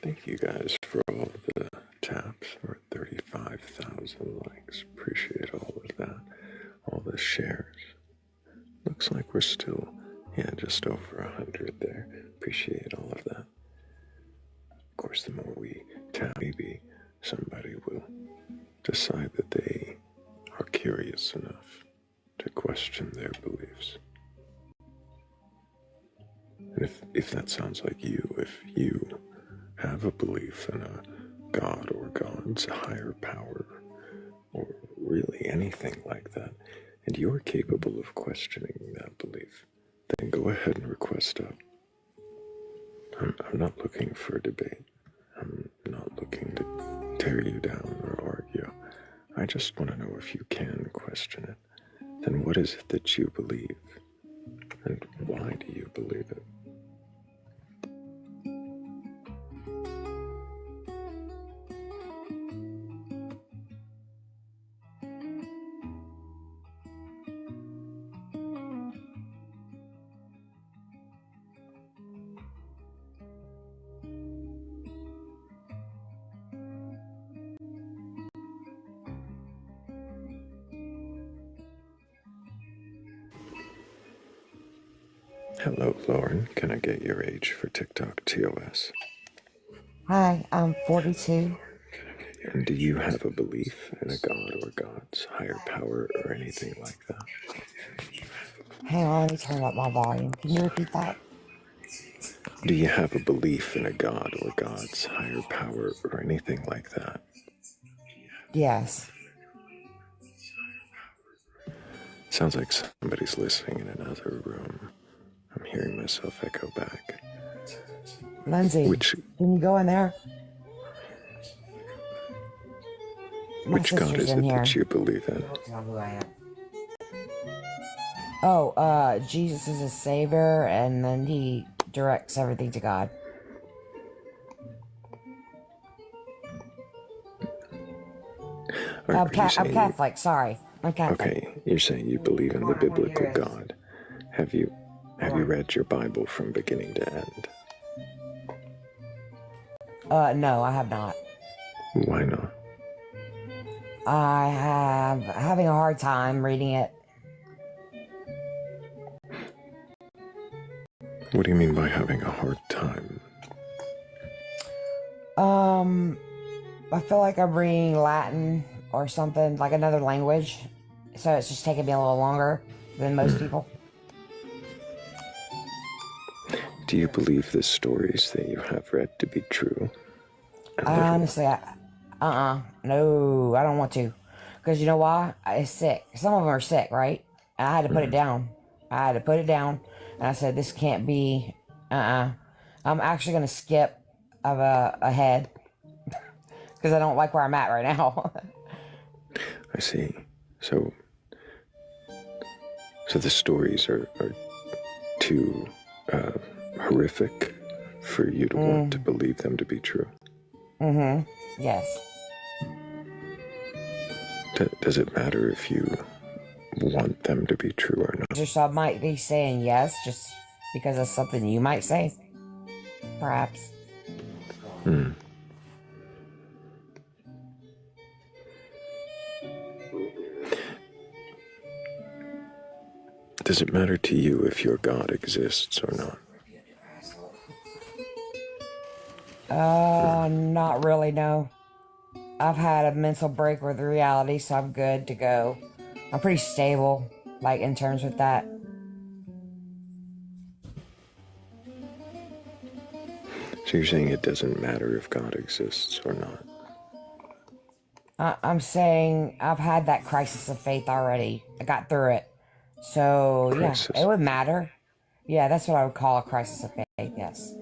Thank you guys for all the taps. We're at 35,000 likes. Appreciate all of that. All the shares. Looks like we're still, just over 100 there. Appreciate all of that. Of course, the more we tap, maybe somebody will decide that they are curious enough to question their beliefs. And if that sounds like you, if you have a belief in a god or gods, a higher power, or really anything like that, and you're capable of questioning that belief, then go ahead and request up. I'm not looking for a debate. I'm not looking to tear you down or argue. I just want to know if you can question it. Then what is it that you believe? And why do you believe it? Hello, Lauren. Can I get your age for TikTok TOS? Hi, I'm 42. And do you have a belief in a god or gods, higher power, or anything like that? Hang on, let me turn up my volume. Can you repeat that? Do you have a belief in a god or gods, higher power, or anything like that? Yes. Sounds like somebody's listening in another room. I'm hearing myself echo back. Lindsay, can you go in there? Which god is it that you believe in? Don't tell who I am. Oh, Jesus is a savior, and then he directs everything to God. I'm Catholic, sorry. I'm Catholic. Okay, you're saying you believe in the biblical God. Have you read your Bible from beginning to end? No, I have not. Why not? I have having a hard time reading it. What do you mean by having a hard time? I feel like I'm reading Latin or something, like another language. So it's just taking me a little longer than most people. Do you believe the stories that you have read to be true? Honestly, no, I don't want to. Because you know why? It's sick. Some of them are sick, right? And I had to put it down. And I said, this can't be, I'm actually going to skip ahead. Because I don't like where I'm at right now. I see. So the stories are too horrific for you to want to believe them to be true. Yes. Does it matter if you want them to be true or not? Just I might be saying yes, just because of something you might say. Perhaps. Does it matter to you if your God exists or not? Not really, no. I've had a mental break with reality, so I'm good to go. I'm pretty stable, like, in terms with that. So you're saying it doesn't matter if God exists or not? I'm saying I've had that crisis of faith already. I got through it. So, crisis. Yeah, it would matter. Yeah, that's what I would call a crisis of faith, yes.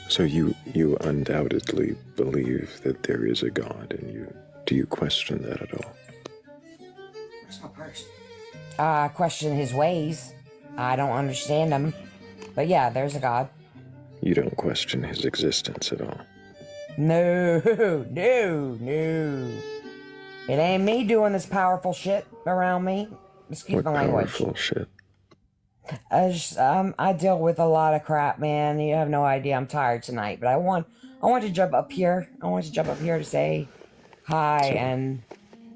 So you undoubtedly believe that there is a God, and do you question that at all? Where's my purse? I question his ways. I don't understand them. But yeah, there's a God. You don't question his existence at all? No. It ain't me doing this powerful shit around me. Excuse my language. Powerful shit? I deal with a lot of crap, man. You have no idea. I'm tired tonight, but I want to jump up here. I want to jump up here to say hi So, and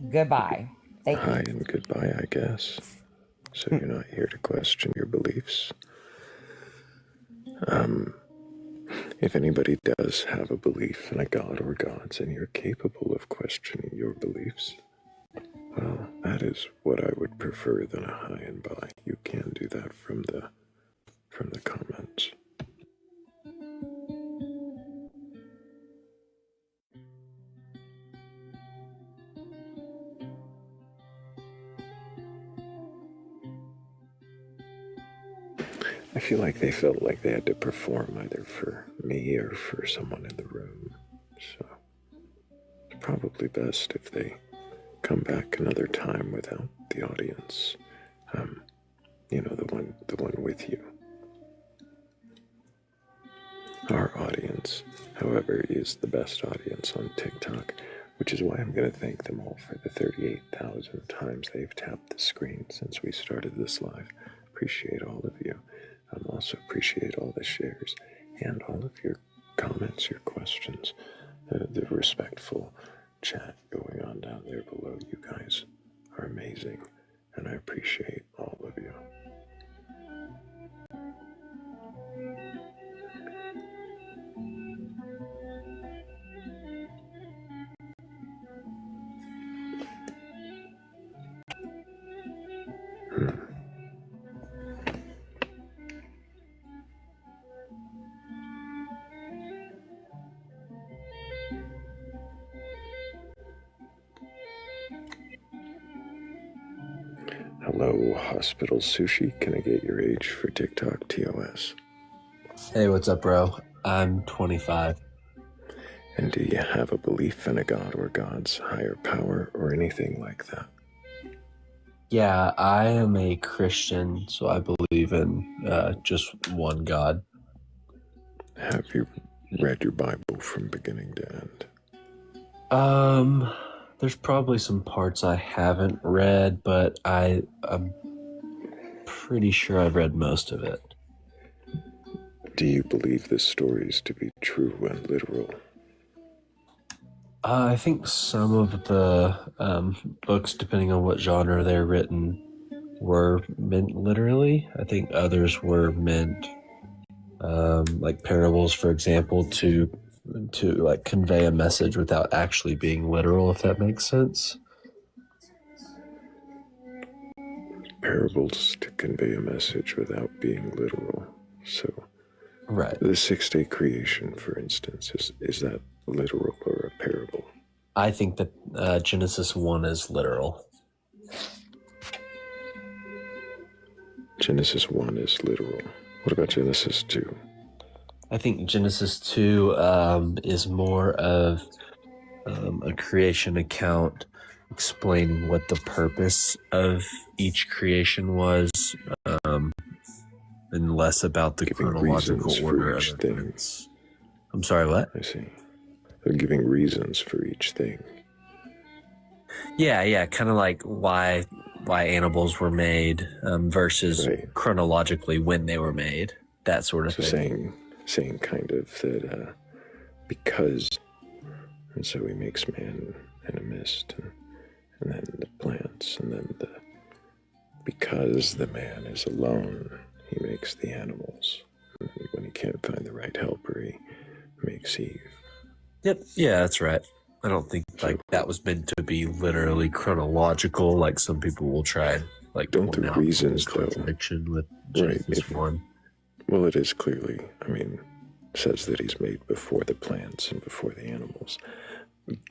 goodbye. Thank hi you. and goodbye, I guess. So you're not here to question your beliefs. If anybody does have a belief in a god or gods and you're capable of questioning your beliefs, well, that is what I would prefer than a hi and bye. You can do that from the comments. I feel like they felt like they had to perform either for me or for someone in the room. So it's probably best if they come back another time without the audience. The one with you. Our audience, however, is the best audience on TikTok, which is why I'm going to thank them all for the 38,000 times they've tapped the screen since we started this live. Appreciate all of you. Also appreciate all the shares and all of your comments, your questions, the respectful chat going on down there below. You guys are amazing, and I appreciate all of you. Hello, Hospital Sushi. Can I get your age for TikTok TOS? Hey, what's up, bro? I'm 25. And do you have a belief in a god or gods, higher power, or anything like that? Yeah, I am a Christian, so I believe in just one God. Have you read your Bible from beginning to end? There's probably some parts I haven't read, but I'm pretty sure I've read most of it. Do you believe the stories to be true and literal? I think some of the books, depending on what genre they're written, were meant literally. I think others were meant, like parables, for example, to like convey a message without actually being literal, if that makes sense. Parables to convey a message without being literal. So, Right. the 6-day creation, for instance, is that literal or a parable? I think that Genesis 1 is literal. Genesis 1 is literal. What about Genesis 2? I think Genesis 2 is more of a creation account explaining what the purpose of each creation was, and less about the Giving chronological reasons order for of each thing. events. I'm sorry, what? I see. They're giving reasons for each thing. Yeah, kind of like why animals were made versus Right. chronologically when they were made, that sort of So thing. saying kind of that because, and so he makes man and a mist, and then the plants, and then because the man is alone, he makes the animals. And then when he can't find the right helper, he makes Eve. Yep, yeah, that's right. I don't think like that was meant to be literally chronological, like some people will try and like Don't point the out reasons, though, contradiction with right, Genesis 1. Well, it is clearly, says that he's made before the plants and before the animals,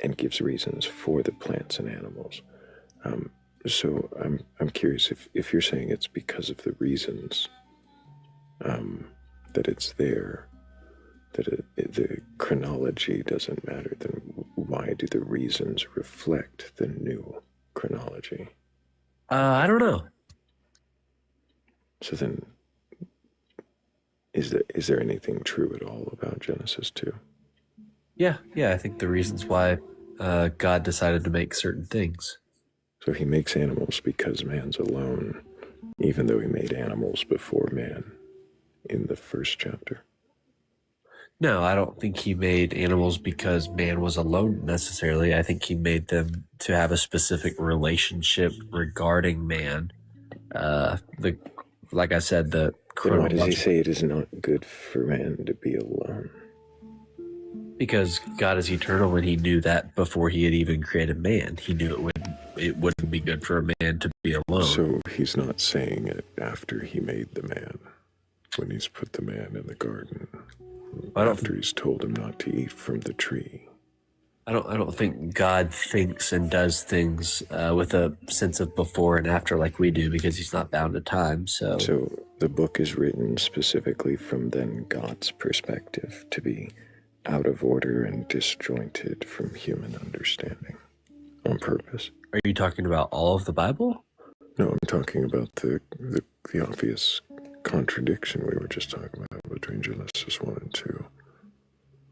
and gives reasons for the plants and animals. So I'm curious if you're saying it's because of the reasons that it's there, that the chronology doesn't matter, then why do the reasons reflect the new chronology? I don't know. So then, is there anything true at all about Genesis 2? Yeah, I think the reasons why God decided to make certain things. So he makes animals because man's alone, even though he made animals before man in the first chapter. No, I don't think he made animals because man was alone necessarily. I think he made them to have a specific relationship regarding man. Like I said, the Then why does he say it is not good for man to be alone? Because God is eternal, and he knew that before he had even created man. He knew it wouldn't be good for a man to be alone. So he's not saying it after he made the man, when he's put the man in the garden, after he's told him not to eat from the tree. I don't think God thinks and does things with a sense of before and after like we do, because he's not bound to time. So the book is written specifically from then God's perspective, to be out of order and disjointed from human understanding on purpose. Are you talking about all of the Bible? No, I'm talking about the obvious contradiction we were just talking about between Genesis 1 and 2.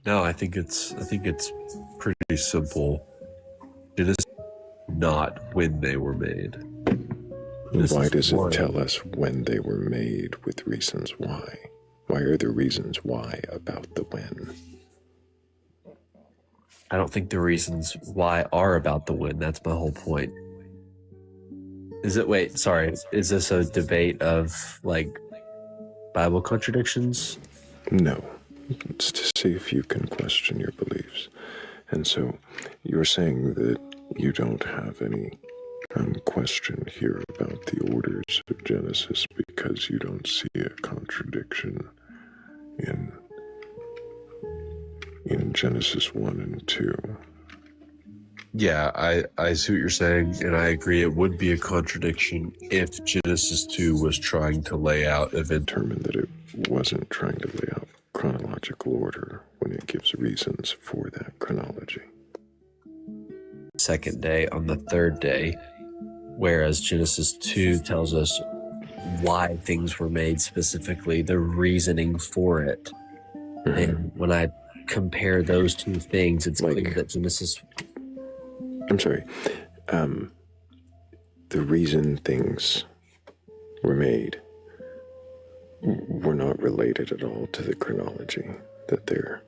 No, I think it's pretty simple. It is not when they were made. Why does it tell us when they were made with reasons why? Why are there reasons why about the when? I don't think the reasons why are about the when. That's my whole point. Is this a debate of like Bible contradictions? No. It's to see if you can question your beliefs. And so you're saying that you don't have any question here about the orders of Genesis because you don't see a contradiction in Genesis 1 and 2. Yeah, I see what you're saying, and I agree it would be a contradiction if Genesis 2 was trying to lay out event. Determined that it wasn't trying to lay out chronological order when it gives reasons for that chronology. Second day on the third day, whereas Genesis 2 tells us why things were made, specifically the reasoning for it. Mm-hmm. And when I compare those two things, it's clear that Genesis... I'm sorry. The reason things were made were not related at all to the chronology that they're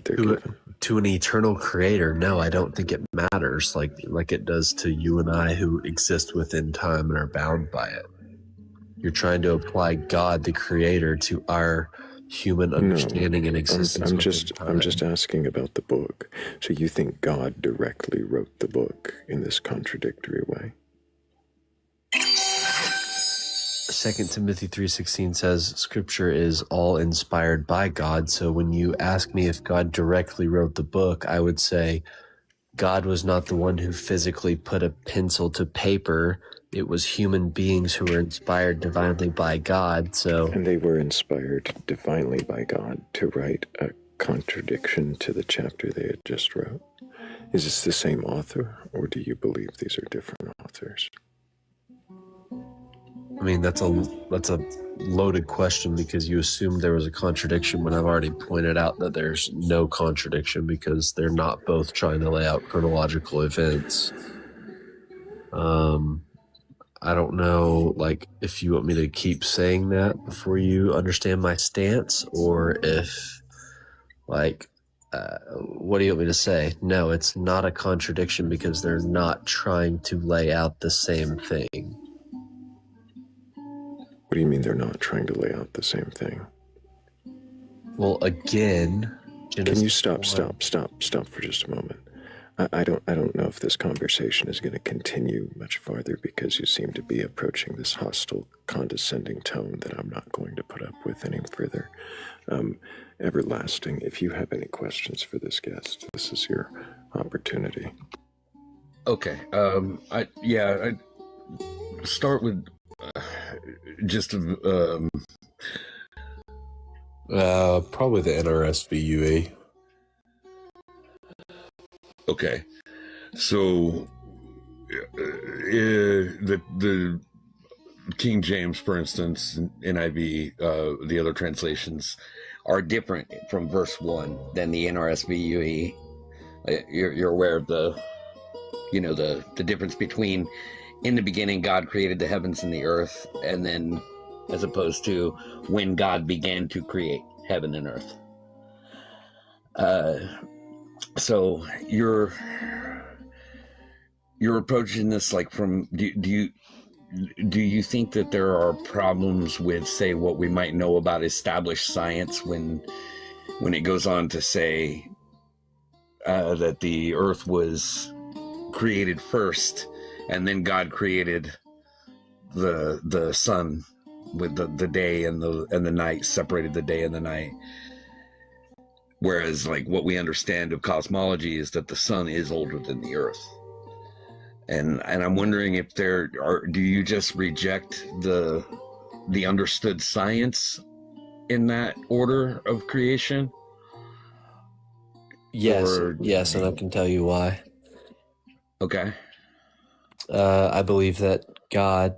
given. To an eternal creator, no, I don't think it matters like it does to you and I who exist within time and are bound by it. You're trying to apply God, the creator, to our human understanding and existence. I'm just asking about the book. So you think God directly wrote the book in this contradictory way? 2 Timothy 3:16 says Scripture is all inspired by God. So when you ask me if God directly wrote the book, I would say God was not the one who physically put a pencil to paper. It was human beings who were inspired divinely by God. And they were inspired divinely by God to write a contradiction to the chapter they had just wrote. Is this the same author, or do you believe these are different authors? I mean, that's a loaded question, because you assume there was a contradiction when I've already pointed out that there's no contradiction because they're not both trying to lay out chronological events. I don't know, like, if you want me to keep saying that before you understand my stance, or if, like, what do you want me to say? No, it's not a contradiction because they're not trying to lay out the same thing. What do you mean they're not trying to lay out the same thing? Well, again, can you stop for just a moment? I don't know if this conversation is going to continue much farther, because you seem to be approaching this hostile, condescending tone that I'm not going to put up with any further. Everlasting, if you have any questions for this guest, this is your opportunity. Okay. I start with probably the NRSVUE. Okay, so the King James, for instance, NIV, the other translations are different from verse 1 than the NRSVUE. You're aware of the difference between in the beginning God created the heavens and the earth, and then as opposed to when God began to create heaven and earth. So you're approaching this like from do you think that there are problems with, say, what we might know about established science when it goes on to say that the earth was created first and then God created the sun with the day and the night, separated the day and the night, whereas like what we understand of cosmology is that the sun is older than the earth? And I'm wondering if do you just reject the understood science in that order of creation? Yes, and I can tell you why. Okay. I believe that God,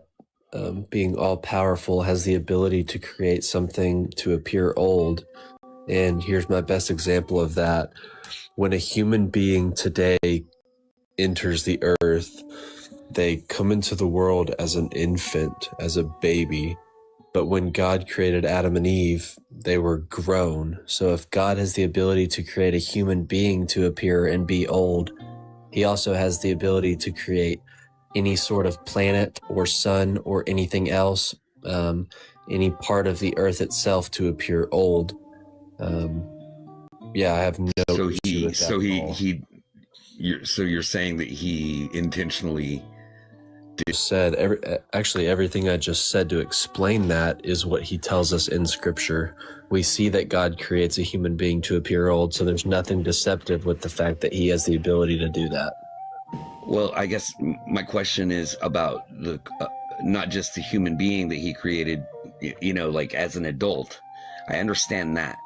being all powerful, has the ability to create something to appear old. And here's my best example of that. When a human being today enters the earth, they come into the world as an infant, as a baby. But when God created Adam and Eve, they were grown. So if God has the ability to create a human being to appear and be old, he also has the ability to create any sort of planet or sun or anything else, any part of the earth itself to appear old. I have no issue with that at all. So you're saying that he intentionally said everything I just said to explain that is what he tells us in scripture. We see that God creates a human being to appear old, so there's nothing deceptive with the fact that he has the ability to do that. Well, I guess my question is about the not just the human being that he created, like as an adult. I understand that.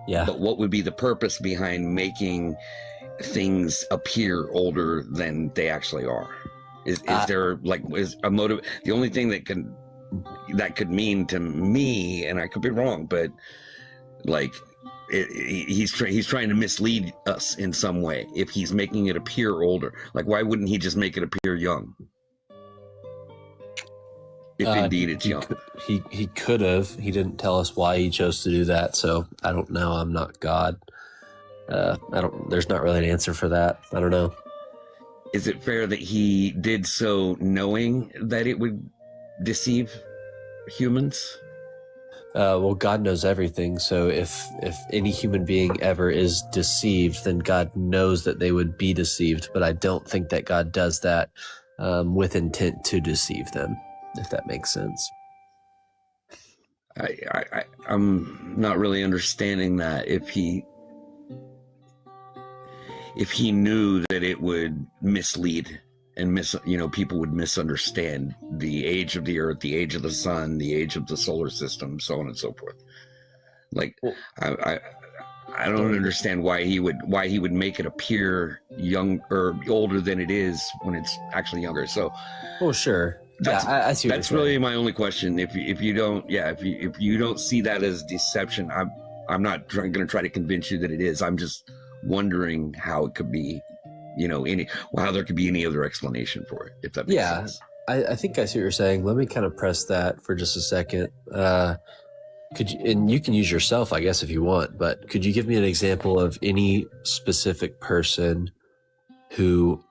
Yeah. But what would be the purpose behind making things appear older than they actually are? Is there is a motive? The only thing that could mean to me, and I could be wrong, but like he's trying to mislead us in some way. If he's making it appear older, like why wouldn't he just make it appear young? If indeed it's young, he could have. He didn't tell us why he chose to do that, so I don't know. I'm not God. There's not really an answer for that. I don't know. Is it fair that he did so knowing that it would deceive humans? Well, God knows everything, so if any human being ever is deceived, then God knows that they would be deceived, but I don't think that God does that with intent to deceive them, if that makes sense. I'm not really understanding that. If he knew that it would mislead and people would misunderstand the age of the earth, the age of the sun, the age of the solar system, so on and so forth. Like, I don't understand why he would make it appear young or older than it is when it's actually younger. So, well, sure. I see. That's really my only question. If you don't see that as deception, I'm not going to try to convince you that it is. I'm just wondering how it could be, how there could be any other explanation for it, if that makes sense. I think I see what you're saying. Let me kind of press that for just a second. Could you, and you can use yourself, I guess, if you want, but could you give me an example of any specific person who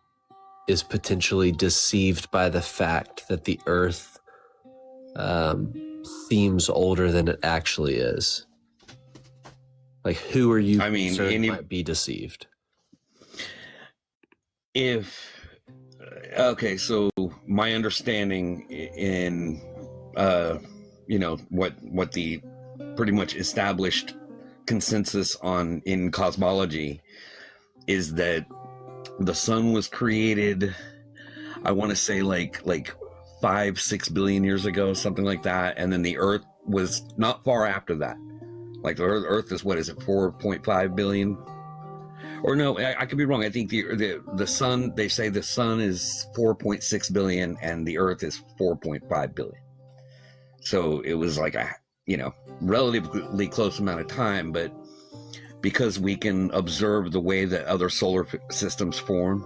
is potentially deceived by the fact that the earth seems older than it actually is? Like, who are you concerned might be deceived? So my understanding in, what the pretty much established consensus in cosmology is that the sun was created, I want to say like 5-6 billion years ago, something like that. And then the earth was not far after that. Like the Earth is 4.5 billion? Or no, I could be wrong. I think the sun, they say the sun is 4.6 billion and the Earth is 4.5 billion. So it was like a relatively close amount of time, but because we can observe the way that other solar systems form,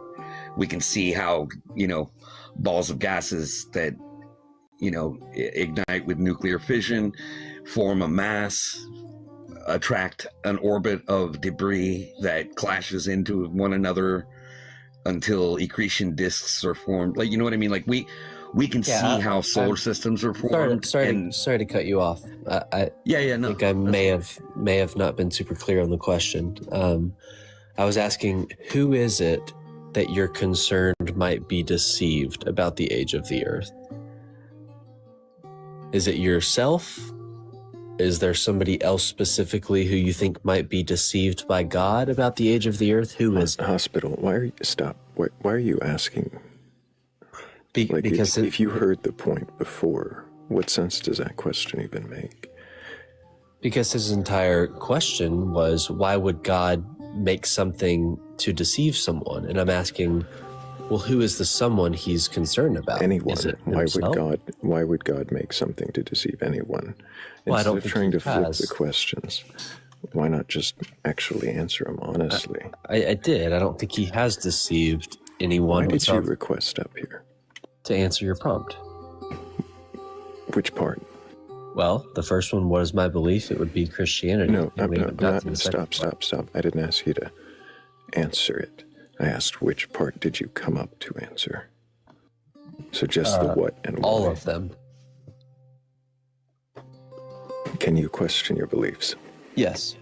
we can see how balls of gases that, ignite with nuclear fission, form a mass, attract an orbit of debris that clashes into one another until accretion disks are formed. Like, you know what I mean? Like we can see how solar systems are formed. Sorry to cut you off. I think I may have not been super clear on the question. I was asking, who is it that you're concerned might be deceived about the age of the Earth? Is it yourself? Is there somebody else specifically who you think might be deceived by God about the age of the Earth? Who is it? Hospital? Stop? Why are you asking? Because if you heard the point before, what sense does that question even make? Because his entire question was, why would God make something to deceive someone? And I'm asking, well, who is the someone he's concerned about? Anyone. Is it Why would God make something to deceive anyone? Well, Instead of trying to flip the questions, why not just actually answer them honestly? I did. I don't think he has deceived anyone. Why did you request up here? To answer your prompt. Which part? Well, the first one was my belief. It would be Christianity. No, stop. I didn't ask you to answer it. I asked which part did you come up to answer? So just the what and why. All of them. Can you question your beliefs? Yes.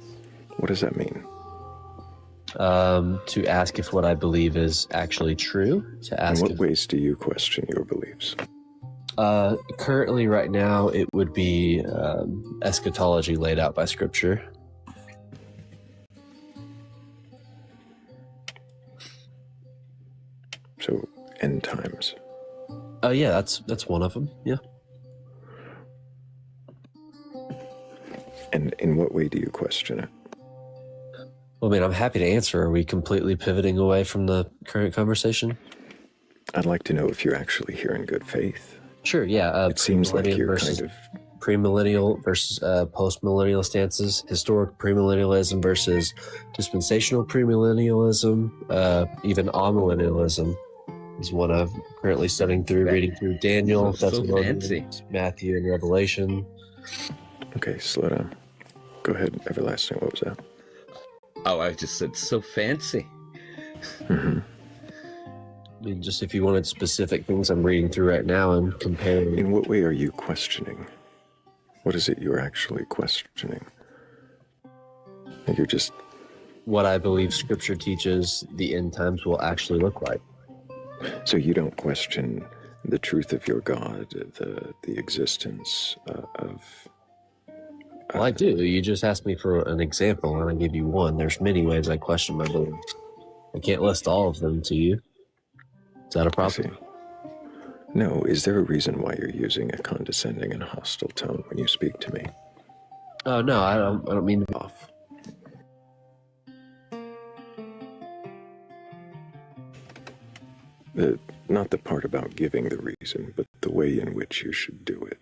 What does that mean? To ask if what I believe is actually true. To ask in what ways do you question your beliefs? Currently, right now, it would be eschatology laid out by Scripture. So, end times. Yeah, that's one of them. Yeah. And in what way do you question it? Well, I mean, I'm happy to answer. Are we completely pivoting away from the current conversation? I'd like to know if you're actually here in good faith. Sure, yeah. It seems like you're kind of... Premillennial versus post-millennial stances, historic premillennialism versus dispensational premillennialism, even amillennialism is one I'm currently studying through, reading through Daniel, Thessalonians, Matthew, and Revelation. Okay, slow down. Go ahead, everlasting. What was that? Oh, I just said so fancy. Mm-hmm. I mean, just if you wanted specific things I'm reading through right now and comparing. In what way are you questioning? What is it you're actually questioning? You're just... What I believe Scripture teaches the end times will actually look like. So you don't question the truth of your God, the existence of... Well, I do. You just asked me for an example, and I give you one. There's many ways I question my beliefs. I can't list all of them to you. Is that a problem? No. Is there a reason why you're using a condescending and hostile tone when you speak to me? Oh no, I don't mean to be off. Not the part about giving the reason, but the way in which you should do it.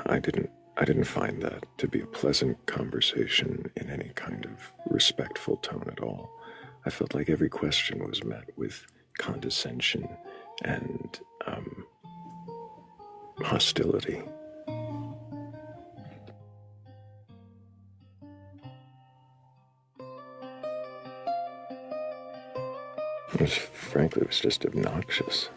I didn't find that to be a pleasant conversation in any kind of respectful tone at all. I felt like every question was met with condescension and hostility. Frankly, it was just obnoxious.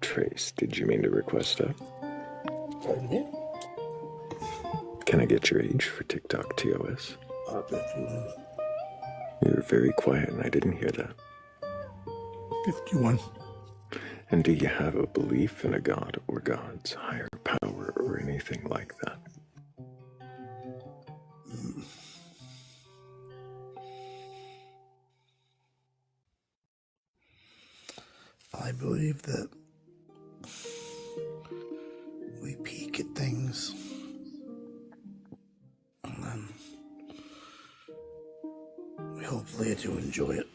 Trace, did you mean to request that? Can I get your age for TikTok TOS? 51. You were very quiet and I didn't hear that. 51. And do you have a belief in a god or gods, higher power, or anything like that? I believe that we peek at things and then we hopefully get to enjoy it.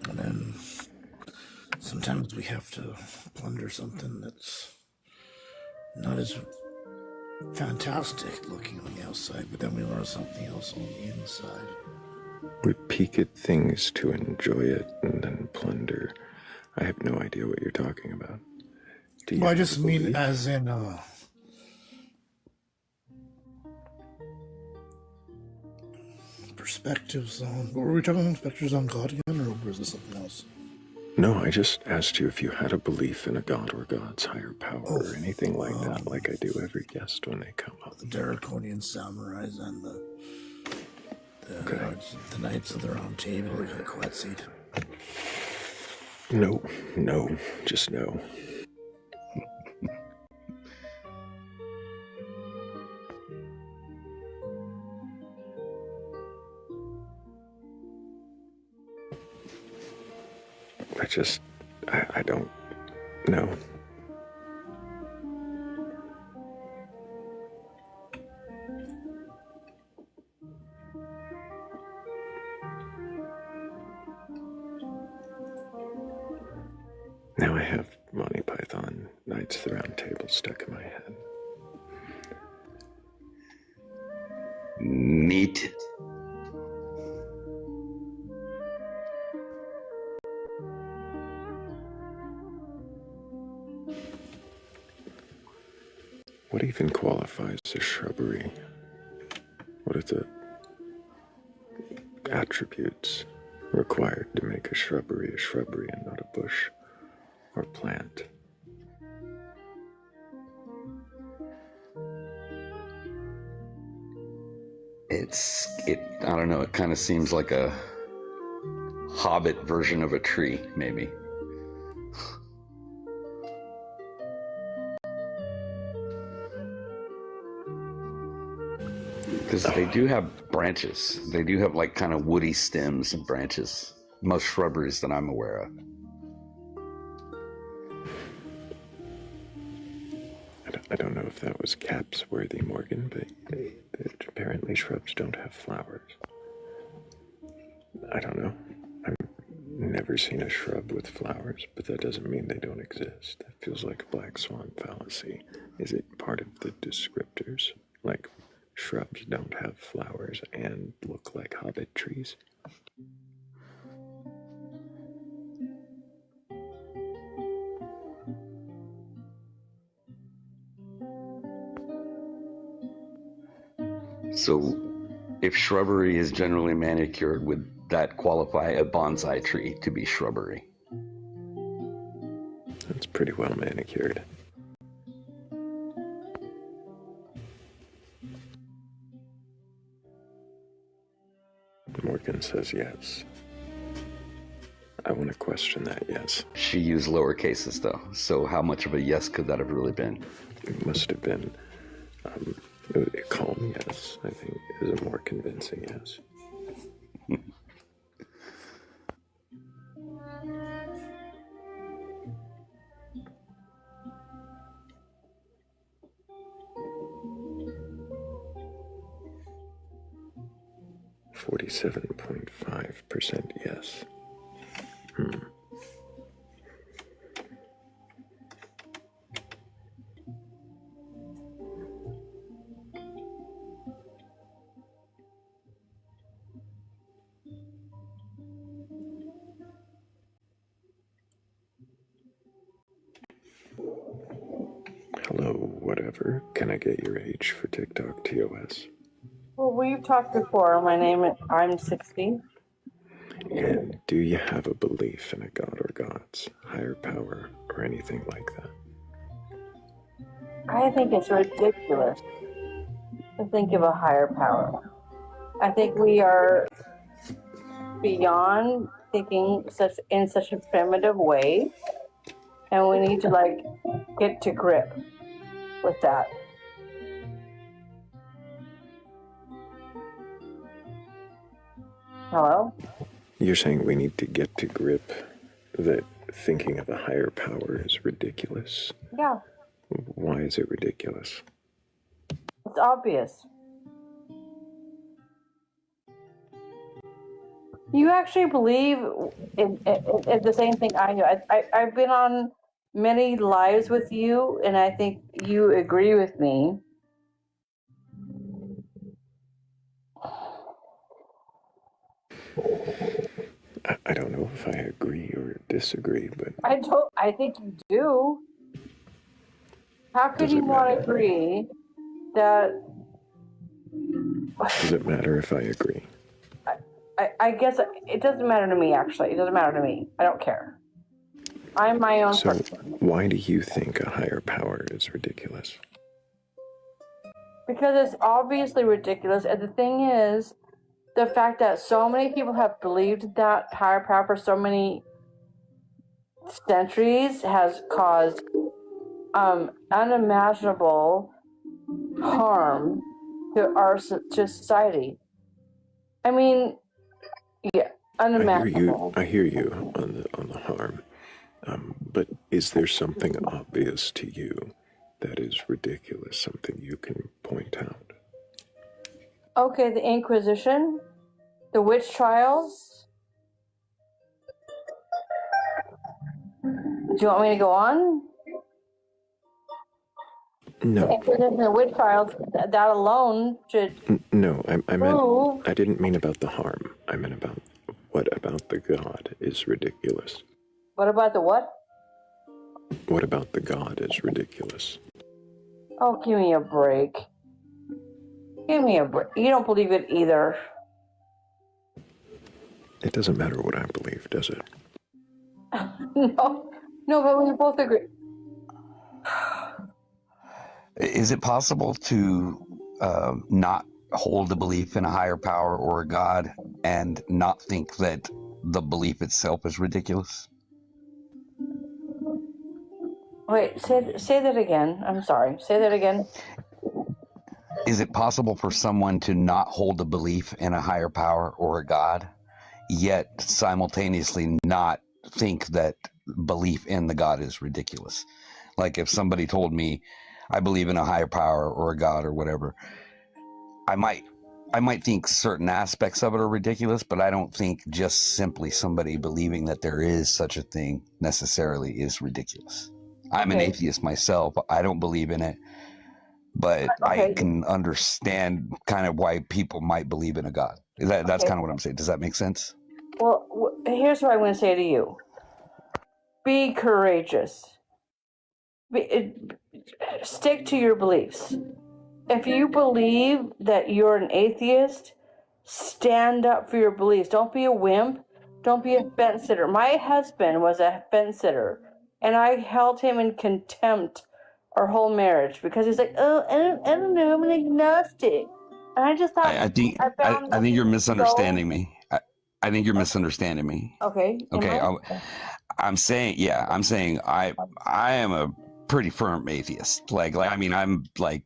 And then sometimes we have to plunder something that's not as fantastic looking on the outside, but then we learn something else on the inside. We peek at things to enjoy it and then plunder. I have no idea what you're talking about. Do you Well, I have just a mean belief? as in perspectives on. What were we talking about? Perspectives on God again, or was this something else? No, I just asked you if you had a belief in a god or god's higher power or anything like that, like I do every guest when they come up. The Draconian samurais and the knights of the Round Table or the Quetzalcoatl. No, just no. I don't know. Now I have Monty Python, Knights of the Round Table stuck in my head. Neat. What even qualifies as shrubbery? What are the attributes required to make a shrubbery and not a bush or plant? I don't know, it kind of seems like a hobbit version of a tree, maybe. Because they do have branches. They do have like kind of woody stems and branches. Most shrubberies that I'm aware of. I don't know if that was caps worthy, Morgan, but apparently shrubs don't have flowers. I don't know. I've never seen a shrub with flowers, but that doesn't mean they don't exist. That feels like a black swan fallacy. Is it part of the descriptors? Like shrubs don't have flowers and look like hobbit trees? So if shrubbery is generally manicured, would that qualify a bonsai tree to be shrubbery? It's pretty well manicured. Morgan says yes. I want to question that yes. She used lower cases though, so how much of a yes could that have really been? It must have been a calm yes, I think, is a more convincing yes. %47.5% yes. Hello, whatever. Can I get your age for TikTok TOS? Well, we've talked before. I'm 60. And do you have a belief in a god or gods, higher power, or anything like that? I think it's ridiculous to think of a higher power. I think we are beyond thinking in such a primitive way, and we need to get to grip with that. Hello? You're saying we need to get to grip that thinking of a higher power is ridiculous? Yeah, Why is it ridiculous? it's obvious. You actually believe in the same thing I do. I've been on many lives with you, and I think you agree with me. I don't know if I agree or disagree, but I think you do. How could does you it not matter? agree that? Does it matter if I agree? I guess it doesn't matter to me. Actually, it doesn't matter to me. I don't care. I'm my own So, person. why do you think a higher power is ridiculous? Because it's obviously ridiculous. And the thing is, the fact that so many people have believed that higher power for so many centuries has caused unimaginable harm to our to society. I mean, yeah, unimaginable. I hear you on the harm. But is there something obvious to you that is ridiculous? Something you can point out? Okay, the Inquisition, the witch trials. Do you want me to go on? No, The Inquisition, the witch trials. That alone should no. I meant. prove. I didn't mean about the harm. I meant about what about the God is ridiculous. What about the what? What about the God is ridiculous? Oh, give me a break. Give me a break. You don't believe it either. It doesn't matter what I believe, does it? No, but we both agree. Is it possible to not hold a belief in a higher power or a God and not think that the belief itself is ridiculous? Wait, say that again. I'm sorry. Say that again. Is it possible for someone to not hold a belief in a higher power or a God, yet simultaneously not think that belief in the God is ridiculous? Like if somebody told me, I believe in a higher power or a God or whatever, I might think certain aspects of it are ridiculous, but I don't think just simply somebody believing that there is such a thing necessarily is ridiculous. I'm an atheist myself. I don't believe in it, but I can understand kind of why people might believe in a God. That's kind of what I'm saying. Does that make sense? Well, here's what I'm going to say to you. Be courageous. Stick to your beliefs. If you believe that you're an atheist, stand up for your beliefs. Don't be a wimp. Don't be a fence sitter. My husband was a fence sitter, and I held him in contempt our whole marriage because he's like, oh, I don't know, I'm an agnostic. And I just thought, I think you're misunderstanding me. I think you're misunderstanding me. Okay. Okay. I'm saying I am a pretty firm atheist. Like I mean, I'm like,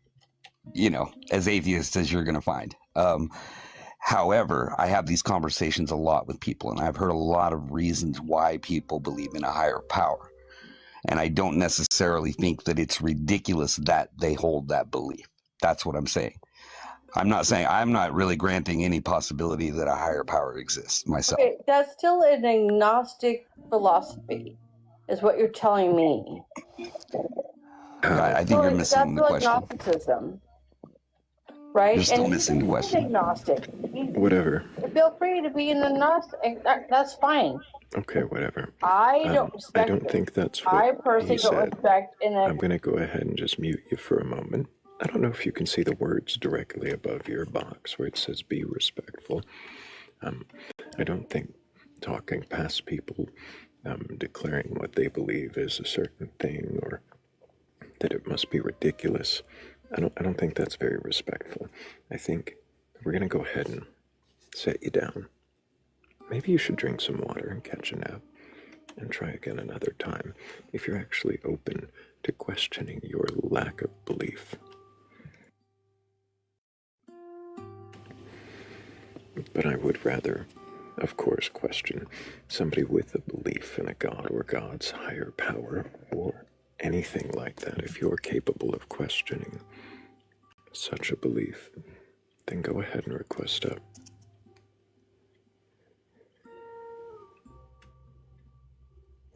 as atheist as you're going to find. However, I have these conversations a lot with people, and I've heard a lot of reasons why people believe in a higher power. And I don't necessarily think that it's ridiculous that they hold that belief. That's what I'm saying. I'm not really granting any possibility that a higher power exists myself. Okay, that's still an agnostic philosophy, is what you're telling me. I think you're missing the question. Agnosticism, right? You're still missing the question. Agnostic. Whatever. Feel free to be an agnostic. That's fine. Okay, whatever. I don't respect. I don't think that's what I personally he don't said. respect. I'm going to go ahead and just mute you for a moment. I don't know if you can see the words directly above your box where it says be respectful. I don't think talking past people, declaring what they believe is a certain thing or that it must be ridiculous. I don't think that's very respectful. I think we're going to go ahead and set you down. Maybe you should drink some water and catch a nap and try again another time if you're actually open to questioning your lack of belief. But I would rather, of course, question somebody with a belief in a god or gods higher power or anything like that. If you're capable of questioning such a belief, then go ahead and request up.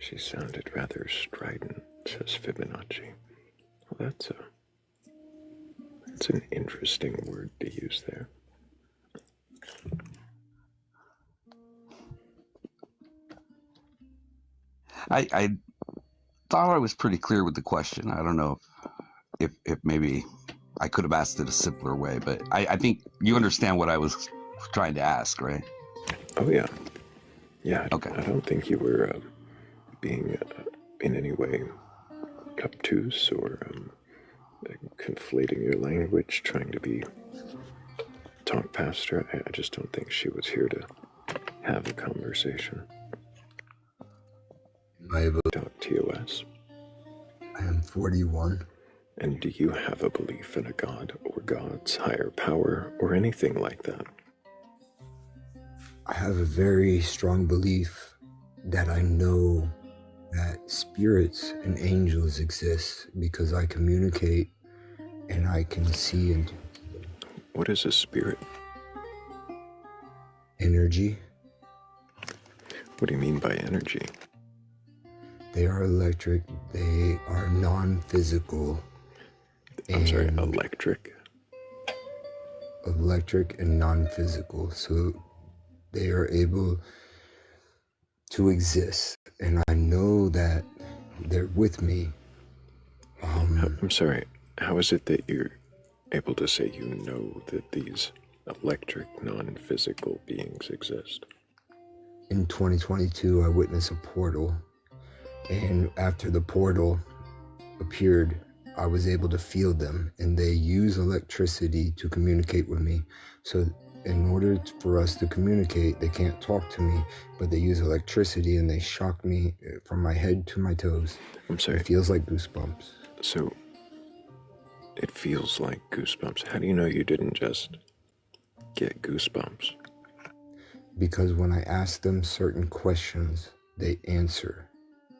She sounded rather strident, says Fibonacci. Well, that's an interesting word to use there. I thought I was pretty clear with the question. I don't know if maybe I could have asked it a simpler way, but I think you understand what I was trying to ask, right? Oh, yeah. Yeah, Okay. I don't think you were being in any way obtuse or conflating your language, trying to be talk past her. I just don't think she was here to have a conversation. Am I able? Talk TOS. I am 41. And do you have a belief in a god or gods, higher power, or anything like that? I have a very strong belief that I know that spirits and angels exist because I communicate and I can see into What is a spirit? energy. What do you mean by energy? They are electric. They are non-physical. I'm sorry, and electric? Electric and non-physical. So they are able to exist. And I know that they're with me. I'm sorry, how is it that you're able to say you know that these electric, non-physical beings exist? In 2022, I witnessed a portal. And after the portal appeared, I was able to feel them, and they use electricity to communicate with me. So in order for us to communicate, they can't talk to me, but they use electricity and they shock me from my head to my toes. I'm sorry. It feels like goosebumps. So, it feels like goosebumps. How do you know you didn't just get goosebumps? Because when I ask them certain questions, they answer.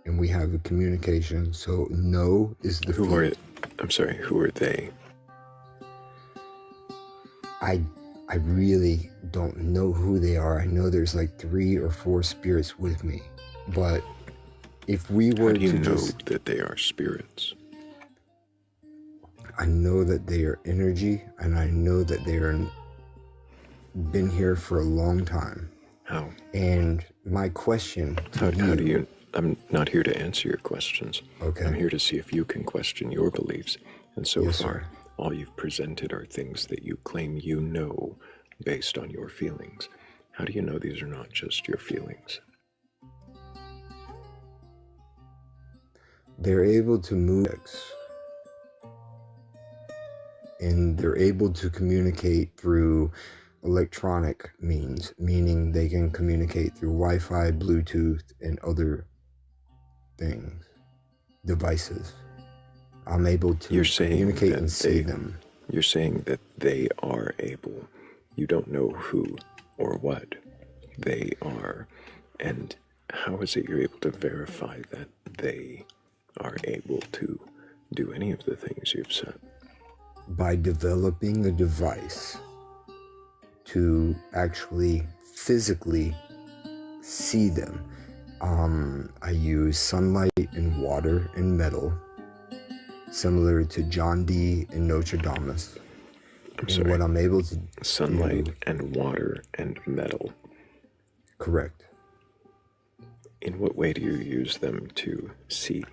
And we have a communication. So no is the Who are I'm sorry, who are they? I really don't know who they are. I know there's like 3 or 4 spirits with me. But if we were How do you to know just, that they are spirits? I know that they are energy, and I know that they are been here for a long time. How? And my question How do you... I'm not here to answer your questions. Okay. I'm here to see if you can question your beliefs. And so Yes, far, sir. all you've presented are things that you claim you know based on your feelings. How do you know these are not just your feelings? They're able to move, and they're able to communicate through electronic means, meaning they can communicate through Wi-Fi, Bluetooth, and other things, devices. I'm able to communicate and see them. You're saying that they are able. You don't know who or what they are. And how is it you're able to verify that they are able to do any of the things you've said? By developing a device to actually physically see them. I use sunlight and water and metal, similar to John Dee and Notre Dame. And what I'm able to sunlight and water and metal. Correct. In what way do you use them to see?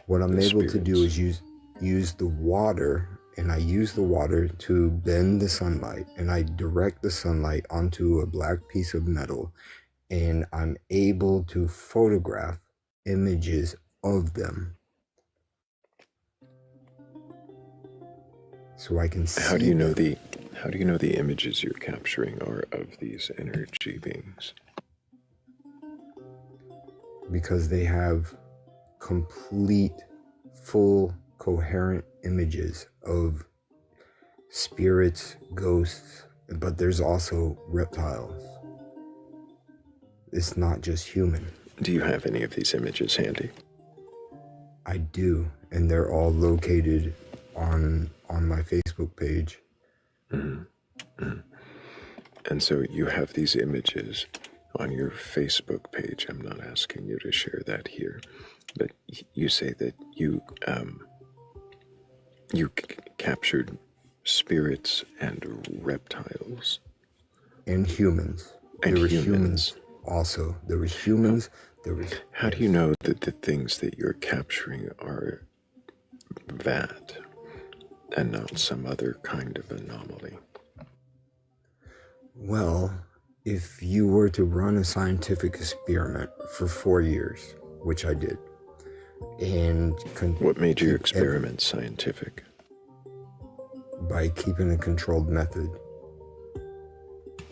What I'm able spirits? to do is use the water, and I use the water to bend the sunlight, and I direct the sunlight onto a black piece of metal, and I'm able to photograph images of them. So I can see. How do you know the images you're capturing are of these energy beings? Because they have complete, full, coherent images of spirits, ghosts, but there's also reptiles. It's not just human. Do you have any of these images handy? I do, and they're all located on my Facebook page. Mm-hmm. Mm-hmm. And so you have these images on your Facebook page, I'm not asking you to share that here, but you say that you captured spirits and reptiles. And humans. And there were humans. Also. There was humans. How do you know that the things that you're capturing are that and not some other kind of anomaly? Well, if you were to run a scientific experiment for 4 years, which I did, and what made your experiment scientific? By keeping a controlled method.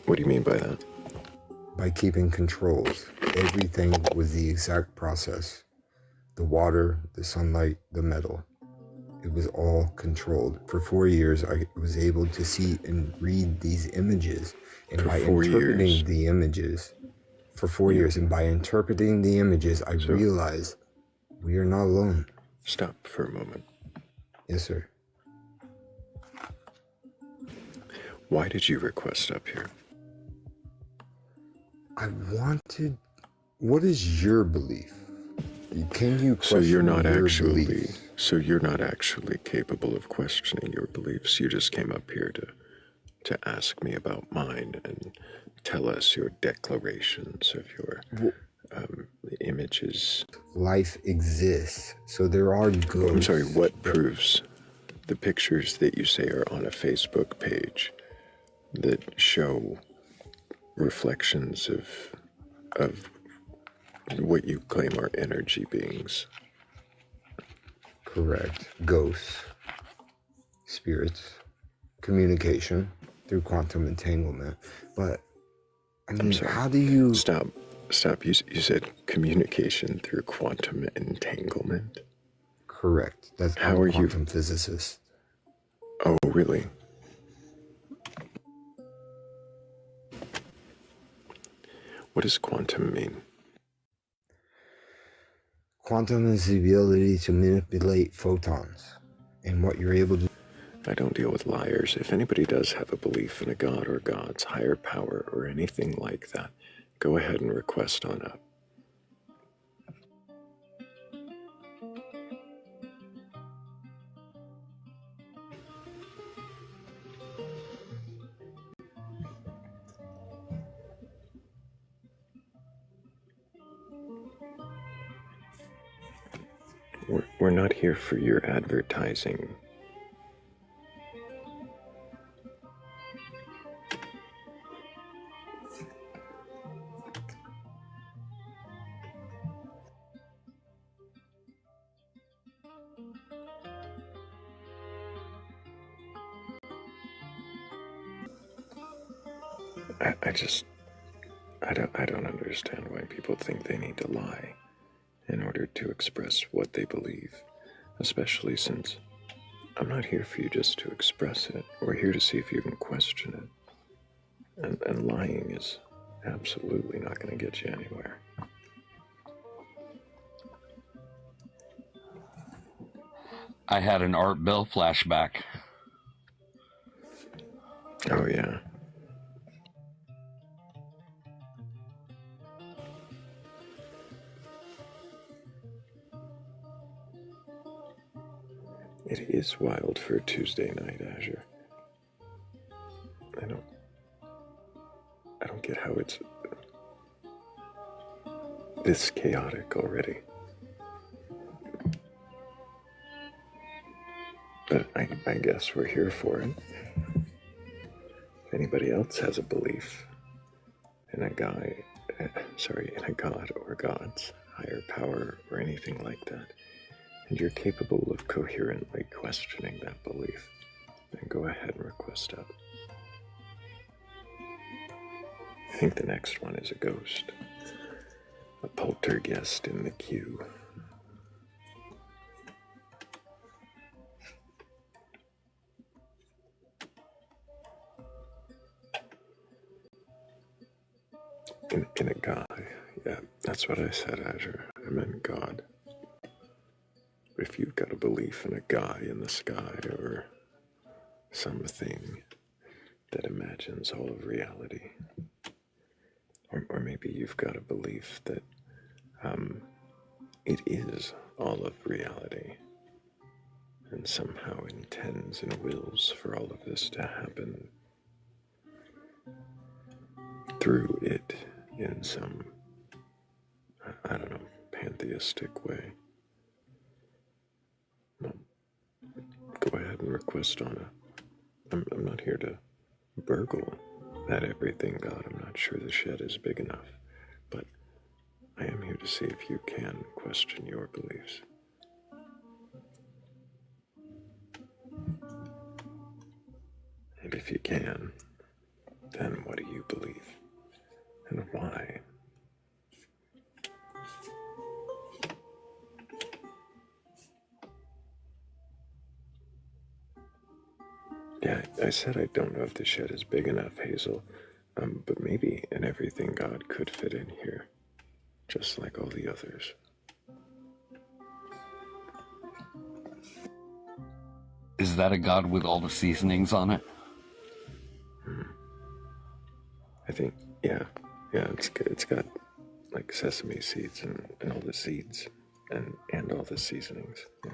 What do you mean by that? By keeping controls. Everything was the exact process. The water, the sunlight, the metal. It was all controlled. For 4 years, I was able to see and read these images. And for by 4 interpreting years. the images, for 4 years, and by interpreting the images, I realized we are not alone. Stop for a moment. Yes, sir. Why did you request up here? I wanted. What is your belief? Can you question so you're not your actually beliefs? So you're not actually capable of questioning your beliefs. You just came up here to ask me about mine and tell us your declarations of your images. Life exists, so there are ghosts. I'm sorry, what proves the pictures that you say are on a Facebook page that show reflections of what you claim are energy beings? Correct. Ghosts, spirits, communication through quantum entanglement. But I mean, I'm sorry. how do you stop? You said communication through quantum entanglement. Correct. That's how are you? Quantum physicist. Oh, really? What does quantum mean? Quantum is the ability to manipulate photons, and what you're able to. I don't deal with liars. If anybody does have a belief in a god or gods, higher power, or anything like that, go ahead and request on up. We're not here for your advertising. I don't understand why people think they need to lie in order to express what they believe, especially since I'm not here for you just to express it. We're here to see if you can question it. And lying is absolutely not going to get you anywhere. I had an Art Bell flashback. Oh, yeah. It is wild for a Tuesday night, Azure. I don't get how it's this chaotic already. But I guess we're here for it. If anybody else has a belief in a god or gods, higher power, or anything like that, and you're capable of coherently questioning that belief, then go ahead and request up. I think the next one is a ghost. A poltergeist in the queue. In a guy. Yeah, that's what I said, Azure. I meant God. If you've got a belief in a guy in the sky or something that imagines all of reality, Or maybe you've got a belief that it is all of reality and somehow intends and wills for all of this to happen through it in some, I don't know, pantheistic way. Well, go ahead and request on a. I'm not here to burgle at everything, God. I'm not sure the shed is big enough, but I am here to see if you can question your beliefs. And if you can, then what do you believe? And why? Yeah, I said I don't know if the shed is big enough, Hazel, but maybe an everything God could fit in here, just like all the others. Is that a God with all the seasonings on it? I think, yeah, it's got like sesame seeds and all the seeds and all the seasonings. Yeah.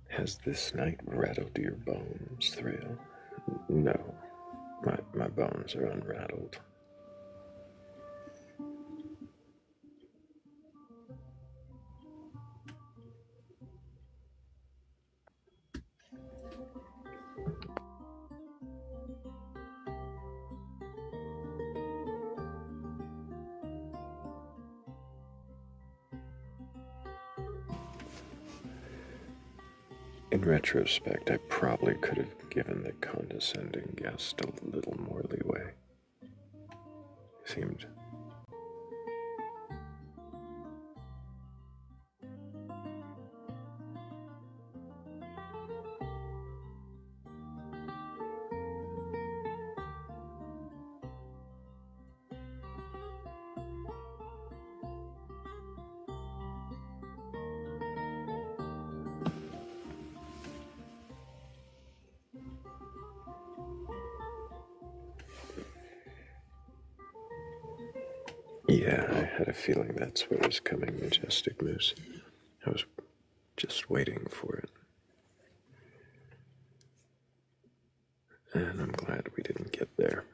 Has this night rattled your bones, Thrayle? No, my bones are unrattled. In retrospect, I probably could have given the condescending guest a little more leeway. Seemed yeah, I had a feeling that's what was coming, Majestic Moose. I was just waiting for it. And I'm glad we didn't get there.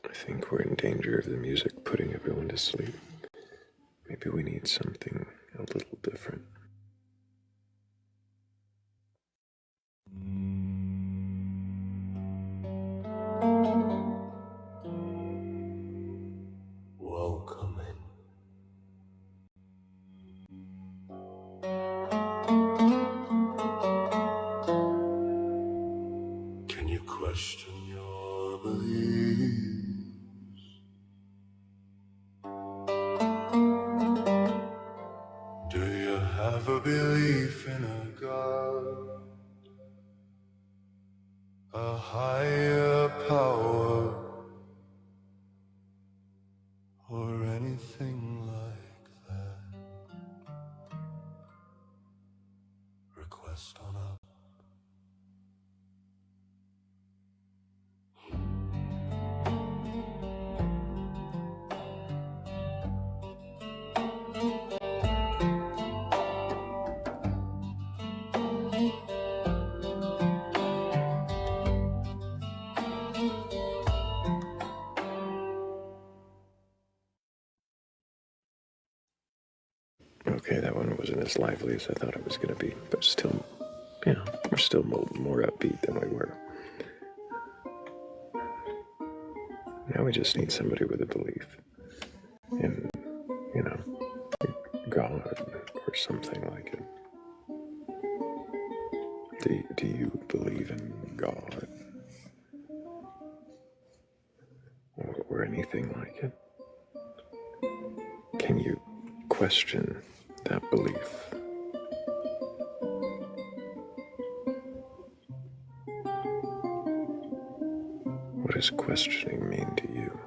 I think we're in danger of the music putting everyone to sleep. Maybe we need something a little different. Welcome in. Can you question your beliefs? Do you have a belief in a God, a higher power, or anything like that? Request on up. Okay, that one wasn't as lively as I thought it was going to be, but still, we're still more upbeat than we were. Now we just need somebody with a belief in, God or something like it. Do you believe in God? Or anything like it? Can you question that belief? What does questioning mean to you?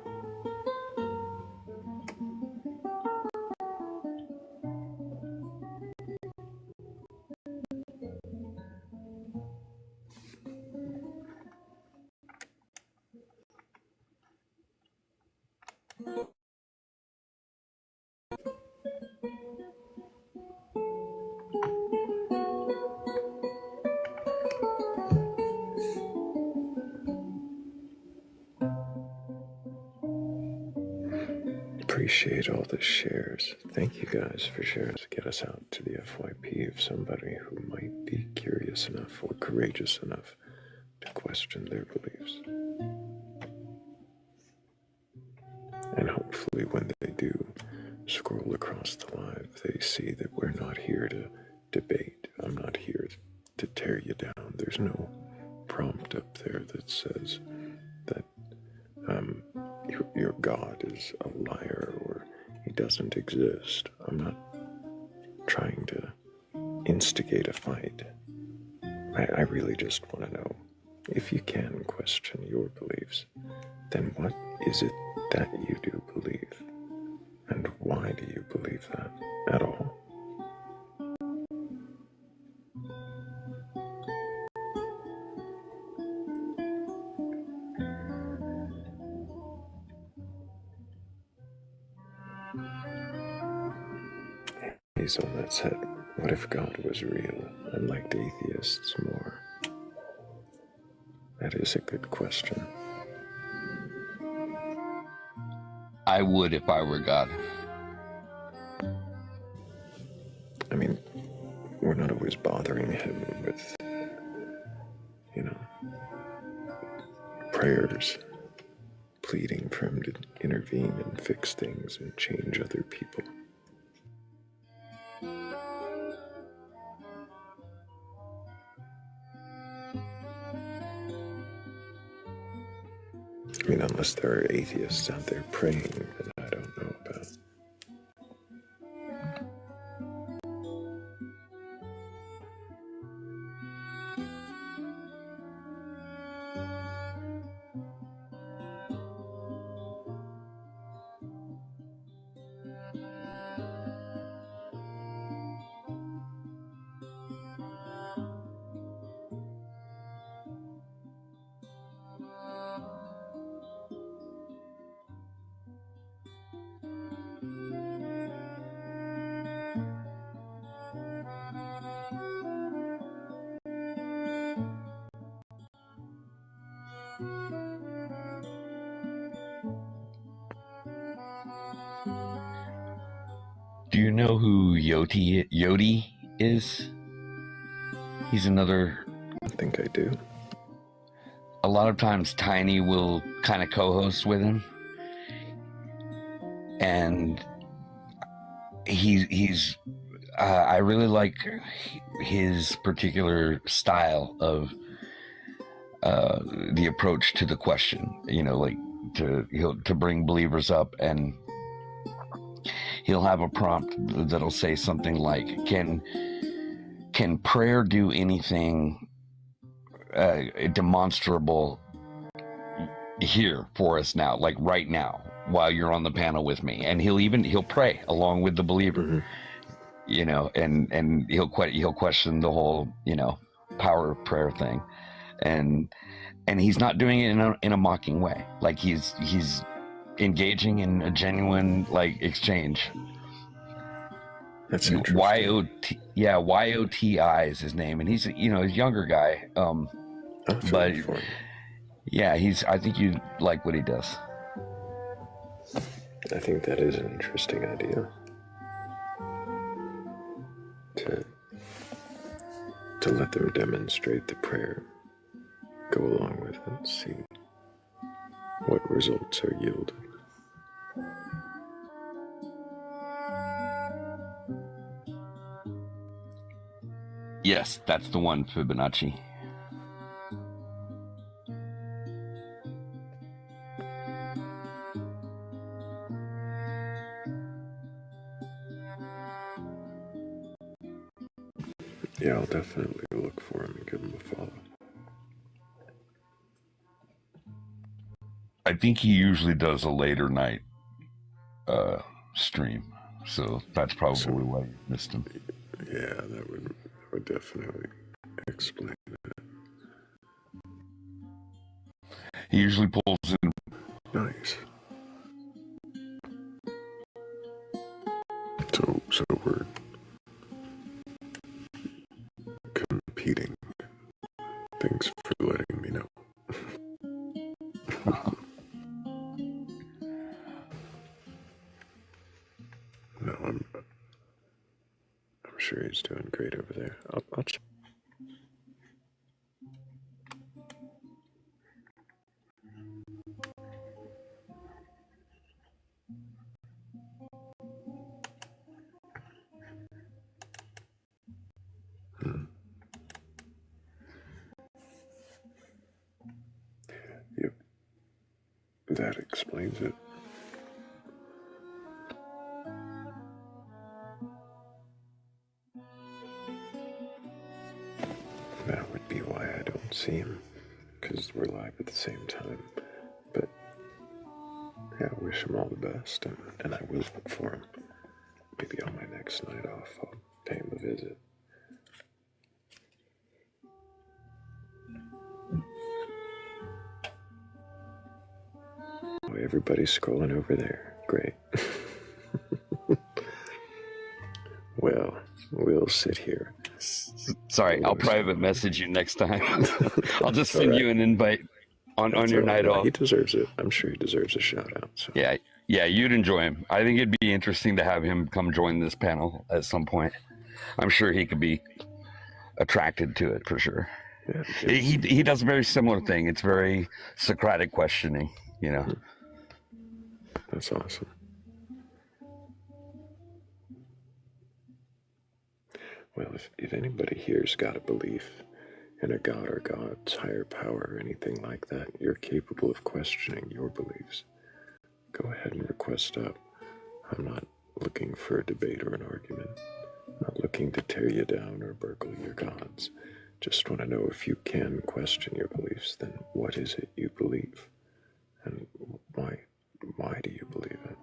Appreciate all the shares. Thank you guys for sharing to get us out to the FYP of somebody who might be curious enough or courageous enough to question their beliefs. And hopefully when they do scroll across the live, they see that we're not here to debate. I'm not here to tear you down. There's no prompt up there that says that your God is a liar or he doesn't exist. I'm not trying to instigate a fight. I really just want to know, if you can question your beliefs, then what is it that you do believe? And why do you believe that at all? Hazelnut said, what if God was real and liked atheists more? That is a good question. I would if I were God. I mean, we're not always bothering him with, prayers, pleading for him to intervene and fix things and change other people. I mean, unless there are atheists out there praying that I don't know about. Do you know who Yodi is? He's another. I think I do. A lot of times Tiny will kind of co-host with him. And he's I really like his particular style of the approach to the question, like to bring believers up, and he'll have a prompt that'll say something like, can prayer do anything demonstrable here for us now, like right now, while you're on the panel with me? And he'll pray along with the believer, and he'll question the whole, power of prayer thing. And he's not doing it in a mocking way. Like he's engaging in a genuine exchange. That's interesting. YOTI is his name, and he's a younger guy. But yeah, I think you like what he does. I think that is an interesting idea. To let them demonstrate the prayer, go along with it, see what results are yielded. Yes, that's the one, Fibonacci. Yeah, I'll definitely look for him and give him a follow. I think he usually does a later night stream, so that's probably why you missed him. Yeah, that would definitely explain it. He usually pulls in. Nice. So we're competing. Thanks for letting me know. No, I'm sure he's doing great over there. I'll check. Yep, that explains it. That would be why I don't see him, because we're live at the same time. But yeah, I wish him all the best, and I will look for him. Maybe on my next night off, I'll pay him a visit. Oh, everybody's scrolling over there. Great. Well, we'll sit here. Sorry, I'll private message you next time. I'll just send you an invite on your night off. He deserves it. I'm sure he deserves a shout out. So. Yeah, you'd enjoy him. I think it'd be interesting to have him come join this panel at some point. I'm sure he could be attracted to it for sure. Yeah, he does a very similar thing. It's very Socratic questioning, you know. That's awesome. Well, if anybody here's got a belief in a god or gods, higher power, or anything like that, you're capable of questioning your beliefs, go ahead and request up. I'm not looking for a debate or an argument. I'm not looking to tear you down or burgle your gods. Just want to know if you can question your beliefs, then what is it you believe? And why do you believe it?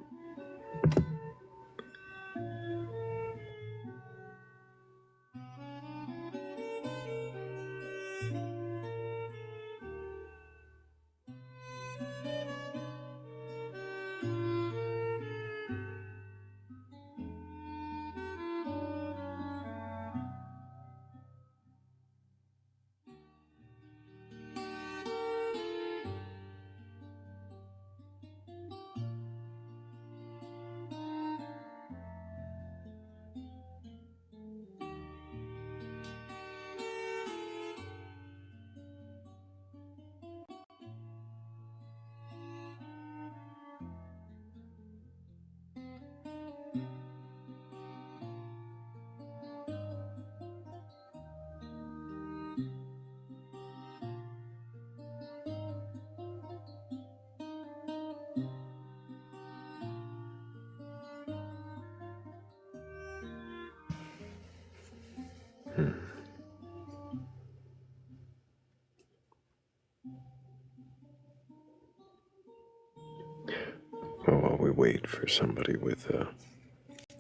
Well, while we wait for somebody with a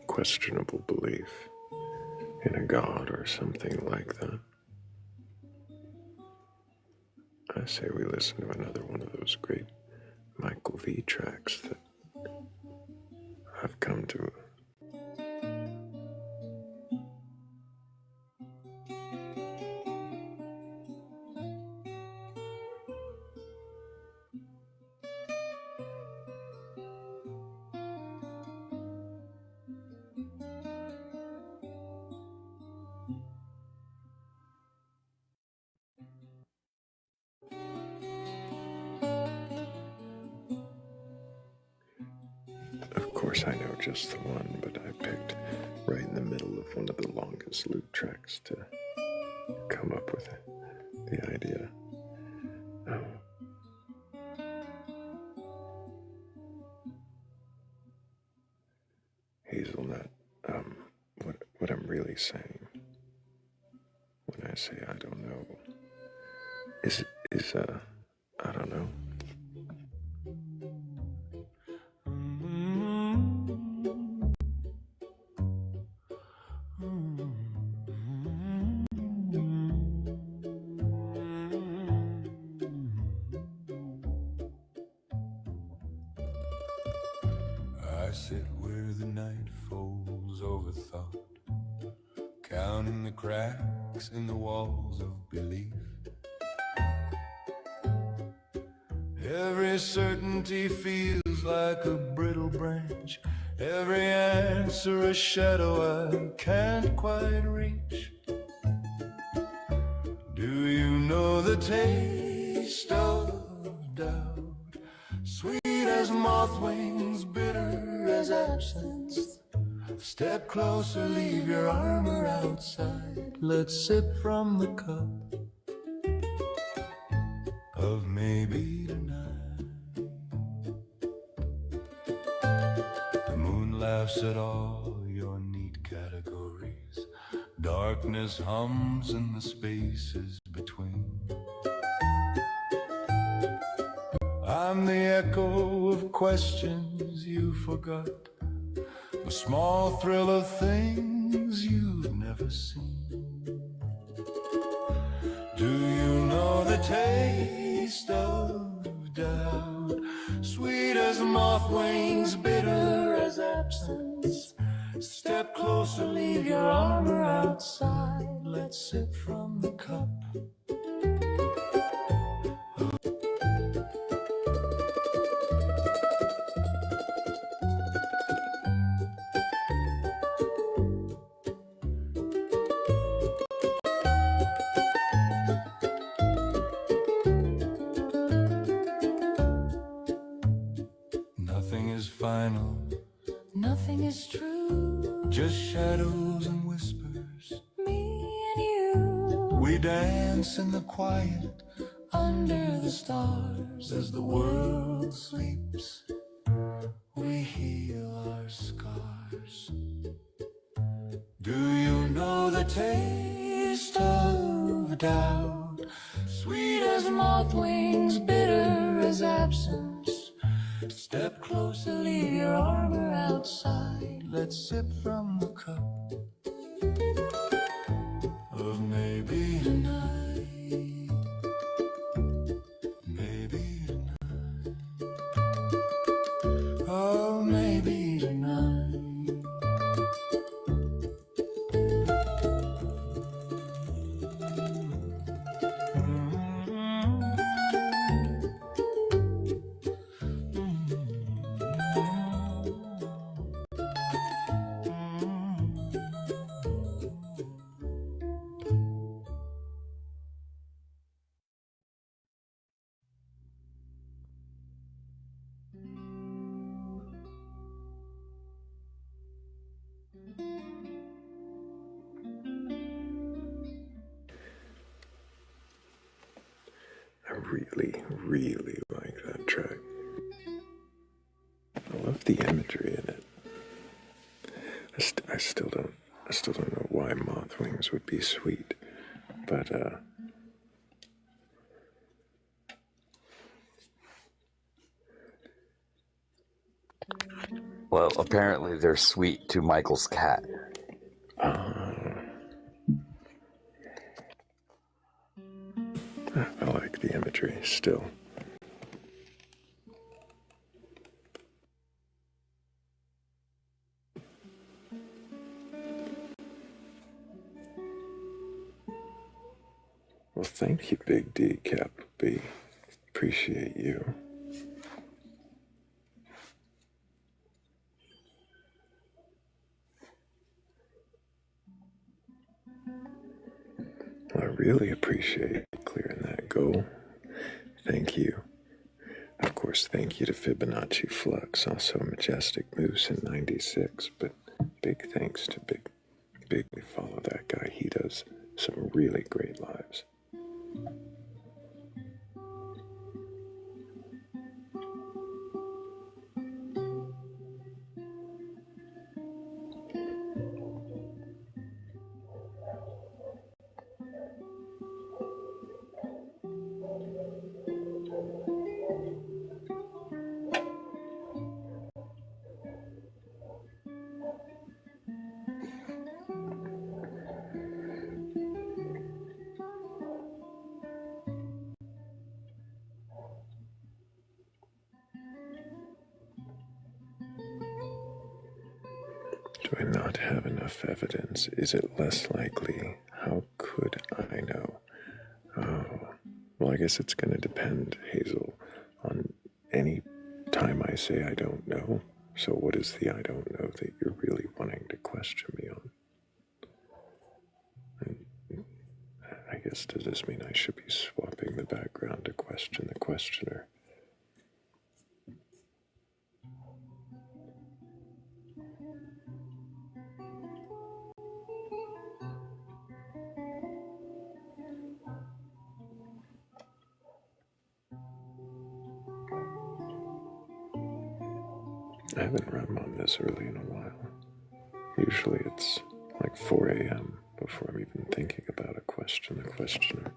questionable belief in a god or something like that, I say we listen to another one of those great Michael V tracks that I've come to. Of course, I know just the one, but I picked right in the middle of one of the longest loop tracks to come up with the idea. Hazelnut, what I'm really saying when I say I don't know is I don't know. I sit where the night folds over thought, counting the cracks in the walls of belief. Every certainty feels like a brittle branch, every answer a shadow I can't quite reach. Do you know the taste of doubt? Sweet as moth wings, bitter as absence. Step closer, leave your armor outside. Let's sip from the cup of maybe tonight. The moon laughs at all your neat categories. Darkness hums in the spaces between. I'm the echo of questions you forgot, the small thrill of things you've never seen. Do you know the taste of doubt? Sweet as moth wings, bitter as absence. Step closer, leave your armor outside. Let's sip from the cup. Nothing is final, Nothing is true, just shadows and whispers. me and you, We dance in the quiet under the stars. as the world sleeps. We heal our scars. Do you know the taste of doubt? Sweet as moth wings, bitter as absence. Step closer, Leave your armor outside. let's sip from the cup of maybe tonight. Maybe tonight. Oh, maybe tonight. I really, really like that track. I love the imagery in it. I still don't know why moth wings would be sweet, but Well, apparently they're sweet to Michael's cat. I like the imagery still. Well, thank you, Big D, Capital B. Appreciate you. Well, I really appreciate clearing that goal. Thank you. Of course, thank you to Fibonacci Flux, also Majestic Moose in 96, but big thanks to Big. We follow that guy. He does some really great lives. Do I not have enough evidence? Is it less likely? How could I know? Oh, well, I guess it's going to depend, Hazel, on any time I say I don't know. So what is the I don't know that you're really wanting to question me on? I guess, does this mean I should be swapping the background to question the questioner? I haven't run mom this early in a while. Usually it's like 4 a.m. before I'm even thinking about a question, the questioner.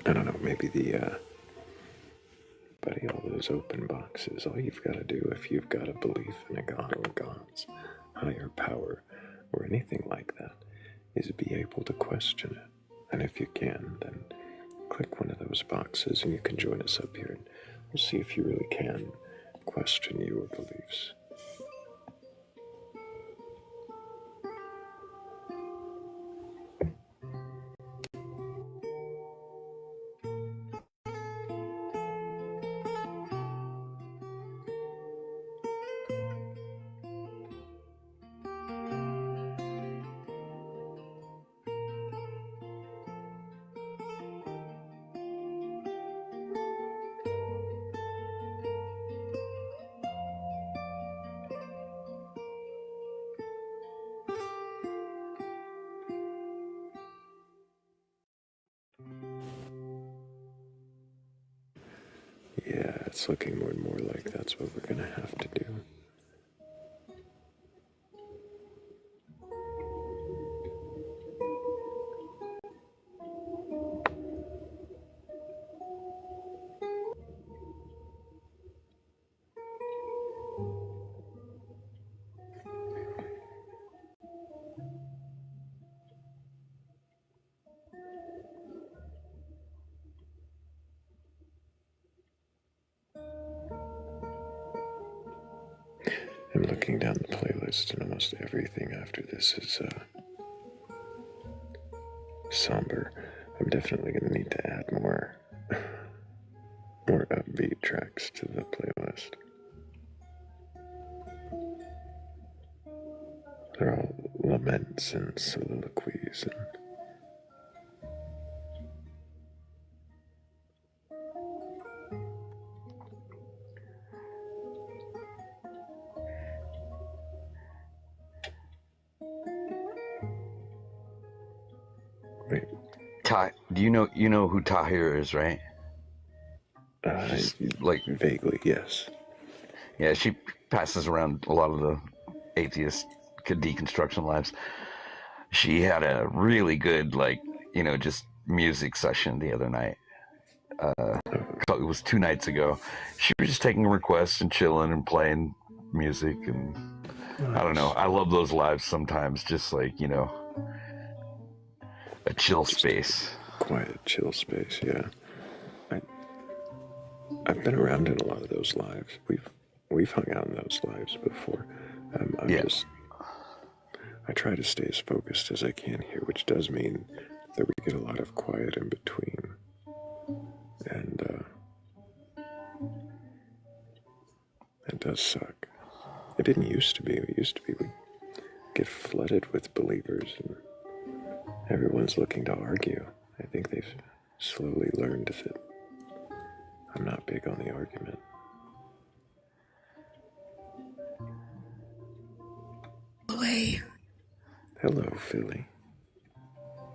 I don't know, maybe buddy, all those open boxes, all you've got to do if you've got a belief in a god or gods, higher power, or anything like that, is be able to question it. And if you can, then click one of those boxes and you can join us up here and we'll see if you really can question your beliefs. Yeah, it's looking more and more like that's what we're gonna have to do. I'm looking down the playlist and almost everything after this is somber. I'm definitely going to need to add more upbeat tracks to the playlist. They're all laments and soliloquies and wait. Do you know who Tahir is, right? Just like Vaguely, yes. Yeah, she passes around a lot of the atheist deconstruction lives. She had a really good, just music session the other night. It was 2 nights ago. She was just taking requests and chilling and playing music, and I don't know. I love those lives sometimes, just a chill space. Quiet, chill space, yeah. I've been around in a lot of those lives. We've hung out in those lives before. I try to stay as focused as I can here, which does mean that we get a lot of quiet in between. And it does suck. It didn't used to be. It used to be we'd get flooded with believers and everyone's looking to argue. I think they've slowly learned that I'm not big on the argument. Away. Hello, Philly.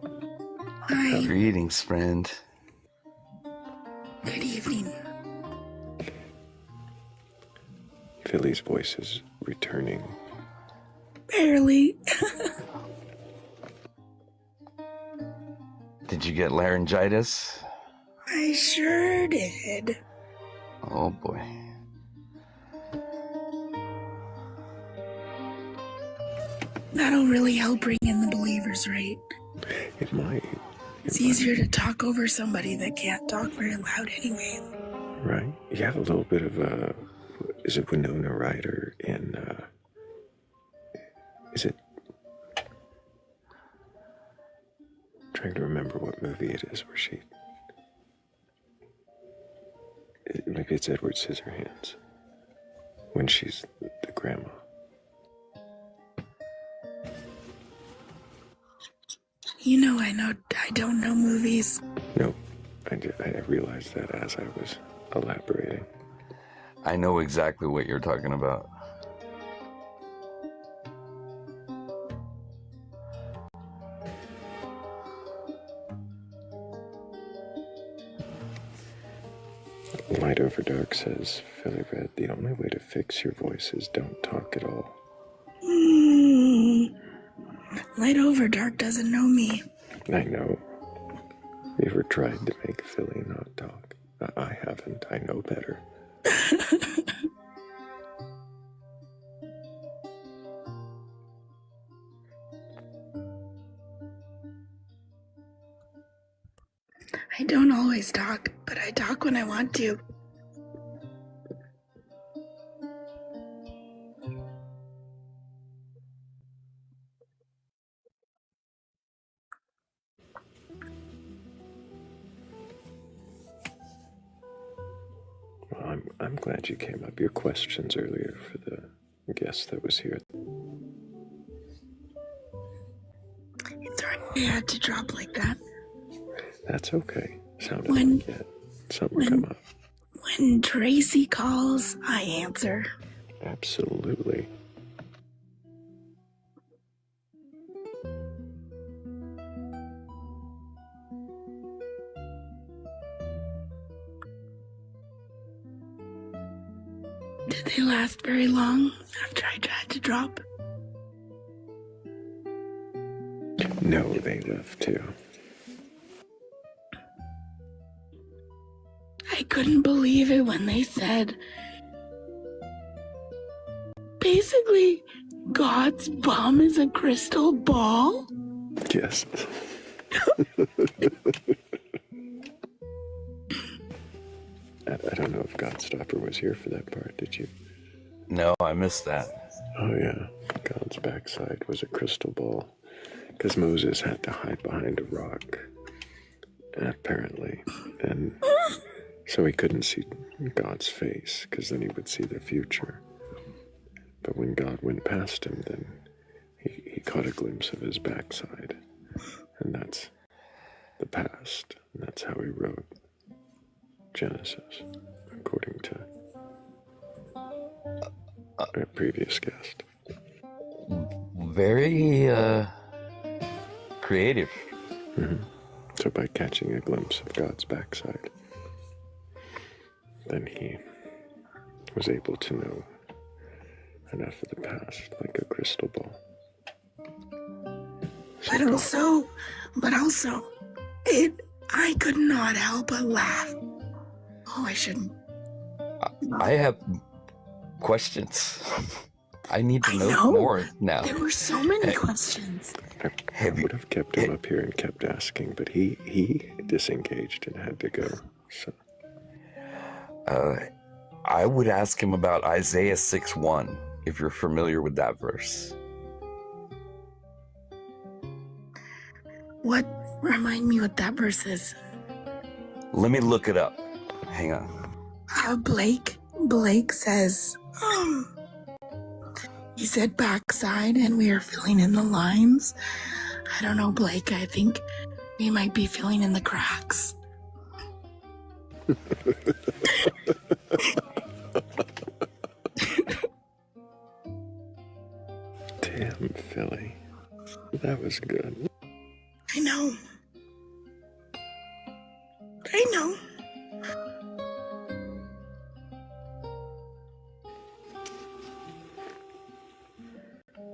Hi. Greetings, friend. Good evening. Philly's voice is returning. Barely. Did you get laryngitis? I sure did. Oh boy. That'll really help bring in the believers, right? It might. It's easier to talk over somebody that can't talk very loud anyway. Right? You have a little bit of is it Winona Ryder in, is it, trying to remember what movie it is where maybe it's Edward Scissorhands, when she's the grandma. You know, I don't know movies. No, I realized that as I was elaborating. I know exactly what you're talking about. Light Over Dark says, Philly Red, the only way to fix your voice is don't talk at all. Light Over Dark doesn't know me. I know. You ever tried to make Philly not talk? I haven't. I know better. I don't always talk, but I talk when I want to. Well, I'm glad you came up. Your questions earlier for the guest that was here. It's right. I had to drop like that. That's okay. Sounded like it. Something come up. When Tracy calls, I answer. Absolutely. Did they last very long after I tried to drop? No, they left too. I couldn't believe it when they said, basically, God's bum is a crystal ball? Yes. I don't know if Godstopper was here for that part, did you? No, I missed that. Oh yeah, God's backside was a crystal ball. Because Moses had to hide behind a rock, apparently. And so he couldn't see God's face, because then he would see the future. But when God went past him, then he caught a glimpse of his backside. And that's the past. And that's how he wrote Genesis, according to a previous guest. Very creative. Mm-hmm. So by catching a glimpse of God's backside. then he was able to know enough of the past, like a crystal ball. But also, I could not help but laugh. Oh, I shouldn't. I have questions. I need to know more now. There were so many questions. I would have kept him up here and kept asking, but he disengaged and had to go. So I would ask him about Isaiah 6:1, if you're familiar with that verse. What? Remind me what that verse is. Let me look it up. Hang on. Blake says, he said backside and we are filling in the lines. I don't know, Blake. I think we might be filling in the cracks. damn, Philly. That was good. I know.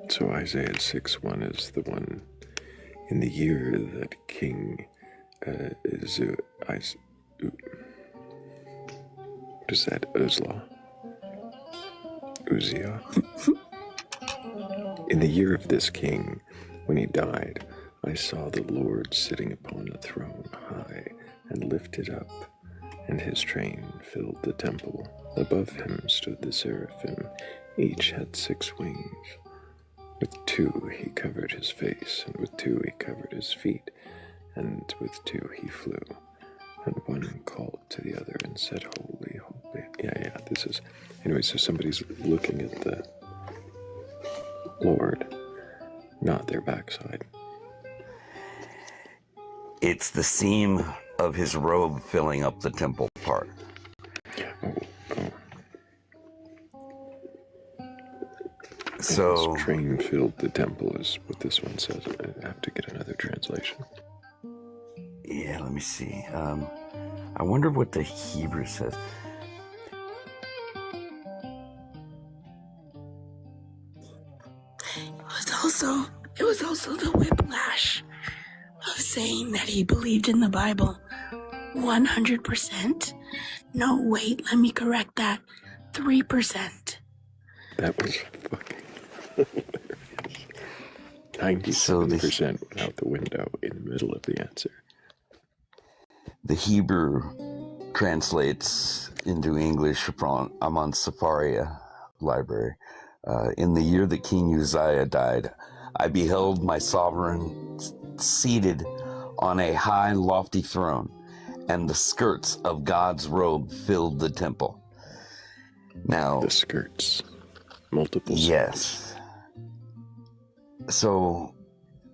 So Isaiah 6:1 is the one in the year that King Uzziah? In the year of this king, when he died, I saw the Lord sitting upon a throne high and lifted up, and his train filled the temple. Above him stood the seraphim. Each had 6 wings. With 2 he covered his face, and with 2 he covered his feet, and with 2 he flew. And one called to the other and said, Holy, holy. Yeah, this is... Anyway, so somebody's looking at the Lord, not their backside. It's the seam of his robe filling up the temple part. Oh. So His train filled the temple is what this one says. I have to get another translation. yeah, let me see. I wonder what the Hebrew says. It was also the whiplash of saying that he believed in the Bible 100%. No, wait, let me correct that. 3%. That was fucking hilarious. 97% went out the window in the middle of the answer. The Hebrew translates into English from Amon Safaria Library. In the year that King Uzziah died, I beheld my sovereign seated on a high, lofty throne, and the skirts of God's robe filled the temple. Now, the skirts, multiple skirts. Yes. So,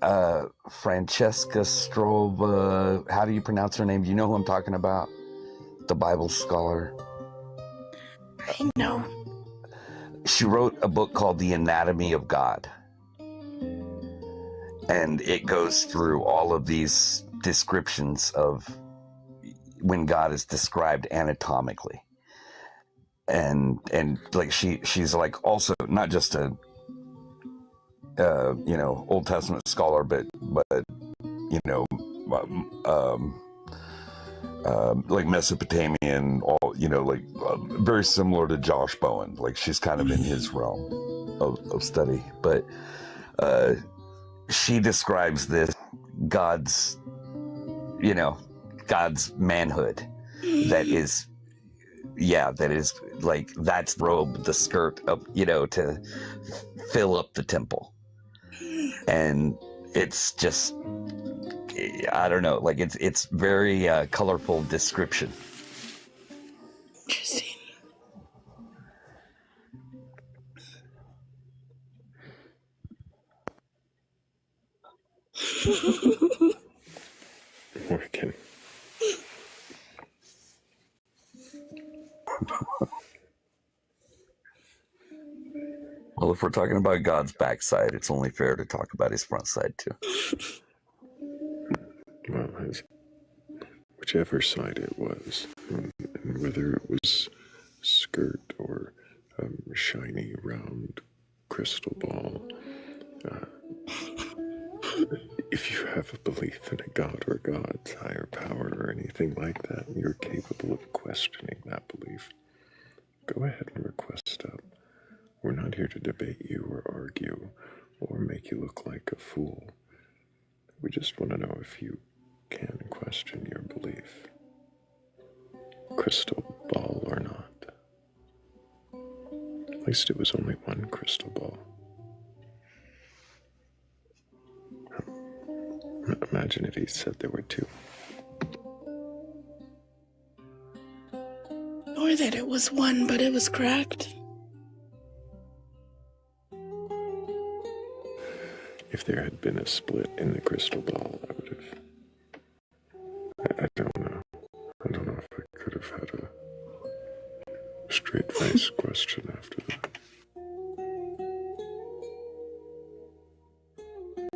Francesca Strova, how do you pronounce her name? Do you know who I'm talking about? The Bible scholar. I know. She wrote a book called The Anatomy of God. And it goes through all of these descriptions of when God is described anatomically. And like she's like also not just a Old Testament scholar, but like Mesopotamian, very similar to Josh Bowen. Like she's kind of in his realm of study, but she describes this God's manhood that is like that's robe, the skirt of to fill up the temple, and it's just I don't know, like it's very colorful description. Interesting. Working. Well, if we're talking about God's backside, it's only fair to talk about his front side too. Well, whichever side it was, in And whether it was skirt or shiny round crystal ball, if you have a belief in a god or gods, higher power, or anything like that, and you're capable of questioning that belief, go ahead and request up. We're not here to debate you or argue or make you look like a fool. We just want to know if you can question your belief. Crystal ball or not. At least it was only one crystal ball. Imagine if he said there were two. Or that it was one, but it was cracked. If there had been a split in the crystal ball, I would have... I don't know. I don't know if I could have had a straight-faced question after that.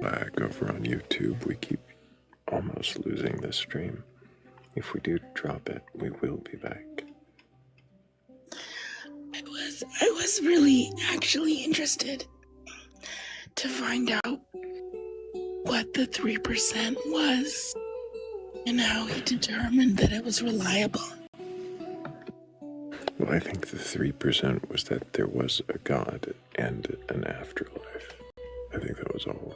Lag over on YouTube, we keep almost losing the stream. If we do drop it, we will be back. I was really actually interested to find out what the 3% was and how he determined that it was reliable. Well, I think the 3% was that there was a god and an afterlife. I think that was all.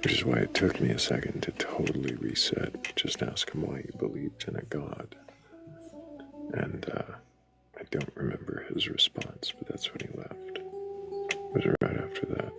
Which is why it took me a second to totally reset. Just ask him why he believed in a god. And I don't remember his response, but that's when he left. It was right after that.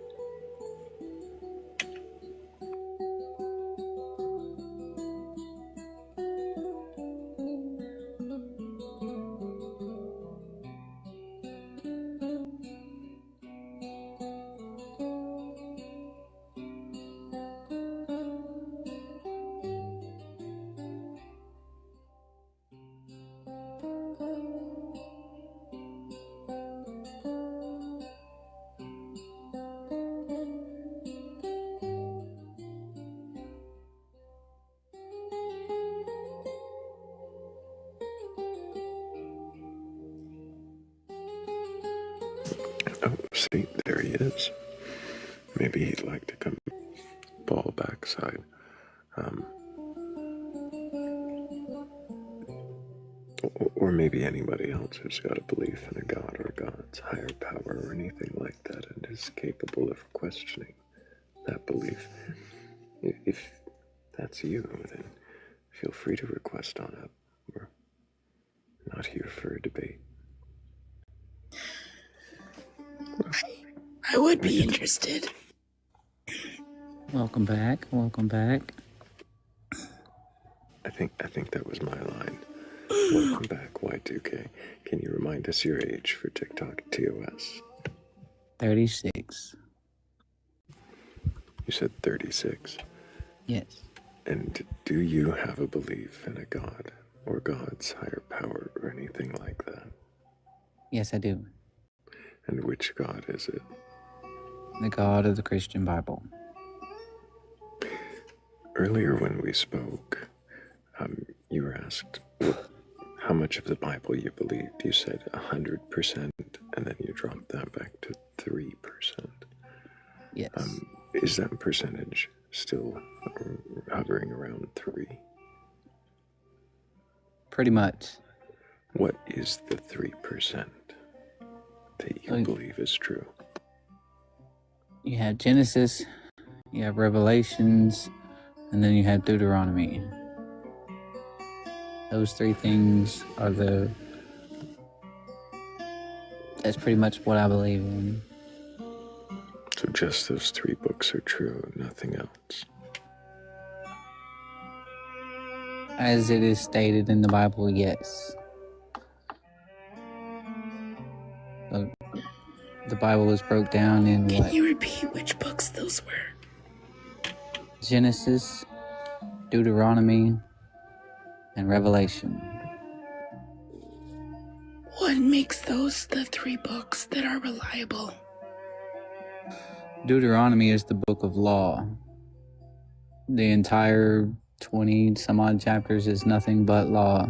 Oh, see, there he is. Maybe he'd like to come ball backside. Or maybe anybody else who's got a belief in a god or god's higher power or anything like that and is capable of questioning that belief. If that's you, then feel free to request on up. We're not here for a debate. I would be interested. Welcome back. Welcome back. I think that was my line. Welcome back, Y2K. Can you remind us your age for TikTok TOS? 36. You said 36. Yes. And do you have a belief in a god or god's higher power or anything like that? Yes, I do. And which god is it? The God of the Christian Bible. Earlier when we spoke, you were asked how much of the Bible you believed. You said 100%, and then you dropped that back to 3%. Yes. Is that percentage still hovering around 3? Pretty much. What is the 3% that you believe is true? You have Genesis, you have Revelations, and then you have Deuteronomy. Those 3 things are that's pretty much what I believe in. So just those 3 books are true, nothing else. As it is stated in the Bible, yes. So the Bible is broke down in Can you repeat which books those were? Genesis, Deuteronomy, and Revelation. what makes those the 3 books that are reliable? Deuteronomy is the book of law. The entire 20 some odd chapters is nothing but law.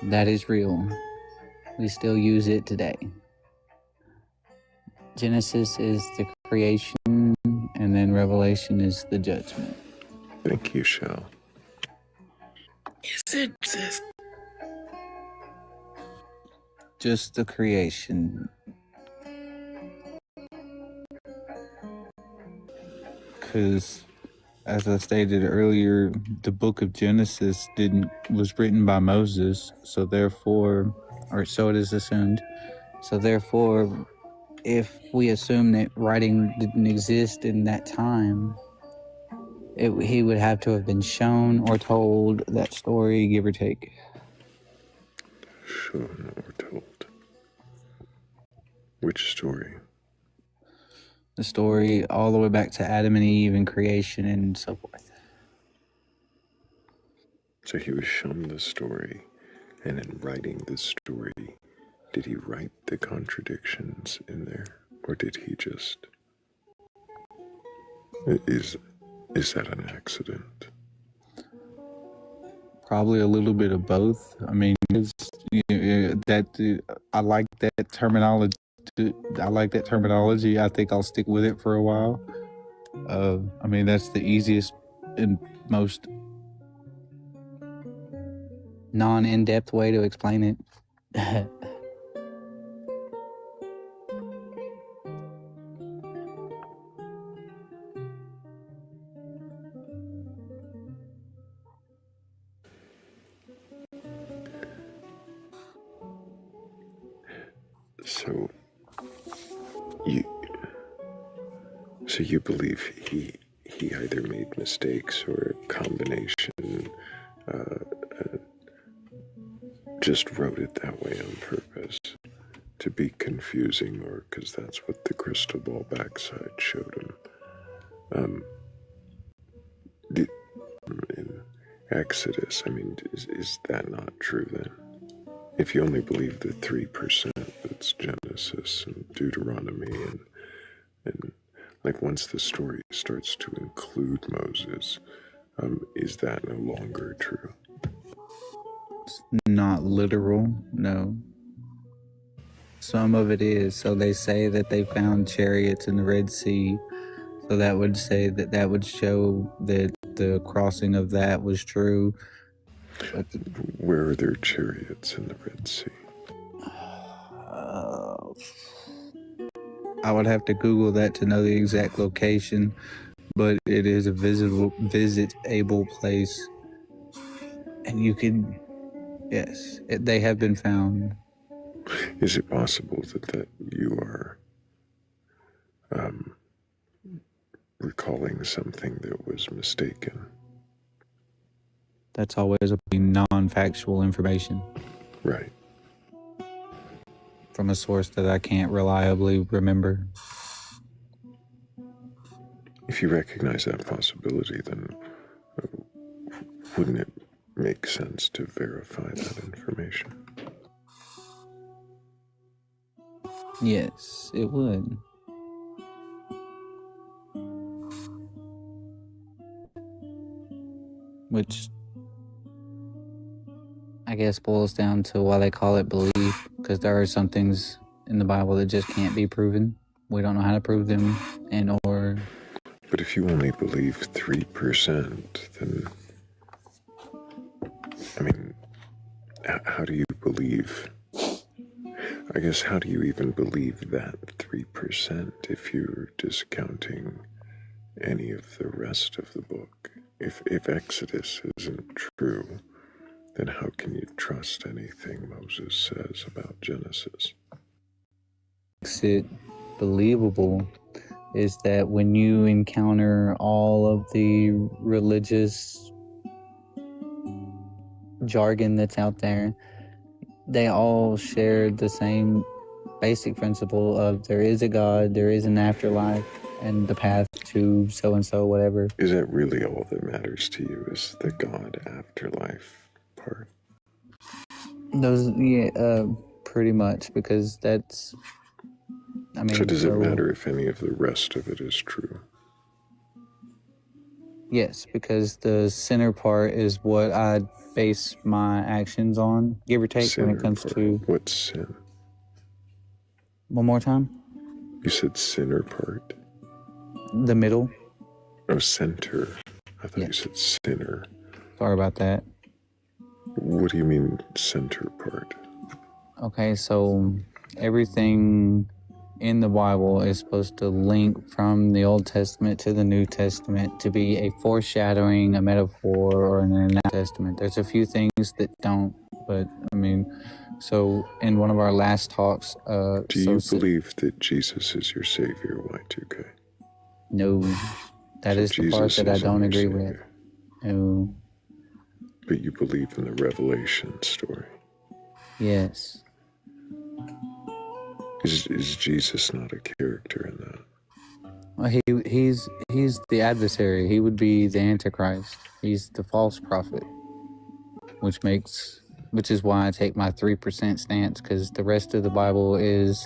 That is real. We still use it today. Genesis is the creation, and then Revelation is the judgment. Thank you, Shell. Is it this? Just the creation. Because, as I stated earlier, the book of Genesis was written by Moses, so therefore, or so it is assumed. So therefore, if we assume that writing didn't exist in that time, he would have to have been shown or told that story, give or take. Shown or told. Which story? The story all the way back to Adam and Eve and creation and so forth. So he was shown the story, and in writing the story, did he write the contradictions in there, or did he just... Is that an accident? Probably a little bit of both. I mean, I like that terminology. I think I'll stick with it for a while. I mean, that's the easiest and most non-in-depth way to explain it. So you believe he either made mistakes or a combination, just wrote it that way on purpose to be confusing, or because that's what the crystal ball backside showed him. In Exodus, I mean, is that not true then? If you only believe the 3%, that's Genesis and Deuteronomy, and like once the story starts to include Moses, is that no longer true? It's not literal, no. Some of it is. So they say that they found chariots in the Red Sea. So that would say that would show that the crossing of that was true. But where are there chariots in the Red Sea? I would have to Google that to know the exact location, but it is a visitable place, and you can, yes, they have been found. Is it possible that you are recalling something that was mistaken? That's always a non-factual information. Right. From a source that I can't reliably remember. If you recognize that possibility, then wouldn't it make sense to verify that information? Yes, it would. Which I guess boils down to why they call it belief, because there are some things in the Bible that just can't be proven. We don't know how to prove them, But if you only believe 3%, then, I mean, how do you believe? I guess, how do you even believe that 3% if you're discounting any of the rest of the book? If Exodus isn't true, then how can you trust anything Moses says about Genesis? makes it believable is that when you encounter all of the religious jargon that's out there, they all share the same basic principle of there is a God, there is an afterlife, and the path to so-and-so, whatever. Is that really all that matters to you, is the God afterlife part? Those, yeah, pretty much, because that's, I mean, So does it matter if any of the rest of it is true? Yes, because the center part is what I base my actions on, give or take, when it comes to... What's sin? One more time? You said sinner part? The middle. Oh, center. I thought you said sinner. Sorry about that. What do you mean center part? Okay, so everything in the Bible is supposed to link from the Old Testament to the New Testament to be a foreshadowing, a metaphor, or an New Testament. There's a few things that don't, but I mean, so in one of our last talks... do you believe that Jesus is your Savior, Y2K? No, that is the part that I don't agree with. No. But you believe in the Revelation story? Yes. Is Jesus not a character in that? Well, he's the adversary. He would be the Antichrist. He's the false prophet, which is why I take my 3% stance, because the rest of the Bible is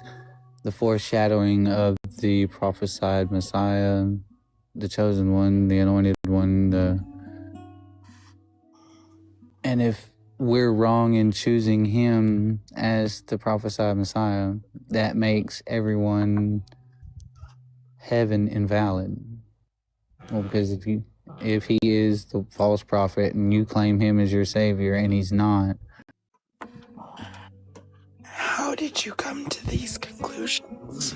the foreshadowing of the prophesied Messiah, the chosen one, the anointed one. And if we're wrong in choosing him as the prophesied Messiah, that makes everyone heaven invalid. Well, because if he is the false prophet and you claim him as your savior and he's not. How did you come to these conclusions?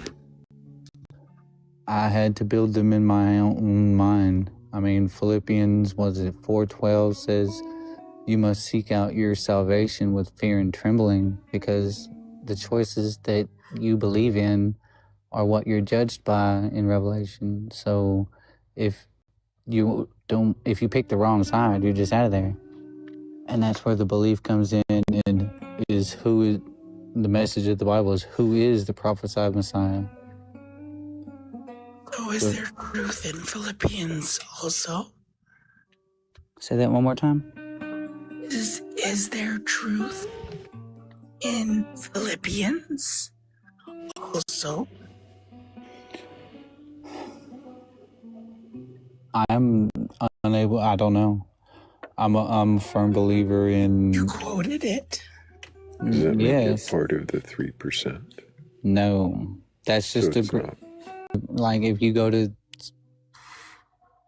I had to build them in my own mind. I mean, Philippians, 4:12 says, you must seek out your salvation with fear and trembling, because the choices that you believe in are what you're judged by in Revelation. So if you pick the wrong side, you're just out of there. And that's where the belief comes in, and the message of the Bible is who is the prophesied Messiah. So is there truth in Philippians also? Say that one more time. Is there truth in Philippians also? I'm unable, I don't know. I'm a firm believer in... You quoted it. Does that make it part of the 3%? No. That's just like if you go to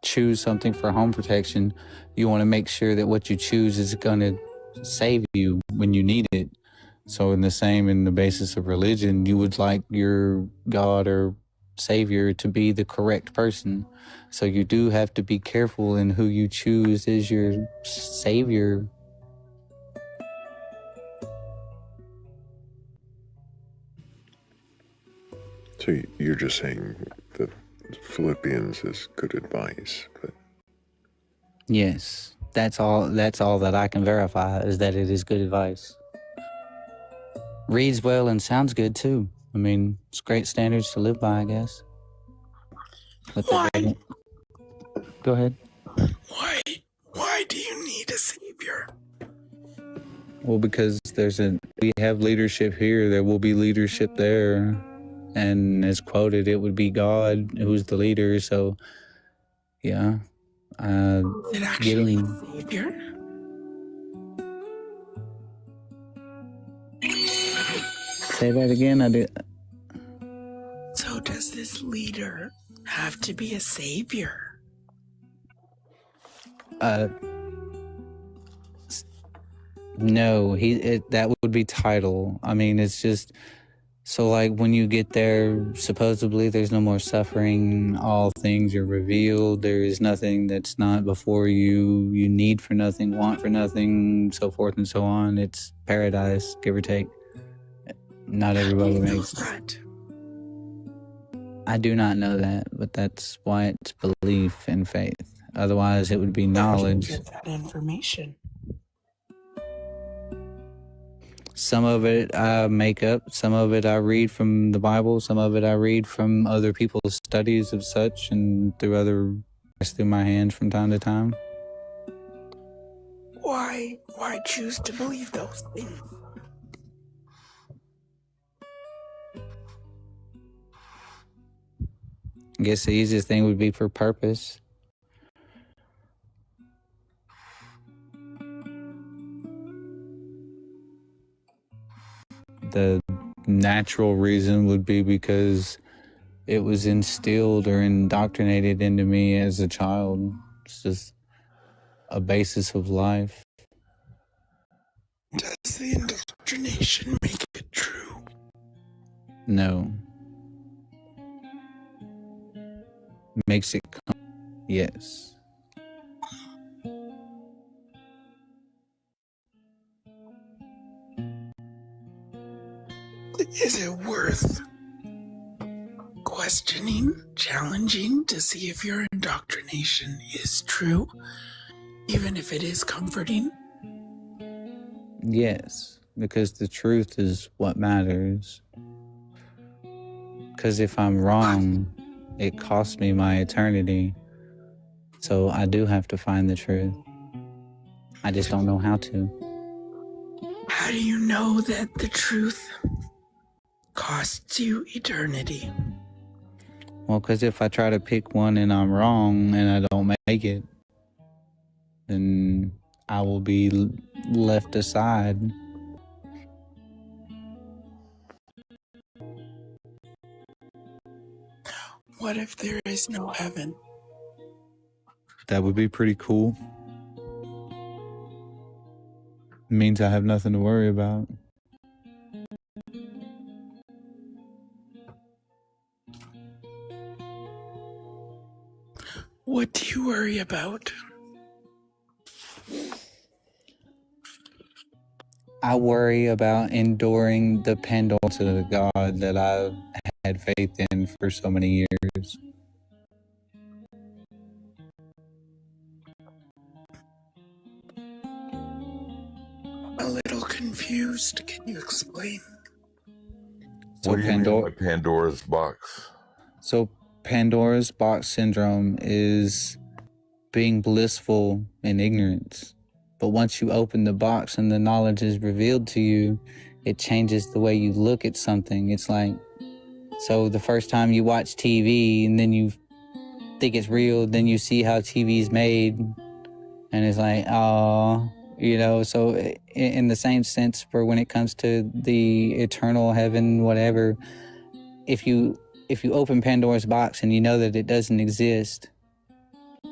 choose something for home protection, you want to make sure that what you choose is going to save you when you need it. So in the basis of religion, you would like your God or Savior to be the correct person. So you do have to be careful in who you choose as your Savior. So you're just saying that Philippians is good advice, but... Yes, that's all that I can verify, is that it is good advice. Reads well and sounds good too. I mean, it's great standards to live by, I guess. But Why? Go ahead. Why do you need a savior? Well, because we have leadership here, there will be leadership there. And as quoted, it would be God who's the leader. So, yeah. Is it actually a savior? Say that again. I did. So does this leader have to be a savior? No. That would be title. I mean, it's just. So, like, when you get there, supposedly there's no more suffering. All things are revealed. There is nothing that's not before you. You need for nothing, want for nothing, so forth and so on. It's paradise, give or take. Not everybody makes that. I do not know that, but that's why it's belief and faith. Otherwise, it would be knowledge. Where did you get that information? Some of it I make up, some of it I read from the Bible, some of it I read from other people's studies of such, and through my hands from time to time. Why choose to believe those things? I guess the easiest thing would be for purpose. The natural reason would be because it was instilled or indoctrinated into me as a child. It's just a basis of life. Does the indoctrination make it true? No. Makes it come. Yes. Is it worth questioning, challenging to see if your indoctrination is true, even if it is comforting? Yes, because the truth is what matters. Because if I'm wrong, it costs me my eternity. So I do have to find the truth. I just don't know how to. How do you know that the truth costs you eternity? Well, because if I try to pick one and I'm wrong and I don't make it, then I will be left aside. What if there is no heaven? That would be pretty cool. It means I have nothing to worry about. What do you worry about? I worry about enduring the Pandora to the God that I've had faith in for so many years. A little confused. Can you explain? So what do you mean by Pandora's box? So Pandora's box syndrome is being blissful in ignorance. But once you open the box and the knowledge is revealed to you, it changes the way you look at something. It's like, so the first time you watch TV and then you think it's real, then you see how TV's made, and it's like, oh, you know. So in the same sense, for when it comes to the eternal heaven, whatever, if you open Pandora's box and you know that it doesn't exist,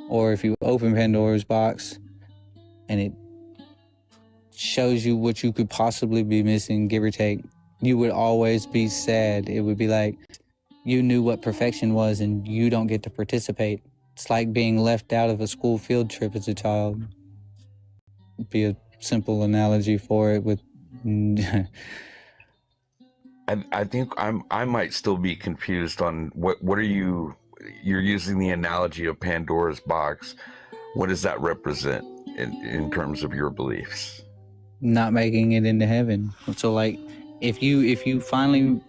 or if you open Pandora's box and it shows you what you could possibly be missing, give or take, you would always be sad. It would be like you knew what perfection was and you don't get to participate. It's like being left out of a school field trip as a child. It'd be a simple analogy for it with I think I might still be confused on what are you're using the analogy of Pandora's box. What does that represent in terms of your beliefs? not making it into heaven. So like if you finally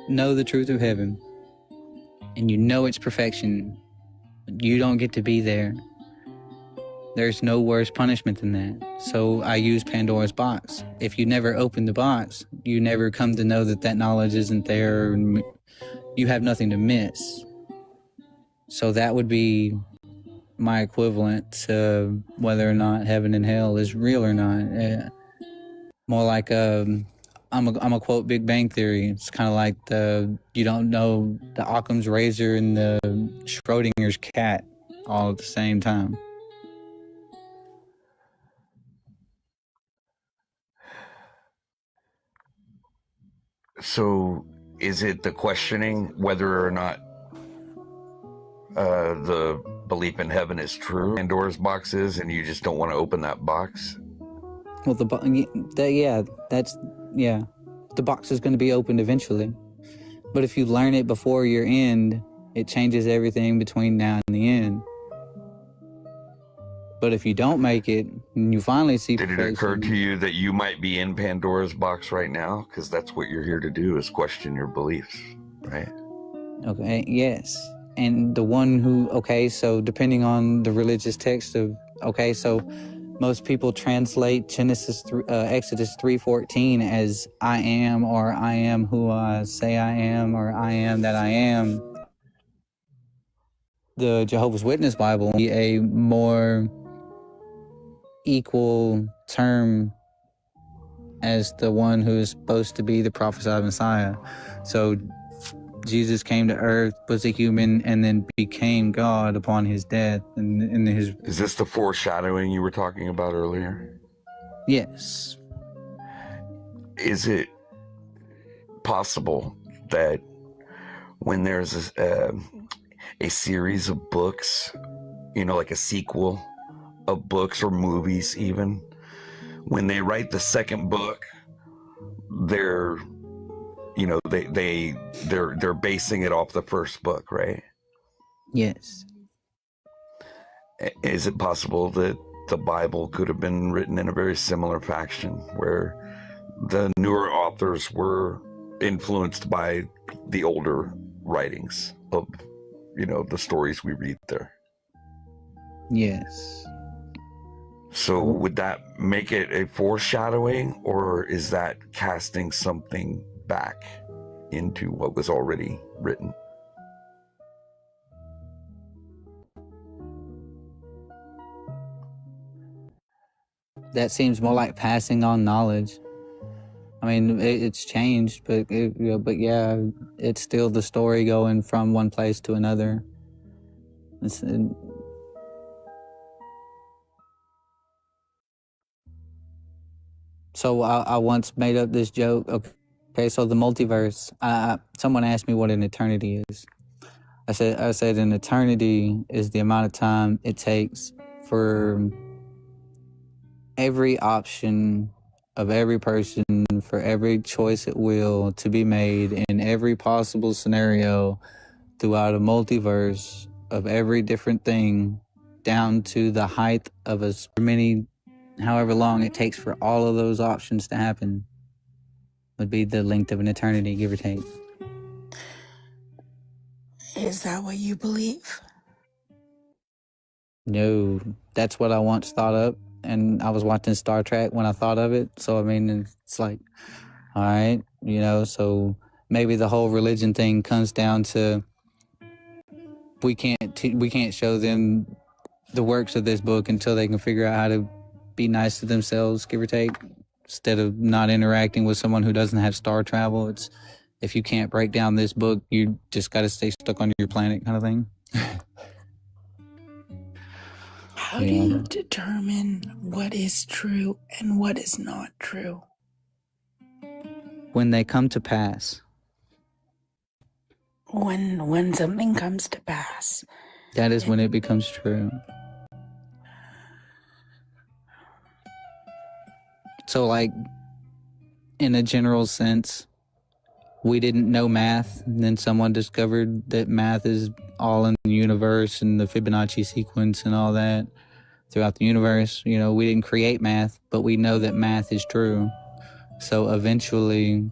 know the truth of heaven and you know it's perfection, you don't get to be there. There's no worse punishment than that. So I use Pandora's box. If you never open the box, you never come to know that knowledge isn't there. And you have nothing to miss. So that would be my equivalent to whether or not heaven and hell is real or not. More like I'm a quote Big Bang Theory. It's kind of like you don't know the Occam's razor and the Schrodinger's cat all at the same time. So is it the questioning whether or not the belief in heaven is true, Pandora's box is, and you just don't want to open that box? Well, the box is going to be opened eventually. But if you learn it before your end, it changes everything between now and the end. But if you don't make it, and you finally see... Did it occur to you that you might be in Pandora's box right now? Because that's what you're here to do, is question your beliefs, right? Okay, yes. And the one who... Okay, so depending on the religious text of... Okay, so most people translate Exodus 3:14 as I am, or I am who I say I am, or I am that I am. the Jehovah's Witness Bible be a more equal term as the one who is supposed to be the prophesied Messiah. So Jesus came to earth, was a human, and then became God upon his death. And his Is this the foreshadowing you were talking about earlier? Yes. Is it possible that when there's a series of books, like a sequel of books or movies, even when they write the second book, they're they're basing it off the first book, right? Yes. Is it possible that the Bible could have been written in a very similar fashion, where the newer authors were influenced by the older writings of the stories we read there? Yes. So would that make it a foreshadowing, or is that casting something back into what was already written? That seems more like passing on knowledge. I mean, it's changed, but yeah, it's still the story going from one place to another. So I once made up this joke. Okay, so the multiverse. Someone asked me what an eternity is. I said an eternity is the amount of time it takes for every option of every person, for every choice at will to be made in every possible scenario throughout a multiverse of every different thing, down to the height of however long it takes for all of those options to happen, would be the length of an eternity, give or take. Is that what you believe? No, that's what I once thought of, and I was watching Star Trek when I thought of it. So I mean, it's like, all right, so maybe the whole religion thing comes down to we can't show them the works of this book until they can figure out how to be nice to themselves, give or take, instead of not interacting with someone who doesn't have star travel. It's, if you can't break down this book, you just got to stay stuck on your planet, kind of thing. How do you determine what is true and what is not true? When they come to pass. When something comes to pass. That is when it becomes true. So, like, in a general sense, we didn't know math, and then someone discovered that math is all in the universe and the Fibonacci sequence and all that throughout the universe. We didn't create math, but we know that math is true. So eventually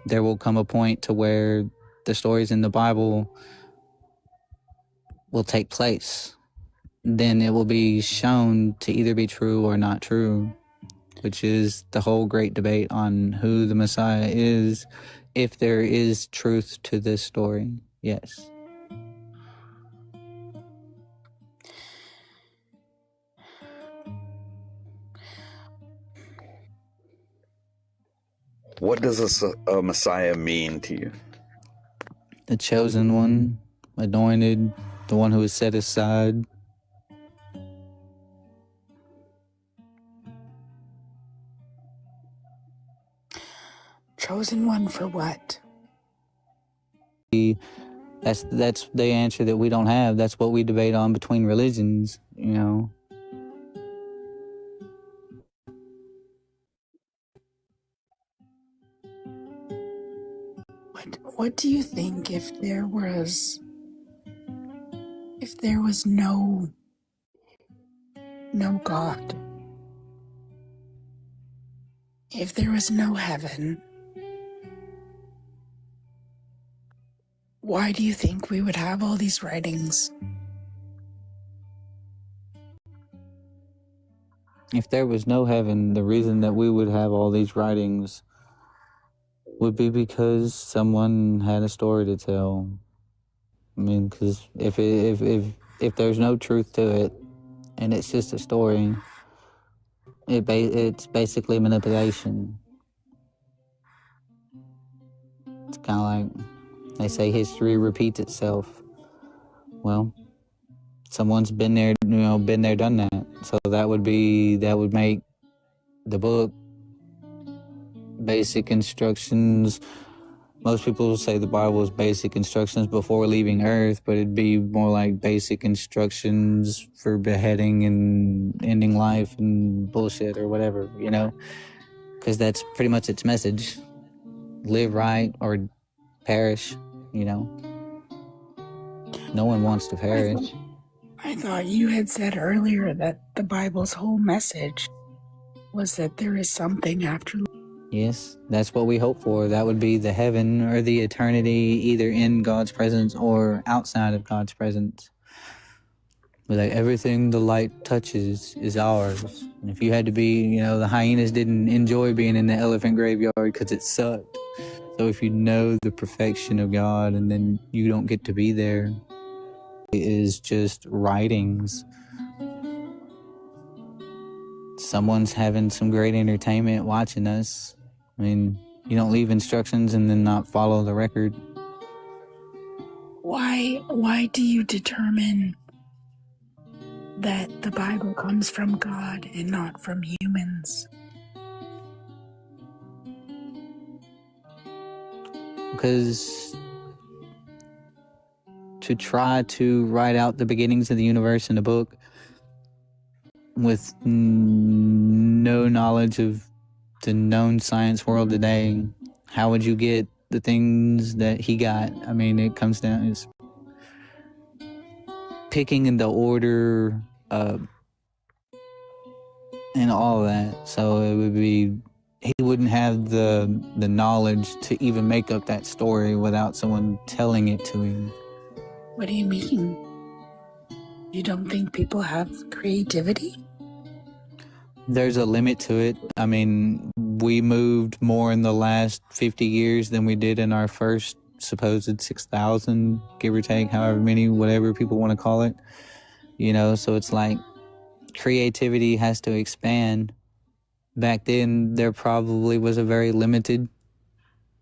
there will come a point to where the stories in the Bible will take place. Then it will be shown to either be true or not true, which is the whole great debate on who the Messiah is, if there is truth to this story. Yes. What does a Messiah mean to you? The chosen one, anointed, the one who is set aside. Chosen one for what? That's the answer that we don't have. That's what we debate on between religions, What do you think if there was no God? If there was no heaven, why do you think we would have all these writings? If there was no heaven, the reason that we would have all these writings would be because someone had a story to tell. I mean, because if if there's no truth to it and it's just a story, it's basically manipulation. It's kind of like they say history repeats itself. Well, someone's been there, been there, done that. So that would make the book basic instructions. Most people say the Bible is basic instructions before leaving Earth, but it'd be more like basic instructions for beheading and ending life and bullshit or whatever, because that's pretty much its message. Live right or perish, No one wants to perish. I thought you had said earlier that the Bible's whole message was that there is something after. Yes, that's what we hope for. That would be the heaven or the eternity, either in God's presence or outside of God's presence. But like everything the light touches is ours. And if you had to be, the hyenas didn't enjoy being in the elephant graveyard because it sucked. So if you know the perfection of God and then you don't get to be there, it is just writings. Someone's having some great entertainment watching us. I mean, you don't leave instructions and then not follow the record. Why do you determine that the Bible comes from God and not from humans? Because to try to write out the beginnings of the universe in a book with no knowledge of the known science world today, how would you get the things that he got? I mean, it comes down to picking in the order and all of that. So it would be, he wouldn't have the knowledge to even make up that story without someone telling it to him. What do you mean? You don't think people have creativity? There's a limit to it. I mean, we moved more in the last 50 years than we did in our first supposed 6,000, give or take, however many, whatever people want to call it. So it's like creativity has to expand. Back then, there probably was a very limited,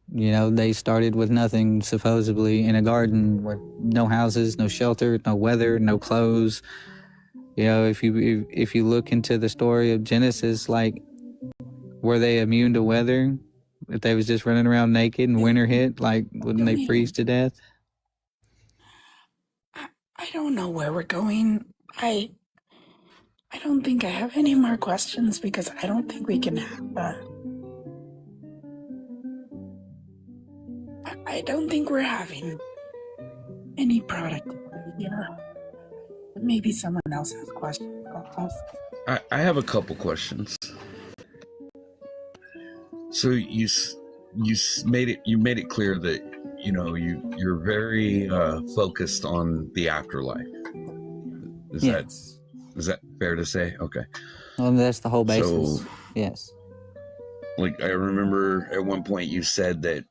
they started with nothing, supposedly, in a garden with no houses, no shelter, no weather, no clothes. If you look into the story of Genesis, like, were they immune to weather? If they was just running around naked and winter hit, like, wouldn't they freeze to death? I don't know where we're going. I don't think I have any more questions because I don't think we can have I don't think we're having any productivity here. Maybe someone else has questions. I have a couple questions. So you made it clear that you're very focused on the afterlife. Is that fair to say? Okay. Well, that's the whole basis. So, yes. Like, I remember at one point you said that,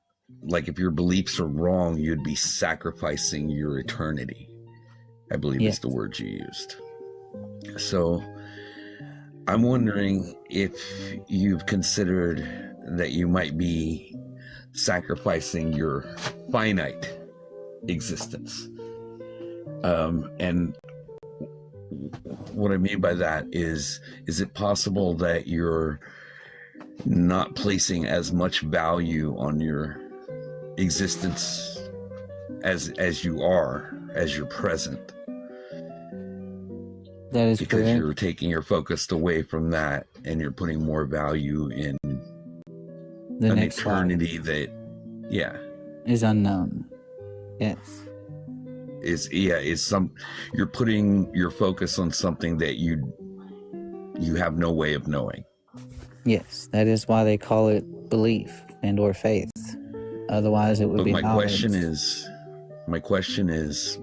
like, if your beliefs are wrong, you'd be sacrificing your eternity. I believe is the word you used. So I'm wondering if you've considered that you might be sacrificing your finite existence. And what I mean by that is it possible that you're not placing as much value on your existence as you're present? That is because correct. You're taking your focus away from that and you're putting more value in The an next eternity life that is unknown. Yes. You're putting your focus on something that you have no way of knowing. Yes, that is why they call it belief and or faith. Otherwise it would be my knowledge. question is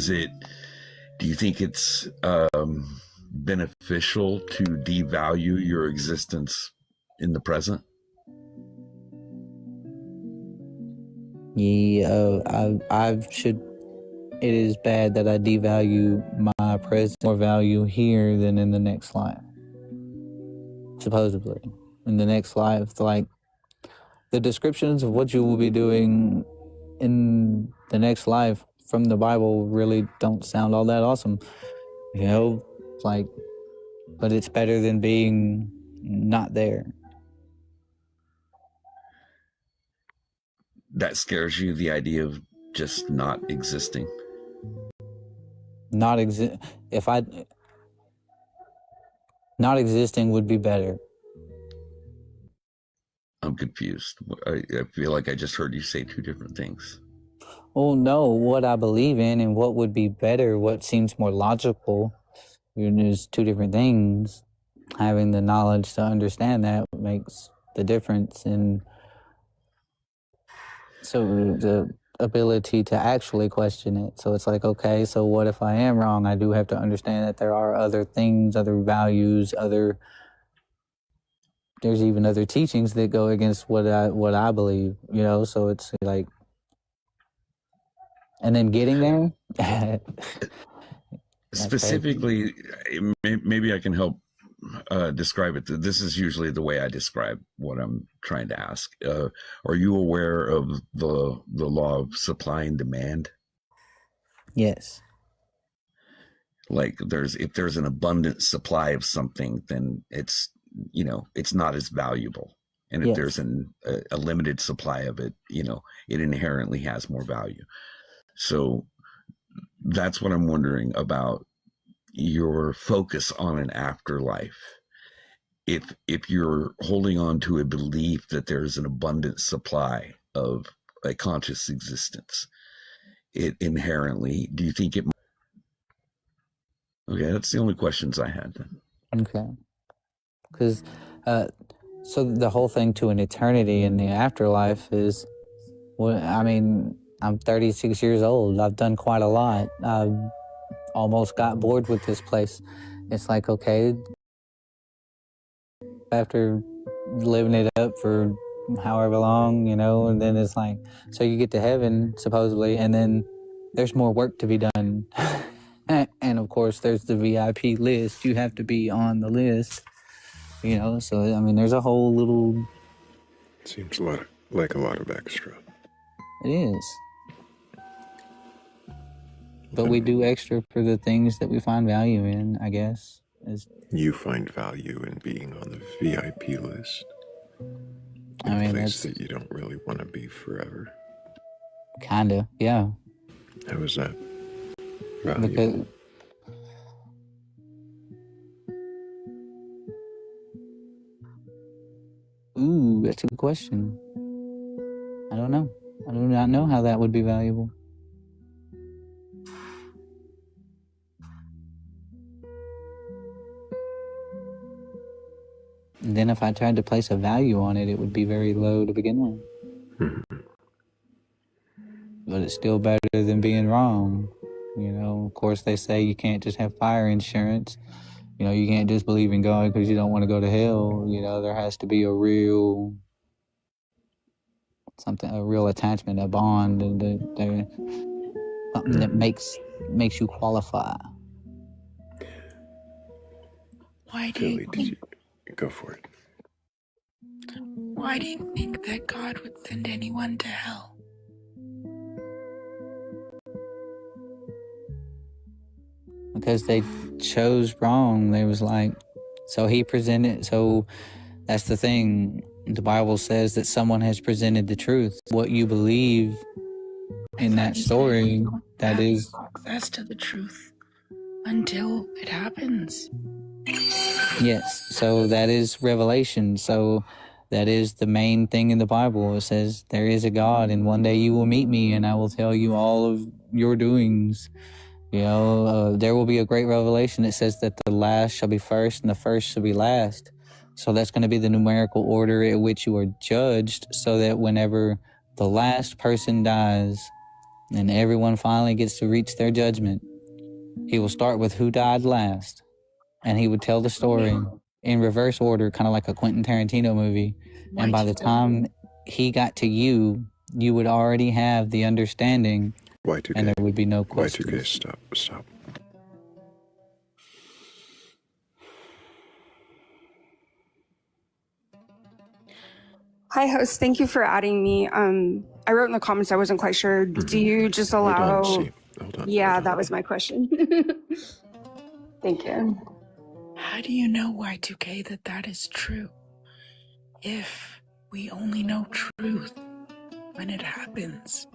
it, do you think it's beneficial to devalue your existence in the present? Yeah, I should it is bad that I devalue my present more value here than in the next life. Supposedly. In the next life, like, the descriptions of what you will be doing in the next life from the Bible really don't sound all that awesome. You know, like, but it's better than being not there. That scares you, the idea of just not existing? Not existing would be better. I'm confused. I feel like I just heard you say two different things. Well, no, what I believe in and what would be better, what seems more logical, there's two different things. Having the knowledge to understand that makes the difference, and so the ability to actually question it. So it's like, okay, so what if I am wrong? I do have to understand that there are other things, other values, there's even other teachings that go against what I believe, you know, so it's like, and then getting there. Specifically, maybe I can help describe it. This is usually the way I describe what I'm trying to ask. Are you aware of the law of supply and demand? Yes. Like if there's an abundant supply of something, then it's not as valuable. And if there's a limited supply of it, it inherently has more value. So that's what I'm wondering about your focus on an afterlife. If you're holding on to a belief that there's an abundant supply of a conscious existence, it inherently, do you think it? Okay, that's the only questions I had then. Okay. Because, so the whole thing to an eternity in the afterlife is, well, I mean, I'm 36 years old. I've done quite a lot. I've almost got bored with this place. It's like, okay, after living it up for however long, and then it's like, so you get to heaven, supposedly, and then there's more work to be done. And of course, there's the VIP list. You have to be on the list, so, I mean, there's a whole little... Seems like a lot of extra. It is. But we do extra for the things that we find value in, I guess. You find value in being on the VIP list. In a place that you don't really want to be forever. Kinda, yeah. How is that valuable? Ooh, that's a good question. I don't know. I do not know how that would be valuable. And then if I tried to place a value on it, it would be very low to begin with. But it's still better than being wrong. Of course they say you can't just have fire insurance. You can't just believe in God because you don't want to go to hell. There has to be a real attachment, a bond, and something that makes you qualify. Why do you think, go for it? Why do you think that God would send anyone to hell? Because they chose wrong. They was like, so that's the thing. The Bible says that someone has presented the truth. What you believe in that story, that is access to the truth until it happens. Yes, so that is revelation. So that is the main thing in the Bible. It says there is a God, and one day you will meet me, and I will tell you all of your doings. There will be a great revelation. It says that the last shall be first, and the first shall be last. So that's going to be the numerical order at which you are judged, so that whenever the last person dies, and everyone finally gets to reach their judgment, he will start with who died last. And he would tell the story in reverse order, kind of like a Quentin Tarantino movie. And by the time he got to you, you would already have the understanding Y2K. and there would be no Y2K, questions. stop. Hi, host. Thank you for adding me. I wrote in the comments I wasn't quite sure. Do you just allow? Hold on. Yeah, that was my question. Thank you. How do you know, Y2K, that is true? If we only know truth when it happens,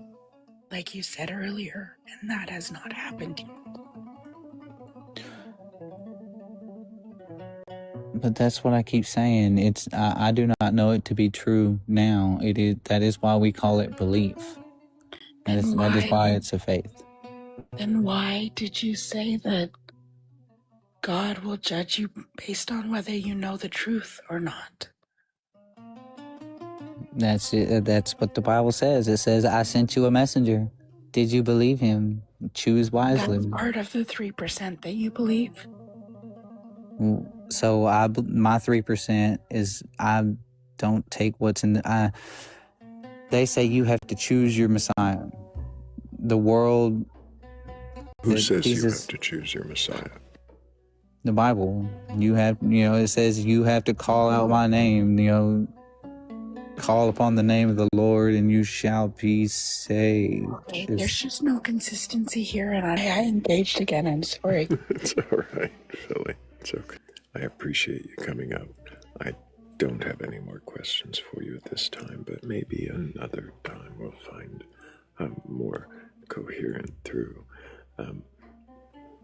like you said earlier, and that has not happened yet. But that's what I keep saying. It's I do not know it to be true now. That is why we call it belief. That is why it's a faith. Then why did you say that God will judge you based on whether you know the truth or not? That's it. That's what the Bible says. It says, "I sent you a messenger. Did you believe him? Choose wisely." That's part of the 3% that you believe. So my 3% is I don't take what's in the. They say you have to choose your Messiah. The world. Who says you have to choose your Messiah? The Bible. It says you have to call out my name. Call upon the name of the Lord and you shall be saved. Okay, there's just no consistency here, and I engaged again. I'm sorry. It's all right, Philly. It's okay. I appreciate you coming out. I don't have any more questions for you at this time, but maybe another time we'll find a more coherent through.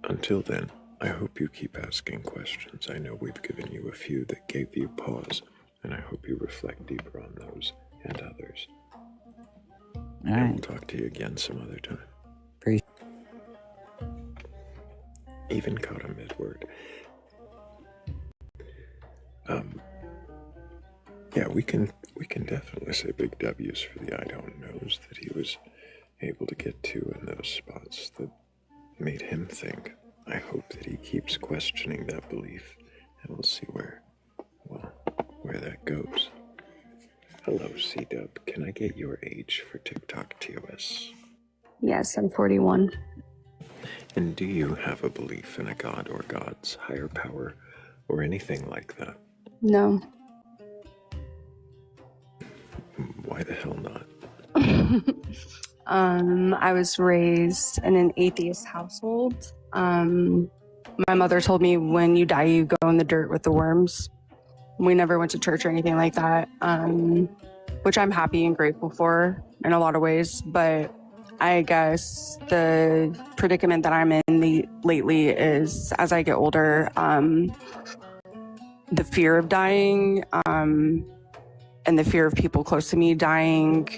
Until then, I hope you keep asking questions. I know we've given you a few that gave you pause, and I hope you reflect deeper on those and others. All and right. we'll talk to you again some other time. Appreciate. Even caught a mid-word. Yeah, we can definitely say big W's for the I don't knows that he was able to get to in those spots that made him think. I hope that he keeps questioning that belief, and we'll see where that goes. Hello, C-Dub. Can I get your age for TikTok TOS? Yes, I'm 41. And do you have a belief in a god or gods, higher power, or anything like that? No. Why the hell not? I was raised in an atheist household. My mother told me when you die, you go in the dirt with the worms. We never went to church or anything like that, which I'm happy and grateful for in a lot of ways. But I guess the predicament that I'm in lately is, as I get older, the fear of dying and the fear of people close to me dying,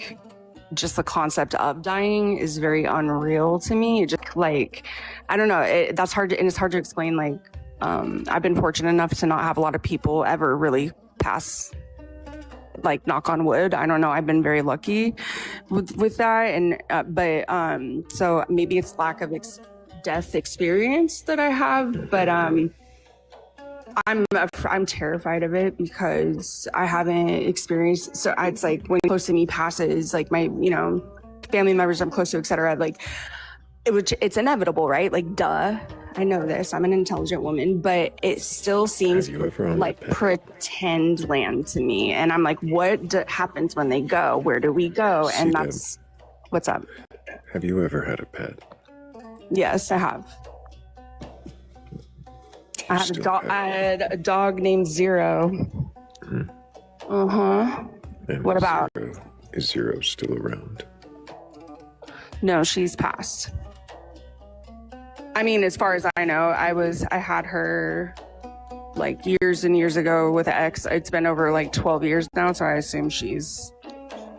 just the concept of dying is very unreal to me. It just like, I don't know, that's hard to, and it's hard to explain. Like, I've been fortunate enough to not have a lot of people ever really pass, like, knock on wood. I don't know. I've been very lucky with that. And, so maybe it's lack of death experience that I have, but, I'm terrified of it because I haven't experienced. So it's like when close to me passes, like my, family members I'm close to, etc. Like it's inevitable, right? Like, duh. I know this. I'm an intelligent woman, but it still seems like pretend land to me. And I'm like, what happens when they go? Where do we go? And that's what's up. Have you ever had a pet? Yes, I have. I had a dog named Zero. Mm-hmm. Uh-huh. And what about? Is Zero still around? No, she's passed. I mean, as far as I know, I had her like years and years ago with an ex. It's been over like 12 years now, so I assume she's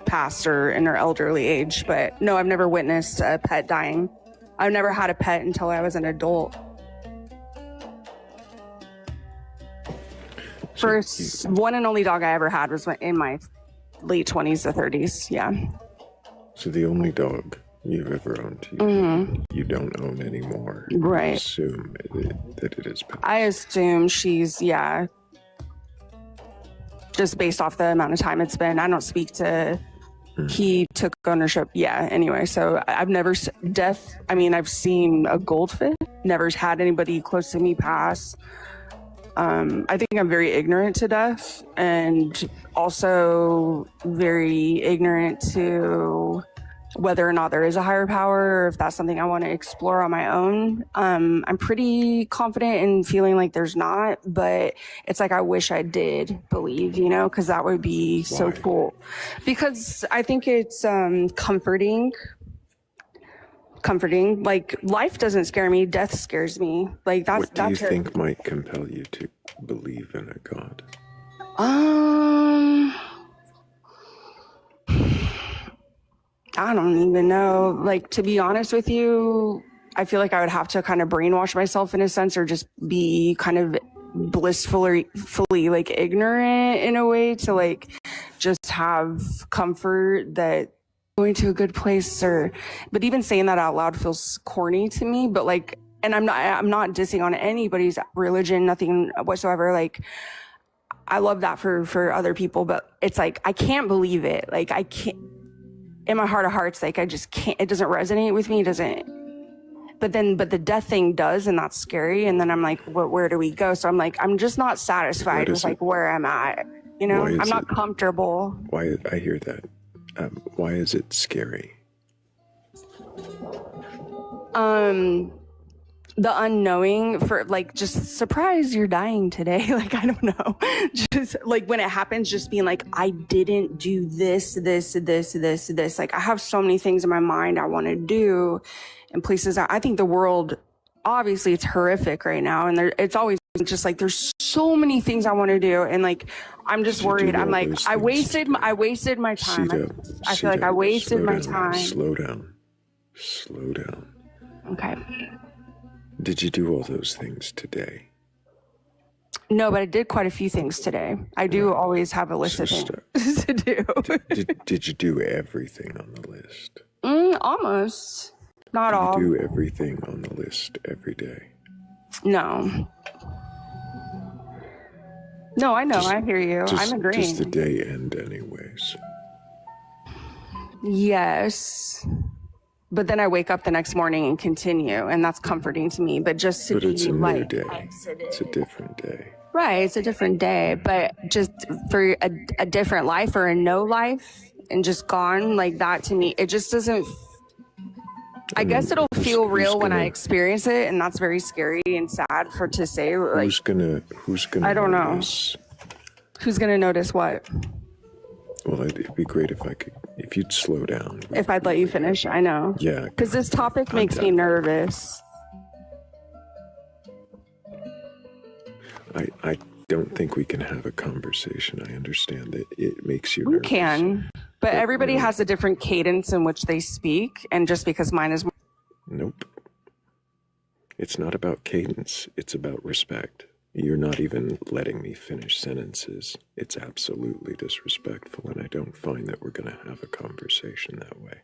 passed or in her elderly age. But no, I've never witnessed a pet dying. I've never had a pet until I was an adult. First one and only dog I ever had was in my late 20s to 30s. Yeah. So the only dog you've ever owned, you don't own anymore. Right. You assume that it is passed. I assume she's, just based off the amount of time it's been. I don't speak to he took ownership. Yeah. Anyway, so I've never death. I mean, I've seen a goldfish. Never had anybody close to me pass. I think I'm very ignorant to death, and also very ignorant to whether or not there is a higher power, or if that's something I want to explore on my own. I'm pretty confident in feeling like there's not, but it's like I wish I did believe, you know, because that would be so cool. Because I think it's comforting. Like, life doesn't scare me, death scares me. Like, that's What do you think might compel you to believe in a god? I don't even know. Like, to be honest with you, I feel like I would have to kind of brainwash myself in a sense, or just be kind of blissfully like ignorant in a way to like just have comfort that going to a good place. Or but even saying that out loud feels corny to me. But like, and I'm not dissing on anybody's religion, nothing whatsoever. Like, I love that for other people, but it's like I can't believe it. Like, I can't, in my heart of hearts, like I just can't, it doesn't resonate with me. It doesn't. But the death thing does, and that's scary. And then I'm like, where do we go? So I'm like, I'm just not satisfied with like where I'm at. You know, I'm not comfortable. Why? I hear that. Why is it scary? The unknowing, for like, just surprise, you're dying today. Like, I don't know. Just like when it happens, just being like, I didn't do this. Like, I have so many things in my mind I want to do, and places I think the world, obviously it's horrific right now. And it's always just like, there's so many things I want to do. And like, I'm just worried. I'm like, I wasted my time. I feel like I wasted my time. Slow down. Okay. Did you do all those things today? No, but I did quite a few things today. I do always have a list of things to do. Did you do everything on the list? Almost. Not all. Do you do everything on the list every day? No. No, I know. I hear you. I'm agreeing. Does the day end anyways? Yes. But then I wake up the next morning and continue, and that's comforting to me. But just to be it's a new like day. exited. It's a different day. Right, it's a different day, but just for a different life or a no life and just gone, like that to me, it just doesn't. I guess it'll feel real when I experience it, and that's very scary and sad to say. Like, who's gonna? I don't notice? know. Who's gonna notice what? Well, it'd be great if you'd slow down. If I'd let you finish, I know. Yeah. Because this topic makes me nervous. I don't think we can have a conversation. I understand that it makes you We nervous. can, but everybody has a different cadence in which they speak, and just because mine is... Nope. It's not about cadence. It's about respect. You're not even letting me finish sentences. It's absolutely disrespectful, and I don't find that we're going to have a conversation that way.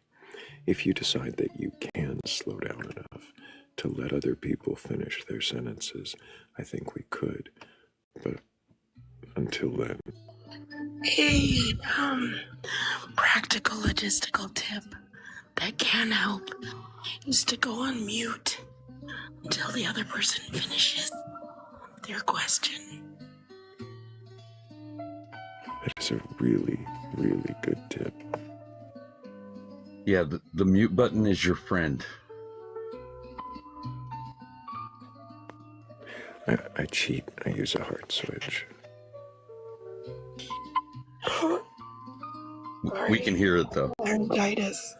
If you decide that you can slow down enough to let other people finish their sentences, I think we could. But until then... A practical logistical tip that can help is to go on mute until the other person finishes their question. That is a really, really good tip. Yeah, the mute button is your friend. I cheat. I use a heart switch. We can hear it though. Laryngitis.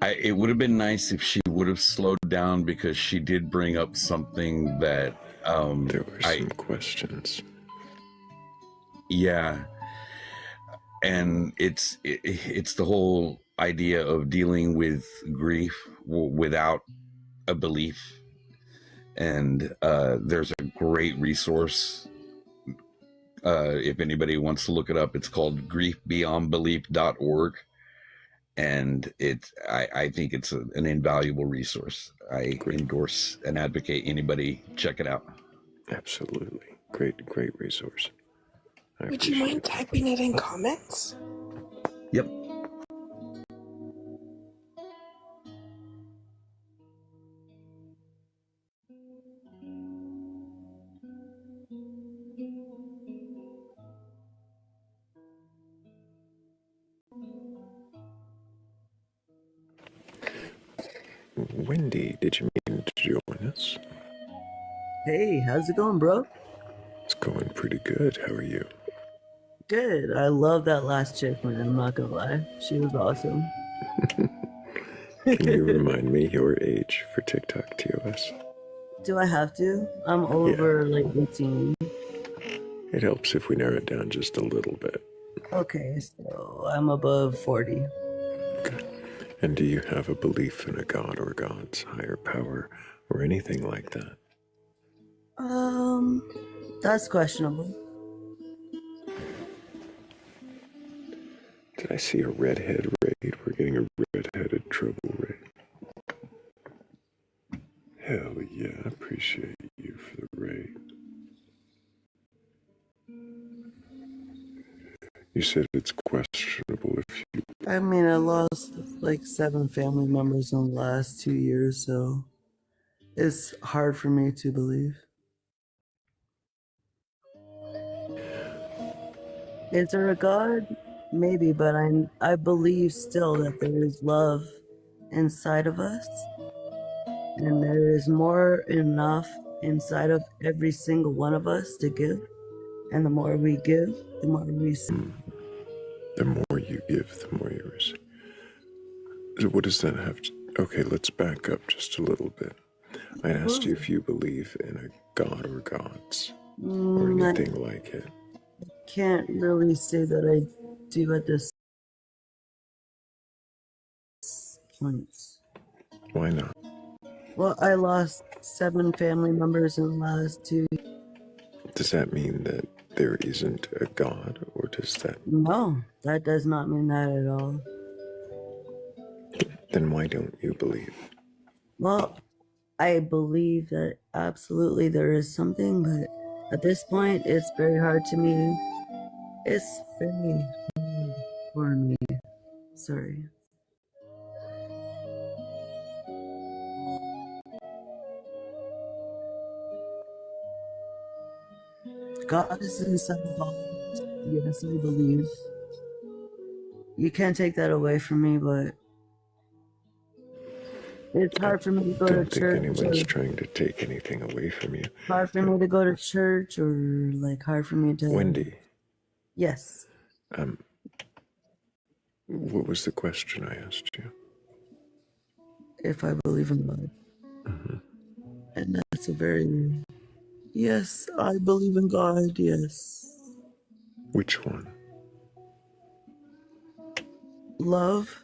It would have been nice if she would have slowed down, because she did bring up something that there were some questions. Yeah, and it's the whole idea of dealing with grief without a belief. And there's a great resource. If anybody wants to look it up, it's called griefbeyondbelief.org. And I think it's an invaluable resource. I endorse and advocate anybody check it out. Absolutely. Great resource. Would you mind typing it in comments? Yep. Wendy, did you mean to join us? Hey, how's it going, bro? It's going pretty good. How are you? Good. I love that last chick, man. I'm not gonna lie. She was awesome. Can you remind me your age for TikTok TOS? Do I have to? I'm over like 18. It helps if we narrow it down just a little bit. Okay, so I'm above 40. And do you have a belief in a god or gods, higher power, or anything like that? That's questionable. Did I see a redhead raid? We're getting a redheaded trouble raid. Hell yeah, I appreciate you for the raid. You said it's questionable if you... I mean, I lost like 7 family members in the last 2 years, so it's hard for me to believe. Is there a God? Maybe, but I believe still that there is love inside of us, and there is more enough inside of every single one of us to give. And the more we give, the more we receive. The more you give, the more you receive. So what does that have to... Okay, let's back up just a little bit. I asked you if you believe in a god or gods, or anything like it. Can't really say that I do at this point. Why not? Well, I lost 7 family members in the last 2. Does that mean that there isn't a god, or does that... No, that does not mean that at all. Then why don't you believe? Well, I believe that absolutely there is something, but at this point, it's very hard to me. It's very hard for me. Sorry. God is inside of all of us. Yes, I believe. You can't take that away from me, but it's hard for me to go to I don't think church. anyone's trying to take anything away from you. Hard for me to go to church, or like hard for me to... Wendy. Yes. What was the question I asked you? If I believe in God. Mm-hmm. And that's a very... Yes, I believe in God, yes. Which one? Love.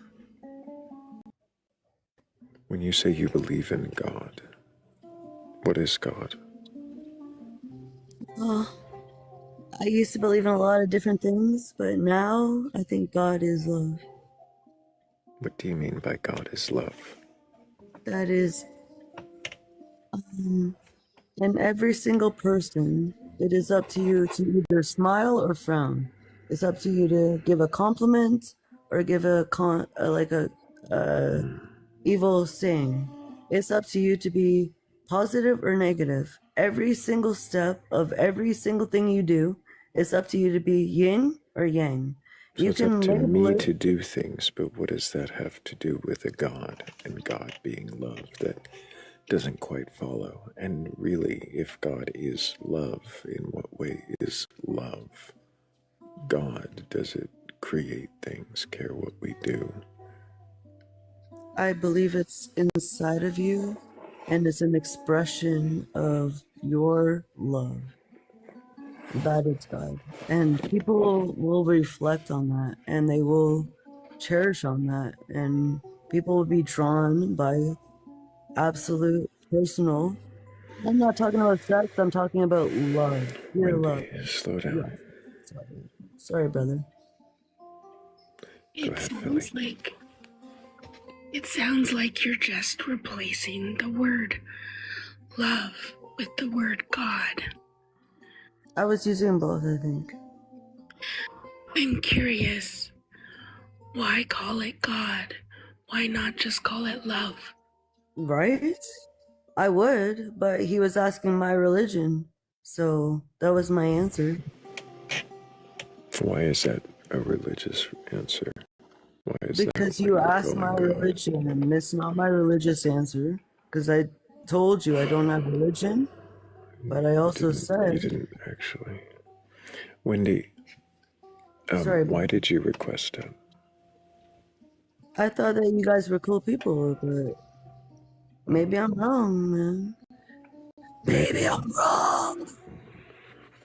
When you say you believe in God, what is God? I used to believe in a lot of different things, but now I think God is love. What do you mean by God is love? That is, in every single person, it is up to you to either smile or frown. It's up to you to give a compliment or give evil saying. It's up to you to be positive or negative. Every single step of every single thing you do, it's up to you to be yin or yang. So You it's up can to label me it. to do things, but what does that have to do with a God and God being love? That doesn't quite follow. And really, if God is love, in what way is love God? Does it create things, care what we do? I believe it's inside of you, and it's an expression of your love. That is God. And people will reflect on that, and they will cherish on that, and people will be drawn by absolute personal. I'm not talking about sex, I'm talking about love. Pure love. Slow down. Yeah. Sorry, brother. It sounds like you're just replacing the word love with the word God. I was using both, I think. I'm curious. Why call it God? Why not just call it love? Right? I would, but he was asking my religion. So that was my answer. Why is that a religious answer? Why is Because that what you you're asked my calling God? religion, and it's not my religious answer. Because I told you I don't have religion, but I also You said, didn't actually. Wendy, sorry, why but did you request that? I thought that you guys were cool people, but maybe I'm wrong, man. Maybe I'm wrong.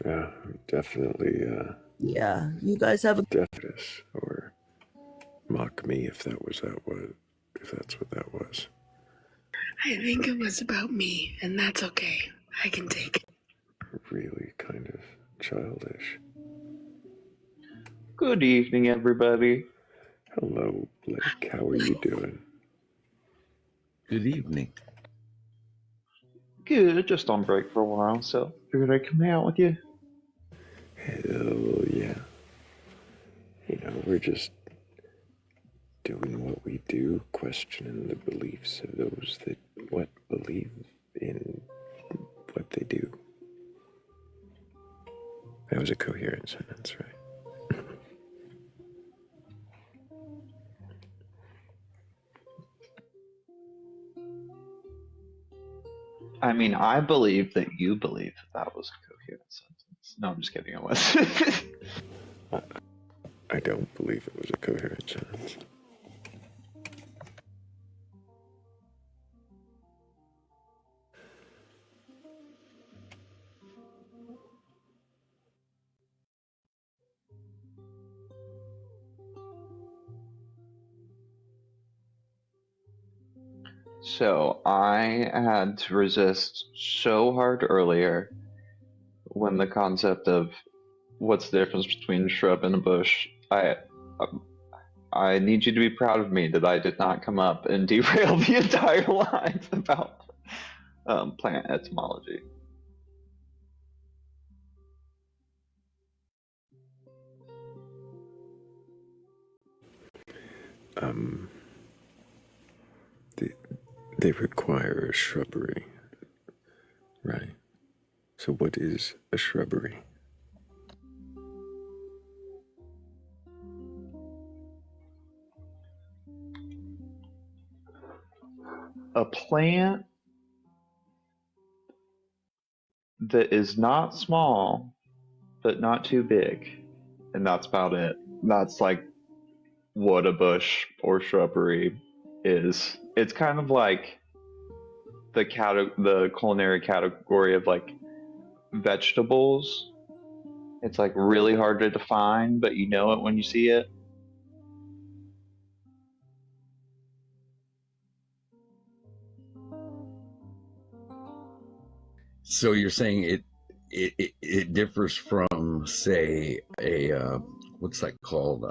Yeah, definitely, Yeah, you guys have a deafness, or mock me if that's what that was. I think it was about me, and that's okay. I can take it. Really kind of childish. Good evening, everybody. Hello, Blake. How are you doing? Good evening. Good, just on break for a while, so figured I'd come hang out with you. Hell yeah. You know, we're just doing what we do, questioning the beliefs of those that believe in what they do. That was a coherent sentence, right? I mean, I believe that you believe that was a coherent sentence. No, I'm just kidding, it was. I don't believe it was a coherent sentence. So, I had to resist so hard earlier when the concept of what's the difference between a shrub and a bush. I need you to be proud of me that I did not come up and derail the entire lines about plant etymology. They require a shrubbery, right? So what is a shrubbery? A plant that is not small, but not too big. And that's about it. That's like what a bush or shrubbery is. It's kind of like the culinary category of like vegetables. It's like really hard to define, but you know it when you see it. So you're saying it differs from, say, a what's that called?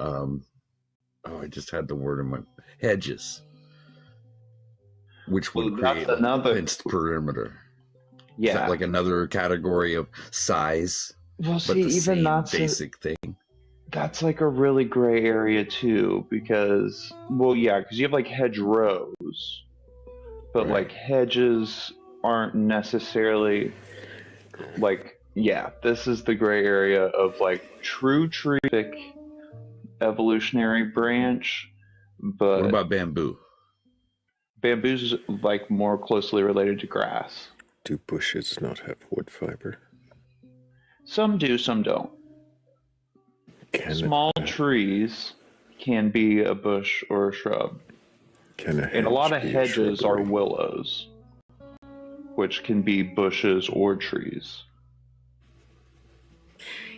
I just had the word in my hedges, which would create like a fenced perimeter. Yeah. Is that like another category of size? Well, but see, the even same basic thing. That's like a really gray area too, because because you have like hedgerows, but like hedges aren't necessarily like this is the gray area of like true tree evolutionary branch. But what about bamboo? Bamboo's like more closely related to grass. Do bushes not have wood fiber? Some do, some don't. Small trees can be a bush or a shrub. And a lot of hedges are willows, which can be bushes or trees.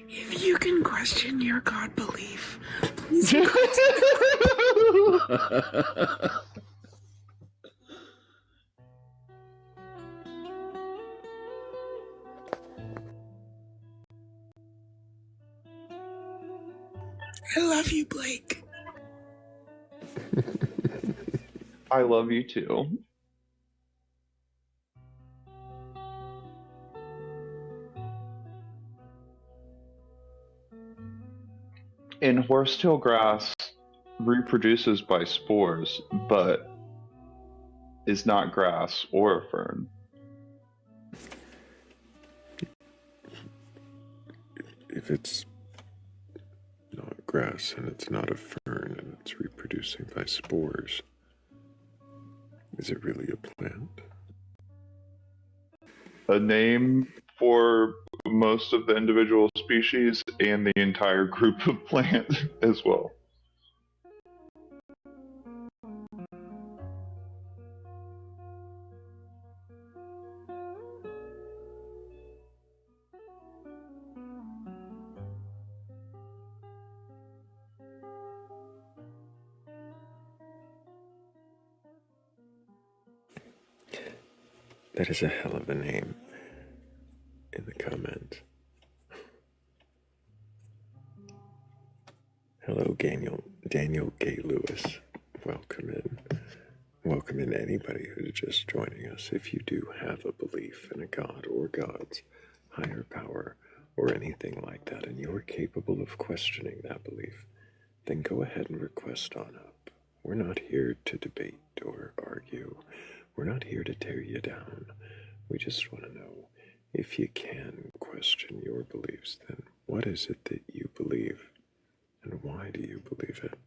If you can question your God belief, please. I love you, Blake. I love you too. And horsetail grass reproduces by spores, but is not grass or a fern. If it's not grass and it's not a fern and it's reproducing by spores, is it really a plant? A name for most of the individual species and the entire group of plant as well. That is a hell of a name in the comment. Hello, Daniel Gay Lewis. Welcome in. Welcome in anybody who's just joining us. If you do have a belief in a god or gods, higher power, or anything like that, and you're capable of questioning that belief, then go ahead and request on up. We're not here to debate or argue. We're not here to tear you down. We just want to know, if you can question your beliefs, then what is it that you believe, and why do you believe it?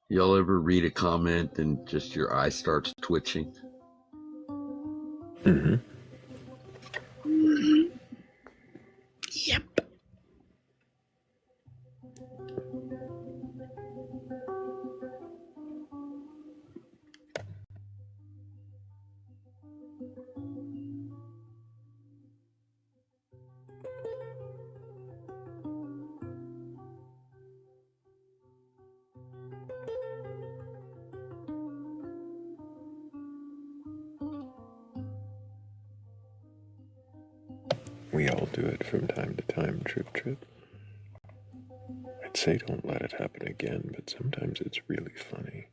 Y'all ever read a comment and just your eye starts twitching? Mm-hmm. Yep. We all do it from time to time, Trip Trip. I'd say don't let it happen again, but sometimes it's really funny.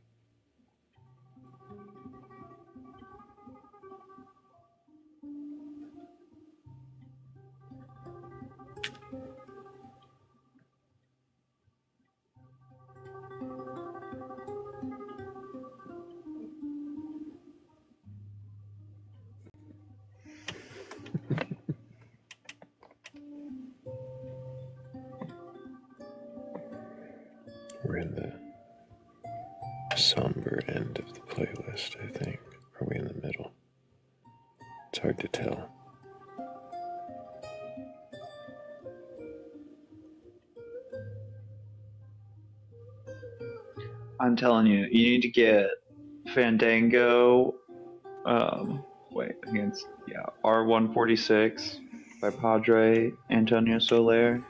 We're in the somber end of the playlist, I think. Are we in the middle? It's hard to tell. I'm telling you, you need to get Fandango. Against R146 by Padre Antonio Soler.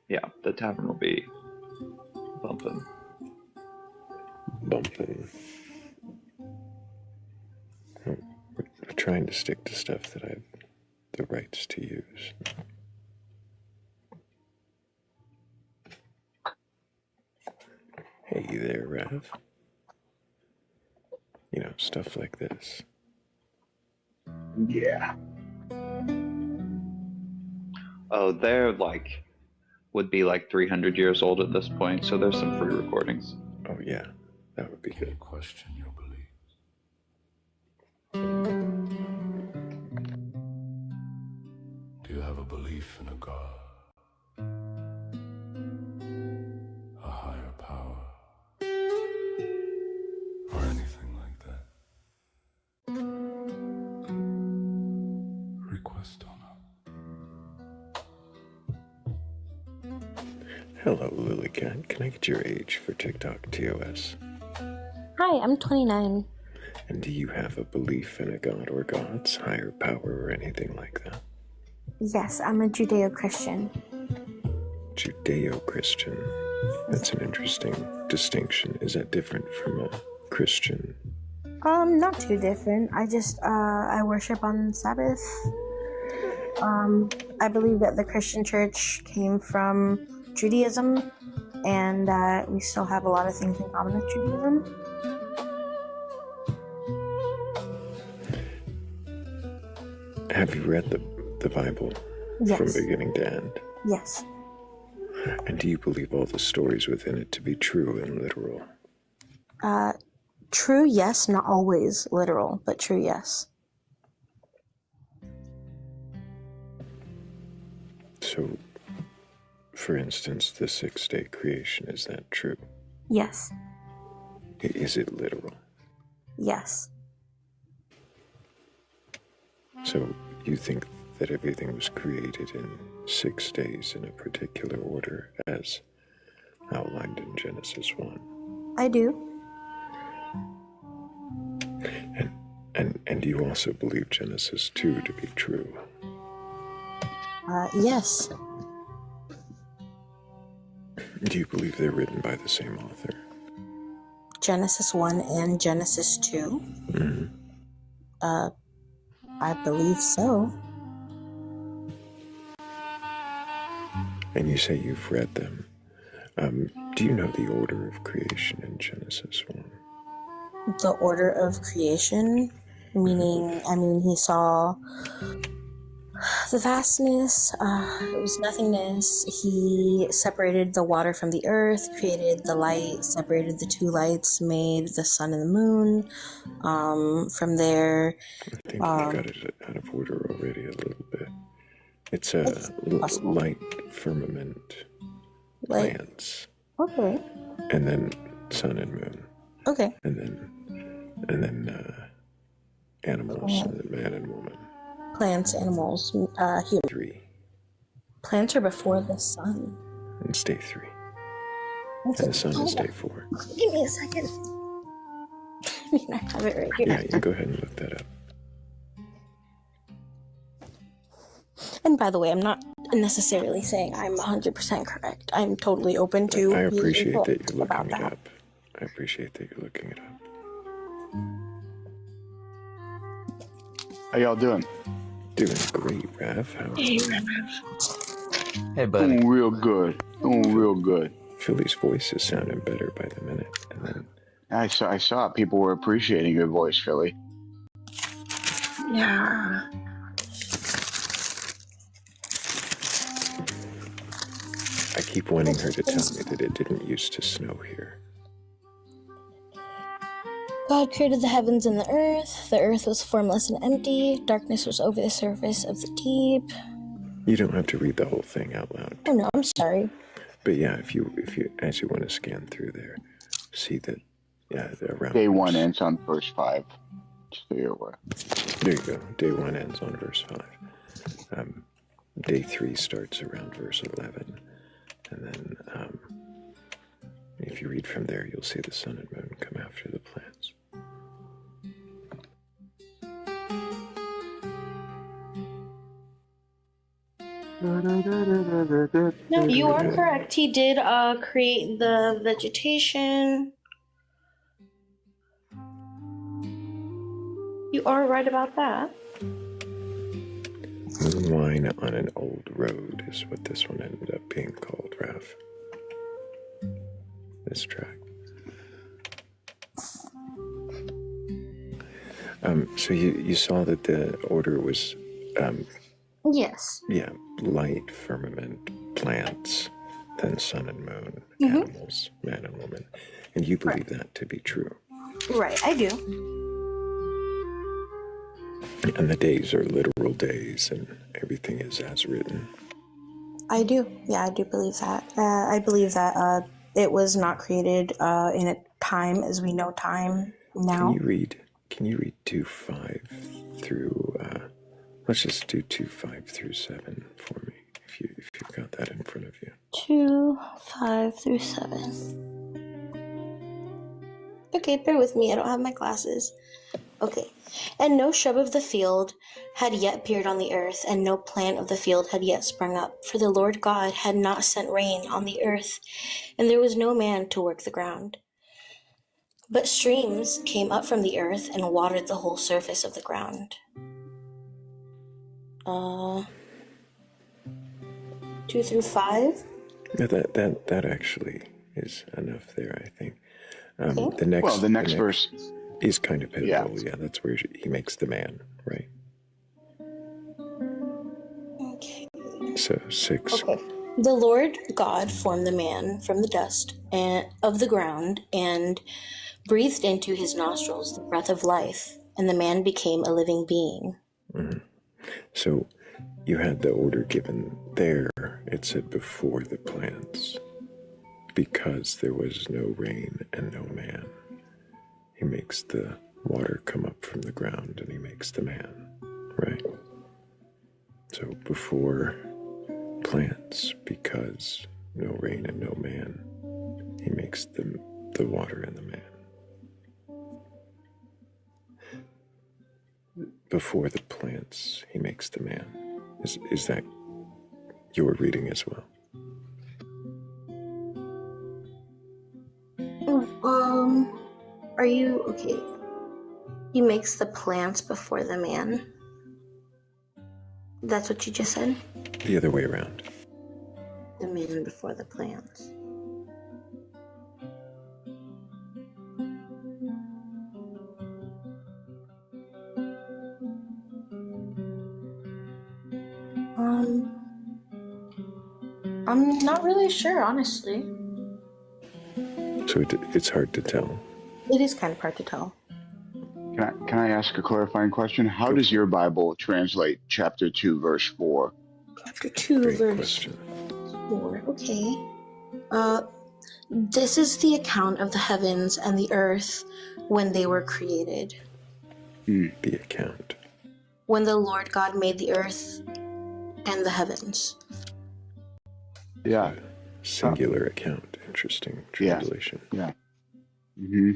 Yeah, the tavern will be bumping. Bumping. We're trying to stick to stuff that I've the rights to use. Hey there, Rev. You know, stuff like this. Yeah. Oh, they're would be 300 years old at this point, so there's some free recordings. Oh yeah, that would be good. Question your beliefs. belief in a God, a higher power, or anything like that, request on Hello, Lilycat. Can I get your age for TikTok TOS? Hi, I'm 29. And do you have a belief in a god or gods, higher power, or anything like that? Yes, I'm a Judeo-Christian. Judeo-Christian. That's an interesting distinction. Is that different from a Christian? Not too different. I worship on Sabbath. I believe that the Christian church came from Judaism, and we still have a lot of things in common with Judaism. Have you read the Bible from Yes. beginning to end? Yes. And do you believe all the stories within it to be true and literal? True, yes. Not always literal, but true, yes. So, for instance, the 6-day creation, is that true? Yes. Is it literal? Yes. So, you think that everything was created in 6 days in a particular order as outlined in Genesis 1? I do. And you also believe Genesis 2 to be true? Yes. Do you believe they're written by the same author? Genesis 1 and Genesis 2? Mm-hmm. I believe so. And you say you've read them. Do you know the order of creation in Genesis 1? The order of creation, meaning, he saw the vastness, it was nothingness. He separated the water from the earth, created the light, separated the two lights, made the sun and the moon. From there, I think you've got it out of order already a little bit. It's a light firmament, plants, okay, and then sun and moon, okay, and then animals, and then man and woman. plants, animals, human. 3. Plants are before the sun. And it's day 3. Okay. And the sun is day 4. Give me a second. I have it right here. Yeah, you can go ahead and look that up. And by the way, I'm not necessarily saying I'm 100% correct. I'm totally open to. I appreciate being that you're about looking it that. up. I appreciate that you're looking it up. How y'all doing? Doing great, Rav. How Hey, Hey, buddy. Doing real good. Doing real good. Philly's voice is sounding better by the minute. And then I saw people were appreciating your voice, Philly. Yeah. I keep wanting her to tell me that it didn't used to snow here. God created the heavens and the earth. The earth was formless and empty. Darkness was over the surface of the deep. You don't have to read the whole thing out loud. Oh no, I'm sorry. But yeah, if you as you want to scan through there, see that they're around. Day 1 ends on verse 5. Just so you're aware. There you go. Day 1 ends on verse 5. Day 3 starts around verse 11. And then if you read from there, you'll see the sun and moon come after the plants. No, you are correct. He did create the vegetation. You are right about that. Moonwine on an old road is what this one ended up being called, Raph. This track. So you saw that the order was Yes. yeah, light, firmament, plants, then sun and moon, Mhm. animals, man and woman. And you believe that to be true. Right, I do. And the days are literal days, and everything is as written. I do. Yeah, I do believe that. I believe that it was not created in a time as we know time now. Can you read 2:5 through? Let's just do 2:5 through 7 for me, if you've got that in front of you. 2:5 through 7. Okay, bear with me. I don't have my glasses. Okay. And no shrub of the field had yet appeared on the earth, and no plant of the field had yet sprung up, for the Lord God had not sent rain on the earth, and there was no man to work the ground. But streams came up from the earth and watered the whole surface of the ground. 2 through 5? Yeah, that actually is enough there, I think. Okay. The next verse is kind of pivotal. Yeah, that's where he makes the man, right? Okay. So 6. Okay. The Lord God formed the man from the dust of the ground and breathed into his nostrils the breath of life, and the man became a living being. Mm-hmm. So you had the order given there. It said before the plants, because there was no rain and no man. He makes the water come up from the ground, and he makes the man, right? So before plants, because no rain and no man, he makes the water and the man. Before the plants, he makes the man. Is that your reading as well? Are you okay? He makes the plants before the man. That's what you just said? The other way around. The man before the plants. I'm not really sure, honestly. So it's hard to tell. It is kind of hard to tell. Can I ask a clarifying question? How does your Bible translate chapter 2, verse 4? Chapter 2, verse 4. Okay. This is the account of the heavens and the earth when they were created. The account. When the Lord God made the earth and the heavens. Yeah. Singular account. Interesting translation. Yeah. Mm-hmm.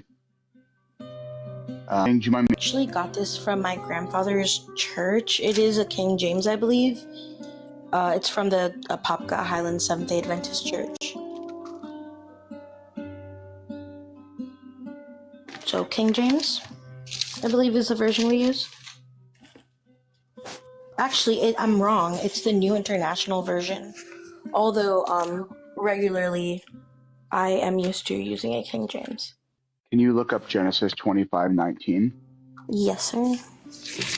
Do you mind? I actually got this from my grandfather's church. It is a King James, I believe. It's from the Apopka Highlands Seventh-day Adventist Church. So King James, I believe, is the version we use. Actually, I'm wrong. It's the New International Version. Although, regularly, I am used to using a King James. Can you look up Genesis 25:19? Yes, sir.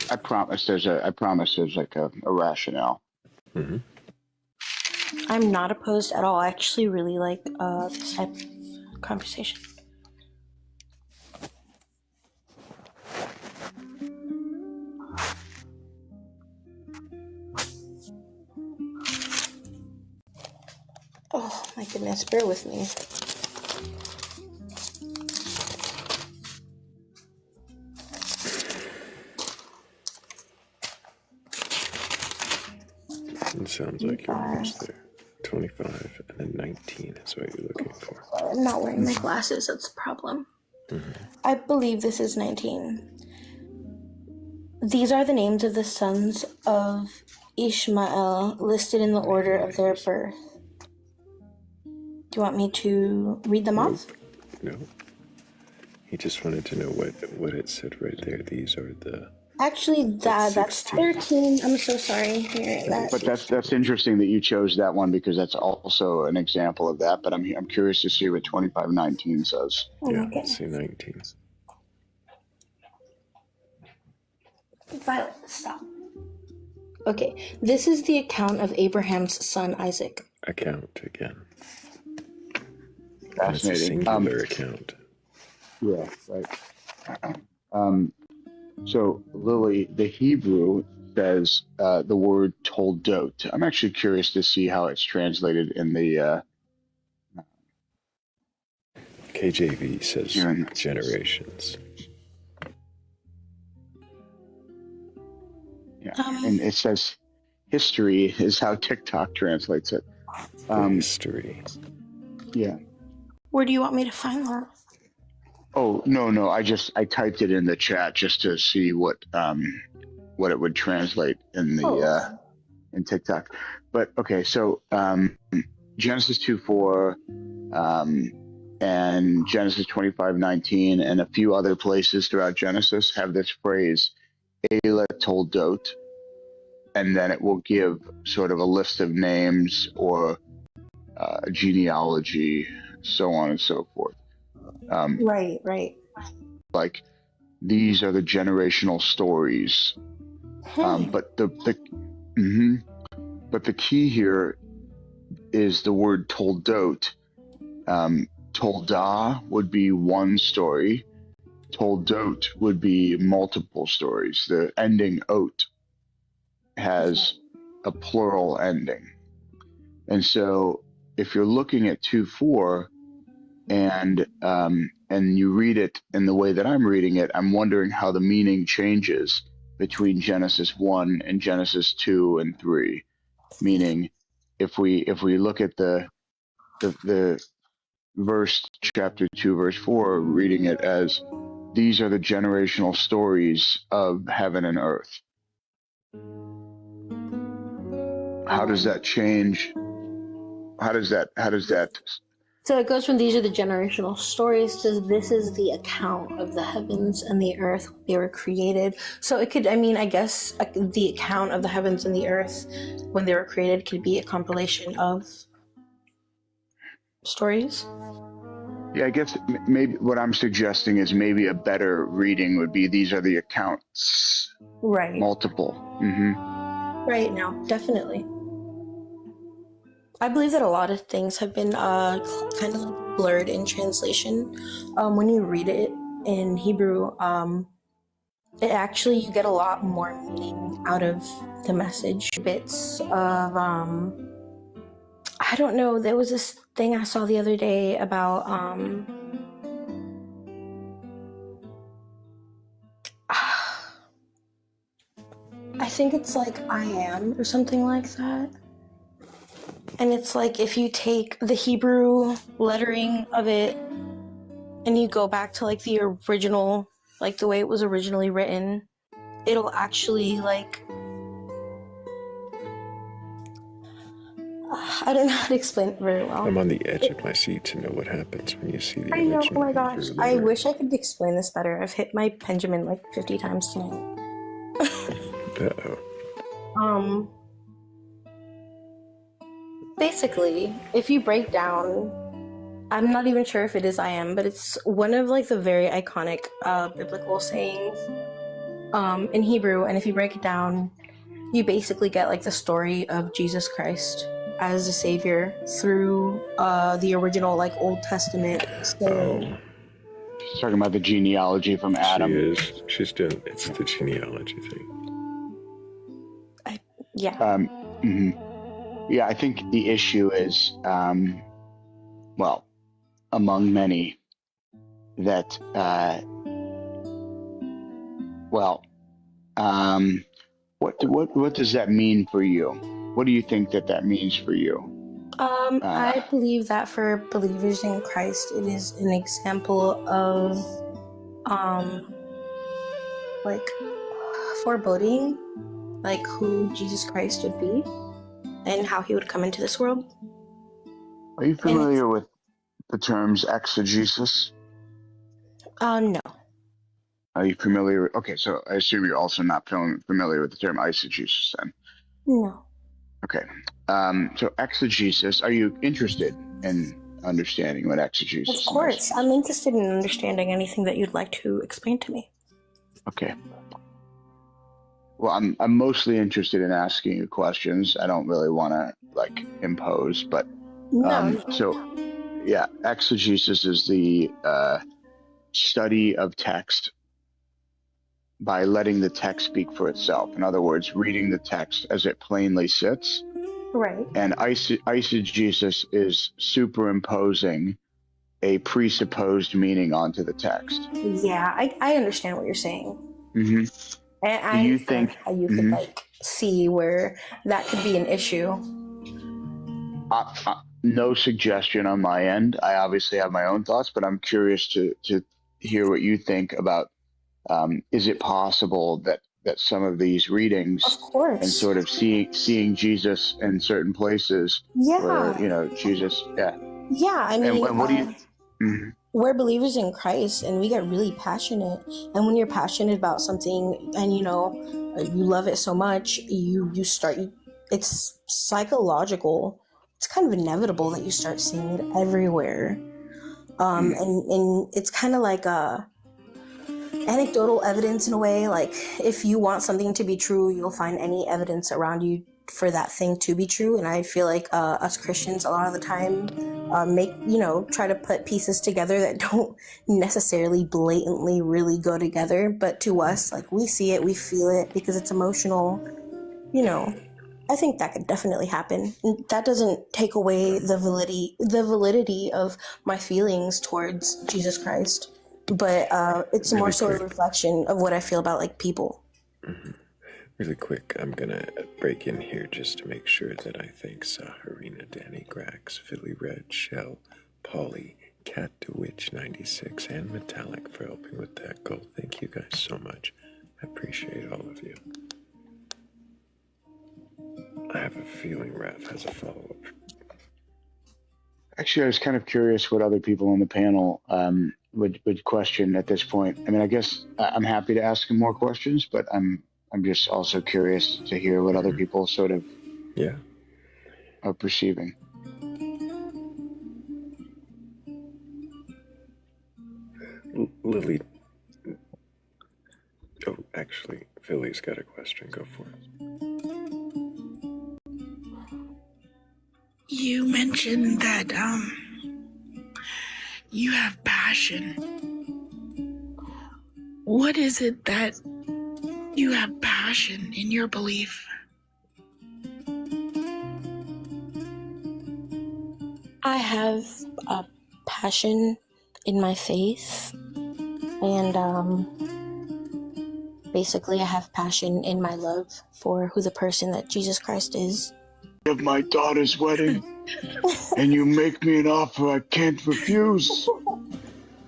I promise there's like a rationale. Mm-hmm. I'm not opposed at all. I actually really like this type of conversation. Oh my goodness, bear with me. It sounds like you're almost there. 25 and then 19 is what you're looking for. I'm not wearing my glasses, that's the problem. Mm-hmm. I believe this is 19. These are the names of the sons of Ishmael listed in the order of their birth. Do you want me to read them off? No. He just wanted to know what it said right there. These are the... Actually, that's 13. I'm so sorry. But that's interesting that you chose that one, because that's also an example of that. But I'm curious to see what 25:19 says. Yeah, let's see 19. Violet, stop. Okay, this is the account of Abraham's son Isaac. Account again. Fascinating. It's a singular account. Yeah, right. So, Lily, the Hebrew says the word toldot. I'm actually curious to see how it's translated in the KJV says here in this. generations. Yeah, and it says history is how TikTok translates it. History. Yeah. Where do you want me to find that? Oh, no. I typed it in the chat just to see what it would translate in the in TikTok. But okay, so Genesis 2:4 and Genesis 25:19 and a few other places throughout Genesis have this phrase Eila Toldot, and then it will give sort of a list of names or genealogy, so on and so forth. Right. Like these are the generational stories. But the key here is the word toldot. Tolda would be one story. Toldot would be multiple stories. The ending ot has a plural ending. And so if you're looking at 2:4 and you read it in the way that I'm reading it, I'm wondering how the meaning changes between Genesis 1 and Genesis 2 and 3. Meaning, if we look at the verse, chapter 2, verse 4, reading it as these are the generational stories of heaven and earth. How does that change? How does that? So it goes from these are the generational stories to this is the account of the heavens and the earth when they were created. So it could, I guess the account of the heavens and the earth when they were created could be a compilation of stories. Yeah, I guess maybe what I'm suggesting is maybe a better reading would be these are the accounts. Right. Multiple. Right now, definitely. I believe that a lot of things have been kind of like blurred in translation. When you read it in Hebrew, it actually, you get a lot more meaning out of the message. Bits of, I don't know, there was this thing I saw the other day about, I think it's like I am or something like that. And it's like if you take the Hebrew lettering of it and you go back to like the original, like the way it was originally written, it'll actually like, I don't know how to explain it very well. I'm on the edge of my seat to know what happens when you see the I know, original oh my gosh, Hebrew I lettering. wish I could explain this better. I've hit my Benjamin like 50 times tonight. Uh-oh. Basically, if you break down, I'm not even sure if it is I am, but it's one of like the very iconic biblical sayings in Hebrew, and if you break it down, you basically get like the story of Jesus Christ as a savior through the original like Old Testament. So She's talking about the genealogy from Adam. She is. She's doing. It's the genealogy thing. Yeah. Yeah, I think the issue is, well, among many, that, what does that mean for you? What do you think that means for you? I believe that for believers in Christ, it is an example of, like, foreboding, like who Jesus Christ would be and how he would come into this world. Are you familiar with the terms exegesis? No. Are you familiar with, okay, so I assume you're also not familiar with the term eisegesis then? No. Okay. So exegesis, are you interested in understanding what exegesis is? Of course. I'm interested in understanding anything that you'd like to explain to me. Okay. Well, I'm mostly interested in asking you questions. I don't really want to like impose, but so yeah, exegesis is the study of text by letting the text speak for itself. In other words, reading the text as it plainly sits. Right. And eisegesis is superimposing a presupposed meaning onto the text. Yeah, I understand what you're saying. Mm-hmm. And I Do you understand think how you could like see where that could be an issue. No suggestion on my end. I obviously have my own thoughts, but I'm curious to hear what you think about. Is it possible that some of these readings, of course, and sort of seeing Jesus in certain places, where Jesus, I mean, and what do you? Mhm. We're believers in Christ, and we get really passionate. And when you're passionate about something, and you love it so much, you start. It's psychological. It's kind of inevitable that you start seeing it everywhere. And it's kind of like anecdotal evidence in a way. Like if you want something to be true, you'll find any evidence around you for that thing to be true. And I feel like us Christians a lot of the time try to put pieces together that don't necessarily blatantly really go together, but to us, like, we see it, we feel it because it's emotional. I think that could definitely happen. That doesn't take away the validity of my feelings towards Jesus Christ, but it's Really more so quick. a reflection of what I feel about like people. Really quick, I'm gonna break in here just to make sure that I thank Saharina, Danny, Grax, Philly Red, Shell, Polly, Cat DeWitch 96, and Metallic for helping with that goal. Thank you guys so much. I appreciate all of you. I have a feeling Raph has a follow-up. Actually, I was kind of curious what other people on the panel would question at this point. I mean, I guess I'm happy to ask him more questions, but I'm just also curious to hear what other people sort of are perceiving. Lily. Oh, actually, Philly's got a question. Go for it. You mentioned that you have passion. What is it that you have passion in your belief? I have a passion in my faith, and basically I have passion in my love for who the person that Jesus Christ is. Of my daughter's wedding, and you make me an offer I can't refuse.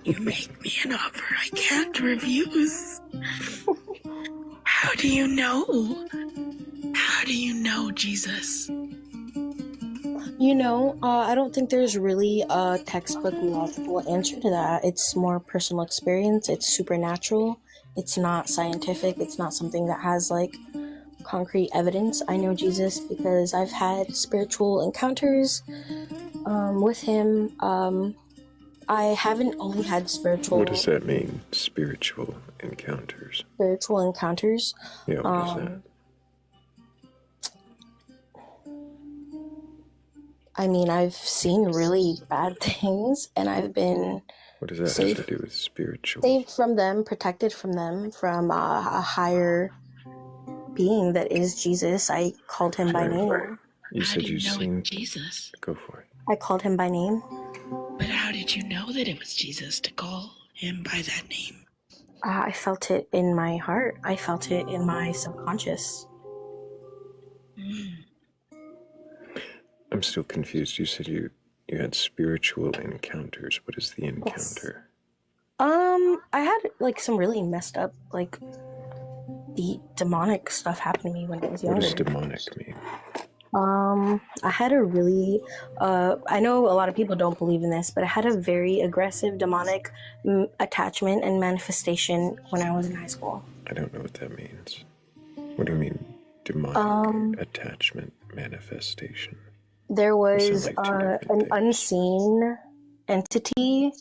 You make me an offer I can't refuse. How do you know? How do you know Jesus? I don't think there's really a textbook logical answer to that. It's more personal experience. It's supernatural. It's not scientific. It's not something that has like concrete evidence. I know Jesus because I've had spiritual encounters with him. I haven't only had spiritual... What does that mean, spiritual encounters? Spiritual encounters? Yeah, what is that? I mean, I've seen really bad things, and I've been... What does that have to do with spiritual? Saved from them, protected from them, from a higher being that is Jesus. I called him by name. You said you've seen Jesus. Go for it. I called him by name. But how did you know that it was Jesus to call him by that name? I felt it in my heart. I felt it in my subconscious. I'm still confused. You said you had spiritual encounters. What is the encounter? I had like some really messed up, like the demonic stuff happen to me when I was younger. What does demonic mean? I had a really, I know a lot of people don't believe in this, but I had a very aggressive demonic attachment and manifestation when I was in high school. I don't know what that means. What do you mean, demonic attachment manifestation? There was an unseen entity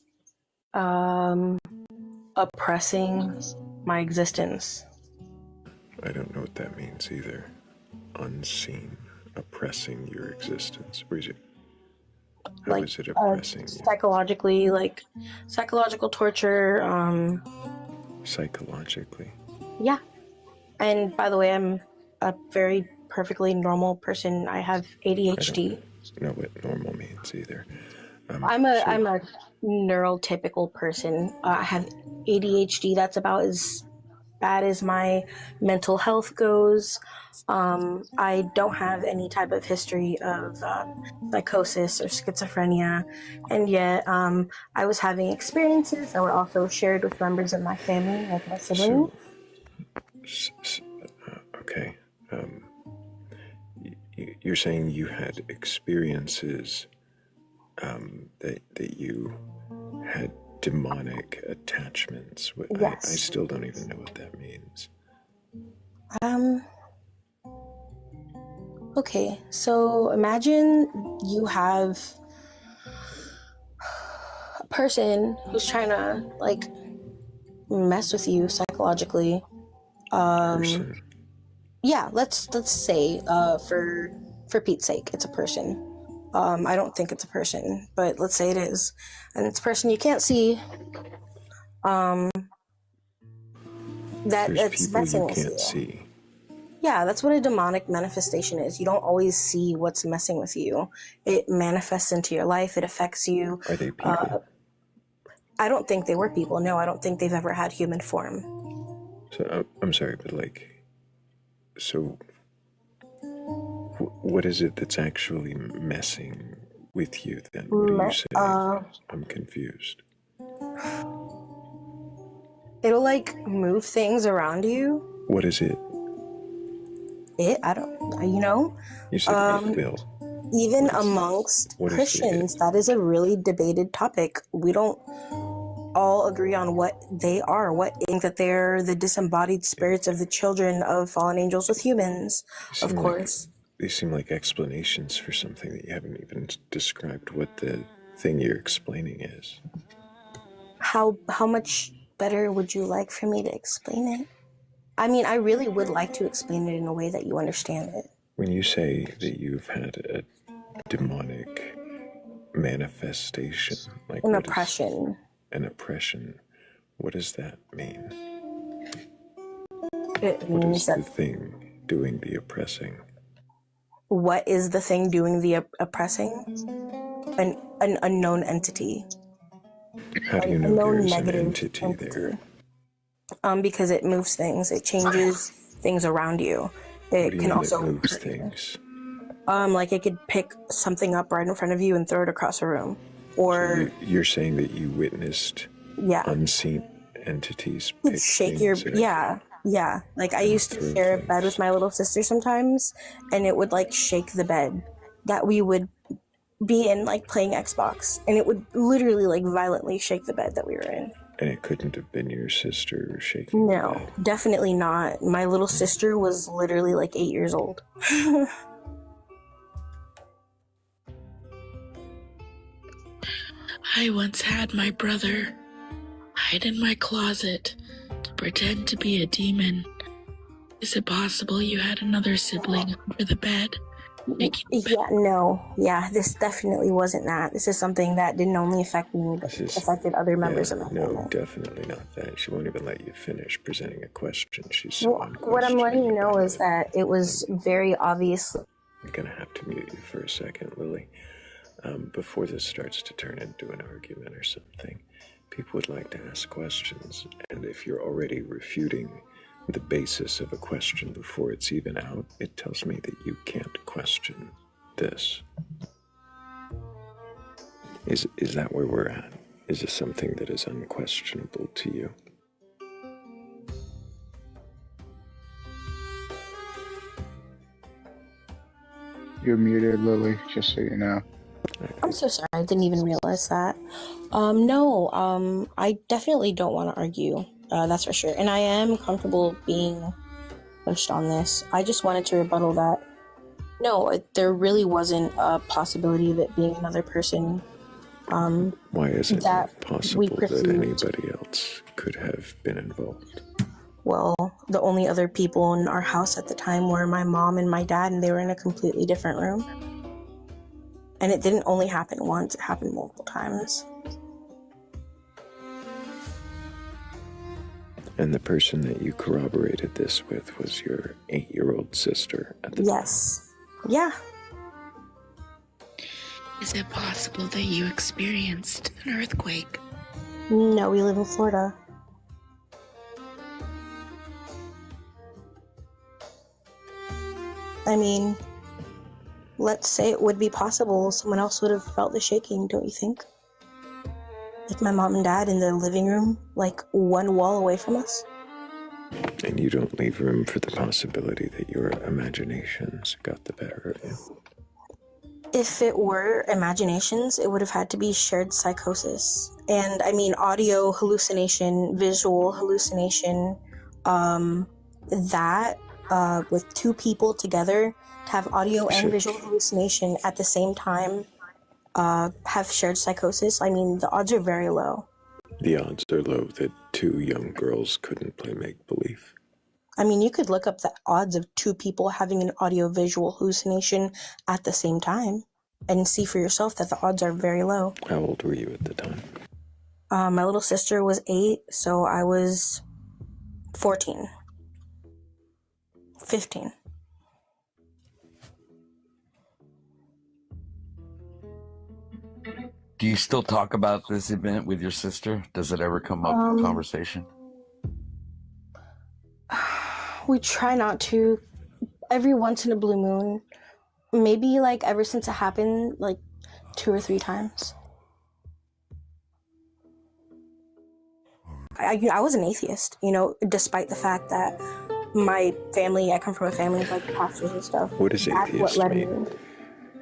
oppressing my existence. I don't know what that means either. Unseen, oppressing your existence. What is it? How is it oppressing you? Psychologically, like psychological torture. Psychologically? Yeah. And by the way, I'm a very perfectly normal person. I have ADHD. I don't know what normal means either. I'm a neurotypical person. I have ADHD. That's about as bad as my mental health goes. I don't have any type of history of psychosis or schizophrenia, and yet I was having experiences that were also shared with members of my family, like my siblings. Okay. You're saying you had experiences that you had demonic attachments. Yes. I still don't even know what that means. Okay, so imagine you have a person who's trying to like mess with you psychologically. Person. Yeah, let's say for Pete's sake, it's a person. I don't think it's a person, but let's say it is, and it's a person you can't see. That's people messing you with can't you. see. Yeah, that's what a demonic manifestation is. You don't always see what's messing with you. It manifests into your life. It affects you. Are they people? I don't think they were people. No, I don't think they've ever had human form. So I'm sorry, but so what is it that's actually messing with you then? What do you say? I'm confused. It'll like move things around you. What is it? I don't, you know? You said it will. Even amongst Christians, that is a really debated topic. We don't all agree on what they are, what think that they're the disembodied spirits of the children of fallen angels with humans, of course. These seem like explanations for something that you haven't even described what the thing you're explaining is. How much better would you like for me to explain it? I mean, I really would like to explain it in a way that you understand it. When you say that you've had a demonic manifestation, like an oppression. An oppression, what does that mean? What is the thing doing the oppressing? What is the thing doing the oppressing? An unknown entity. How do you know there's an entity there? Because it moves things. It changes things around you. It can also moves things. Like it could pick something up right in front of you and throw it across a room. Or so you're saying that you witnessed unseen entities shake your yeah. Like I used to share a bed with my little sister sometimes, and it would like shake the bed that we would be in, like playing Xbox, and it would literally like violently shake the bed that we were in. And it couldn't have been your sister shaking the bed. Definitely not. My little sister was literally like 8 years old. I once had my brother hide in my closet to pretend to be a demon. Is it possible you had another sibling under the bed? This definitely wasn't that. This is something that didn't only affect me, but affected other members of my family. No, definitely not that. She won't even let you finish presenting a question. She's what I'm letting you know is that it was very obvious. I'm gonna have to mute you for a second, Lily. Before this starts to turn into an argument or something, people would like to ask questions, and if you're already refuting the basis of a question before it's even out, it tells me that you can't question this. Is that where we're at? Is this something that is unquestionable to you? You're muted, Lily, just so you know. I'm so sorry, I didn't even realize that. I definitely don't want to argue. That's for sure. And I am comfortable being pushed on this. I just wanted to rebuttal that. No, there really wasn't a possibility of it being another person. Why is it not possible that anybody else could have been involved? Well, the only other people in our house at the time were my mom and my dad, and they were in a completely different room. And it didn't only happen once, it happened multiple times. And the person that you corroborated this with was your 8-year-old sister at the Yes. Yeah. Is it possible that you experienced an earthquake? No, we live in Florida. I mean, let's say it would be possible. Someone else would have felt the shaking, don't you think? Like my mom and dad in the living room, like one wall away from us. And you don't leave room for the possibility that your imaginations got the better of you. If it were imaginations, it would have had to be shared psychosis. And I mean, audio hallucination, visual hallucination, with two people together to have audio and visual hallucination at the same time, have shared psychosis. I mean, the odds are very low. The odds are low that 2 young girls couldn't play make-believe. I mean, you could look up the odds of 2 people having an audio-visual hallucination at the same time and see for yourself that the odds are very low. How old were you at the time? My little sister was 8, so I was 14. 15. Do you still talk about this event with your sister? Does it ever come up in conversation? We try not to. Every once in a blue moon. Maybe like ever since it happened, like 2 or 3 times. I was an atheist, you know, despite the fact that my family, I come from a family of like pastors and stuff. What does atheist mean?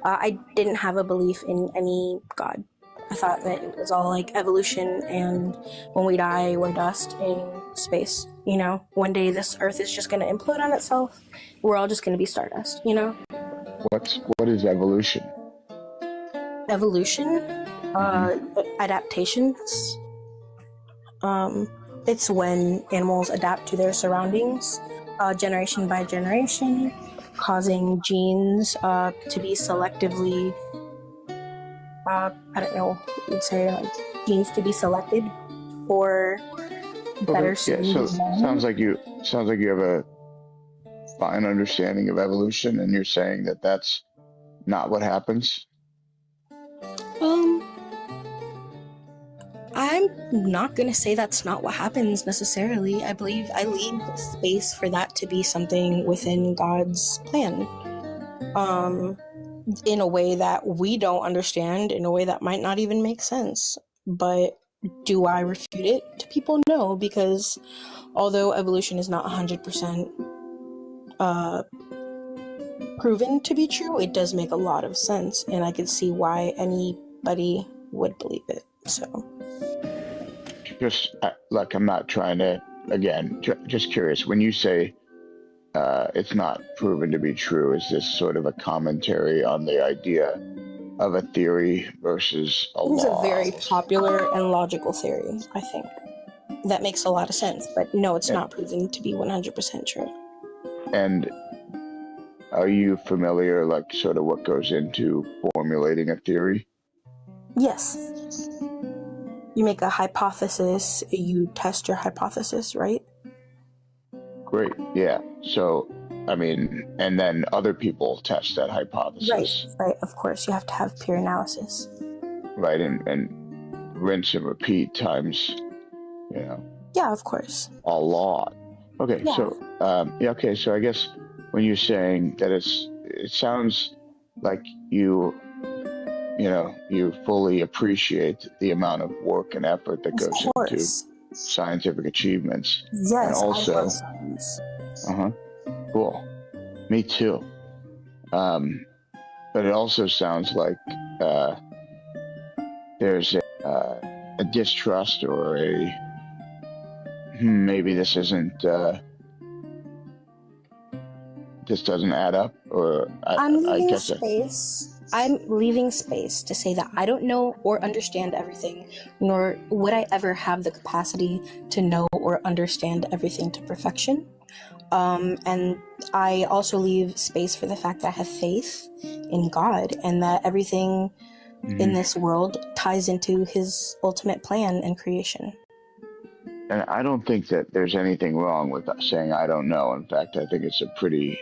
I didn't have a belief in any God. I thought that it was all like evolution, and when we die, we're dust in space. You know, one day this Earth is just going to implode on itself. We're all just going to be stardust. You know. What is evolution? Evolution, adaptations. It's when animals adapt to their surroundings, generation by generation, causing genes to be selectively. I don't know, you'd say like genes to be selected for better. Yeah, so sounds like you have a fine understanding of evolution, and you're saying that that's not what happens. I'm not gonna say that's not what happens necessarily. I believe I leave space for that to be something within God's plan. In a way that we don't understand, in a way that might not even make sense. But do I refute it to people? No, because although evolution is not 100% proven to be true, it does make a lot of sense, and I could see why anybody would believe it. So, Just like, I'm not trying to, again, just curious, when you say it's not proven to be true, is this sort of a commentary on the idea of a theory versus a law? It's a very popular and logical theory, I think. That makes a lot of sense, but no, it's not proven to be 100% true. And are you familiar, like, sort of what goes into formulating a theory? Yes. You make a hypothesis, you test your hypothesis, right? Great, yeah. So, I mean, and then other people test that hypothesis. Right, of course. You have to have peer analysis. Right, and rinse and repeat times, you know. Yeah, of course. A lot. Okay, Yeah. so, okay, so I guess when you're saying that it sounds like you fully appreciate the amount of work and effort that goes into scientific achievements. Yes, and also, I love science. Cool. Me too. But it also sounds like there's a distrust or maybe this isn't. This doesn't add up, or I'm leaving space to say that I don't know or understand everything, nor would I ever have the capacity to know or understand everything to perfection. And I also leave space for the fact that I have faith in God, and that everything in this world ties into His ultimate plan and creation. and I don't think that there's anything wrong with saying I don't know. In fact, I think it's a pretty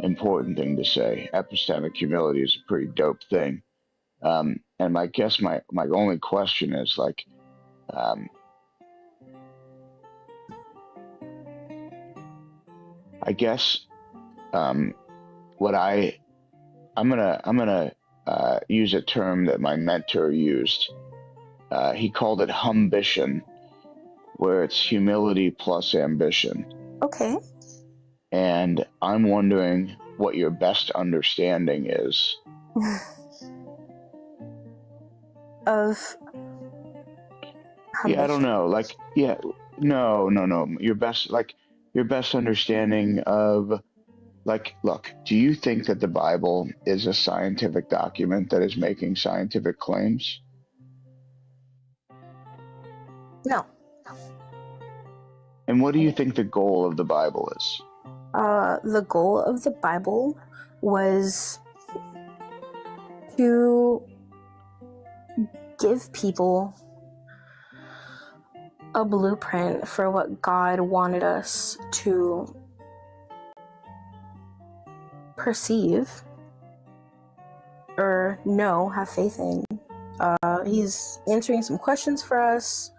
important thing to say. Epistemic humility is a pretty dope thing. And my only question is like, I guess what I'm gonna use a term that my mentor used. He called it humbition, where it's humility plus ambition. Okay. And I'm wondering what your best understanding is of. Yeah, I don't know. Like, yeah, no. Your best understanding of, like, look, do you think that the Bible is a scientific document that is making scientific claims? No. And what do you think the goal of the Bible is? The goal of the Bible was to give people a blueprint for what God wanted us to perceive or know, have faith in. He's answering some questions for us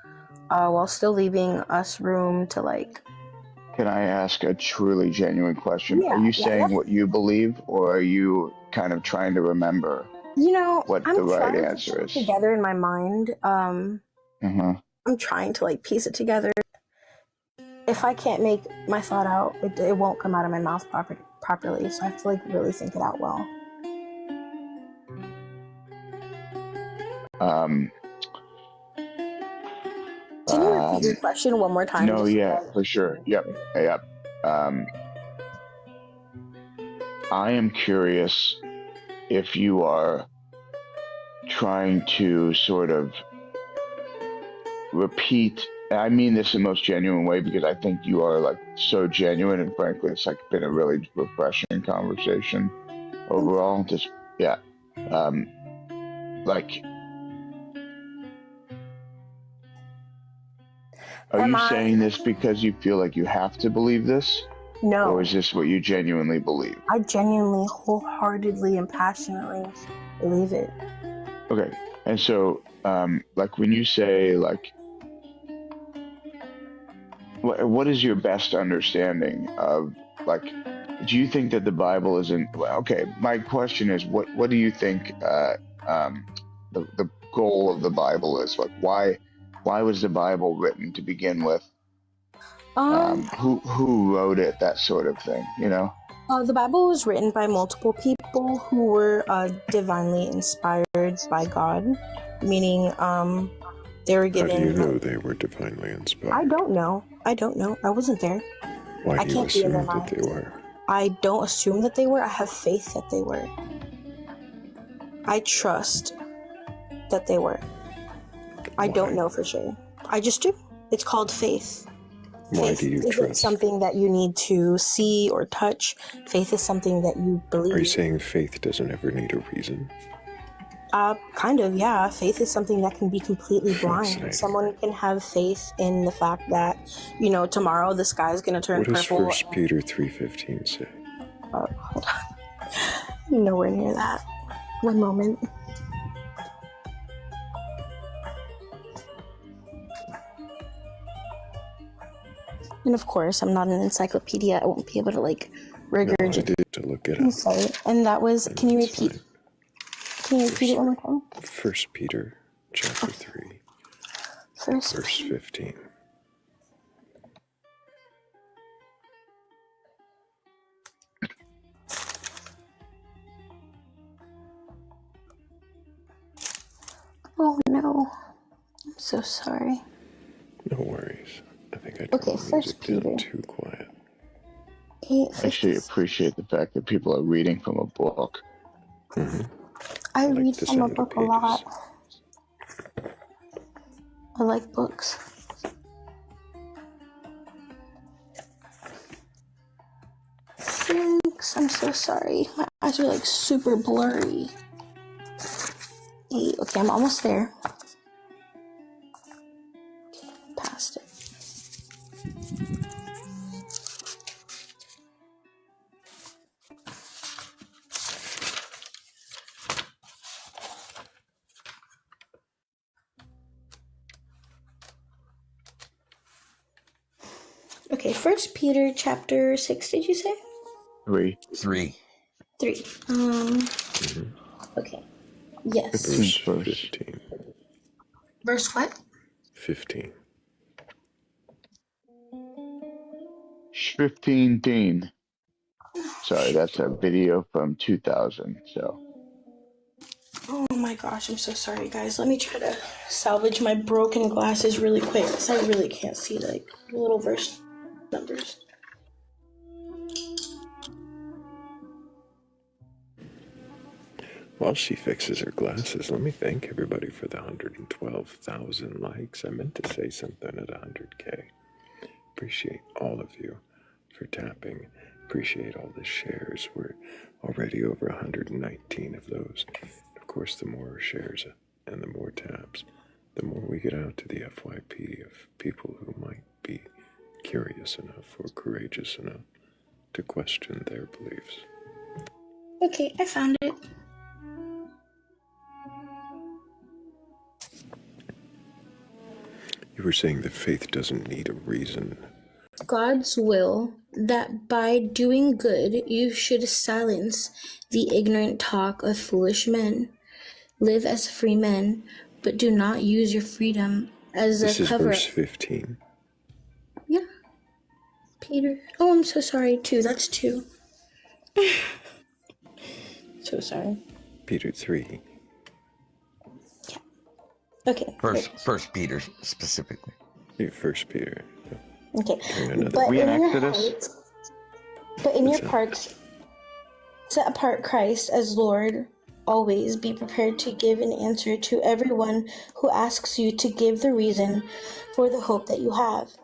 while still leaving us room to like. Can I ask a truly genuine question? Yeah, are you saying yeah. what you believe, or are you kind of trying to remember what the right answer is? Together in my mind. I'm trying to like piece it together. If I can't make my thought out, it won't come out of my mouth properly. So I have to like really think it out well. Can you repeat your question one more time? No, yeah, for sure. Yep. I am curious if you are trying to sort of repeat. I mean this in the most genuine way, because I think you are like so genuine, and frankly, it's like been a really refreshing conversation overall. Just like. Are you saying this because you feel like you have to believe this? No. Or is this what you genuinely believe? I genuinely, wholeheartedly, and passionately believe it. Okay. And so, like when you say, like, what is your best understanding of, like, do you think that the Bible isn't, well, okay, my question is, what do you think the goal of the Bible is? Like, why was the Bible written to begin with? Who wrote it? That sort of thing, you know? The Bible was written by multiple people who were divinely inspired by God, meaning they were given. How do you know they were divinely inspired? I don't know. I wasn't there. Why I do you can't be in their assume that mind. they were? I don't assume that they were. I have faith that they were. I trust that they were. I don't know for sure. I just do. It's called faith. Why do you Faith isn't trust? something that you need to see or touch. Faith is something that you believe. Are you saying faith doesn't ever need a reason? Kind of, yeah. Faith is something that can be completely blind. Someone can have faith in the fact that, you know, tomorrow the sky is going to turn What does purple. 1 Peter 3:15 say? Hold on. Nowhere near that. One moment. And of course, I'm not an encyclopedia. I won't be able to like regurgitate. No, I did to look it I'm up. sorry. And that was. Can you repeat? Can you repeat it one more time? 1 Peter chapter 3, First verse 15. Oh no. I'm so sorry. No worries. I think I turned Okay, the First music down Peter. too quiet. I actually appreciate the fact that people are reading from a book. I read from a book a lot. I like books. Thanks. I'm so sorry. My eyes are like super blurry. Okay, I'm almost there. past it. Okay, 1 Peter chapter 6, did you say? 3. 3. 3. Okay. Yes. Verse 15. Verse what? 15. 15. Sorry, that's a video from 2000. So. Oh my gosh, I'm so sorry, guys. Let me try to salvage my broken glasses really quick because I really can't see like little verse numbers. While she fixes her glasses, let me thank everybody for the 112,000 likes. I meant to say something at 100K. Appreciate all of you for tapping. Appreciate all the shares. We're already over 119 of those. Of course, the more shares and the more taps, the more we get out to the FYP of people who might be curious enough or courageous enough to question their beliefs. Okay, I found it. You were saying that faith doesn't need a reason. God's will that by doing good you should silence the ignorant talk of foolish men. Live as free men, but do not use your freedom as This a is cover. verse 15. Yeah. Peter. Oh, I'm so sorry, 2. That's 2. So sorry. Peter 3. Okay. First Peter specifically. First Peter. Okay. But in your parts, set apart Christ as Lord. Always be prepared to give an answer to everyone who asks you to give the reason for the hope that you have.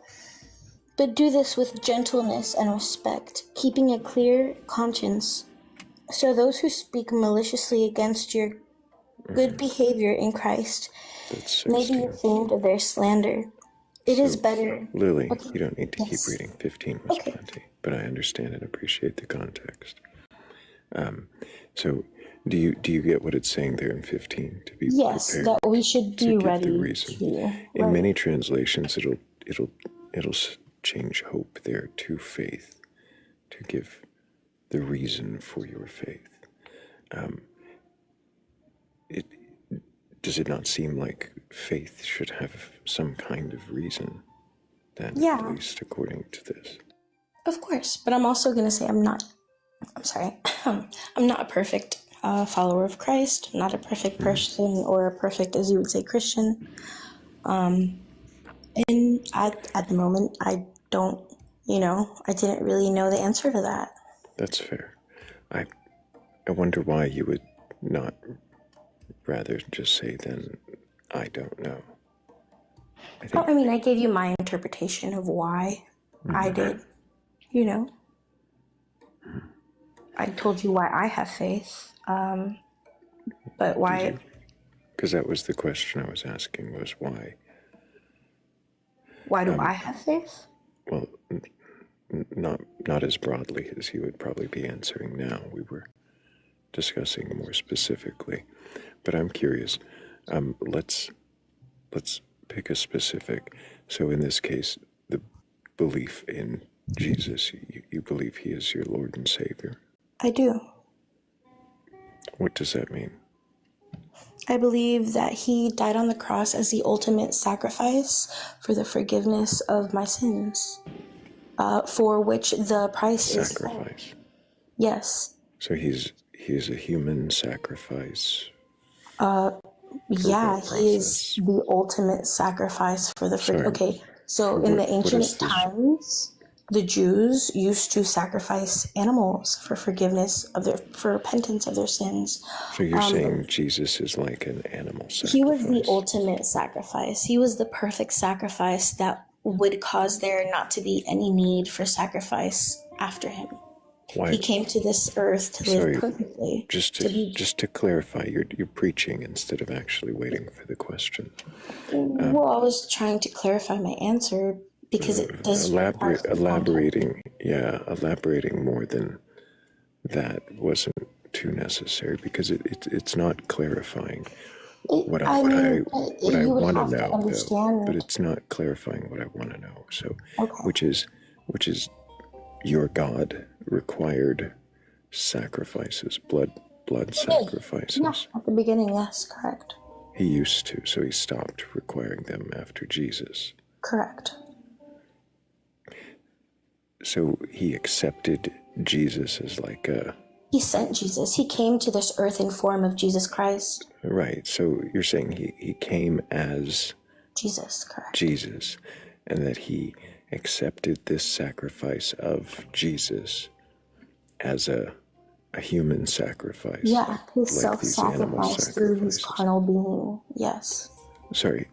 But do this with gentleness and respect, keeping a clear conscience, so those who speak maliciously against your good behavior in Christ may be ashamed of their slander. It is better. Lily, you don't need to keep reading. 15 was plenty, but I understand and appreciate the context. So, do you get what it's saying there in 15? To be yes, prepared, that we should be ready the reason. In many translations, it'll change hope there to faith, to give the reason for your faith. Does it not seem like faith should have some kind of reason then, at least according to this? Of course, but I'm also going to say I'm not a perfect follower of Christ. I'm not a perfect person or a perfect, as you would say, Christian. And at the moment, I don't, I didn't really know the answer to that. That's fair. I wonder why you would not rather just say then, I don't know. I gave you my interpretation of why I did, I told you why I have faith, but why... Because that was the question I was asking, was why. Why do I have faith? Well, not as broadly as you would probably be answering now. We were discussing more specifically. But I'm curious. Let's pick a specific. So in this case, the belief in Jesus, you believe he is your Lord and Savior. I do. What does that mean? I believe that he died on the cross as the ultimate sacrifice for the forgiveness of my sins, for which the price is sacrifice. Yes. So he's a human sacrifice. Yeah, he is the ultimate sacrifice for the Okay, so in the ancient times, the Jews used to sacrifice animals for forgiveness for repentance of their sins. So you're saying Jesus is like an animal sacrifice? He was the ultimate sacrifice. He was the perfect sacrifice that would cause there not to be any need for sacrifice after him. Why? He came to this earth to live Sorry, perfectly. just to clarify, you're preaching instead of actually waiting for the question. Well, I was trying to clarify my answer because it does elaborating more than that wasn't too necessary because it's not clarifying what I want to know, though, but it's not clarifying what I want to know. So, which is your God required sacrifices, blood sacrifices. Yeah, at the beginning, yes, correct. He used to, so he stopped requiring them after Jesus. Correct. So he accepted Jesus as like a... He sent Jesus. He came to this earth in form of Jesus Christ. Right, so you're saying he came as... Jesus, correct. Jesus, and that he accepted this sacrifice of Jesus as a human sacrifice. Yeah, his like self-sacrifice through his carnal being, yes. Sorry,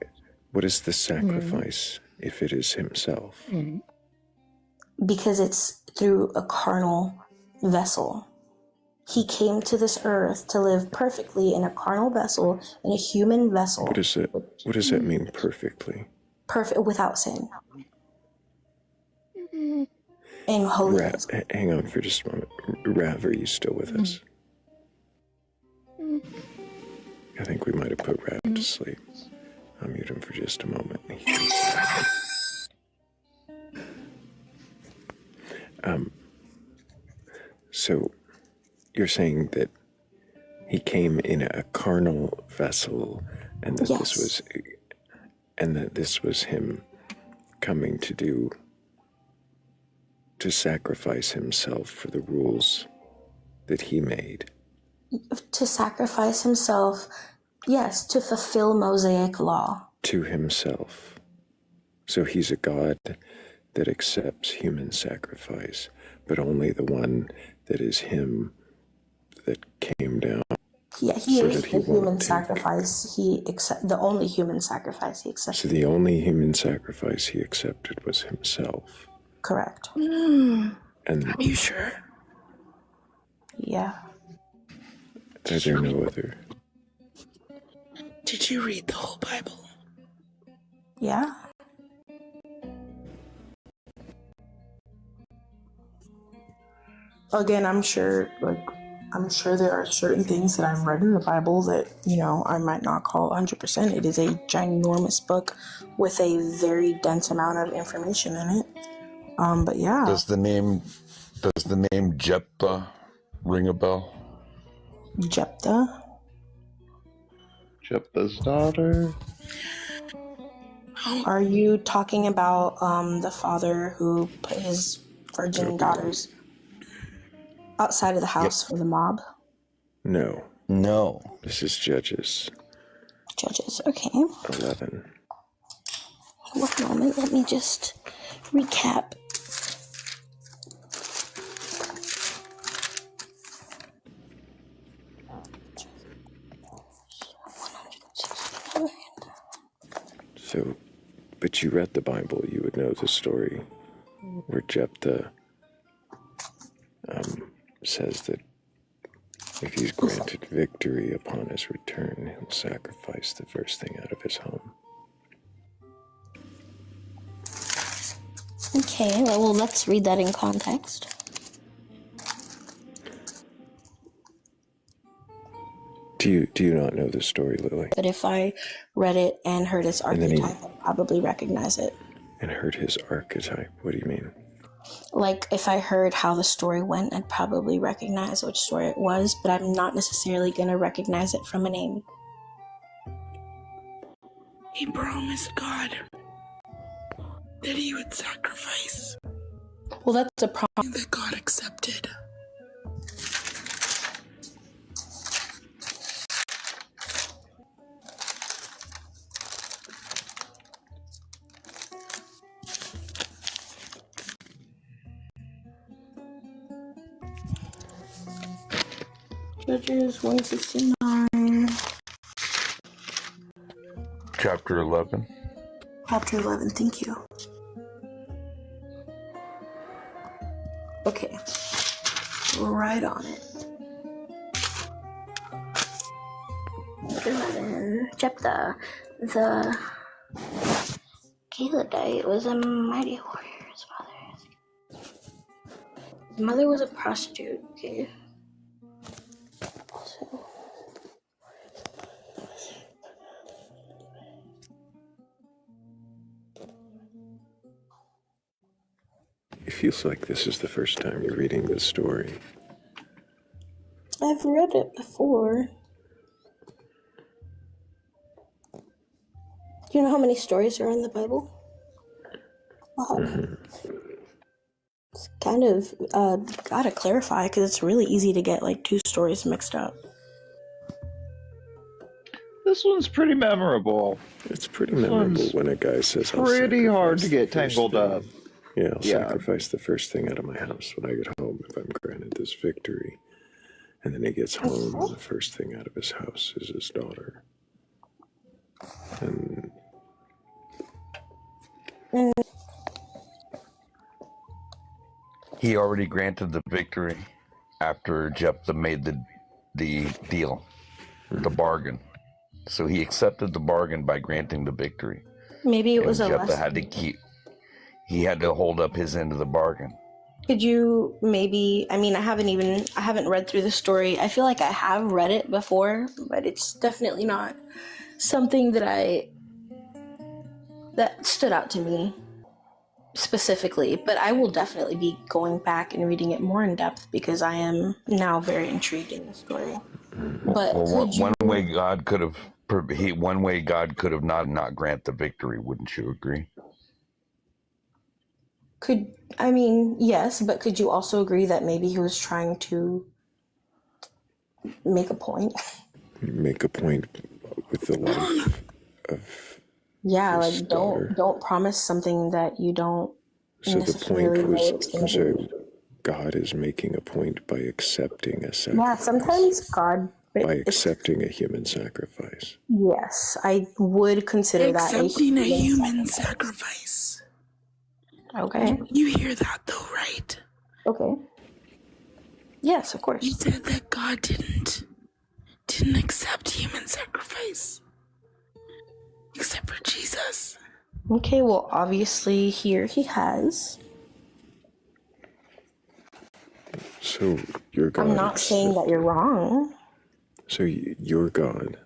what is the sacrifice if it is himself? Because it's through a carnal vessel. He came to this earth to live perfectly in a carnal vessel, in a human vessel. What does that mean, perfectly? Perfect, without sin. In holiness. Hang on for just a moment. Rav, are you still with us? I think we might have put Rav to sleep. I'll mute him for just a moment. So you're saying that he came in a carnal vessel, and that this was him coming to sacrifice himself for the rules that he made. To sacrifice himself, yes, to fulfill Mosaic law. To himself. So he's a God that accepts human sacrifice, but only the one that is him that came down. Yeah, he is the human sacrifice. The only human sacrifice he accepted. So the only human sacrifice he accepted was himself. Correct. And are you sure? Yeah. Are there no other? Did you read the whole Bible? Yeah. Again, I'm sure there are certain things that I've read in the Bible that, I might not call 100%. It is a ginormous book with a very dense amount of information in it. But yeah. Does the name Jephthah ring a bell? Jephthah? Jephthah's daughter. Are you talking about the father who put his virgin daughters outside of the house for the mob? No. No. This is Judges. Judges, okay. 11. One moment, let me just recap. So, but you read the Bible, you would know the story where Jephthah says that if he's granted victory upon his return, he'll sacrifice the first thing out of his home. Okay, well, let's read that in context. Do you not know the story, Lily? But if I read it and heard its archetype, I'd probably recognize it. And heard his archetype? What do you mean? Like, if I heard how the story went, I'd probably recognize which story it was, but I'm not necessarily going to recognize it from a name. He promised God that he would sacrifice. Well, that's a promise that God accepted. Judges 169. Chapter 11. Chapter 11, thank you. Okay. right on it. Jephthah, the Calebite, was a mighty warrior. His father, his mother was a prostitute. Okay. Also, It feels like this is the first time you're reading this story. I've read it before. Do you know how many stories are in the Bible? It's kind of, gotta clarify, because it's really easy to get like two stories mixed up. This one's pretty memorable. It's pretty memorable when a guy says, I'll pretty hard to sacrifice get the first tangled thing. up. Yeah, I'll Yeah. sacrifice the first thing out of my house when I get home if I'm granted this victory. And then he gets home, and the first thing out of his house is his daughter. And He already granted the victory after Jephthah made the deal, the bargain. So he accepted the bargain by granting the victory. Maybe it was a Jephthah lesson. he had to hold up his end of the bargain. Could you maybe, I mean, I haven't read through the story. I feel like I have read it before, but it's definitely not something that stood out to me specifically. But I will definitely be going back and reading it more in depth because I am now very intrigued in the story. But One way God could have not grant the victory. Wouldn't you agree? Yes, but could you also agree that maybe he was trying to make a point? Make a point with the life of Yeah, his like daughter. don't promise something that you don't So the necessarily point know was, it's gonna so be. God is making a point by accepting a sacrifice. Yeah, sometimes God. By accepting a human sacrifice. Yes, I would consider that Accepting a human sacrifice. Okay. You hear that though, right? Okay. Yes, of course. You said that God didn't accept human sacrifice. Except for Jesus. Okay, well, obviously here he has. So your God. I'm not saying that you're wrong. So your God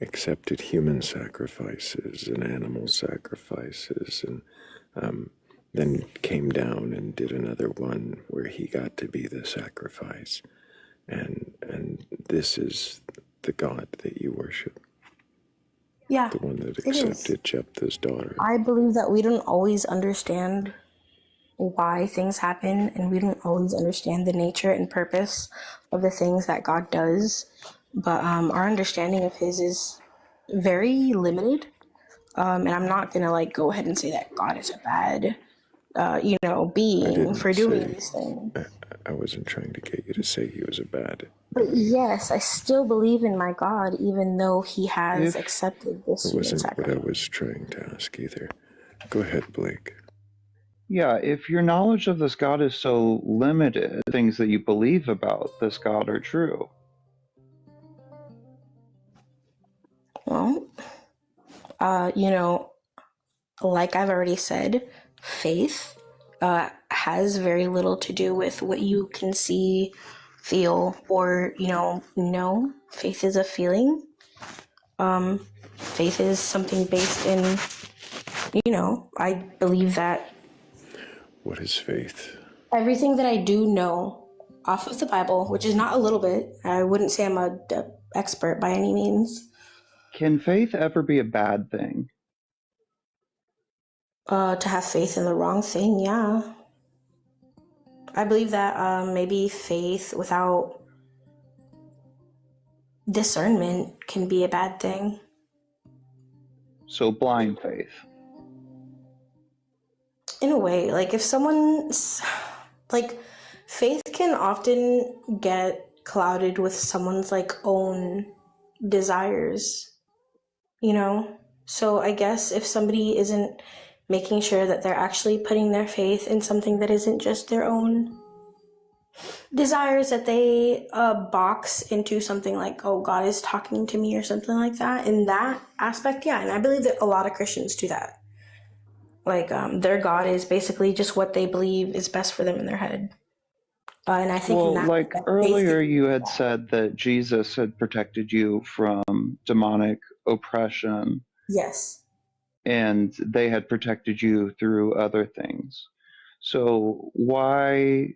accepted human sacrifices and animal sacrifices, and then came down and did another one where he got to be the sacrifice, and this is the God that you worship. Yeah, the one that it is. accepted Jephthah's daughter. I believe that we don't always understand why things happen, and we don't always understand the nature and purpose of the things that God does. But our understanding of His is very limited. And I'm not gonna go ahead and say that God is a bad, being for doing these things. I wasn't trying to get you to say he was a bad. But yes, I still believe in my God, even though He has accepted this It human wasn't sacrifice. what I was trying to ask either. Go ahead, Blake. Yeah, if your knowledge of this God is so limited, things that you believe about this God are true. Well, like I've already said, faith has very little to do with what you can see, feel, or, know. Faith is a feeling. Faith is something based in, I believe that What is faith? everything that I do know off of the Bible, which is not a little bit, I wouldn't say I'm an expert by any means. Can faith ever be a bad thing? To have faith in the wrong thing, yeah. I believe that maybe faith without discernment can be a bad thing. So blind faith. In a way, if someone's faith can often get clouded with someone's own desires, so I guess if somebody isn't making sure that they're actually putting their faith in something that isn't just their own desires that they box into something like, oh, God is talking to me or something like that. In that aspect, yeah. And I believe that a lot of Christians do that. Like, their God is basically just what they believe is best for them in their head. And I think Well, in that, like earlier, you had said that Jesus had protected you from demonic oppression. yes. And they had protected you through other things. So why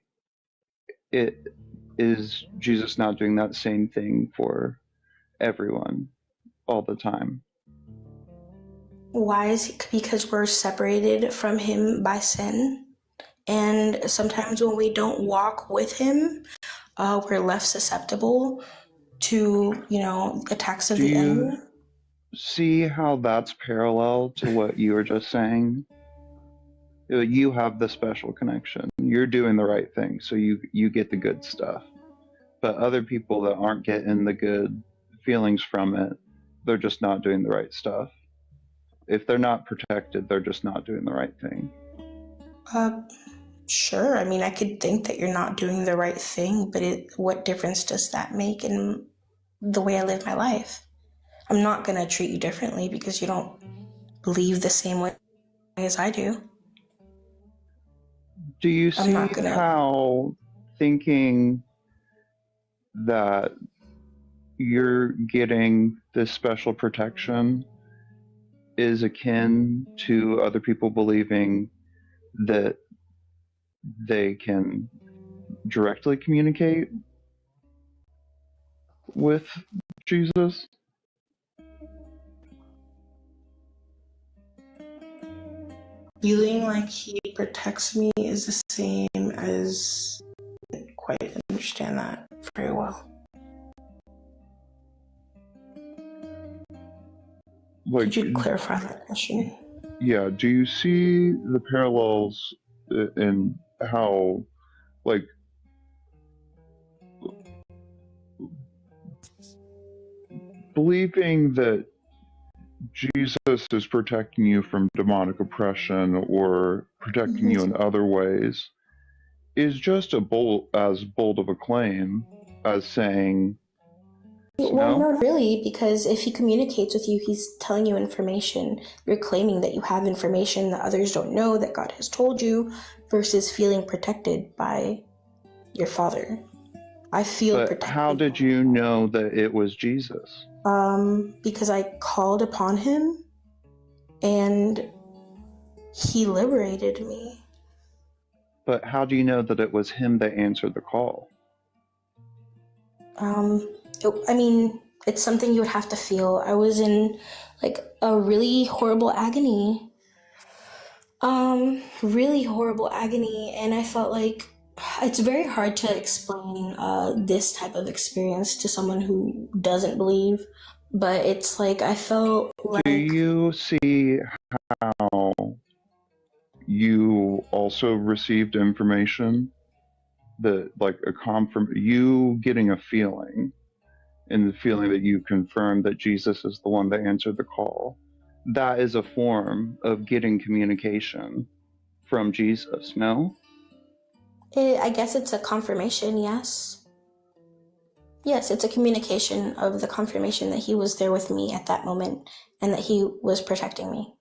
is Jesus not doing that same thing for everyone all the time? Why is it? Because we're separated from him by sin. And sometimes when we don't walk with him, we're left susceptible to, attacks of Do the you enemy. see how that's parallel to what you were just saying? You have the special connection. You're doing the right thing, so you get the good stuff. But other people that aren't getting the good feelings from it, they're just not doing the right stuff. If they're not protected, they're just not doing the right thing. Sure. I mean, I could think that you're not doing the right thing, but what difference does that make in the way I live my life? I'm not going to treat you differently because you don't believe the same way as I do. Do you see how thinking that you're getting this special protection is akin to other people believing that they can directly communicate with Jesus? Feeling like he protects me is the same as... I don't quite understand that very well. Like, could you clarify that question? Yeah, do you see the parallels in how, like, believing that Jesus is protecting you from demonic oppression or protecting you in other ways is just as bold of a claim as saying, Well, no, really, because if he communicates with you, he's telling you information. You're claiming that you have information that others don't know, that God has told you, versus feeling protected by your Father. I feel but protected. How did you know that it was Jesus? Because I called upon him and he liberated me. But how do you know that it was him that answered the call? I mean, it's something you would have to feel. I was in like a really horrible agony. Really horrible agony, and I felt like it's very hard to explain this type of experience to someone who doesn't believe, but it's like I felt like... Do you see how you also received information that, like, you getting a feeling, and the feeling that you confirmed that Jesus is the one that answered the call? That is a form of getting communication from Jesus, no? I guess it's a confirmation, yes. Yes, it's a communication of the confirmation that he was there with me at that moment and that he was protecting me.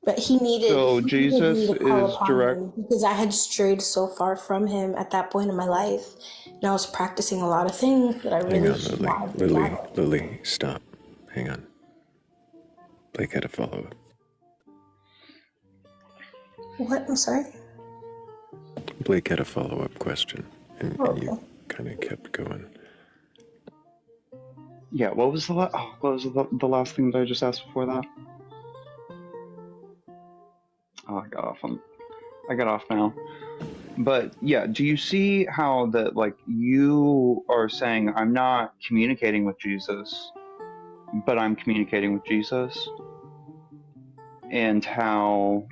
But he needed me to call upon him because I had strayed so far from him at that point in my life. And I was practicing a lot of things that I really should not have done. Lily, stop. Hang on. Blake had a follow-up. What? I'm sorry? Blake had a follow-up question, and you kind of kept going. Yeah, what was the last thing that I just asked before that? Oh, I got off now. But yeah, do you see how that, like, you are saying, I'm not communicating with Jesus, but I'm communicating with Jesus? And how,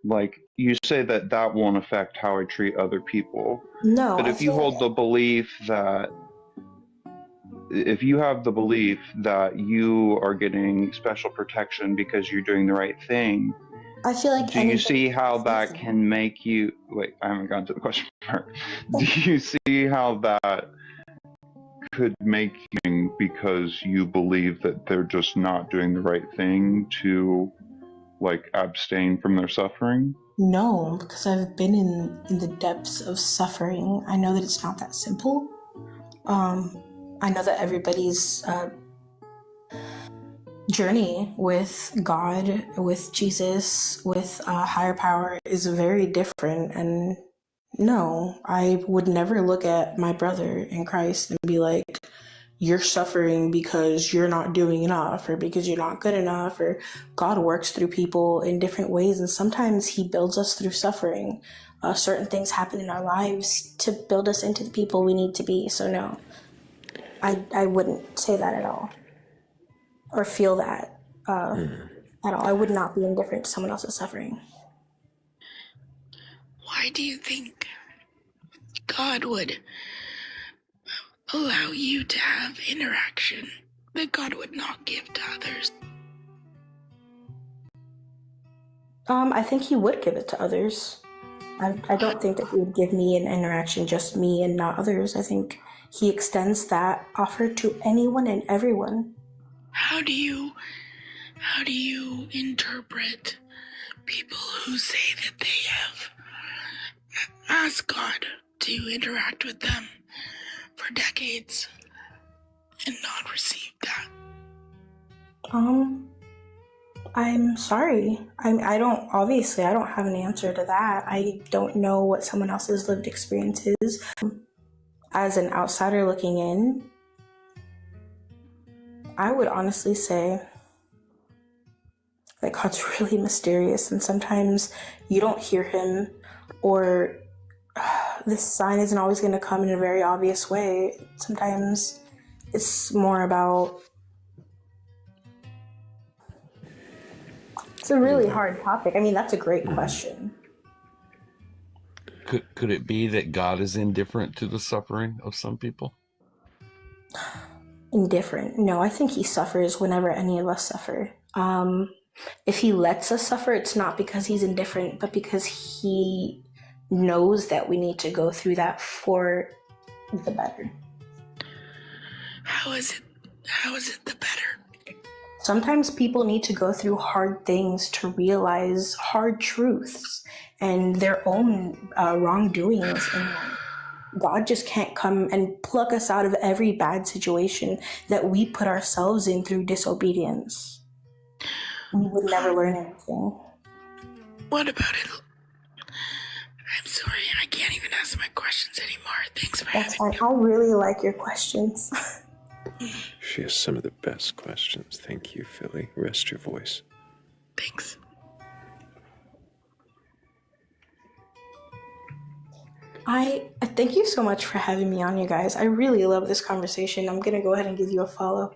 like, you say that that won't affect how I treat other people. No. But if you hold the belief that, if you have the belief that you are getting special protection because you're doing the right thing, I feel like do you see how that can make you? Wait, I haven't gotten to the question part. Do you see how that could make you, because you believe that they're just not doing the right thing to, like, abstain from their suffering? No, because I've been in the depths of suffering. I know that it's not that simple. I know that everybody's journey with God, with Jesus, with a higher power is very different. And no, I would never look at my brother in Christ and be like, you're suffering because you're not doing enough or because you're not good enough. Or God works through people in different ways, and sometimes he builds us through suffering. Certain things happen in our lives to build us into the people we need to be. So no, I wouldn't say that at all or feel that at all. I would not be indifferent to someone else's suffering. Why do you think God would allow you to have interaction that God would not give to others? I think he would give it to others. I don't think that he would give me an interaction, just me and not others. I think he extends that offer to anyone and everyone. How do you interpret people who say that they have asked God to interact with them for decades and not received that? I'm sorry. I don't have an answer to that. I don't know what someone else's lived experience is. As an outsider looking in, I would honestly say that God's really mysterious, and sometimes you don't hear him, or this sign isn't always going to come in a very obvious way. Sometimes it's more about... It's a really hard topic. I mean, that's a great question. Could it be that God is indifferent to the suffering of some people? Indifferent? No, I think he suffers whenever any of us suffer. If he lets us suffer, it's not because he's indifferent, but because he knows that we need to go through that for the better. How is it the better? Sometimes people need to go through hard things to realize hard truths and their own wrongdoings. And God just can't come and pluck us out of every bad situation that we put ourselves in through disobedience. We would never learn anything. What about it? I'm sorry, I can't even ask my questions anymore. Thanks for That's fine. I really like your questions. She has some of the best questions. Thank you, Philly. Rest your voice. Thanks. I thank you so much for having me on, you guys. I really love this conversation. I'm gonna go ahead and give you a follow,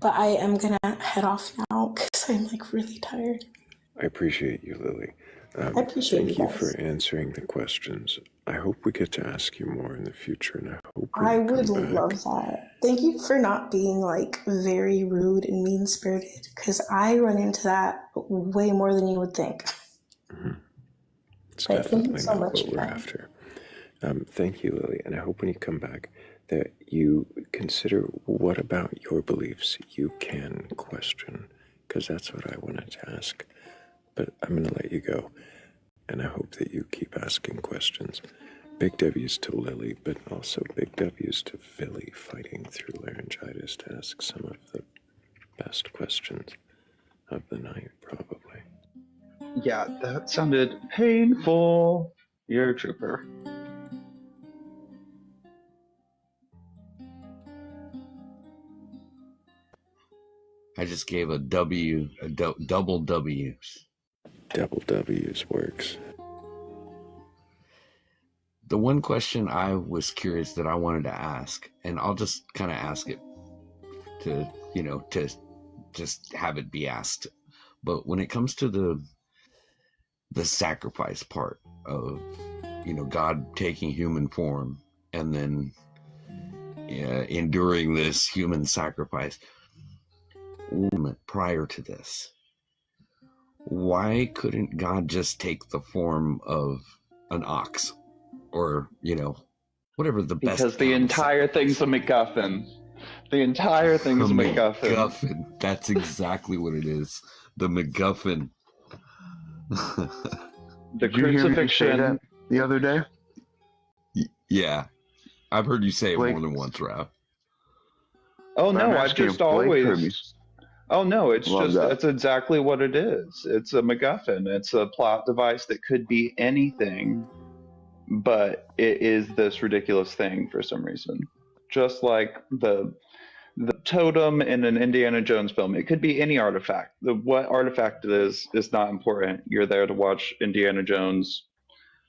but I am gonna head off now because I'm like really tired. I appreciate you, Lily. I appreciate Thank you you guys. for answering the questions. I hope we get to ask you more in the future, and I hope I you would come back. love that. Thank you for not being like very rude and mean-spirited, because I run into that way more than you would think. It's But thank you definitely so not much, what we're Ken. after. Thank you, Lily, and I hope when you come back that you consider what about your beliefs you can question, because that's what I wanted to ask. But I'm going to let you go, and I hope that you keep asking questions. Big W's to Lily, but also big W's to Philly, fighting through laryngitis to ask some of the best questions of the night, probably. Yeah, that sounded painful. You're a trooper. I just gave a W, double W's. Double W's works. The one question I was curious that I wanted to ask, and I'll just kind of ask it to just have it be asked. But when it comes to the sacrifice part of, God taking human form and then enduring this human sacrifice, prior to this, why couldn't God just take the form of an ox, or whatever the best? Because the entire thing's a MacGuffin. The entire thing's a MacGuffin. MacGuffin. That's exactly what it is. The MacGuffin. The Did you hear me say crucifixion. that the other day? Yeah, I've heard you say Blake- it more than once, Raph. Oh I'm no, I've asking just if Blake heard me. always. Oh no, it's Love just that. that's exactly what it is. It's a MacGuffin. It's a plot device that could be anything, but it is this ridiculous thing for some reason. Just like the totem in an Indiana Jones film, it could be any artifact. What artifact it is not important. You're there to watch Indiana Jones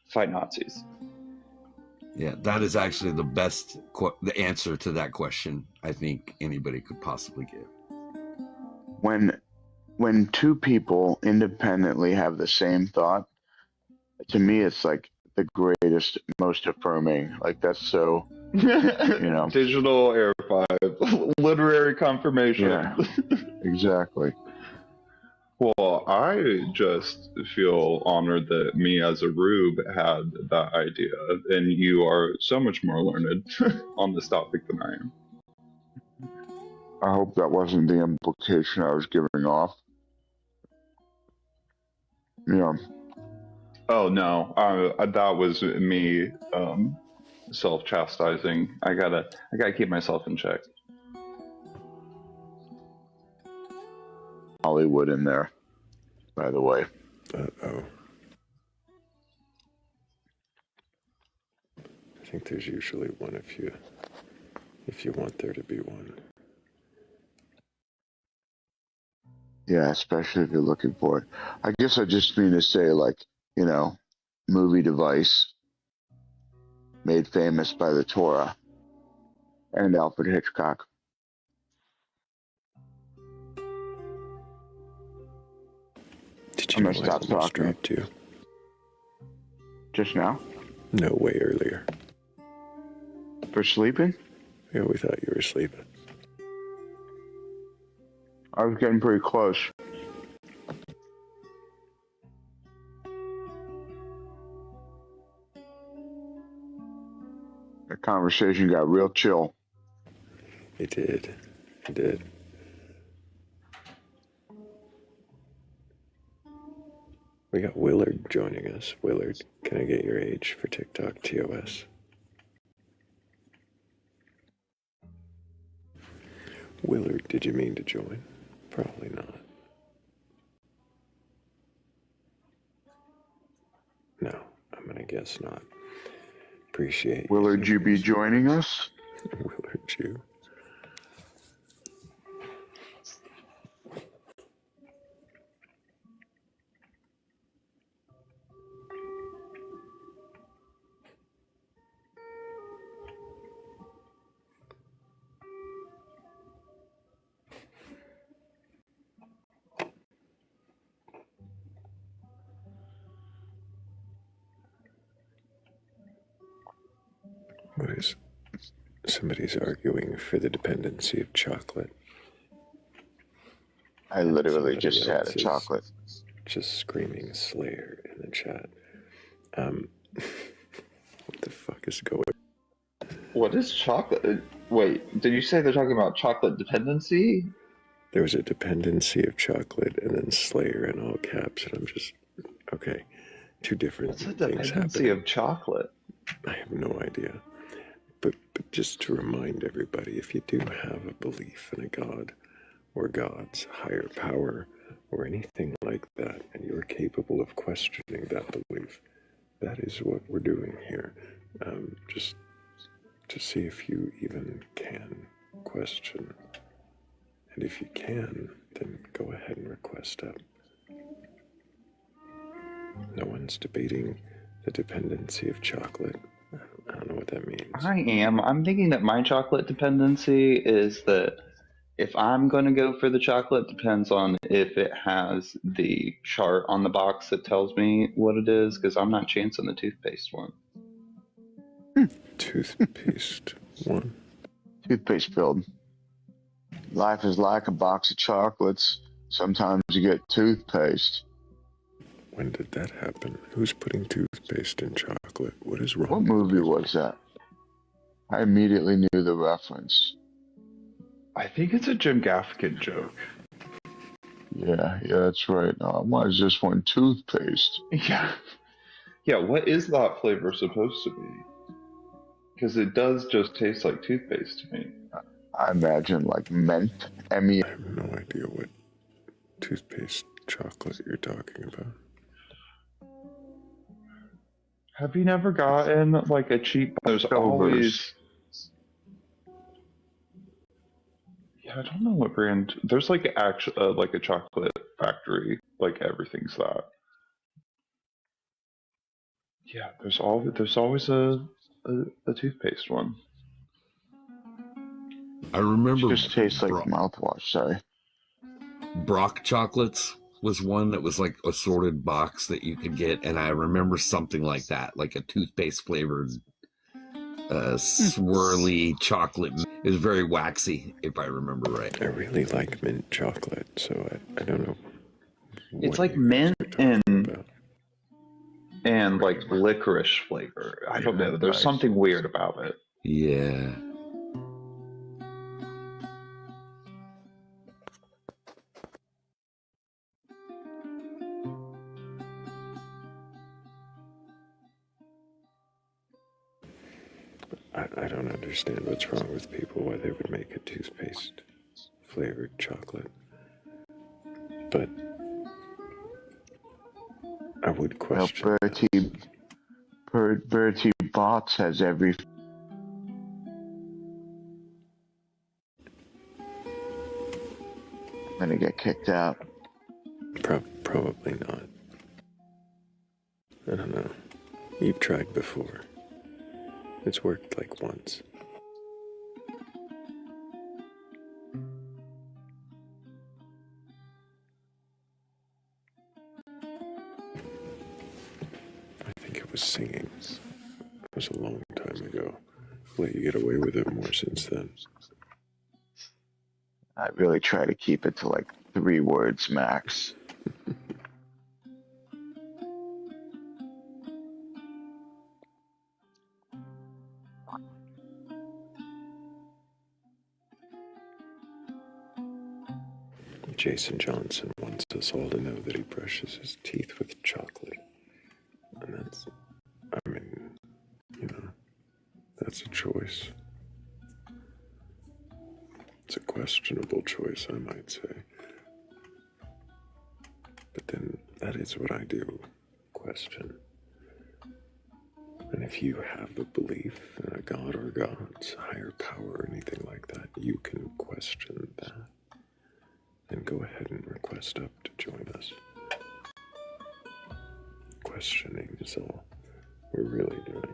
fight Nazis. Yeah, that is actually the best the answer to that question I think anybody could possibly give. When two people independently have the same thought, to me it's like the greatest, most affirming. Like that's so Digital Air 5. Literary confirmation. Yeah, exactly. Well, I just feel honored that me as a rube had that idea, and you are so much more learned on this topic than I am. I hope that wasn't the implication I was giving off. Yeah. Oh no, that was me self-chastising. I gotta keep myself in check. Hollywood in there, by the way. Uh-oh. I think there's usually one if you want there to be one. Yeah, especially if you're looking for it. I guess I just mean to say, like, movie device made famous by the Torah and Alfred Hitchcock. Did I'm you gonna know I stop almost talking. dropped you? Just now? No, way earlier. For sleeping? Yeah, we thought you were sleeping. I was getting pretty close. The conversation got real chill. It did. It did. We got Willard joining us. Willard, can I get your age for TikTok TOS? Willard, did you mean to join? Probably not. No, I'm gonna guess not. Appreciate Willard, you be joining us? Willard, you. What is... Somebody's arguing for the dependency of chocolate. I literally Somebody just had else a is chocolate. Just screaming Slayer in the chat. What the fuck is going on? What is chocolate? Wait, did you say they're talking about chocolate dependency? There was a dependency of chocolate and then Slayer in all caps, and I'm just... Okay, two different What's a things dependency happening. of chocolate? I have no idea. But just to remind everybody, if you do have a belief in a god or gods, higher power, or anything like that, and you're capable of questioning that belief, that is what we're doing here. Just to see if you even can question. And if you can, then go ahead and request up. No one's debating the dependency of chocolate. I don't know what that means. I am. I'm thinking that my chocolate dependency is that if I'm going to go for the chocolate, depends on if it has the chart on the box that tells me what it is, because I'm not chancing the toothpaste one. Toothpaste one? Toothpaste filled. Life is like a box of chocolates. Sometimes you get toothpaste. When did that happen? Who's putting toothpaste in chocolate? What is wrong? What movie was that? I immediately knew the reference. I think it's a Jim Gaffigan joke. Yeah, that's right. Mine just went toothpaste. Yeah, what is that flavor supposed to be? Because it does just taste like toothpaste to me. I imagine like mint. I have no idea what toothpaste chocolate you're talking about. Have you never gotten like a cheap? There's always. Yeah, I don't know what brand. There's like like a chocolate factory. Like everything's that. Yeah, there's always a toothpaste one. I remember. It just tastes like mouthwash. Sorry. Brock chocolates was one that was like a sorted box that you could get, and I remember something like that, like a toothpaste flavored swirly chocolate. It was very waxy, if I remember right. I really like mint chocolate, so I don't know. It's like mint and like licorice flavor. I don't know. There's something weird about it. Yeah. I don't understand what's wrong with people, why they would make a toothpaste flavored chocolate. But I would question. Bertie Bott's has every. I'm gonna get kicked out. Probably not. I don't know. You've tried before. It's worked like once. I think it was singing. It was a long time ago. Let you get away with it more since then. I really try to keep it to like 3 words max. Jason Johnson wants us all to know that he brushes his teeth with chocolate. And that's, I mean, you know, that's a choice. It's a questionable choice, I might say. But then that is what I do, question. And if you have a belief in a god or gods, higher power, or anything like that, you can question that. And go ahead and request up to join us. Questioning is all we're really doing.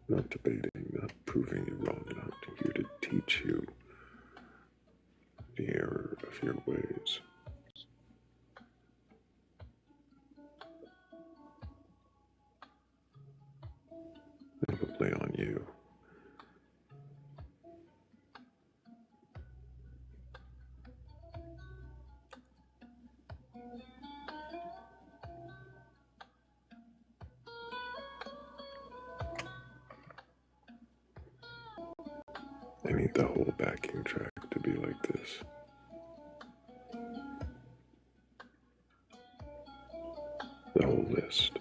Not debating, not proving you wrong, not here to teach you the error of your ways. Probably on you. I need the whole backing track to be like this. The whole list.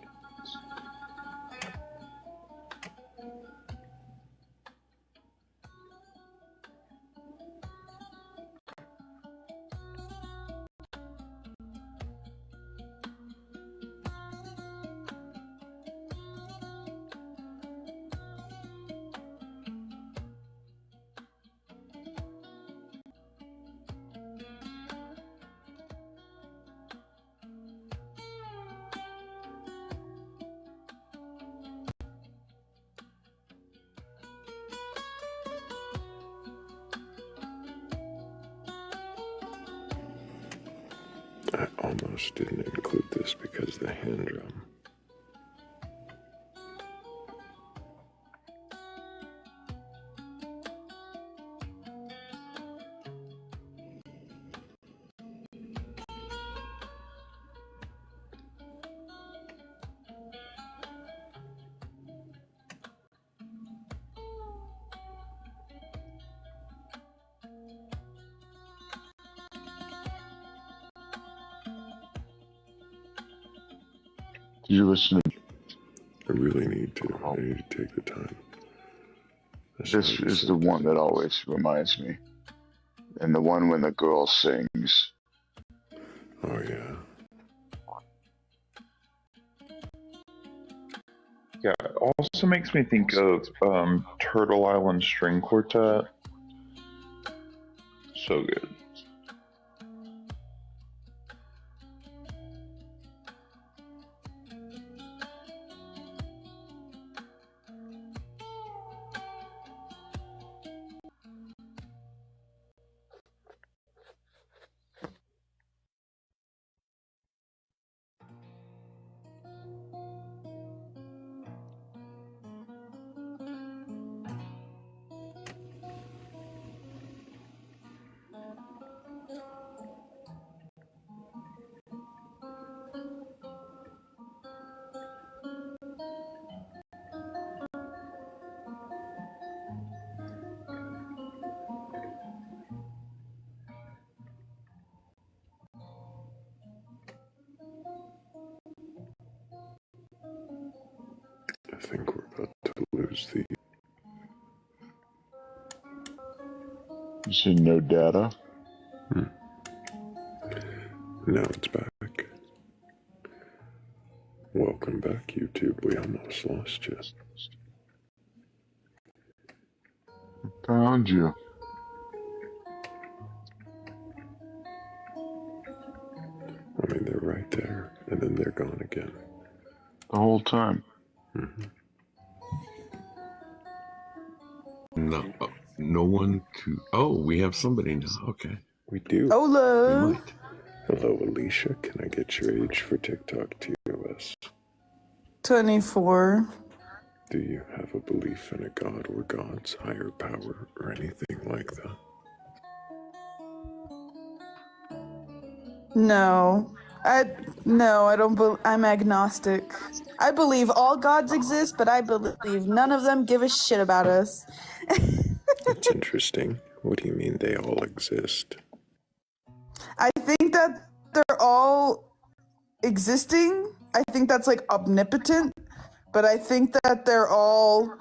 I almost didn't include this because the hand drum. Did you listen to? I really need to. I need to take the time. This is the one that always reminds me. And the one when the girl sings. Oh, yeah. Yeah, it also makes me think of Turtle Island String Quartet. So good. I think we're about to lose the... You see no data? Now it's back. Welcome back, YouTube. We almost lost you. Found you. I mean, they're right there, and then they're gone again. The whole time. No, no one to. Oh, we have somebody now. Okay. We do. Hola. We might. Hello, Alicia. Can I get your age for TikTok TOS? 24. Do you have a belief in a god or gods, higher power, or anything like that? No. I don't I'm agnostic. I believe all gods exist, but I believe none of them give a shit about us. That's interesting. What do you mean they all exist? I think that they're all existing. I think that's like omnipotent, but I think that they're all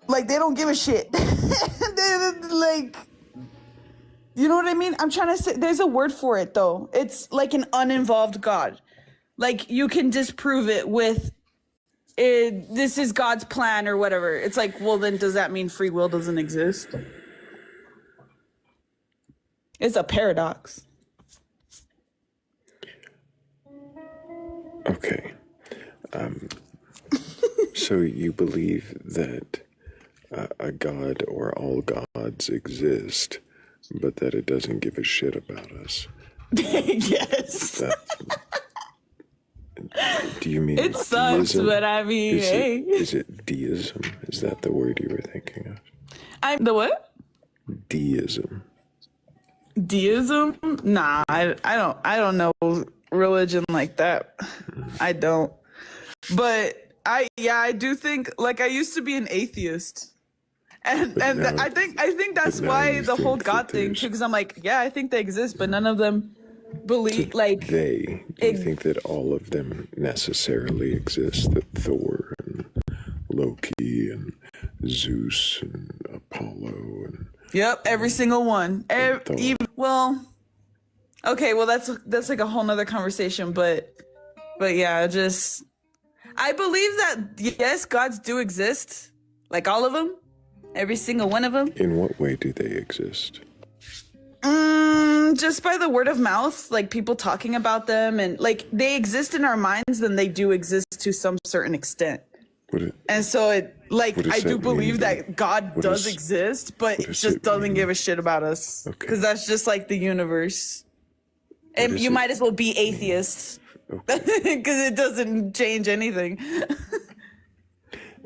like they don't give a shit. They're like, you know what I mean? I'm trying to say there's a word for it though. It's like an uninvolved God. Like you can disprove it with this is God's plan or whatever. It's like, well then does that mean free will doesn't exist? It's a paradox. Okay. So you believe that a god or all gods exist, but that it doesn't give a shit about us? Yes. Do you mean it sucks, deism? but I mean, Is it deism? Is that the word you were thinking of? I'm the what? Deism. Deism? Nah, I don't know religion like that. I don't. But I do think like I used to be an atheist. And I think that's why the whole God thing too, because I'm like, yeah, I think they exist, but none of them believe like Do you think that all of them necessarily exist? That Thor and Loki and Zeus and Apollo and yep, every single one. Well, okay, well that's like a whole nother conversation, but yeah, just I believe that yes, gods do exist, like all of them, every single one of them. In what way do they exist? Just by the word of mouth, like people talking about them, and like they exist in our minds, then they do exist to some certain extent. And so it like I do believe that God does exist, but it just doesn't give a shit about us because that's just like the universe. And you might as well be atheist because it doesn't change anything.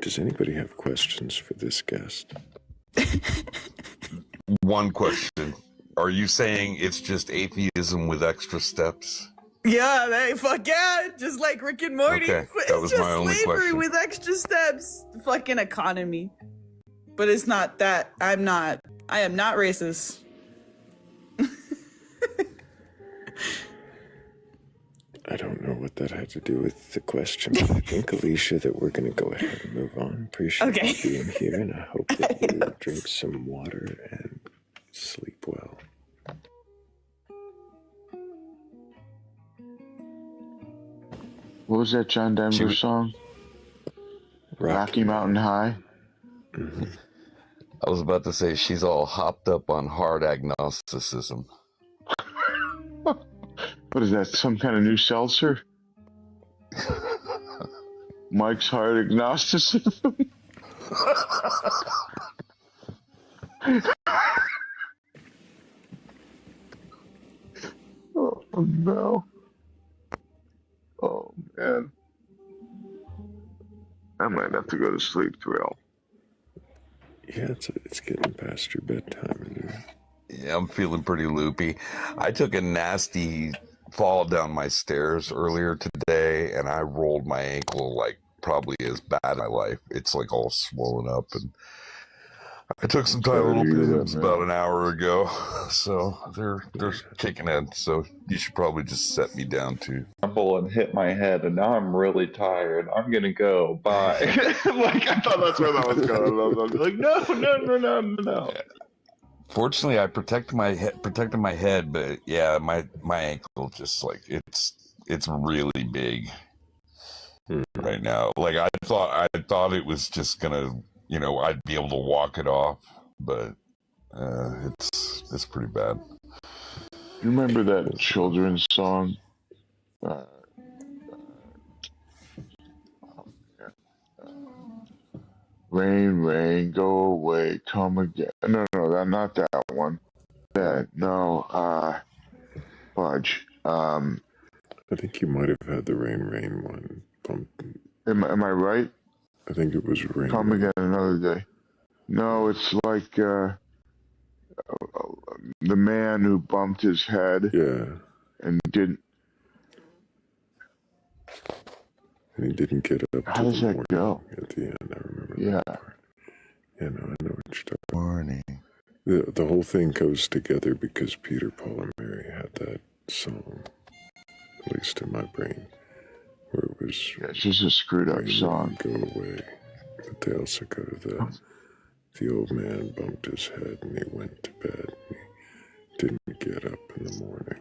Does anybody have questions for this guest? One question. Are you saying it's just atheism with extra steps? Yeah, fuck yeah, just like Rick and Morty. Okay, that it's was just my only slavery question. with extra steps. Fucking economy. But it's not that. I am not racist. I don't know what that had to do with the question, but I think, Alicia, that we're going to go ahead and move on. Appreciate you being here, and I hope that you drink some water and sleep well. What was that John Denver song? Rocky Mountain High? Mm-hmm. I was about to say she's all hopped up on hard agnosticism. What is that, some kind of new seltzer? Mike's Hard Agnosticism? Oh, no. Oh, man. I might have to go to sleep, Thrayle. Yeah, it's getting past your bedtime, isn't it? Yeah, I'm feeling pretty loopy. I took a nasty fall down my stairs earlier today, and I rolled my ankle like probably as bad in my life. It's like all swollen up, and I took some Tylenol about an hour ago, so they're kicking in. So you should probably just set me down too. And hit my head, and now I'm really tired. I'm gonna go. Bye. Like I thought that's where that was going. I was like, no. Fortunately, I protected my head, but yeah, my ankle just like it's really big right now. Like I thought it was just gonna, I'd be able to walk it off, but it's pretty bad. You remember that children's song? Rain, rain, go away, come again. No, not that one. Fudge. I think you might have had the rain, rain one. Am I right? I think it was rain. Come again another day. No, it's like the man who bumped his head. Yeah. And didn't. And he didn't get up. How does that go? At the end, I remember. Yeah. That part. Yeah, no, I know what you're talking about. Morning. The whole thing goes together because Peter, Paul, and Mary had that song, at least in my brain, where it was. Yeah, it's just a screwed up song. Go away. But they also go to the old man bumped his head and he went to bed and he didn't get up in the morning.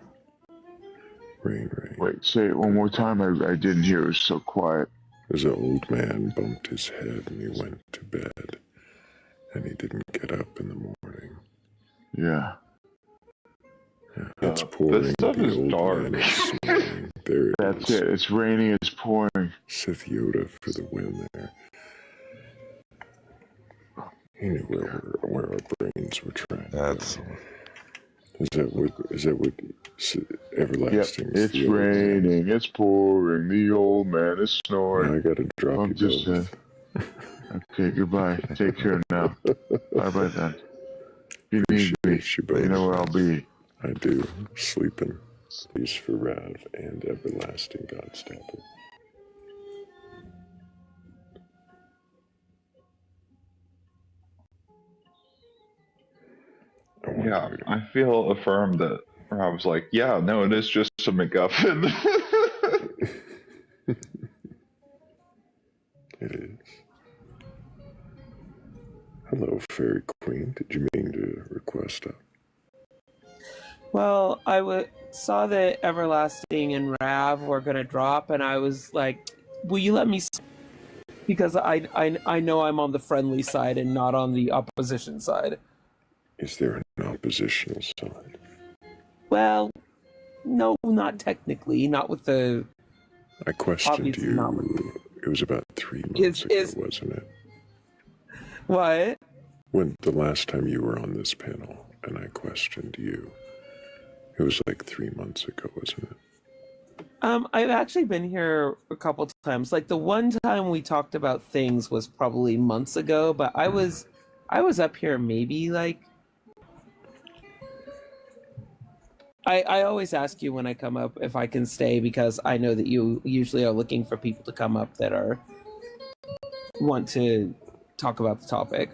Rain, rain. Wait, say it one more time. I didn't hear. It was so quiet. There's an old man bumped his head and he went to bed and he didn't get up in the morning. Yeah. It's pouring. This stuff is dark. That's it. It's raining. It's pouring. Sith Yoda for the win there. He knew where our brains were trying. That's. Is that what everlasting? Yep. It's raining. It's pouring. The old man is snoring. Now I gotta drop you both. Okay, goodbye. Take care now. Bye then. If you need me, you know where I'll be. I do. Sleeping. Peace for Rav and everlasting Godstopper. Yeah, I feel affirmed that I was like, yeah, no, it is just a MacGuffin. It is. Hello, Fairy Queen. Did you mean to request a... Well, I saw that Everlasting and Rav were going to drop, and I was like, will you let me... Because I know I'm on the friendly side and not on the opposition side. Is there an oppositional side? Well, no, not technically. Not with the... I questioned you. It was about 3 months ago, wasn't it? What? When the last time you were on this panel and I questioned you. It was like 3 months ago, wasn't it? I've actually been here a couple times. Like the one time we talked about things was probably months ago, but I was up here maybe like... I always ask you when I come up if I can stay because I know that you usually are looking for people to come up that want to talk about the topic.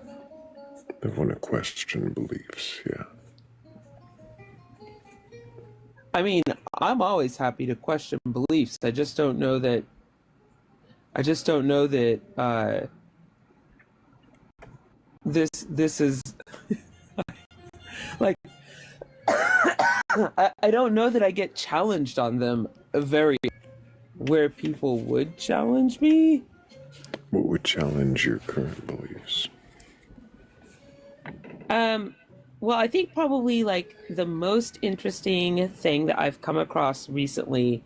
They want to question beliefs, yeah. I mean, I'm always happy to question beliefs. I just don't know that. This is like I don't know that I get challenged on them very where people would challenge me. What would challenge your current beliefs? Well, I think probably like the most interesting thing that I've come across recently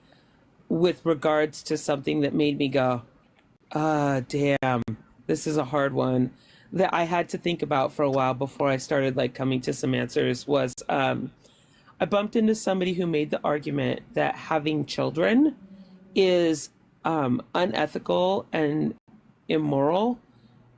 with regards to something that made me go, damn, this is a hard one, that I had to think about for a while before I started like coming to some answers was I bumped into somebody who made the argument that having children is unethical and immoral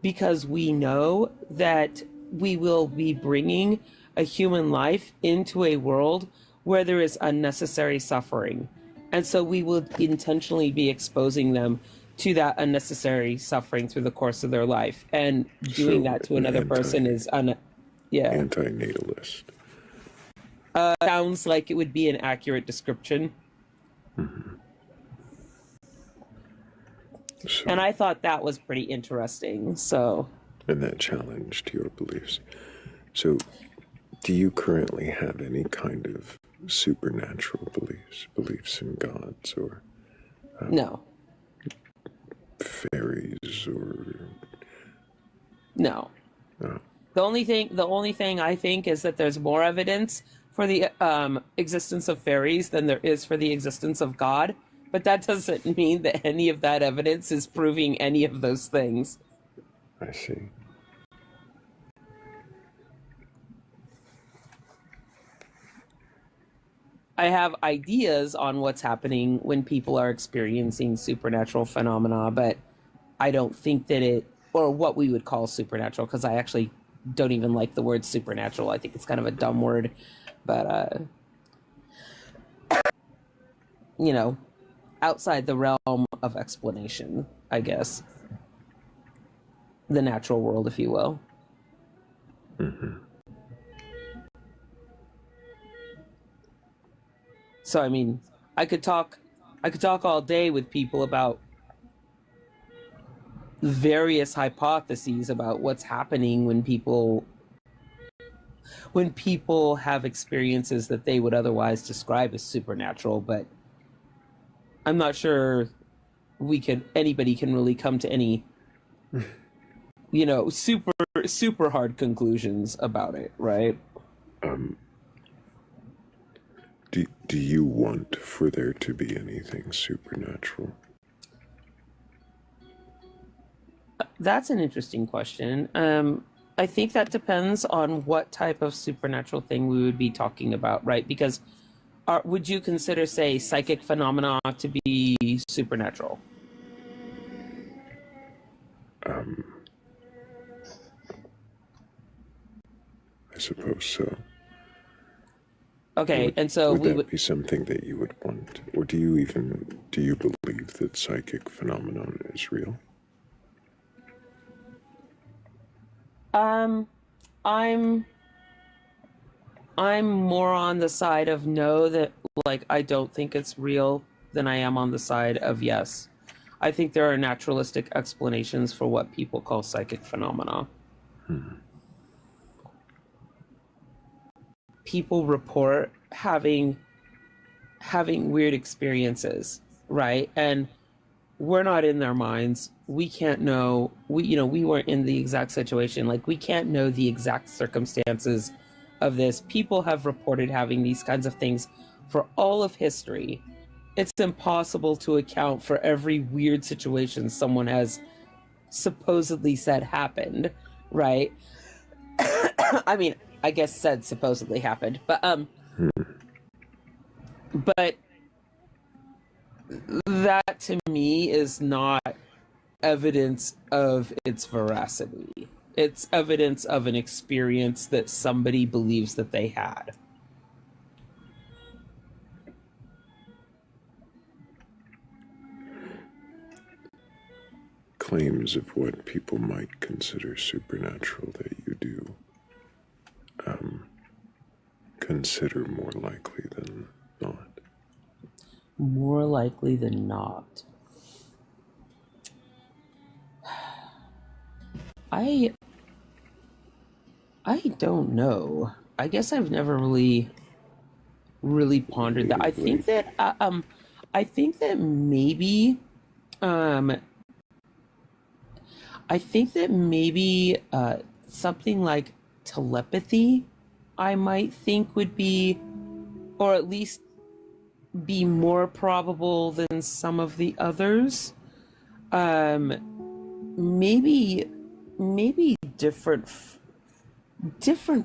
because we know that we will be bringing a human life into a world where there is unnecessary suffering. And so we will intentionally be exposing them to that unnecessary suffering through the course of their life. And doing that to another person is anti-natalist. Sounds like it would be an accurate description. Mm-hmm. So, and I thought that was pretty interesting. So, and that challenged your beliefs. So, do you currently have any kind of supernatural beliefs in gods or no fairies or no? No. The only thing I think is that there's more evidence for the existence of fairies than there is for the existence of God. But that doesn't mean that any of that evidence is proving any of those things. I see. I have ideas on what's happening when people are experiencing supernatural phenomena, but I don't think that it, or what we would call supernatural, because I actually don't even like the word supernatural. I think it's kind of a dumb word, but, you know, outside the realm of explanation, I guess. The natural world, if you will. Mm-hmm. So, I mean, I could talk all day with people about various hypotheses about what's happening when people have experiences that they would otherwise describe as supernatural, but I'm not sure anybody can really come to any, you know, super hard conclusions about it, right? Do you want for there to be anything supernatural? That's an interesting question. I think that depends on what type of supernatural thing we would be talking about, right? Because would you consider, say, psychic phenomena to be supernatural? I suppose so. Okay, and so would that be something that you would want, or do you believe that psychic phenomenon is real? I'm more on the side of no, that like I don't think it's real, than I am on the side of yes. I think there are naturalistic explanations for what people call psychic phenomena. People report having weird experiences, right? And we're not in their minds. We can't know. We weren't in the exact situation. Like, we can't know the exact circumstances of this. People have reported having these kinds of things for all of history. It's impossible to account for every weird situation someone has supposedly said happened, right? I mean, I guess said supposedly happened, but that to me is not evidence of its veracity. It's evidence of an experience that somebody believes that they had. Claims of what people might consider supernatural that you do consider more likely than not. more likely than not. I don't know. I guess I've never really pondered that. I think that maybe something like telepathy I might think would be, or at least be more probable than some of the others. Maybe different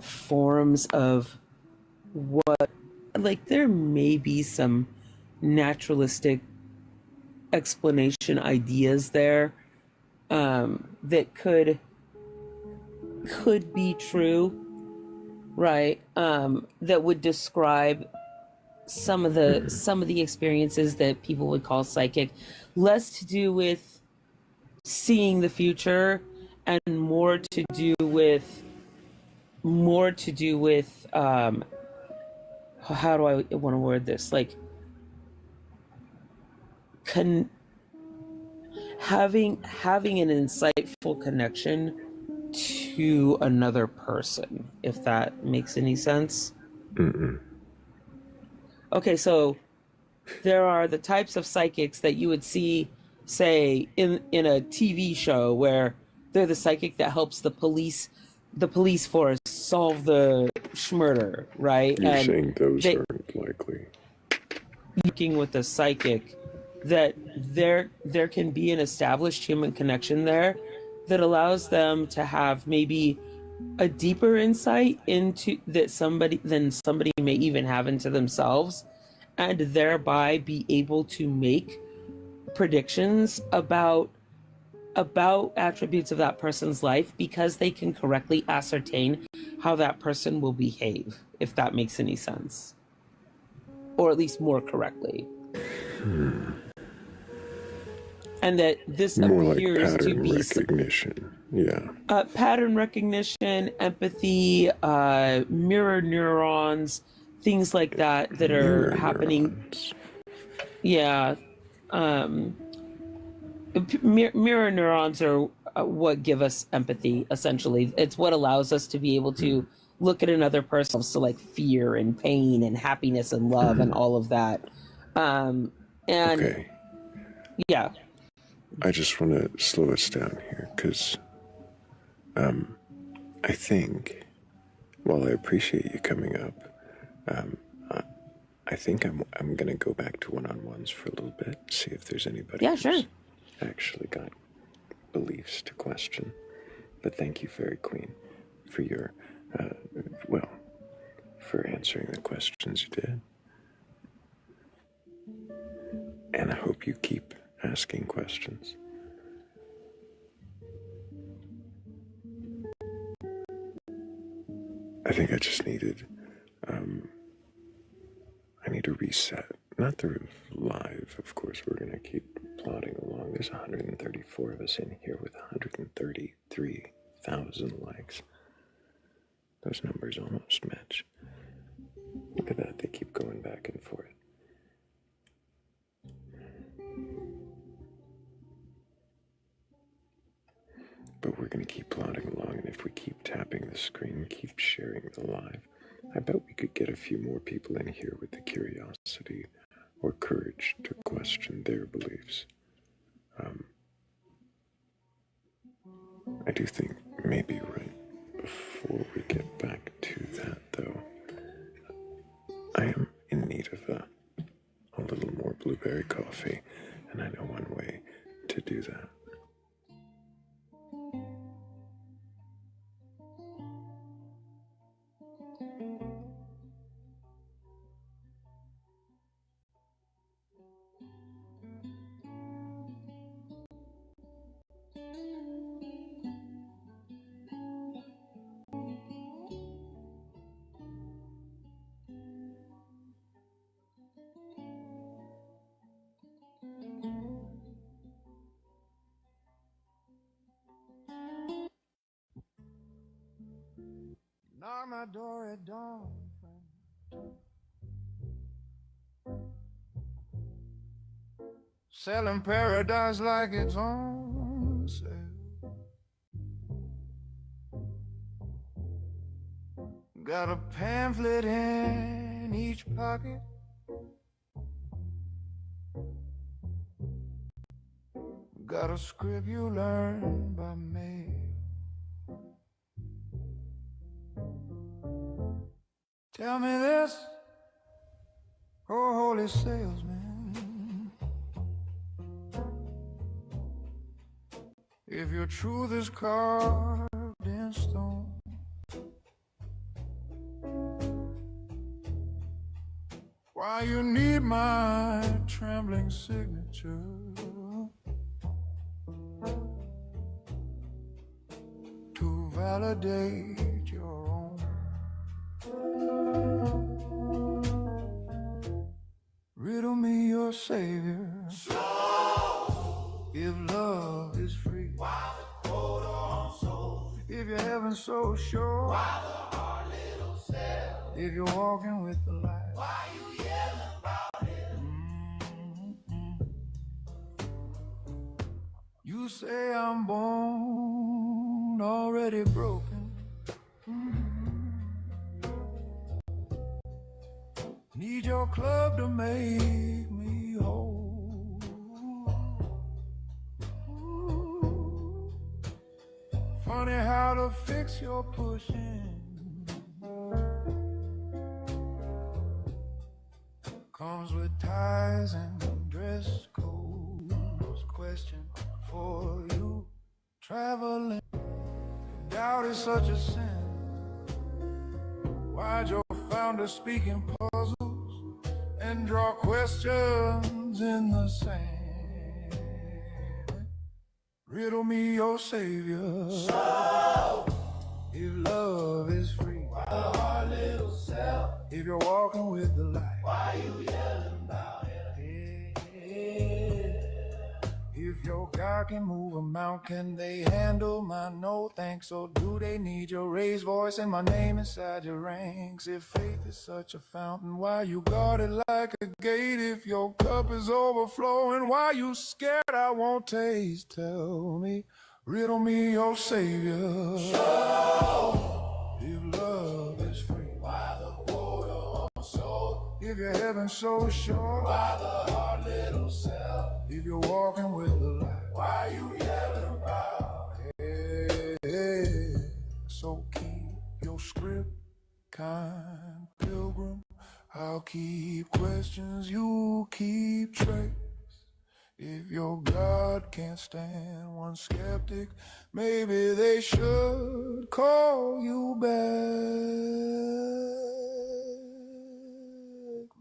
forms of what, like, there may be some naturalistic explanation ideas there that could be true, right? That would describe some of the experiences that people would call psychic, less to do with seeing the future and more to do with how do I want to word this, like having an insightful connection to another person, if that makes any sense. Okay, so there are the types of psychics that you would see, say, in a TV show, where they're the psychic that helps the police force solve the murder, right? You're and saying those aren't likely. Working with a psychic, that there can be an established human connection there that allows them to have maybe a deeper insight into that somebody may even have into themselves, and thereby be able to make predictions about attributes of that person's life, because they can correctly ascertain how that person will behave, if that makes any sense, or at least more correctly. And that this more appears like to pattern be recognition. Yeah. Pattern recognition, empathy, mirror neurons, things like that are Mirror happening. neurons. Yeah. Mirror neurons are what give us empathy, essentially. It's what allows us to be able to look at another person, so like fear and pain and happiness and love and all of that. And okay. Yeah. I just want to slow us down here, because I think, while I appreciate you coming up, I think I'm going to go back to one-on-ones for a little bit, see if there's anybody who's actually got beliefs to question. But thank you, Fairy Queen, for your, for answering the questions you did. And I hope you keep asking questions. I think I just needed, I need to reset. Not through live, of course, we're going to keep plodding along. There's 134 of us in here with 133,000 likes. Those numbers almost match. Look at that, they keep going back and forth. But we're going to keep plodding along, and if we keep tapping the screen, keep sharing the live, I bet we could get a few more people in here with the curiosity or courage to question their beliefs. I do think maybe right before we get back to that, though, I am in need of a little more blueberry coffee, and I know one way to do that. Knock my door at dawn. selling paradise like it's on sale. Got a pamphlet in each pocket, got a script you learn by mail. Tell me this, oh holy salesman, if your truth is carved in stone, why you need my trembling signature to validate your own. Riddle me your savior. If love is free, why the cold on soul? If your heaven's so sure, why the hard little cell? If you're walking with the light, why you yelling about it? You say I'm born already broken. Need your club to make me whole. Funny how to fix your pushing comes with ties and dress codes. Question for you, traveling. Doubt is such a sin. Why'd your founder speak in puzzles and draw questions in the sand? Riddle me your savior. So, if love is free, why the hard little cell? If you're walking with the light, why you yelling about it? If your God can move a mountain, can they handle my no thanks? Or do they need your raised voice and my name inside your ranks? If faith is such a fountain, why you guard it like a gate? If your cup is overflowing, why you scared I won't taste? Tell me, riddle me your savior. Show. If love is free, why the portal on soul? If your heaven's so sure, why the hard little cell? If you're walking with the light, why you yelling about? Hey, so keep your script, kind pilgrim. I'll keep questions, you keep trace. If your God can't stand one skeptic, maybe they should call you back.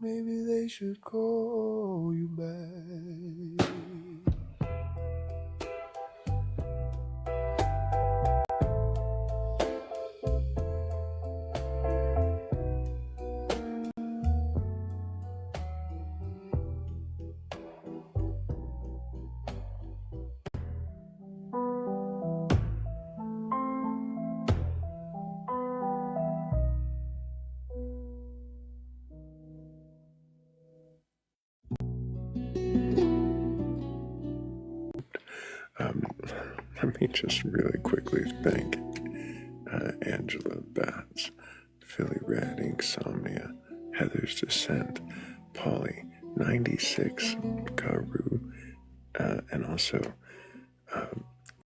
Maybe they should call you back. Let me just really quickly thank Angela Bats, Philly Red, Insomnia, Heather's Descent, Polly, 96, Garu, and also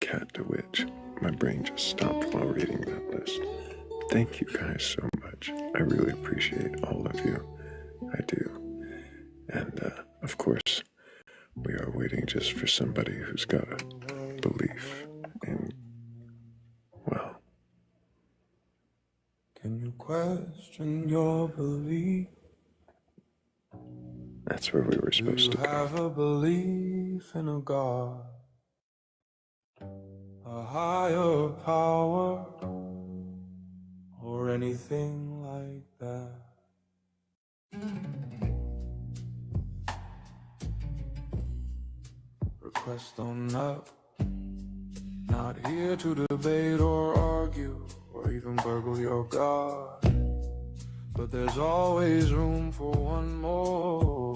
Cat DeWitch. My brain just stopped while reading that list. Thank you guys so much. I really appreciate all of you. I do. And of course, we are waiting just for somebody who's got a belief in, well. Can you question your belief? That's where we were supposed to go. You have a belief in a God, a higher power, or anything like that. Request on up. Not here to debate or argue, or even burgle your God. But there's always room for one more.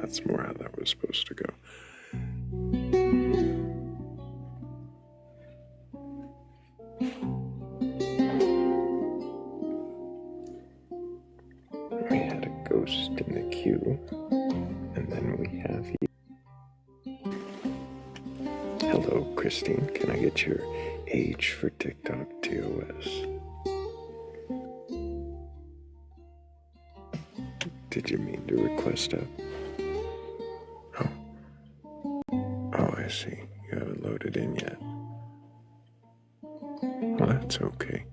that's more how that was supposed to go. We had a ghost in the queue, and then we have you. Hello, Christine. Can I get your age for TikTok TOS? Did you mean to request up? Oh, I see. You haven't loaded in yet. Well, that's okay.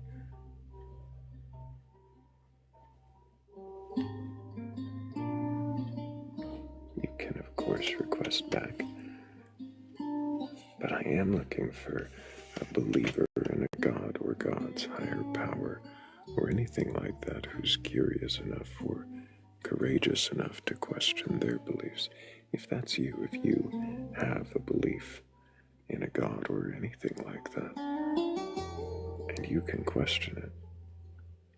You can, of course, request back. But I am looking for a believer in a god or God's higher power, or anything like that, who's curious enough or courageous enough to question their beliefs. If that's you, if you have a belief in a god or anything like that, and you can question it,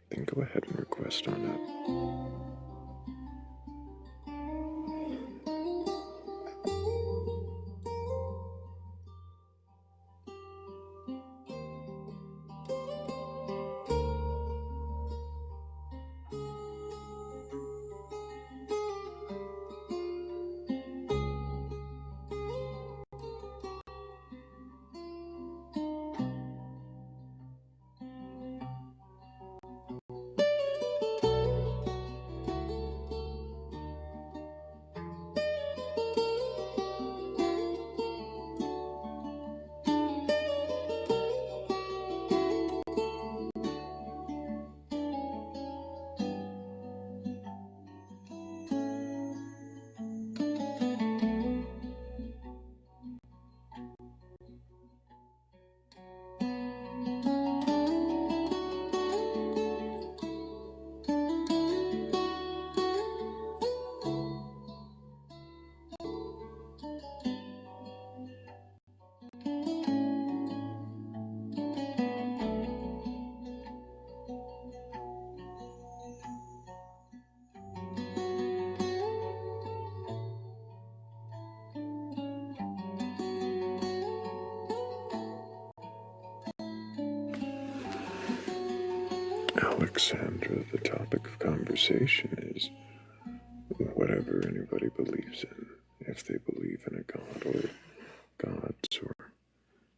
then go ahead and request on up. Alexandra, the topic of conversation is whatever anybody believes in. If they believe in a god or gods or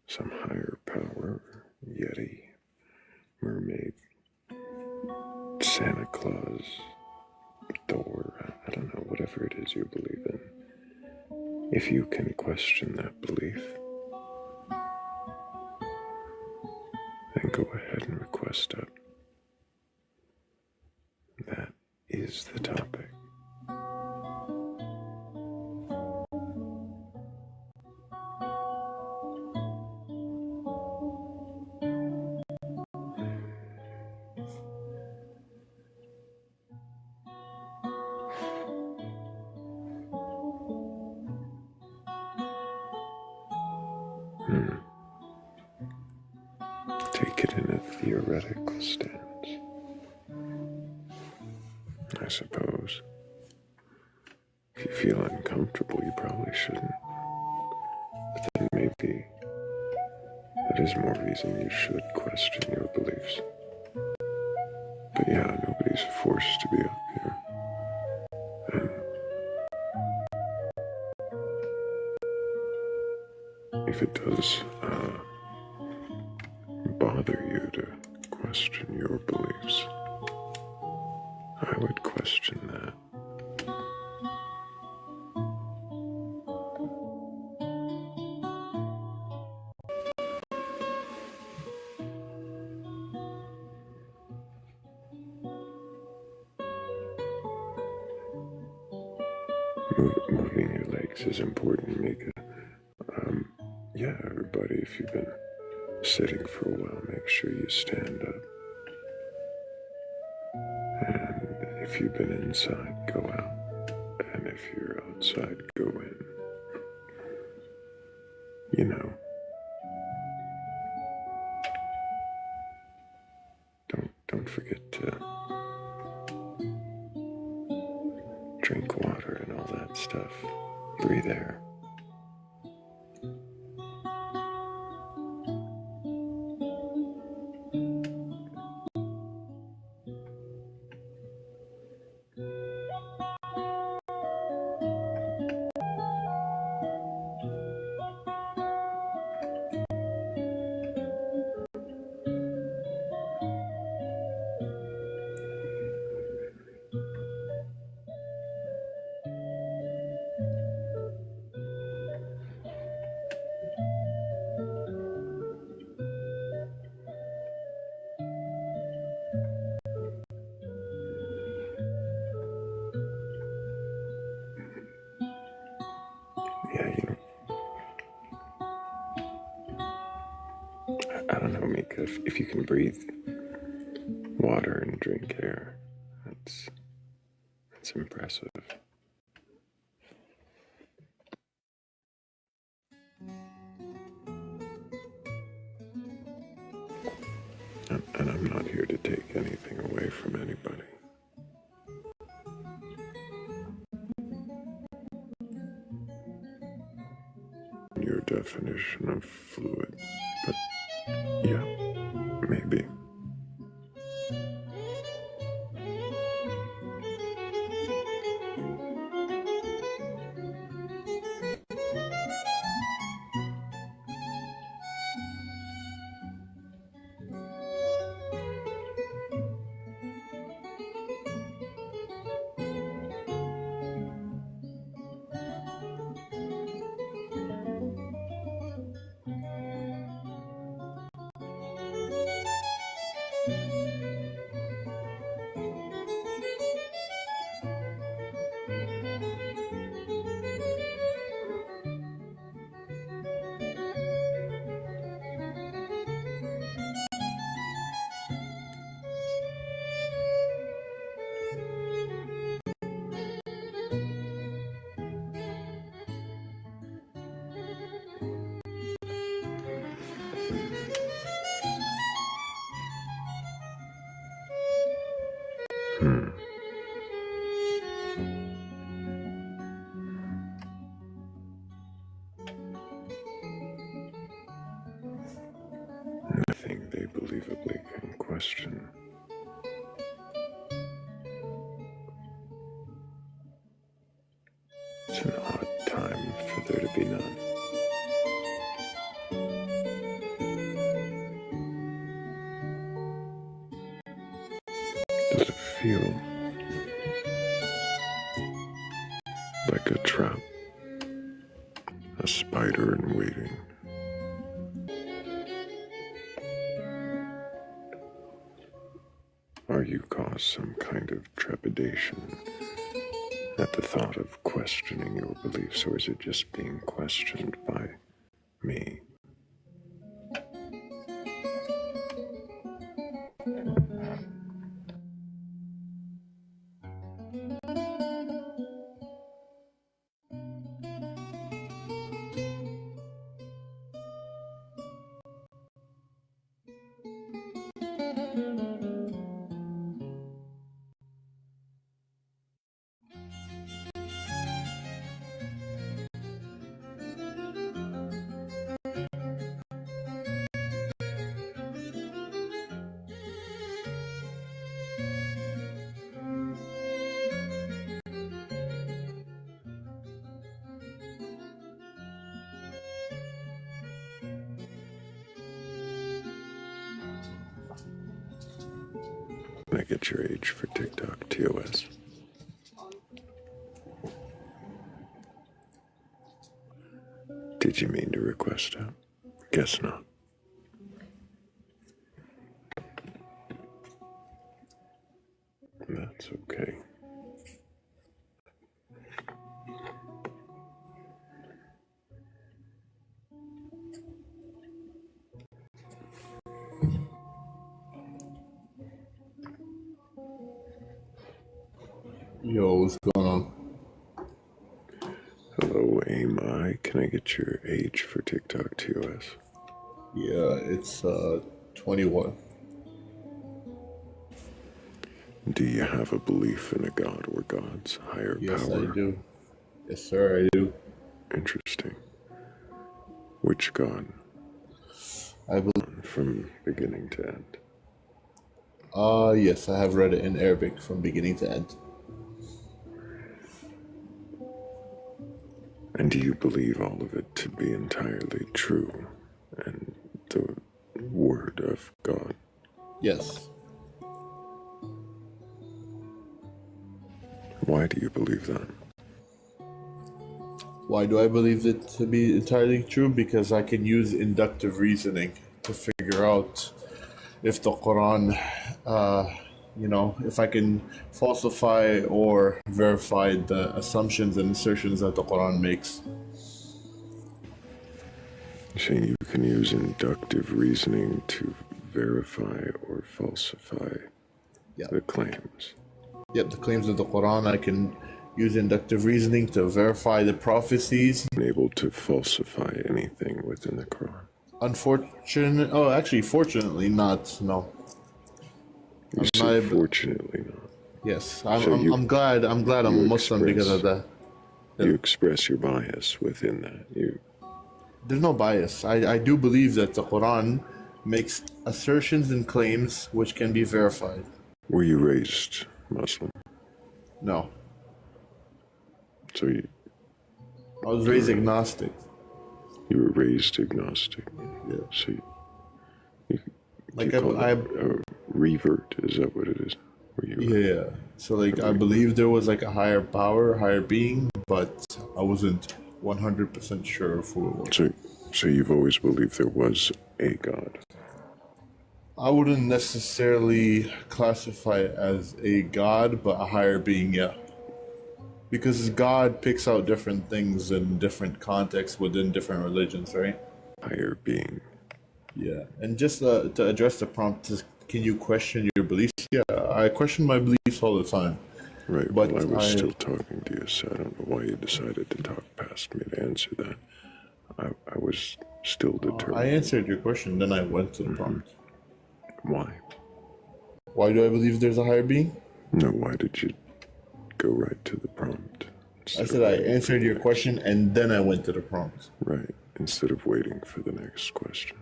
some higher power, Yeti, mermaid, Santa Claus, Thor, I don't know, whatever it is you believe in. If you can question that belief, then go ahead and request up. That is the topic. Take it in a theoretical stance, I suppose. If you feel uncomfortable, you probably shouldn't. But then maybe that is more reason you should question your beliefs. But yeah, nobody's forced to be up here. And if it does bother you to question your beliefs, I would question that. Moving your legs is important. Make a, yeah, everybody, if you've been sitting for a while, make sure you stand up. And if you've been inside, go out. And if you're outside, go in. You know. Don't forget to drink water and all that stuff. stuff. Breathe air. Yeah, I don't know, Mika, if you can breathe water and drink air, that's impressive. And I'm not here to take anything away from anybody. Your definition of fluid, but yeah, maybe. Nothing they believably can question. It's an odd time for there to be none. Does it feel like a trap? A spider in waiting? Or you cause some kind of trepidation at the thought of questioning your beliefs, or is it just being questioned by me? Can I get your age for TikTok TOS? Did you mean to request out? Guess not. That's okay. Yo, what's going on? Hello, AMI. Can I get your age for TikTok TOS? Yeah, it's 21. Do you have a belief in a god or gods higher Yes, power? I do. Yes, sir, I do. Interesting. Which God? I believe from beginning to end. Yes, I have read it in Arabic from beginning to end. And do you believe all of it to be entirely true and the word of God? Yes. Why do you believe that? Why do I believe it to be entirely true? Because I can use inductive reasoning to figure out if the Quran, if I can falsify or verify the assumptions and assertions that the Quran makes. So you can use inductive reasoning to verify or falsify the claims. Yep, the claims of the Quran, I can use inductive reasoning to verify the prophecies. Unable to falsify anything within the Quran. Fortunately not, no. You say fortunately not. Yes, I'm glad I'm a Muslim because of that. You express your bias within that. There's no bias. I do believe that the Quran makes assertions and claims which can be verified. Were you raised Muslim? No. So I was raised agnostic. You were raised agnostic. Yeah. So a revert, is that what it is? Yeah. So I believe there was a higher power, higher being, but I wasn't 100% sure of who it was. So you've always believed there was a God? I wouldn't necessarily classify it as a God, but a higher being, yeah. Because God picks out different things in different contexts within different religions, right? Higher being. Yeah. And just to address the prompt, can you question your beliefs? Yeah, I question my beliefs all the time. Right, but I was still talking to you, so I don't know why you decided to talk past me to answer that. I was still determined. I answered your question, then I went to the prompt. Why? Why do I believe there's a higher being? No, why did you go right to the prompt? I said I answered your question and then I went to the prompt. Right, instead of waiting for the next question.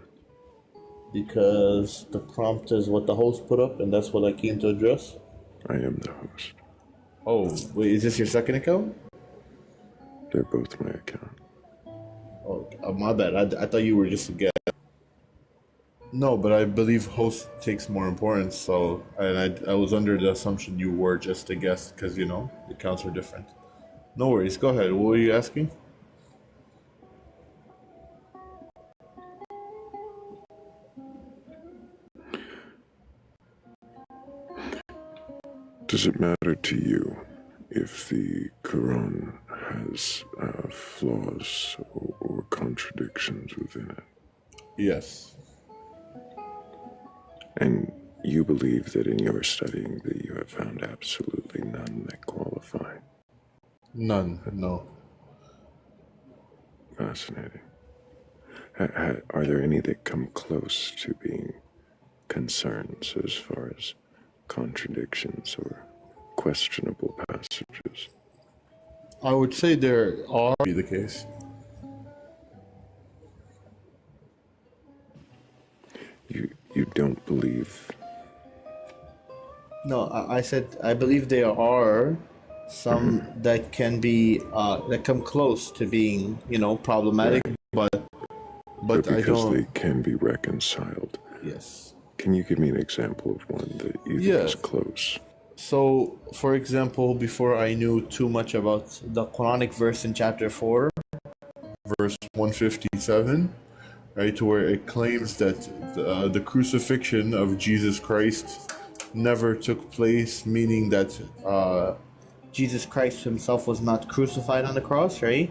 Because the prompt is what the host put up and that's what I came to address? I am the host. Oh, wait, is this your second account? They're both my account. Oh, my bad. I thought you were just a guest. No, but I believe host takes more importance, so I was under the assumption you were just a guest because, the accounts are different. No worries, go ahead. What were you asking? Does it matter to you if the Quran has flaws or contradictions within it? Yes. And you believe that in your studying that you have found absolutely none that qualify? None, no. Fascinating. Are there any that come close to being concerns as far as contradictions or questionable passages? I would say there are be the case. You don't believe? No, I said I believe there are some that can be that come close to being problematic, right. but I don't. They can be reconciled. Yes. Can you give me an example of one that you think is close? So, for example, before I knew too much about the Quranic verse in chapter 4, verse 157, right, where it claims that the crucifixion of Jesus Christ never took place, meaning that Jesus Christ himself was not crucified on the cross, right?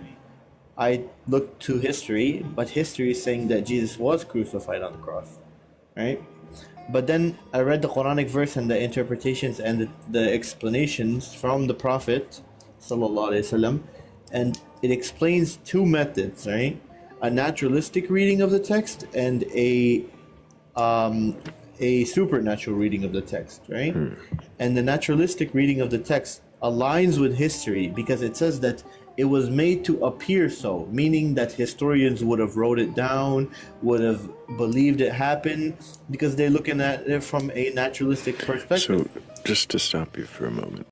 I looked to history, but history is saying that Jesus was crucified on the cross, right? But then I read the Quranic verse and the interpretations and the explanations from the Prophet sallallahu alaihi wasallam, and it explains two methods, right? A naturalistic reading of the text and a supernatural reading of the text, right? And the naturalistic reading of the text aligns with history because it says that it was made to appear so, meaning that historians would have wrote it down, would have believed it happened, because they're looking at it from a naturalistic perspective. So, just to stop you for a moment,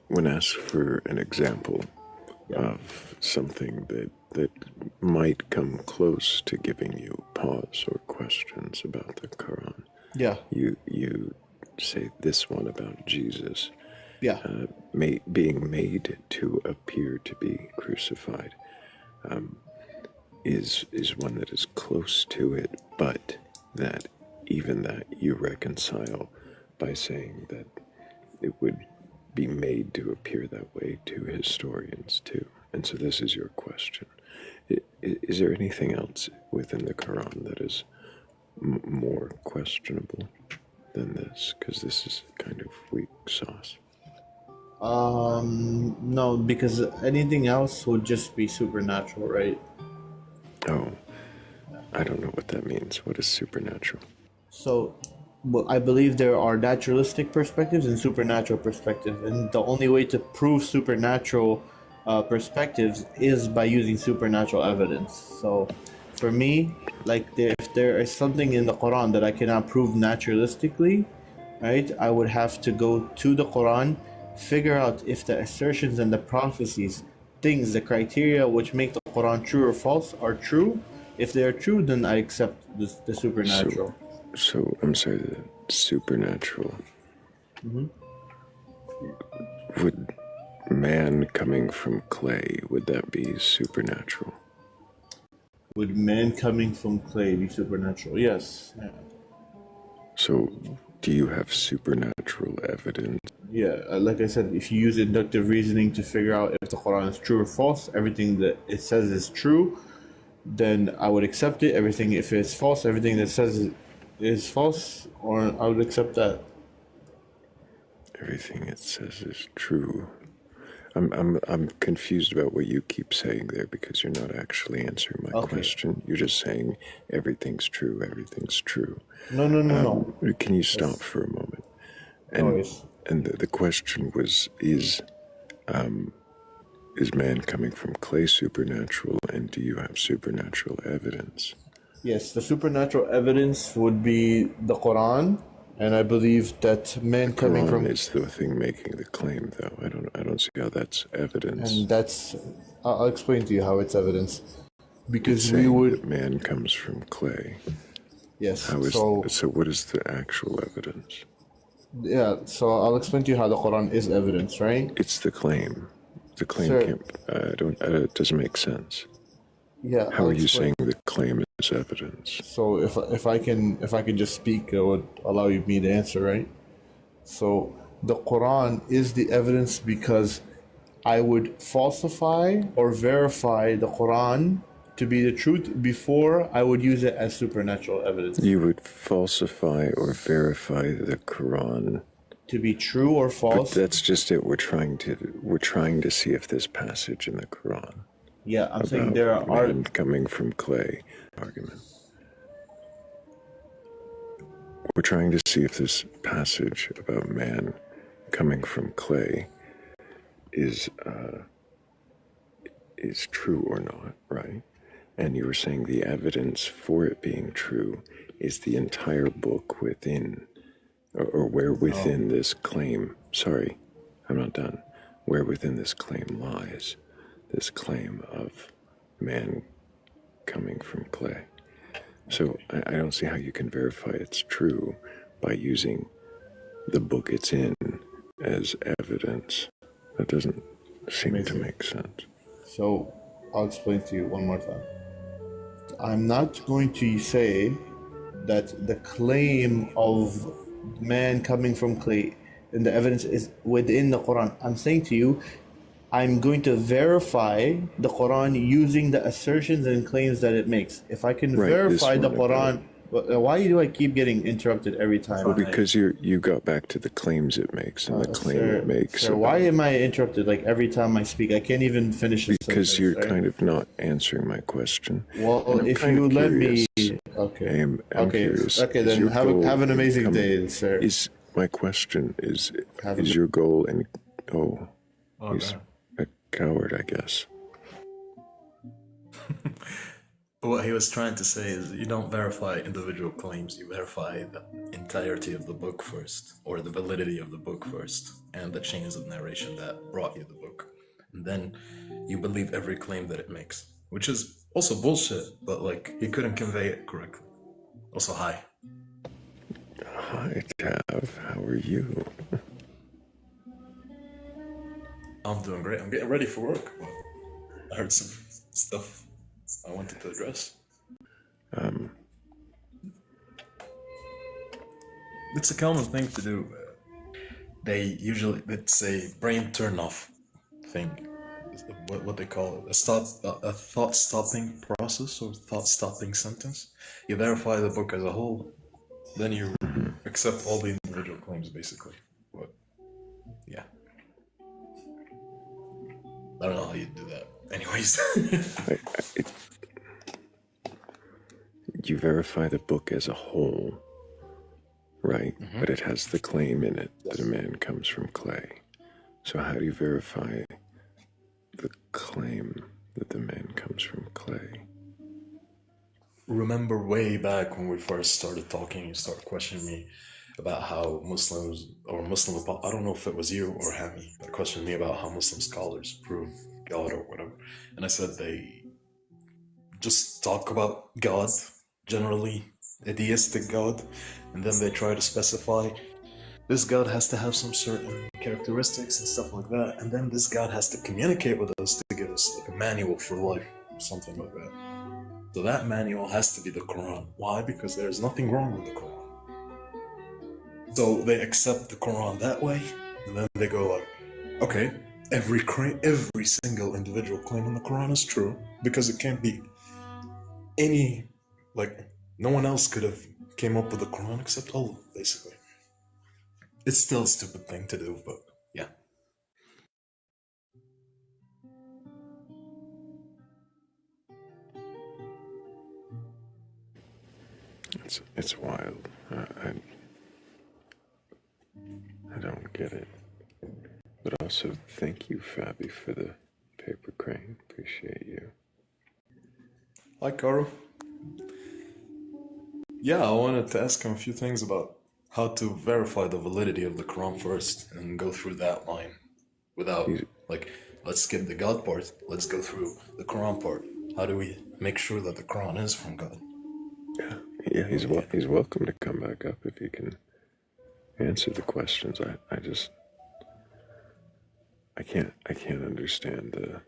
when asked for an example of something that might come close to giving you pause or questions about the Quran, you say this one about Jesus, being made to appear to be crucified, is one that is close to it, but that even that you reconcile by saying that it would be made to appear that way to historians too. And so this is your question. Is there anything else within the Quran that is more questionable than this? Because this is kind of weak sauce. No, because anything else would just be supernatural, right? Oh, I don't know what that means. What is supernatural? So, well, I believe there are naturalistic perspectives and supernatural perspectives, and the only way to prove supernatural perspectives is by using supernatural evidence. So, for me, like if there is something in the Quran that I cannot prove naturalistically, right, I would have to go to the Quran, figure out if the assertions and the prophecies, things, the criteria which make the Quran true or false are true. If they are true, then I accept the supernatural. So I'm sorry, the supernatural. Would man coming from clay, would that be supernatural? Would man coming from clay be supernatural? Yes. Yeah. So, do you have supernatural evidence? Yeah, like I said, if you use inductive reasoning to figure out if the Quran is true or false, everything that it says is true, then I would accept it. Everything, if it's false, everything that says is false, or I would accept that. Everything it says is true. I'm confused about what you keep saying there, because you're not actually answering my question. You're just saying everything's true, everything's true. No. Can you stop for a moment? And the question was, is man coming from clay supernatural, and do you have supernatural evidence? Yes, the supernatural evidence would be the Quran, and I believe that man coming from is the thing making the claim, though. I don't see how that's evidence. And that's, I'll explain to you how it's evidence. Because it's we would. That man comes from clay. Yes. So what is the actual evidence? Yeah. So I'll explain to you how the Quran is evidence, right? It's the claim. The claim can't. It doesn't make sense. Yeah. How are you saying the claim is evidence? So if I can just speak, it would allow me to answer, right? So the Quran is the evidence because I would falsify or verify the Quran to be the truth before I would use it as supernatural evidence. You would falsify or verify the Quran to be true or false. But that's just it. We're trying to see if this passage in the Quran. Yeah, I'm saying there are man coming from clay argument. We're trying to see if this passage about man coming from clay is true or not, right? And you were saying the evidence for it being true is the entire book within, or where within this claim, sorry, I'm not done, where within this claim lies this claim of man coming from clay. So I don't see how you can verify it's true by using the book it's in as evidence. That doesn't seem to make sense. So I'll explain to you one more time. I'm not going to say that the claim of man coming from clay and the evidence is within the Quran. I'm saying to you, I'm going to verify the Quran using the assertions and claims that it makes. If I can verify the Quran, why do I keep getting interrupted every time? Well, because you got back to the claims it makes and the claim it makes. Sir, why am I interrupted like every time I speak? I can't even finish the because sentence, you're right? kind of not answering my question. Well, if you let me, okay. I'm curious. Okay, then have an amazing day, sir. My question is your goal and coward, I guess. But what he was trying to say is you don't verify individual claims, you verify the entirety of the book first, or the validity of the book first, and the chains of narration that brought you the book. And then you believe every claim that it makes, which is also bullshit, but like, he couldn't convey it correctly. Also, hi. Hi, Tav. How are you? I'm doing great. I'm getting ready for work, but I heard some stuff I wanted to address. It's a common thing to do. It's a brain turn off thing. What they call it, a thought stopping process or thought stopping sentence. You verify the book as a whole, then you accept all the individual claims, basically. But yeah, I don't know how you do that. Anyways, You verify the book as a whole, right? But it has the claim in it that a man comes from clay. So how do you verify the claim that the man comes from clay? remember way back when we first started talking, you started questioning me about how Muslims, or Muslim, I don't know if it was you or Hami, that questioned me about how Muslim scholars prove God or whatever. And I said they just talk about God, generally a deistic God, and then they try to specify this God has to have some certain characteristics and stuff like that, and then this God has to communicate with us to give us like a manual for life, or something like that. So that manual has to be the Quran. Why? Because there's nothing wrong with the Quran. So they accept the Quran that way, and then they go like, okay, every single individual claim in the Quran is true, because it can't be any, like, no one else could have came up with the Quran except Allah, basically. It's still a stupid thing to do, but yeah. It's wild. I don't get it. But also, thank you, Fabi, for the paper crane. Appreciate you. Hi, Carl. Yeah, I wanted to ask him a few things about how to verify the validity of the Quran first and go through that line without, like, let's skip the God part, let's go through the Quran part. How do we make sure that the Quran is from God? Yeah, he's welcome to come back up if he can answer the questions. I can't understand the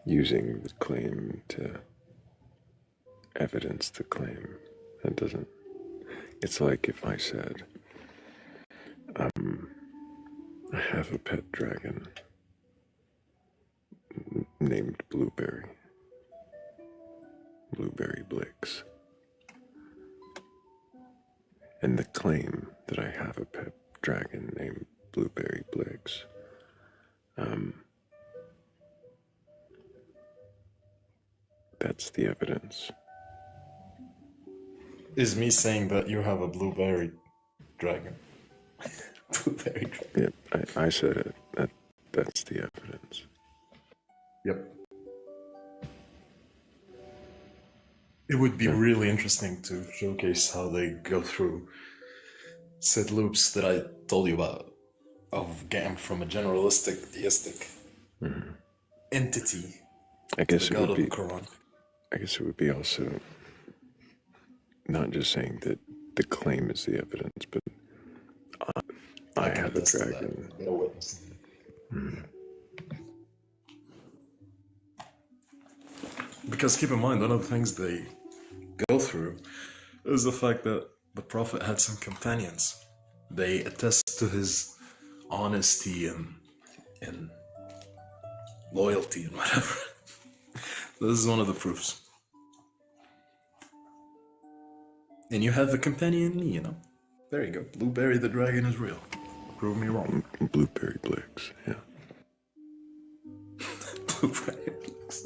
using the claim to evidence the claim. That doesn't. It's like if I said, I have a pet dragon named Blueberry Blix. And the claim that I have a pet dragon named Blueberry Blix, that's the evidence. Is me saying that you have a blueberry dragon? Blueberry dragon. Yep, I said it. That's the evidence. Yep. It would be really interesting to showcase how they go through said loops that I told you about, of getting from a generalistic theistic entity I guess to the God of the Quran. I guess it would be also not just saying that the claim is the evidence, but I have a dragon. Because keep in mind, one of the things they go through is the fact that the Prophet had some companions. They attest to his honesty and loyalty and whatever. This is one of the proofs. And you have the companion, you know. There you go. Blueberry the dragon is real. Prove me wrong. Blueberry Blix, yeah. Blueberry Blix.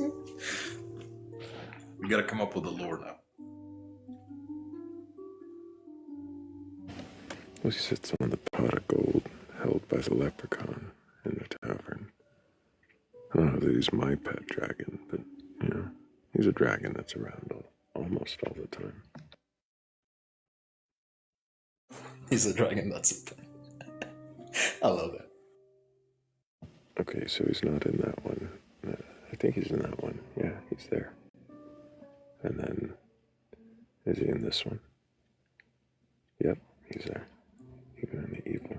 We gotta come up with a lore now. Well, he sits on the pot of gold held by the leprechaun in the tavern. I don't know that he's my pet dragon, but, you know, he's a dragon that's around almost all the time. He's a dragon, that's a pet. I love it. Okay, so he's not in that one. I think he's in that one. Yeah, he's there. And then, is he in this one? Yep, he's there. Even in the evil.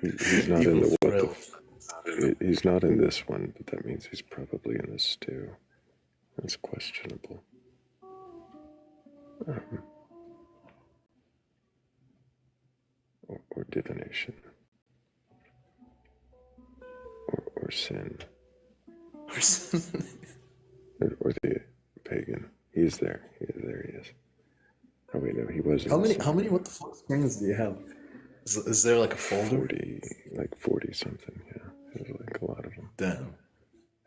He's not in the what he's not in this one, but that means he's probably in this too. That's questionable. Or divination. Or sin. Or the pagan. He's there. There he is. Oh wait, no, he wasn't. How many what the fuck strings do you have? Is there like a folder? 40 something, yeah. There's like a lot of them. Damn.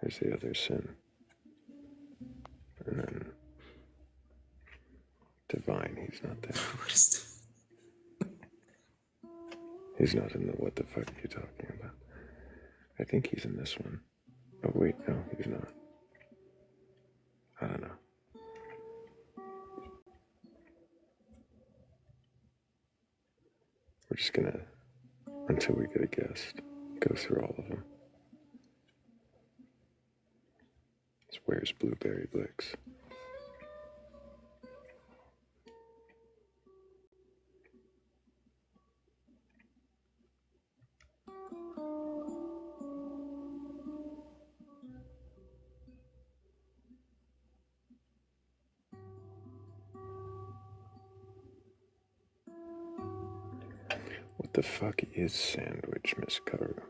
There's the other sin. And then divine, he's not there. What is He's not in the what the fuck are you talking about? I think he's in this one. Oh wait, no, he's not. I don't know. We're just gonna, until we get a guest, go through all of them. So where's Blueberry Blix? What the fuck is sandwich, Miss Karu?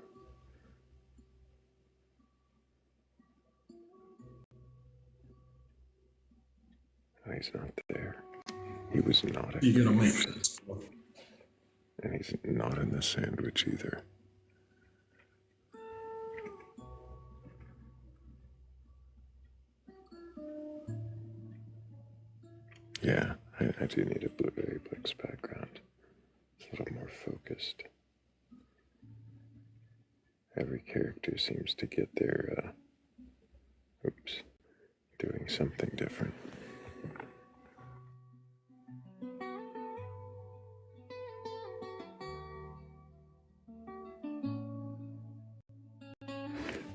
Oh, he's not there. He was not a You're gonna make sense. And he's not in the sandwich either. Yeah, I do need a Blueberry Blix background. It's a little more focused. Every character seems to get their, doing something different.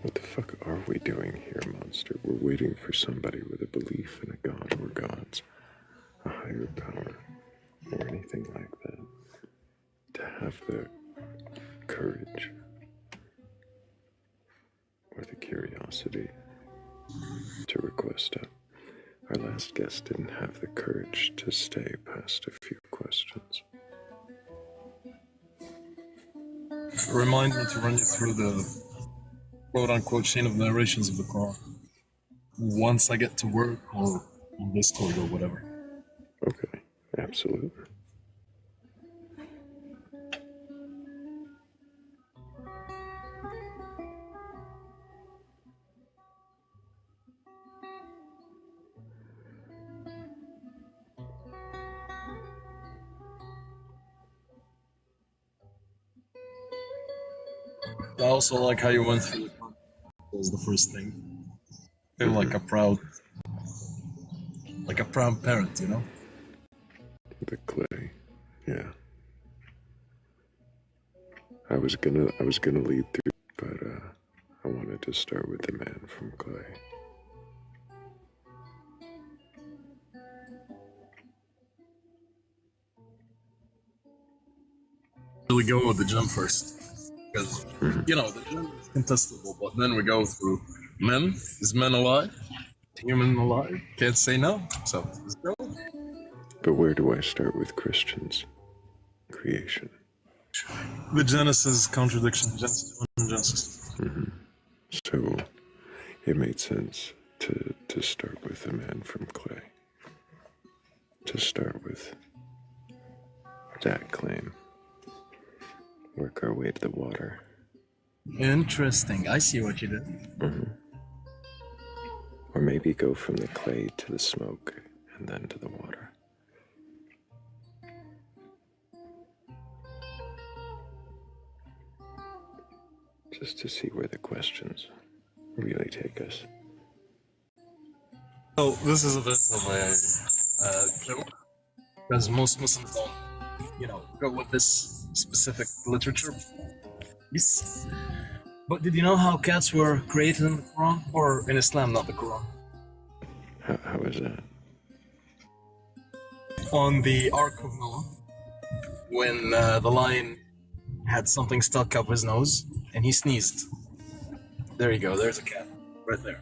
What the fuck are we doing here, monster? We're waiting for somebody with a belief in a god or gods, a higher power, or anything like that, to have the courage or the curiosity to request it. Our last guest didn't have the courage to stay past a few questions. Remind me to run you through the quote-unquote chain of narrations of the Quran once I get to work or on Discord or whatever. Okay, absolutely. I also like how you went through it. That was the first thing. Feel like a proud parent, you know? The clay, yeah. I was gonna lead through, but I wanted to start with the man from clay. Really go with the gem first. Because, you know, the gem is contestable, but then we go through men. Is men alive? Human alive? Can't say no. So, let's go. But where do I start with Christians? Creation. The Genesis contradiction, Genesis 1 and Genesis 2. So, it made sense to start with the man from clay. To start with that claim. Work our way to the water. Interesting. I see what you did. Or maybe go from the clay to the smoke and then to the water. just to see where the questions really take us. So this is a bit of a joke, because most Muslims don't, go with this specific literature piece. But did you know how cats were created in the Quran, or in Islam, not the Quran? How is that? On the Ark of Noah, when the lion had something stuck up his nose and he sneezed. There you go. There's a cat right there.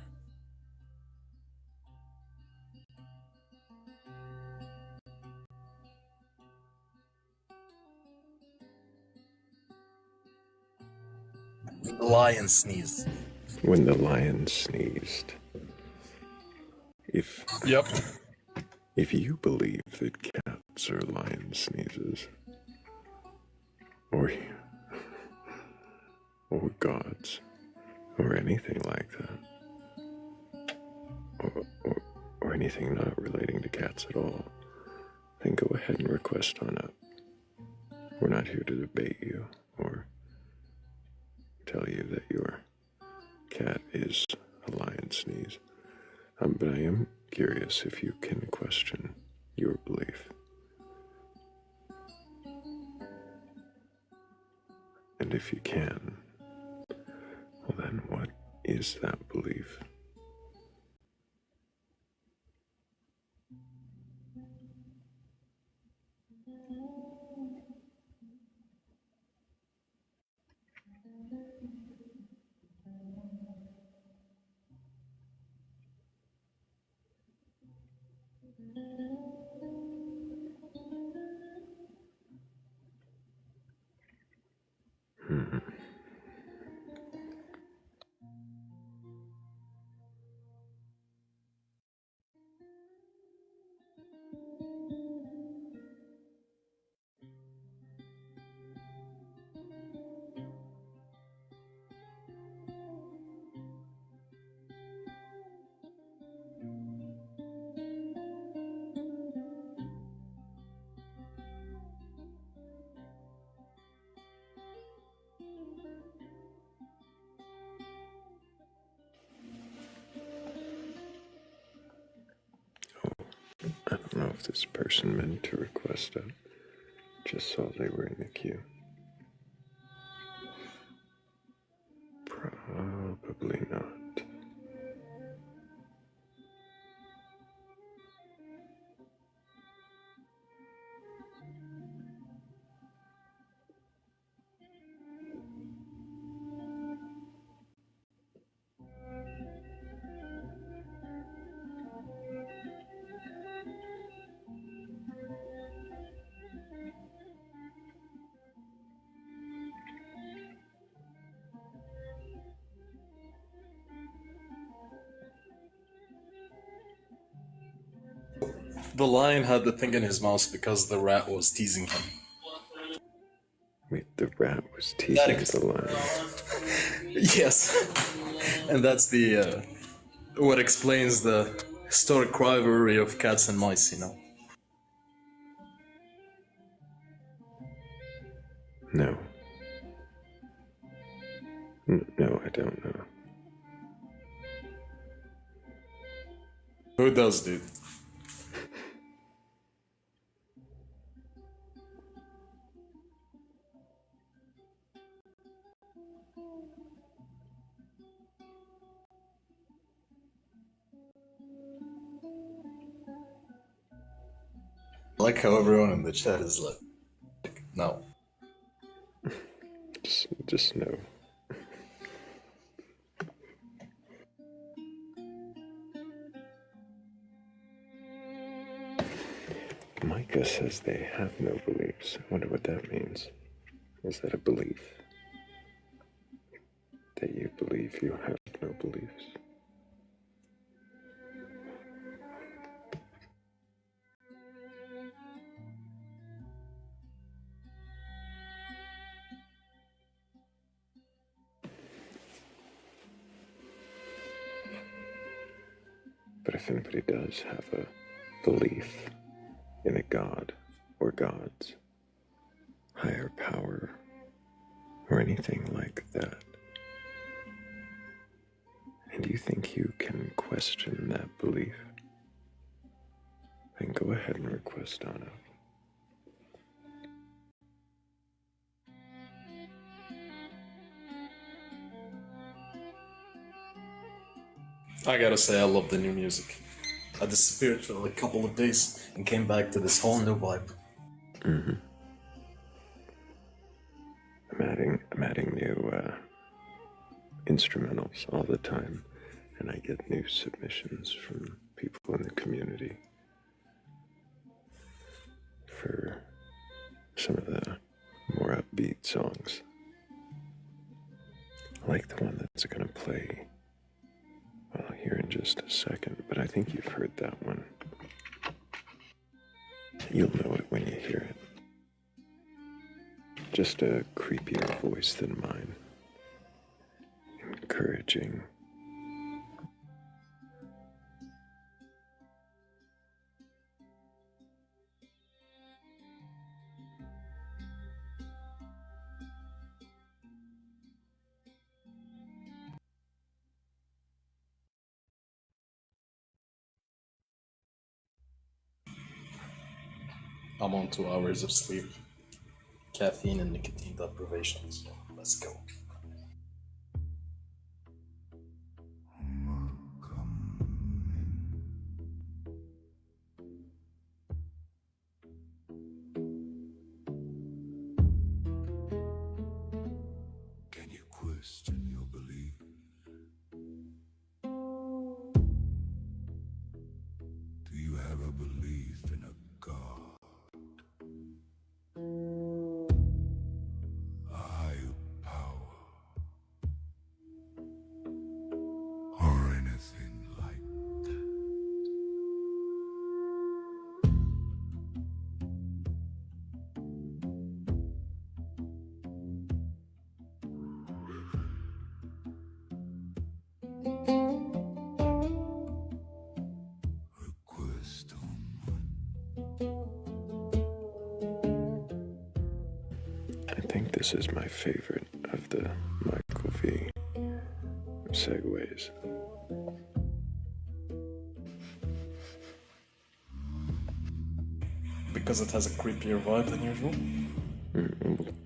The lion sneezed. When the lion sneezed. Yep. If you believe that cats are lion sneezes, or gods, or anything like that, or anything not relating to cats at all, then go ahead and request on up. We're not here to debate you or tell you that your cat is a lion sneeze. But I am curious if you can question your belief. And if you can, well then what is that belief? I don't know if this person meant to request it. Just saw they were in the queue. Probably not. The lion had the thing in his mouth because the rat was teasing him. Wait, the rat was teasing the lion. Yes. And that's the what explains the historic rivalry of cats and mice, No. No, I don't know. Who does, dude? I like how everyone in the chat is like, no. Just no. Micah says they have no beliefs. I wonder what that means. Is that a belief? That you believe you have no beliefs? But if anybody does have a belief in a god or gods, higher power, or anything like that, and you think you can question that belief, then go ahead and request on up. I gotta say, I love the new music. I disappeared for like a couple of days and came back to this whole new vibe. Mm-hmm. I'm adding new instrumentals all the time, and I get new submissions from people in the community for some of the more upbeat songs. I like the one that's going to play, well, here in just a second, but I think you've heard that one. You'll know it when you hear it. Just a creepier voice than mine. Encouraging. I'm on 2 hours of sleep, caffeine and nicotine deprivation, so let's go. Can you question your belief? Do you have a belief in a God? A higher power? Or anything like that? Request I think this is my favorite of the Michael V segues. Because it has a creepier vibe than usual?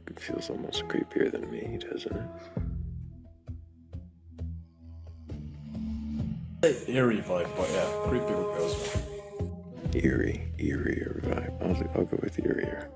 It feels almost creepier than me, doesn't it? Eerie vibe, but yeah, creepy would go as well. Eerier vibe. I'll go with eerier.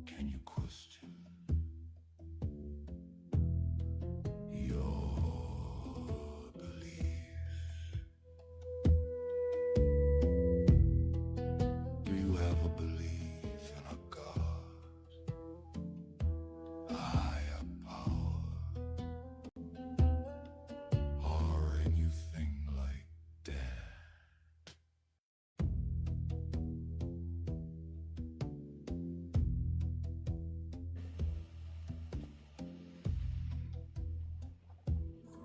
Can you question your belief? Do you have a belief in a God? A higher power? Or anything like that?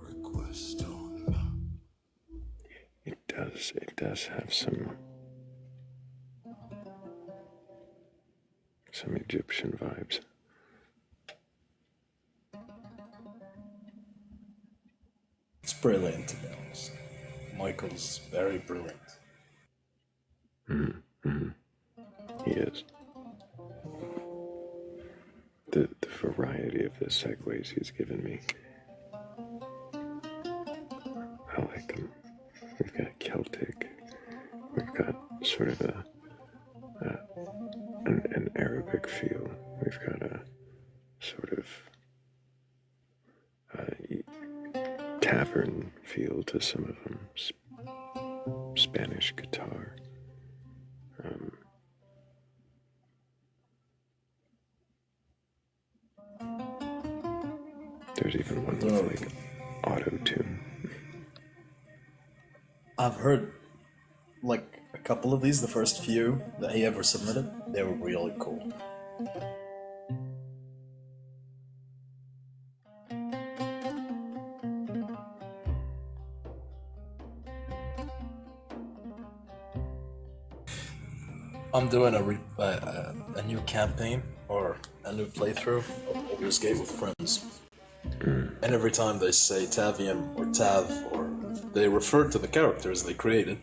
Request on. It does have some Egyptian vibes. It's brilliant, to be honest. Michael's very brilliant. Mm-hmm. He is. The variety of the segues he's given me, I like them. We've got Celtic. We've got sort of an Arabic feel. We've got a sort of tavern feel to some of them. Spanish guitar. There's even one with like auto-tune. I've heard like a couple of these, the first few that he ever submitted, they were really cool. I'm doing a new campaign or a new playthrough of Baldur's Gate with friends. And every time they say Tavium or Tav or they refer to the characters they created,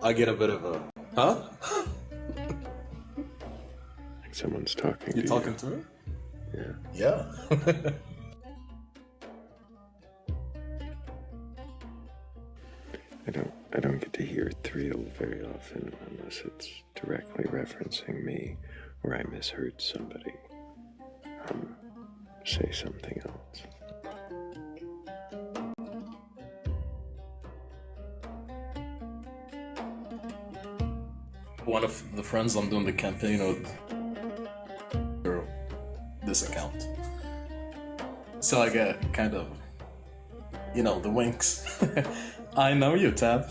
I get a bit of a, huh? Like someone's talking You to talking you. to me? Yeah. Yeah. I don't get to hear Thrayle very often unless it's directly referencing me or I misheard somebody say something else. One of the friends I'm doing the campaign with, this account. So I get kind of, the winks. I know you, Tab.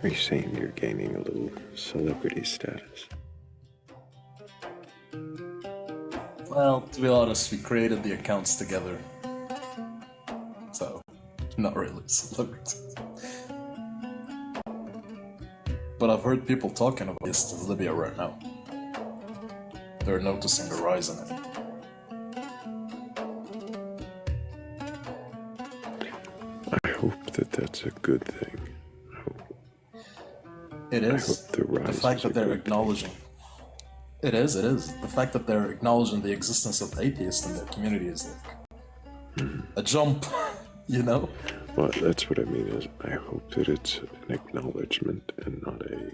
Are you saying you're gaining a little celebrity status? Well, to be honest, we created the accounts together. So, not really celebrity. But I've heard people talking about this to Libya right now. They're noticing the rise in it. I hope that that's a good thing. It is. I hope the rise The fact is that a they're good acknowledging. It is. The fact that they're acknowledging the existence of atheists in their community is like a jump, Well, that's what I mean is I hope that it's an acknowledgement and not a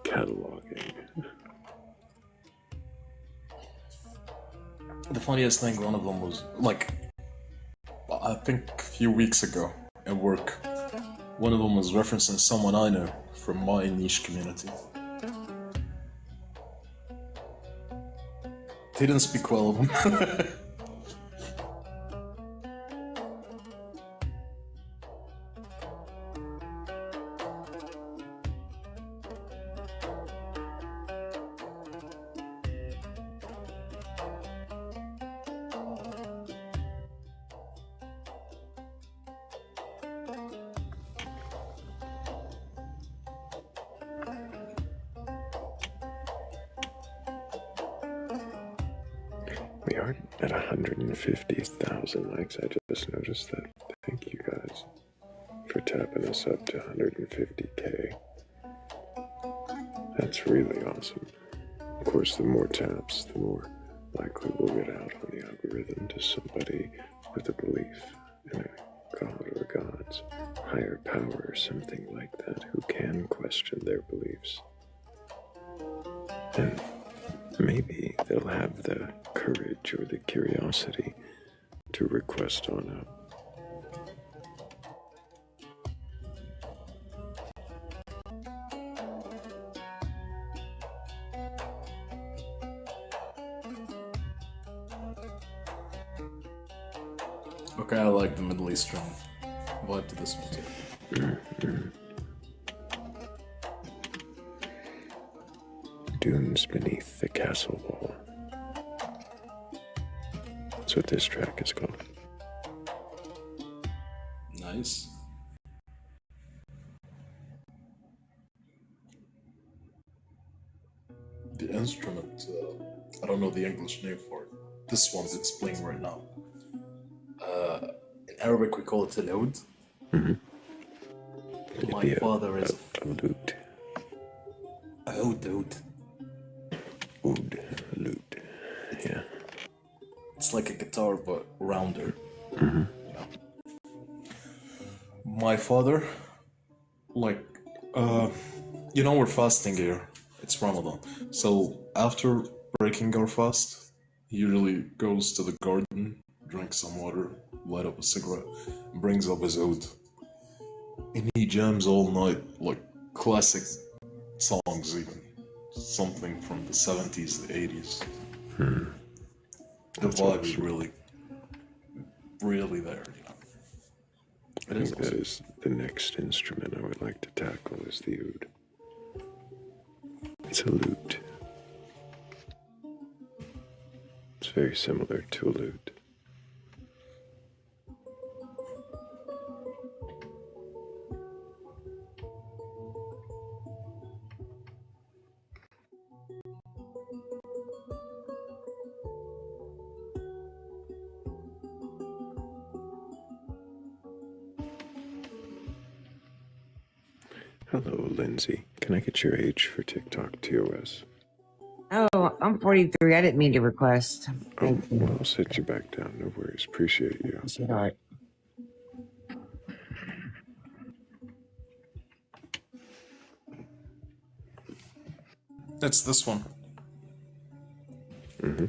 cataloging. The funniest thing, one of them was, I think a few weeks ago at work, one of them was referencing someone I know from my niche community. He didn't speak well of him. We aren't at 150,000 likes. I just noticed that. Thank you guys for tapping us up to 150K. That's really awesome. Of course, the more taps, the more likely we'll get out on the algorithm to somebody with a belief in a god or gods, higher power or something like that who can question their beliefs. And maybe they'll have the courage or the curiosity to request on up. Okay, I like the Middle Eastern vibe to this one too. Dunes beneath the castle wall. That's what this track is called. Nice. The instrument, I don't know the English name for it. This one that's playing right now. In Arabic we call it al-oud. My father is a lute. Oud. Oud, lute. Yeah. It's like a guitar but rounder. My father, we're fasting here. It's Ramadan. So after breaking our fast, he usually goes to the garden, drinks some water, light up a cigarette, and brings up his oud. And he jams all night, like classic songs even. Something from the 70s, the 80s. Hmm. The That's vibe is awesome. really, really there, you know. I think that is the next instrument I would like to tackle is the oud. It's a lute. It's very similar to a lute. Hello, Lindsay. Can I get your age for TikTok TOS? Oh, I'm 43. I didn't mean to request. Oh, well, I'll set you back down. No worries. Appreciate you. Sweetheart. It's this one. Mm-hmm.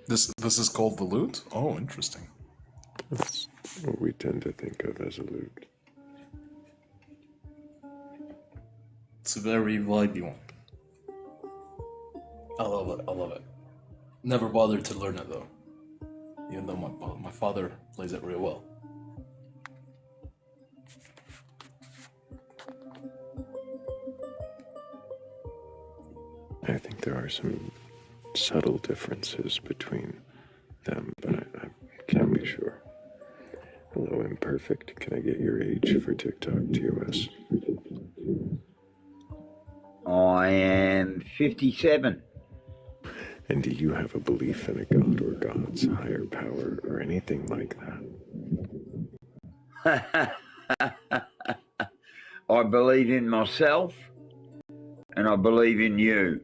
This is called the lute? Oh, interesting. That's what we tend to think of as a lute. It's a very vibey one. I love it. I love it. Never bothered to learn it though, even though my father plays it real well. I think there are some subtle differences between them, but I can't be sure. Hello, Imperfect. Can I get your age for TikTok TOS? I am 57. And do you have a belief in a god or gods, higher power, or anything like that? I believe in myself, and I believe in you.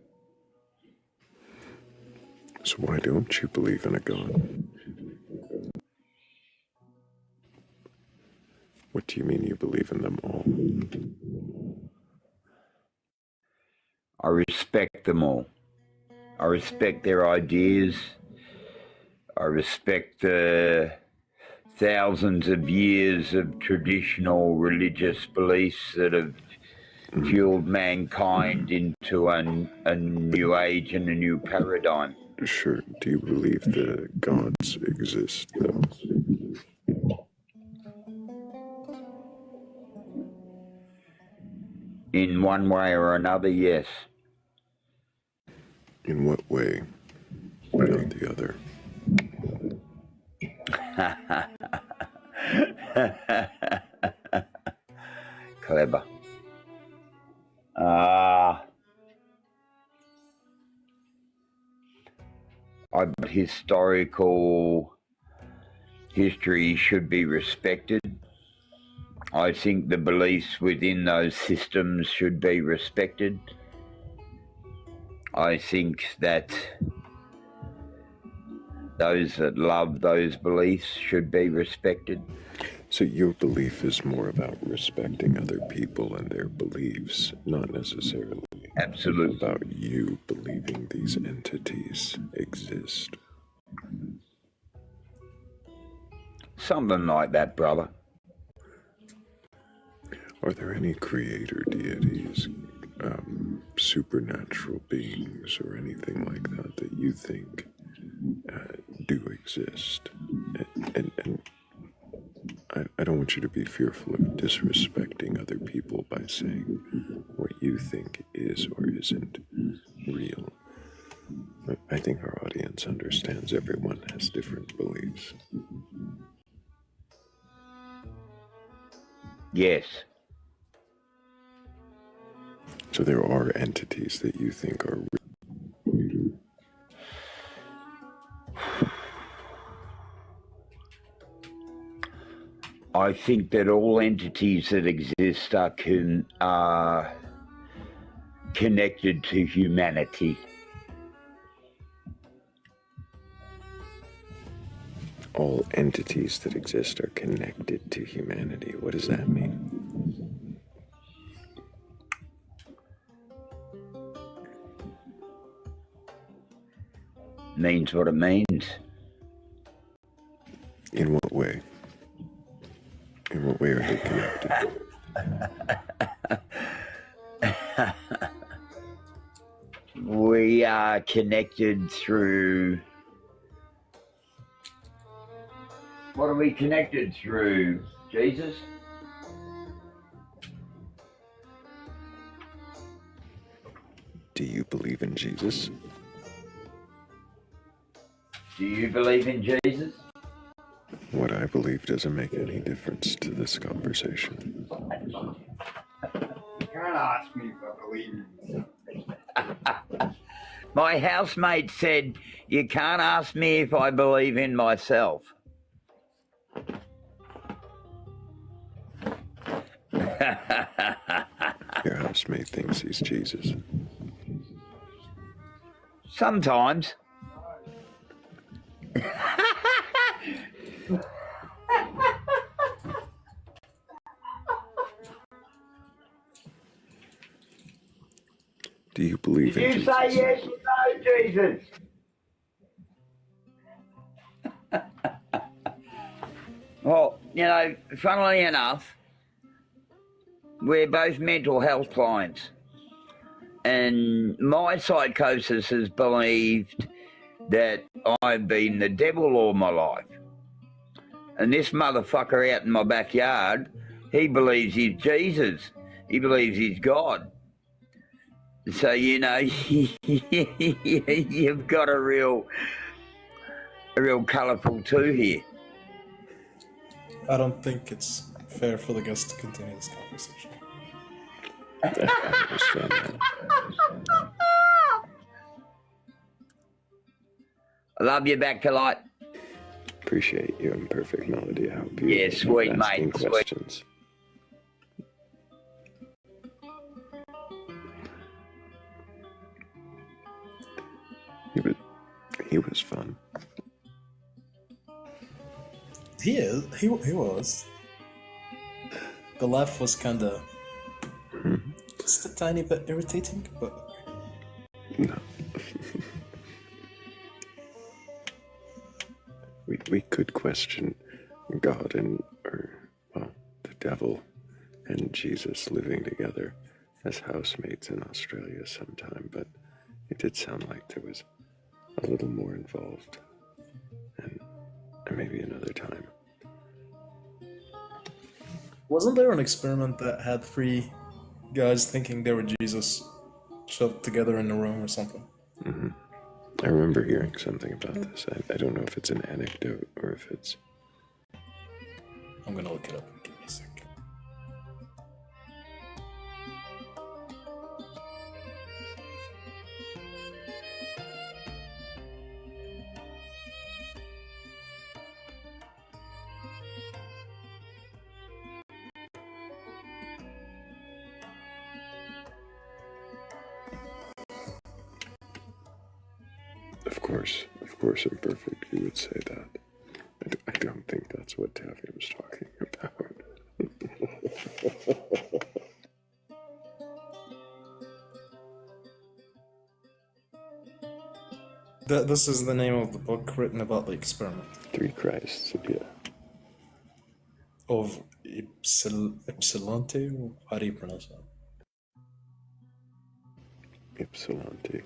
So why don't you believe in a god? What do you mean you believe in them all? I respect them all. I respect their ideas. I respect the thousands of years of traditional religious beliefs that have fueled mankind into a new age and a new paradigm. Sure. Do you believe the gods exist, though? In one way or another, yes. In what way, but not the other? Clever. Historical history should be respected. I think the beliefs within those systems should be respected. I think that those that love those beliefs should be respected. So your belief is more about respecting other people and their beliefs, not necessarily about you believing these entities exist. Something like that, brother. Are there any creator deities, supernatural beings, or anything like that you think do exist? And I don't want you to be fearful of disrespecting other people by saying what you think is or isn't real. I think our audience understands everyone has different beliefs. Yes. So there are entities that you think are real. I think that all entities that exist are connected to humanity. All entities that exist are connected to humanity. What does that mean? Means what it means. In what way? In what way are they connected? We are connected through... What are we connected through, Jesus? Do you believe in Jesus? Do you believe in Jesus? What I believe doesn't make any difference to this conversation. You can't ask me if I believe in My housemate said, you can't ask me if I believe in myself. Your housemate thinks he's Jesus. Sometimes. Do you believe Did in you Jesus? say yes or no, Jesus? Well, you know, funnily enough, we're both mental health clients. And my psychosis has believed that I've been the devil all my life. And this motherfucker out in my backyard, he believes he's Jesus. He believes he's God. So, you know, you've got a real colourful two here. I don't think it's fair for the guests to continue this conversation. I understand that. I love you, Batcolyte. Appreciate your imperfect melody. How beautiful. Yeah, sweet, asking mate. questions. He was fun. He is. He was. The laugh was kind of just a tiny bit irritating, but no. we could question God and the devil and Jesus living together as housemates in Australia sometime, but it did sound like there was a little more involved, and maybe another time. wasn't there an experiment that had 3 guys thinking they were Jesus shoved together in a room or something? Mm-hmm. I remember hearing something about this. I don't know if it's an anecdote or if it's... I'm gonna look it up. Give me a sec. Of course, imperfect, you would say that. I don't think that's what Taffy was talking about. This is the name of the book written about the experiment. 3 Christs, yeah. Of Ypsilanti? How do you pronounce that? Ypsilanti.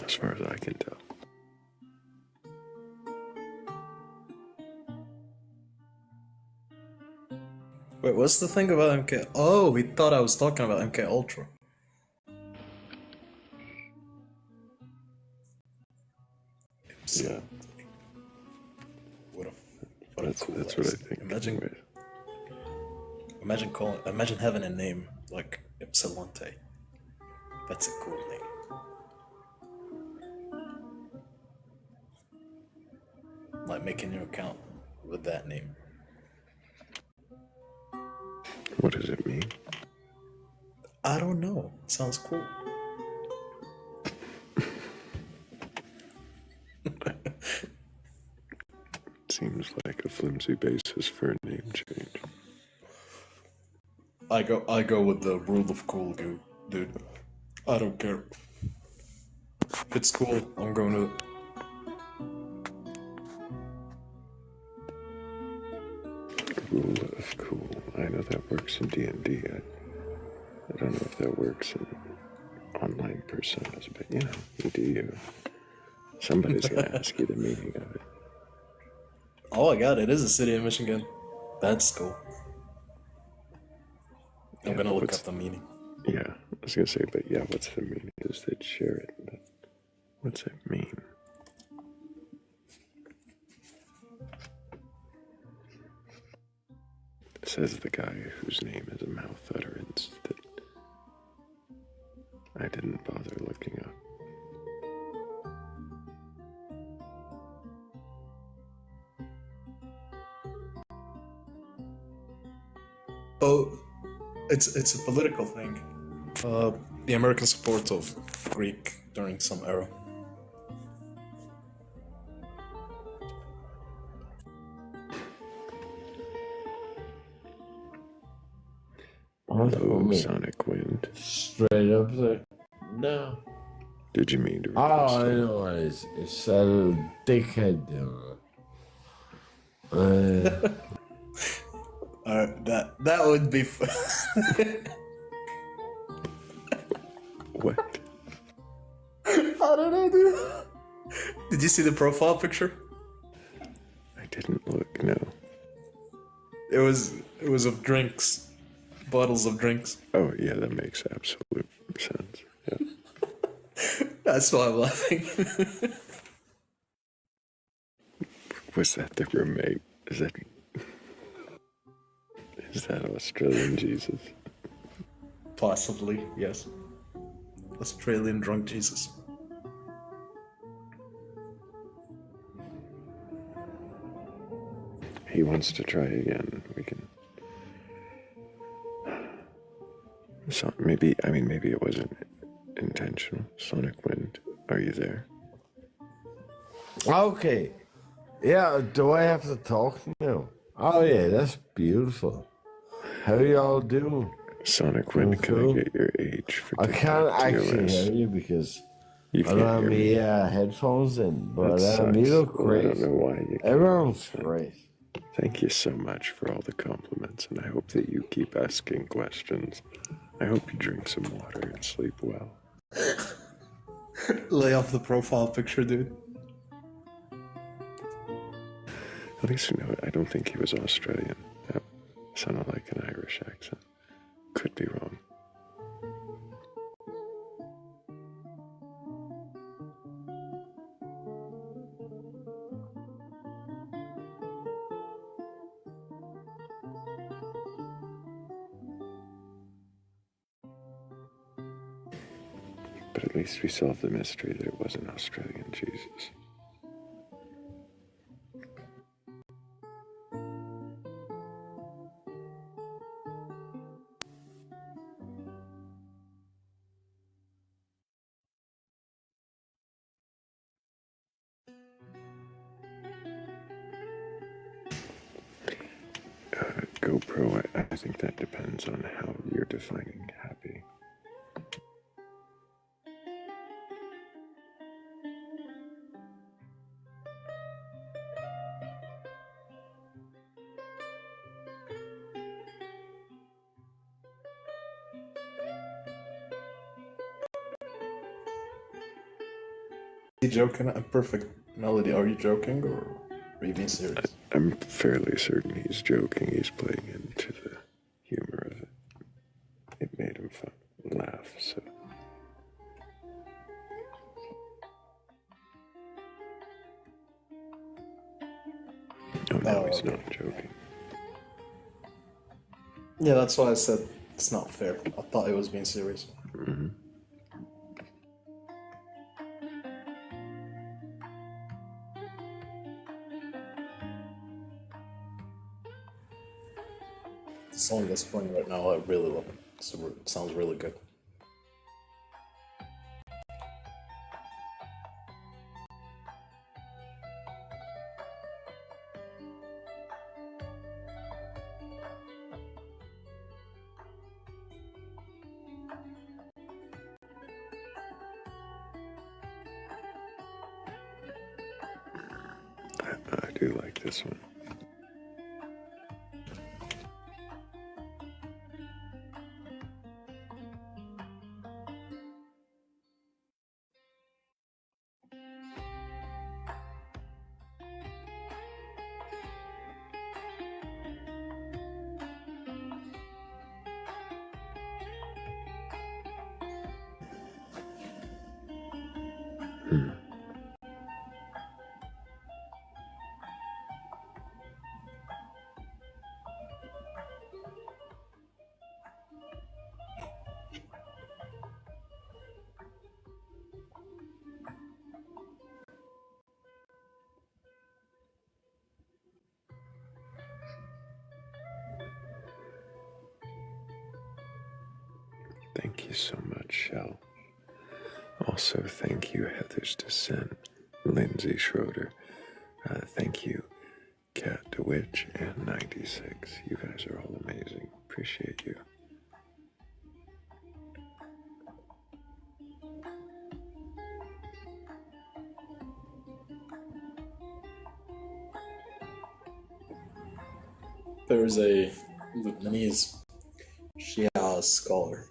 As far as I can tell. Wait, what's the thing about MK? Oh, we thought I was talking about MK Ultra. Yeah. That's what I think. Imagine having a name like Ypsilanti. That's a cool name. Like making your account with that name. What does it mean? I don't know. Sounds cool. Seems like a flimsy basis for a name change. I go with the rule of cool, dude. I don't care. If it's cool, I'm going with it. Rule of cool. I know that works in D&D. I don't know if that works in online personas, but you know, you do you. Somebody's gonna ask you the meaning of it. Oh my god, it is a city in Michigan. That's cool. I'm gonna look up the meaning. Yeah, I was gonna say, but yeah, what's the meaning? Is that share it? But what's it mean? Says the guy whose name is a mouth utterance that I didn't bother looking up. Oh, it's a political thing. The American support of Greek during some era. Hello, Sonic Wind. Straight up there. No. Did you mean to All request I it? know is it's a little dickhead there. That would be What? I don't know, dude. Did you see the profile picture? I didn't look, no. It was of drinks. Bottles of drinks. Oh, yeah, that makes absolute sense. Yeah. That's why I'm laughing. Was that the roommate? Is that Australian Jesus? Possibly, yes. Australian drunk Jesus. He wants to try again. We can. So maybe it wasn't intentional. Sonic Wind, are you there? Okay. Yeah, do I have to talk now? Oh yeah, that's beautiful. How y'all doing? Sonic Wind, can I get your age for I can't TikTok actually TOS? hear you because You I can't don't have hear me. my headphones in, but That you sucks. look Well, I great. don't know why you can't. Everyone's great. Thank you so much for all the compliments, and I hope that you keep asking questions. I hope you drink some water and sleep well. Lay off the profile picture, dude. At least you know, I don't think he was Australian. That sounded like an Irish accent. Could be wrong. But at least we solved the mystery that it wasn't Australian Jesus. GoPro, I think that depends on how you're defining happy. Are you joking? A perfect melody. Are you joking or are you being serious? I'm fairly certain he's joking. He's playing into the humor of it. It made him laugh, so. Oh, no, he's okay. not joking. Yeah, that's why I said it's not fair. I thought he was being serious. Mm-hmm. The song that's playing right now, I really love it. It sounds really good. I do like this one. Hmm. Thank you so much, Shell. Also, thank you, Heather's Descent, Lindsay Schroeder. Thank you, Cat DeWitch, and 96. You guys are all amazing. Appreciate you. There is a Lebanese Shia scholar,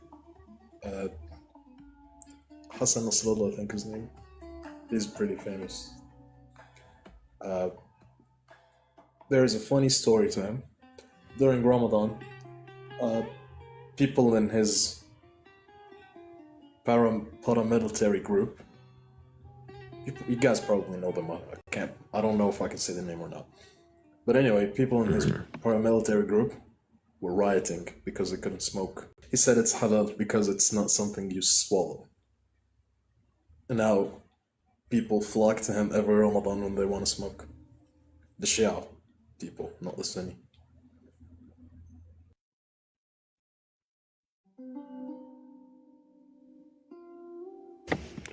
Hassan Nasrallah, I think his name. He's pretty famous. There is a funny story to him. During Ramadan, people in his paramilitary group, you guys probably know them. I don't know if I can say the name or not. But anyway, people in his paramilitary group were rioting because they couldn't smoke. He said it's halal because it's not something you swallow. And now people flock to him every Ramadan when they want to smoke. The Shia people, not the Sunni.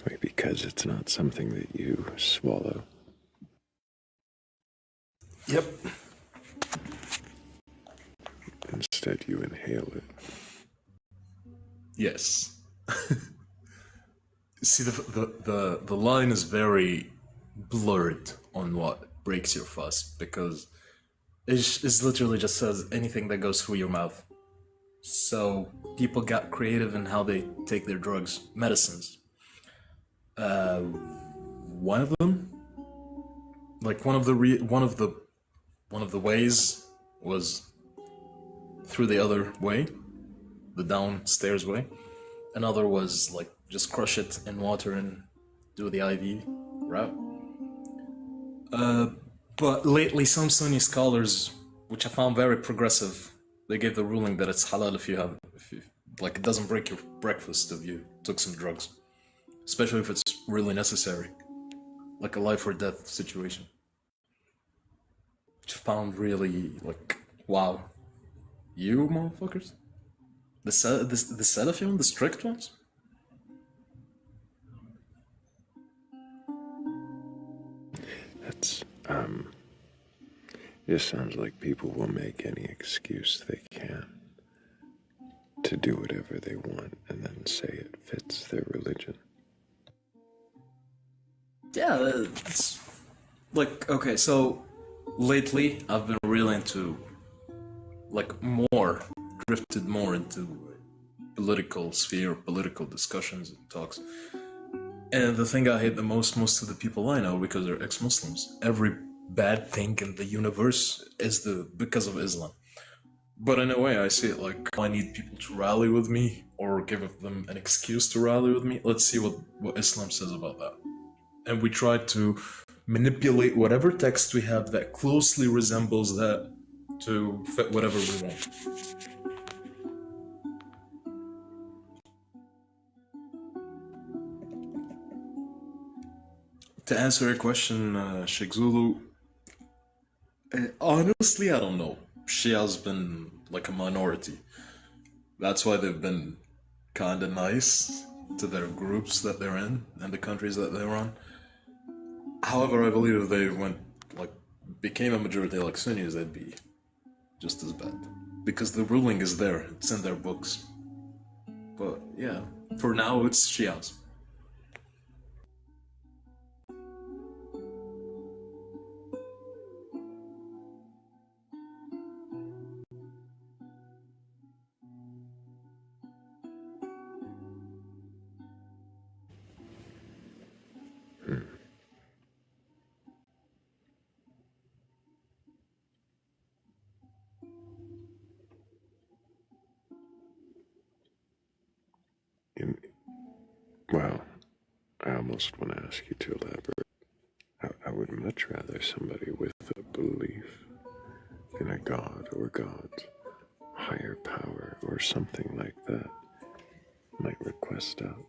Wait, because it's not something that you swallow. Yep. Instead, you inhale it. Yes. See, the line is very blurred on what breaks your fast, because it literally just says anything that goes through your mouth. So people got creative in how they take their drugs, medicines. One of them, like one of the ways was through the other way, the downstairs way. Another was like just crush it in water and do the IV route. But lately, some Sunni scholars, which I found very progressive, they gave the ruling that it's halal if you like, it doesn't break your breakfast if you took some drugs, especially if it's really necessary, like a life or death situation. Which I found really like, wow, you motherfuckers, the Salafi, the strict ones. That's, just sounds like people will make any excuse they can to do whatever they want and then say it fits their religion. Yeah, it's like, okay, so lately I've been really into, like, drifted more into political sphere, political discussions and talks. And the thing I hate the most of the people I know, because they're ex-Muslims, every bad thing in the universe is because of Islam. But in a way, I see it like, I need people to rally with me or give them an excuse to rally with me. Let's see what Islam says about that. And we try to manipulate whatever text we have that closely resembles that to fit whatever we want. To answer your question, Sheikh Zulu, honestly, I don't know. Shia's been like a minority. That's why they've been kinda nice to their groups that they're in and the countries that they're on. However, I believe if they became a majority like Sunnis, they'd be just as bad. Because the ruling is there, it's in their books. But yeah, for now it's Shias. Well, I almost almost want to ask you to elaborate. I would much rather somebody with a belief in a god or gods, higher power or something like that might request out.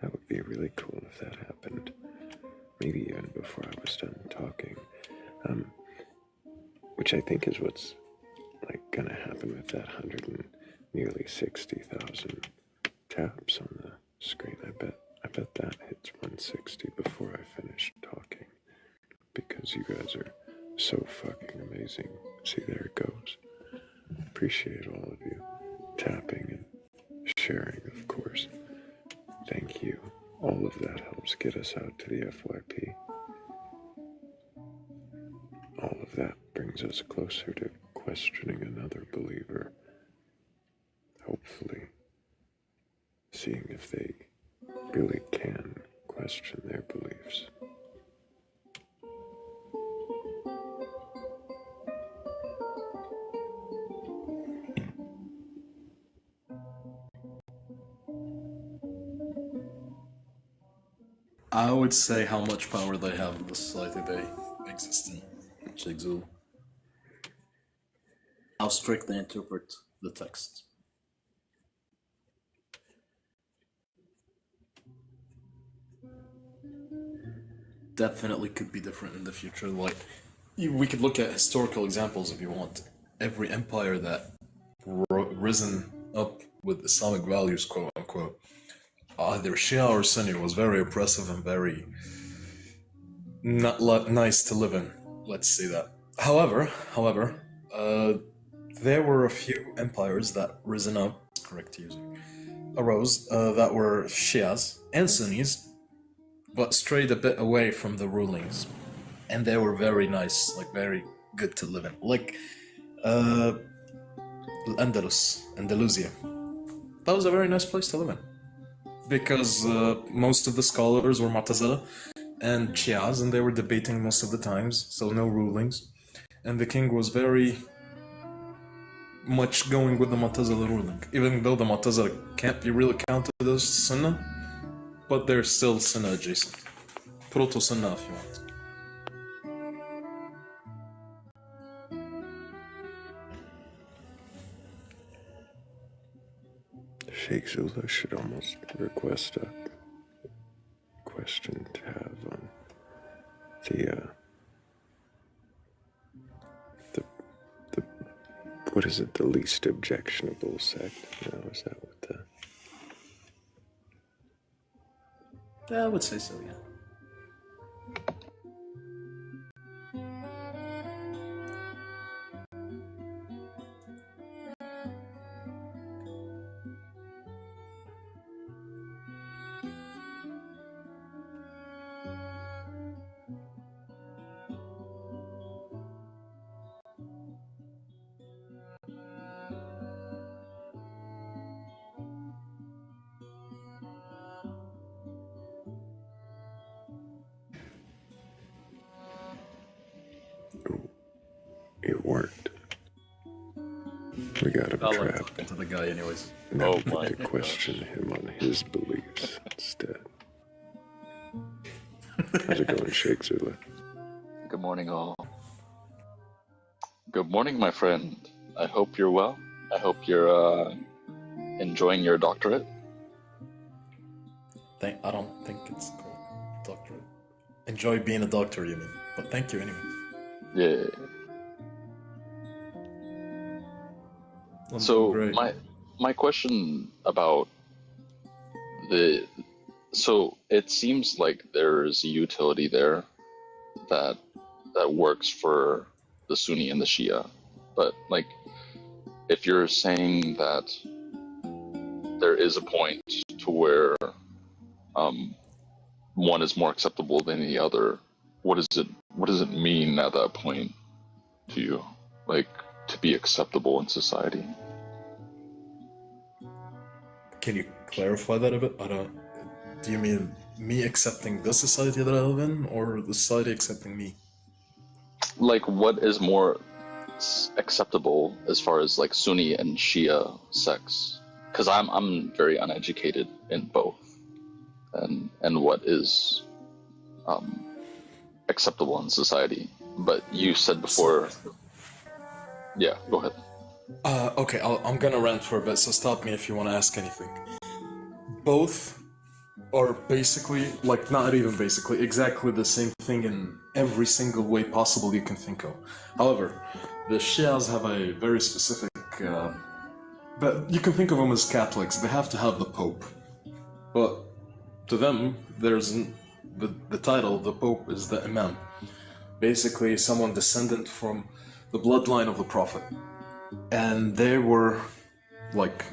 That would be really cool if that happened. Maybe even before I was done talking. Which I think is what's like gonna happen with that nearly 60,000 taps on the screen. I bet that hits 160 before I finish talking. Because you guys are so fucking amazing. See, there it goes. Appreciate all of you tapping and sharing, of course. Thank you. All of that helps get us out to the FYP. All of that brings us closer to questioning another believer. Hopefully, seeing if they really can question their beliefs. I would say how much power they have in the society they exist in. Shigzul. How strict they interpret the text. Definitely could be different in the future. Like, we could look at historical examples if you want. Every empire that risen up with Islamic values, quote unquote, either Shia or Sunni, was very oppressive and very not nice to live in. Let's say that. However, there were a few empires that risen up, correct using, arose, that were Shias and Sunnis, but strayed a bit away from the rulings. And they were very nice, like very good to live in. Like, Andalusia. That was a very nice place to live in. Because most of the scholars were Mu'tazila and Shias, and they were debating most of the times, so no rulings. And the king was very much going with the Mu'tazila ruling, even though the Mu'tazila can't be really counted as Sunnah, but they're still Sunnah adjacent. Proto-Sunnah if you want. Sheikh Zula should almost request a question to have on the what is it, the least objectionable sect? No, is that what the... Yeah, I would say so, yeah. It worked. We got him I'll trapped. to the guy anyways. Now we need to question him on his beliefs instead. How's it going, Sheikh Zula? Good morning, all. Good morning, my friend. I hope you're well. I hope you're enjoying your doctorate. I don't think it's called doctorate. Enjoy being a doctor, you mean? But thank you anyway. Yeah. So my question about so it seems like there's a utility there that works for the Sunni and the Shia, but like if you're saying that there is a point to where one is more acceptable than the other, what does it mean at that point to you, like to be acceptable in society? Can you clarify that a bit? Do you mean me accepting the society that I live in, or the society accepting me? Like, what is more acceptable as far as like Sunni and Shia sects? Because I'm very uneducated in both, and what is acceptable in society. But you said before, yeah, go ahead. Okay, I'm gonna rant for a bit, so stop me if you want to ask anything. Both are basically, like, not even basically, exactly the same thing in every single way possible you can think of. However, the Shias have a very specific, but you can think of them as Catholics. They have to have the Pope. But to them, the title of the Pope is the Imam. Basically, someone descendant from the bloodline of the Prophet. And they were, like,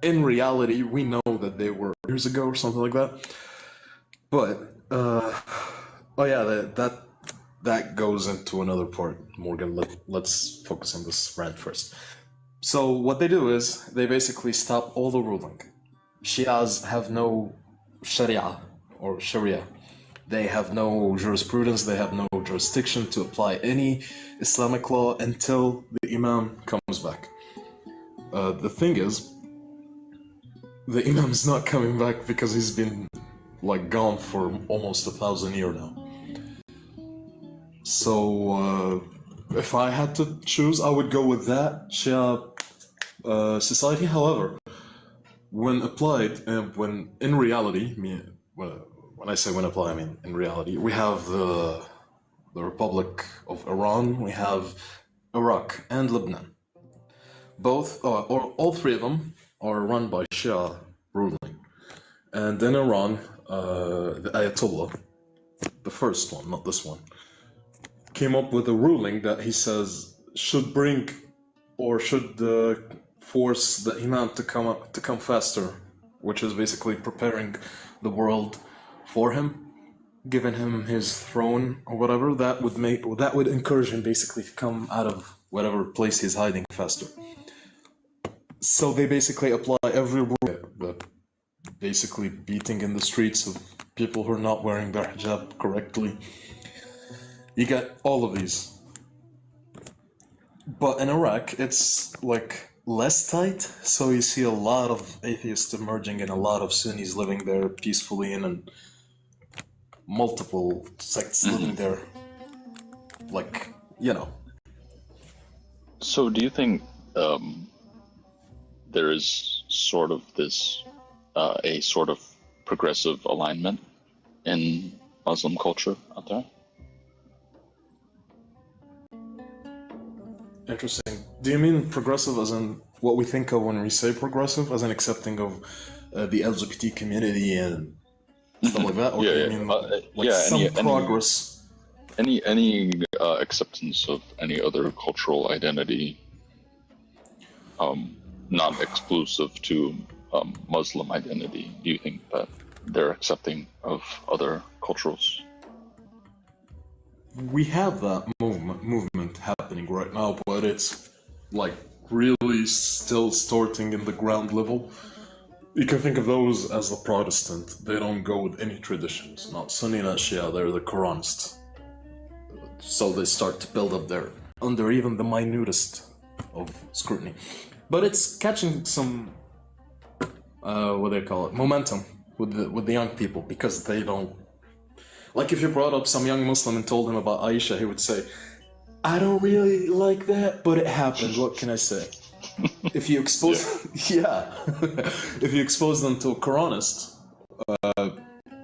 in reality, we know that they were years ago or something like that. But, oh yeah, that goes into another part. Morgan, let's focus on this rant first. So what they do is, they basically stop all the ruling. Shias have no Sharia or Sharia. They have no jurisprudence, they have no jurisdiction to apply any Islamic law until the Imam comes back. The thing is, the Imam is not coming back because he's been, like, gone for almost 1,000 years now. So, if I had to choose, I would go with that Shia society. However, when applied, when in reality, when I say when applied, I mean in reality, we have the Republic of Iran, we have Iraq and Lebanon. Both, or all three of them, are run by Shia ruling. And in Iran, the Ayatollah, the first one, not this one, came up with a ruling that he says should bring or should force the Imam to come faster, which is basically preparing the world for him, giving him his throne or whatever. That would encourage him basically to come out of whatever place he's hiding faster. So they basically apply every rule, but basically beating in the streets of people who are not wearing their hijab correctly. You get all of these. But in Iraq, it's like less tight, so you see a lot of atheists emerging and a lot of Sunnis living there peacefully and multiple sects living there. Like, you know. So do you think there is sort of this, a sort of progressive alignment in Muslim culture out there? Interesting. Do you mean progressive as in what we think of when we say progressive, as in accepting of the LGBT community and stuff like that? Or do you mean some progress? Any acceptance of any other cultural identity, not exclusive to Muslim identity? Do you think that they're accepting of other cultures? We have that movement happening right now, but it's like really still starting in the ground level. You can think of those as the Protestant. They don't go with any traditions. Not Sunni, not Shia, they're the Quranists. So they start to build up there under even the minutest of scrutiny. But it's catching some, what do they call it, momentum with the young people, because they don't. Like if you brought up some young Muslim and told him about Aisha, he would say, I don't really like that, but it happened, what can I say? If you expose, if you expose them to a Quranist,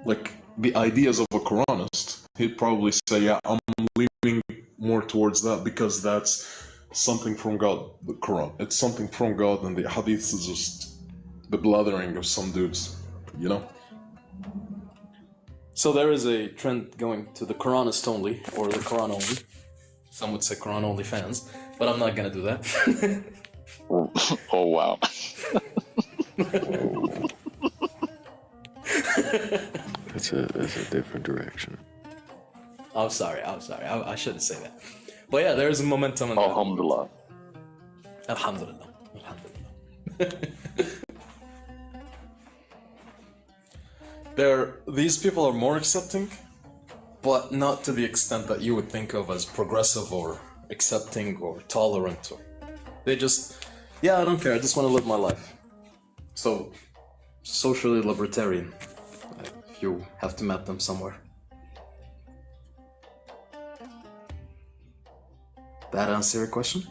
like the ideas of a Quranist, he'd probably say, yeah, I'm leaning more towards that because that's something from God, the Quran. It's something from God, and the Hadith is just the blathering of some dudes, you know? So there is a trend going to the Quranist only, or the Quran only. Some would say Quran only fans, but I'm not gonna do that. Oh wow. That's a different direction. I'm sorry. I shouldn't say that. But yeah, there is a momentum in that. Alhamdulillah. Alhamdulillah. These people are more accepting, but not to the extent that you would think of as progressive or accepting or tolerant. They just, I don't care, I just want to live my life. So, socially libertarian if you have to map them somewhere. That answer your question?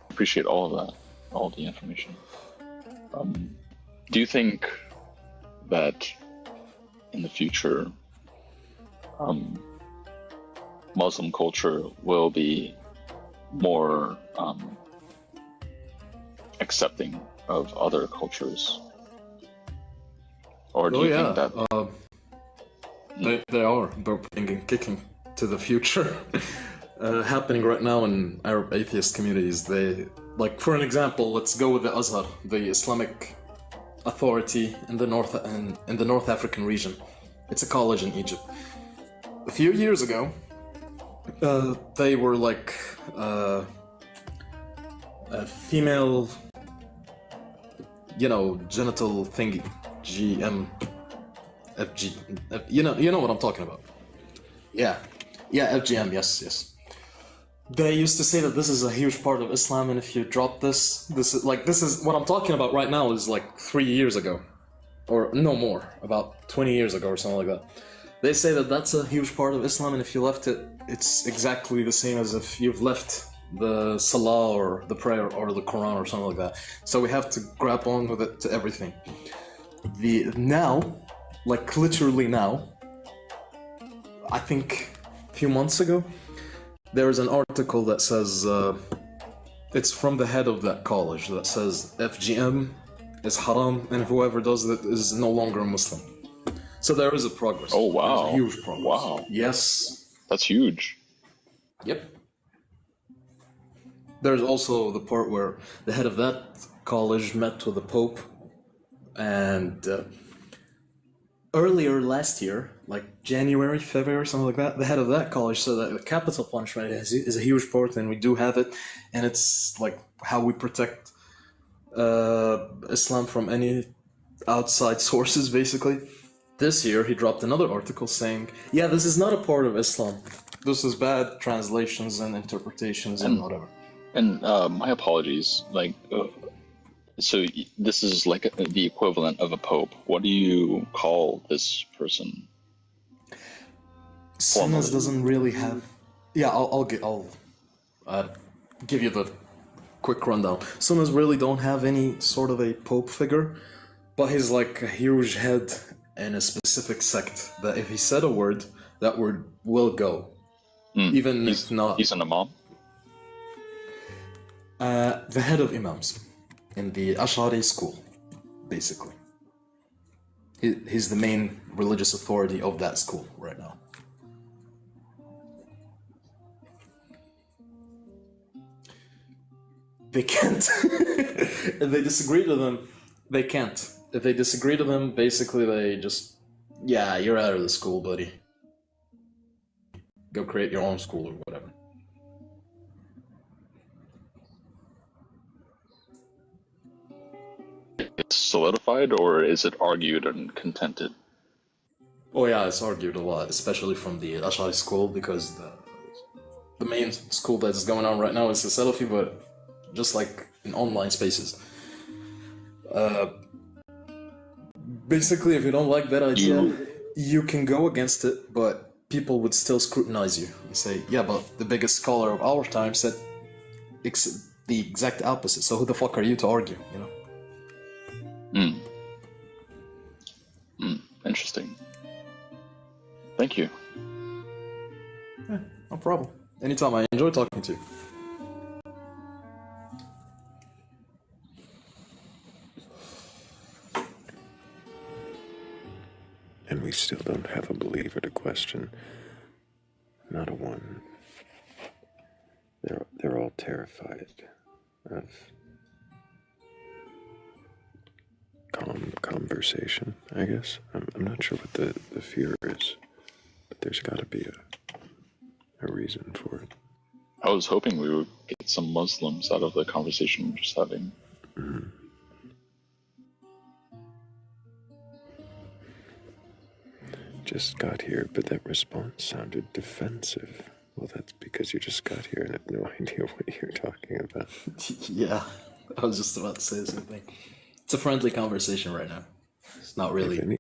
Appreciate all of that, all the information. Do you think that in the future, Muslim culture will be more accepting of other cultures? Or do you think that... They are. They're kicking to the future. Happening right now in Arab atheist communities. They, like, for an example, let's go with the Azhar, the Islamic authority in the North African region. It's a college in Egypt. A few years ago, they were like a female, genital thingy, FG. You know what I'm talking about. Yeah, FGM. Yes. They used to say that this is a huge part of Islam, and if you drop this is what I'm talking about right now is like 3 years ago, or no more, about 20 years ago or something like that. They say that that's a huge part of Islam, and if you left it, it's exactly the same as if you've left the Salah or the prayer or the Quran or something like that. So we have to grab on with it to everything. Now, like literally now, I think a few months ago, there is an article that says, it's from the head of that college, that says FGM is haram and whoever does that is no longer a Muslim. So there is a progress. Oh, wow. There's a huge progress. Wow. Yes. That's huge. Yep. There's also the part where the head of that college met with the Pope, and earlier last year, like January, February, something like that, the head of that college said that the capital punishment is a huge part, and we do have it, and it's like how we protect Islam from any outside sources, basically. This year, he dropped another article saying, yeah, this is not a part of Islam. This is bad translations and interpretations and whatever. And my apologies, so this is like the equivalent of a pope. What do you call this person? Sunnis doesn't really have... Yeah, I'll give you the quick rundown. Sunnis really don't have any sort of a pope figure, but he's like a huge head in a specific sect that if he said a word, that word will go. Even if not... He's an imam? The head of imams in the Ash'ari school, basically. He's the main religious authority of that school right now. They can't. If they disagree to them, they can't. If they disagree to them, basically they just, yeah, you're out of the school, buddy. Go create your own school or whatever. It's solidified, or is it argued and contended? Oh yeah, it's argued a lot, especially from the Ash'ari school, because the main school that's going on right now is the Salafi, but just like in online spaces. Basically, if you don't like that idea, you can go against it, but people would still scrutinize you and say, yeah, but the biggest scholar of our time said the exact opposite, so who the fuck are you to argue, you know? Interesting. Thank you. Yeah, no problem. Anytime. I enjoy talking to you. And we still don't have a believer to question. Not a one. They're all terrified of calm conversation, I guess. I'm not sure what the fear is, but there's got to be a reason for it. I was hoping we would get some Muslims out of the conversation we're just having. Mm-hmm. Just got here, but that response sounded defensive. Well, that's because you just got here and have no idea what you're talking about. Yeah, I was just about to say the same thing. It's a friendly conversation right now. It's not really.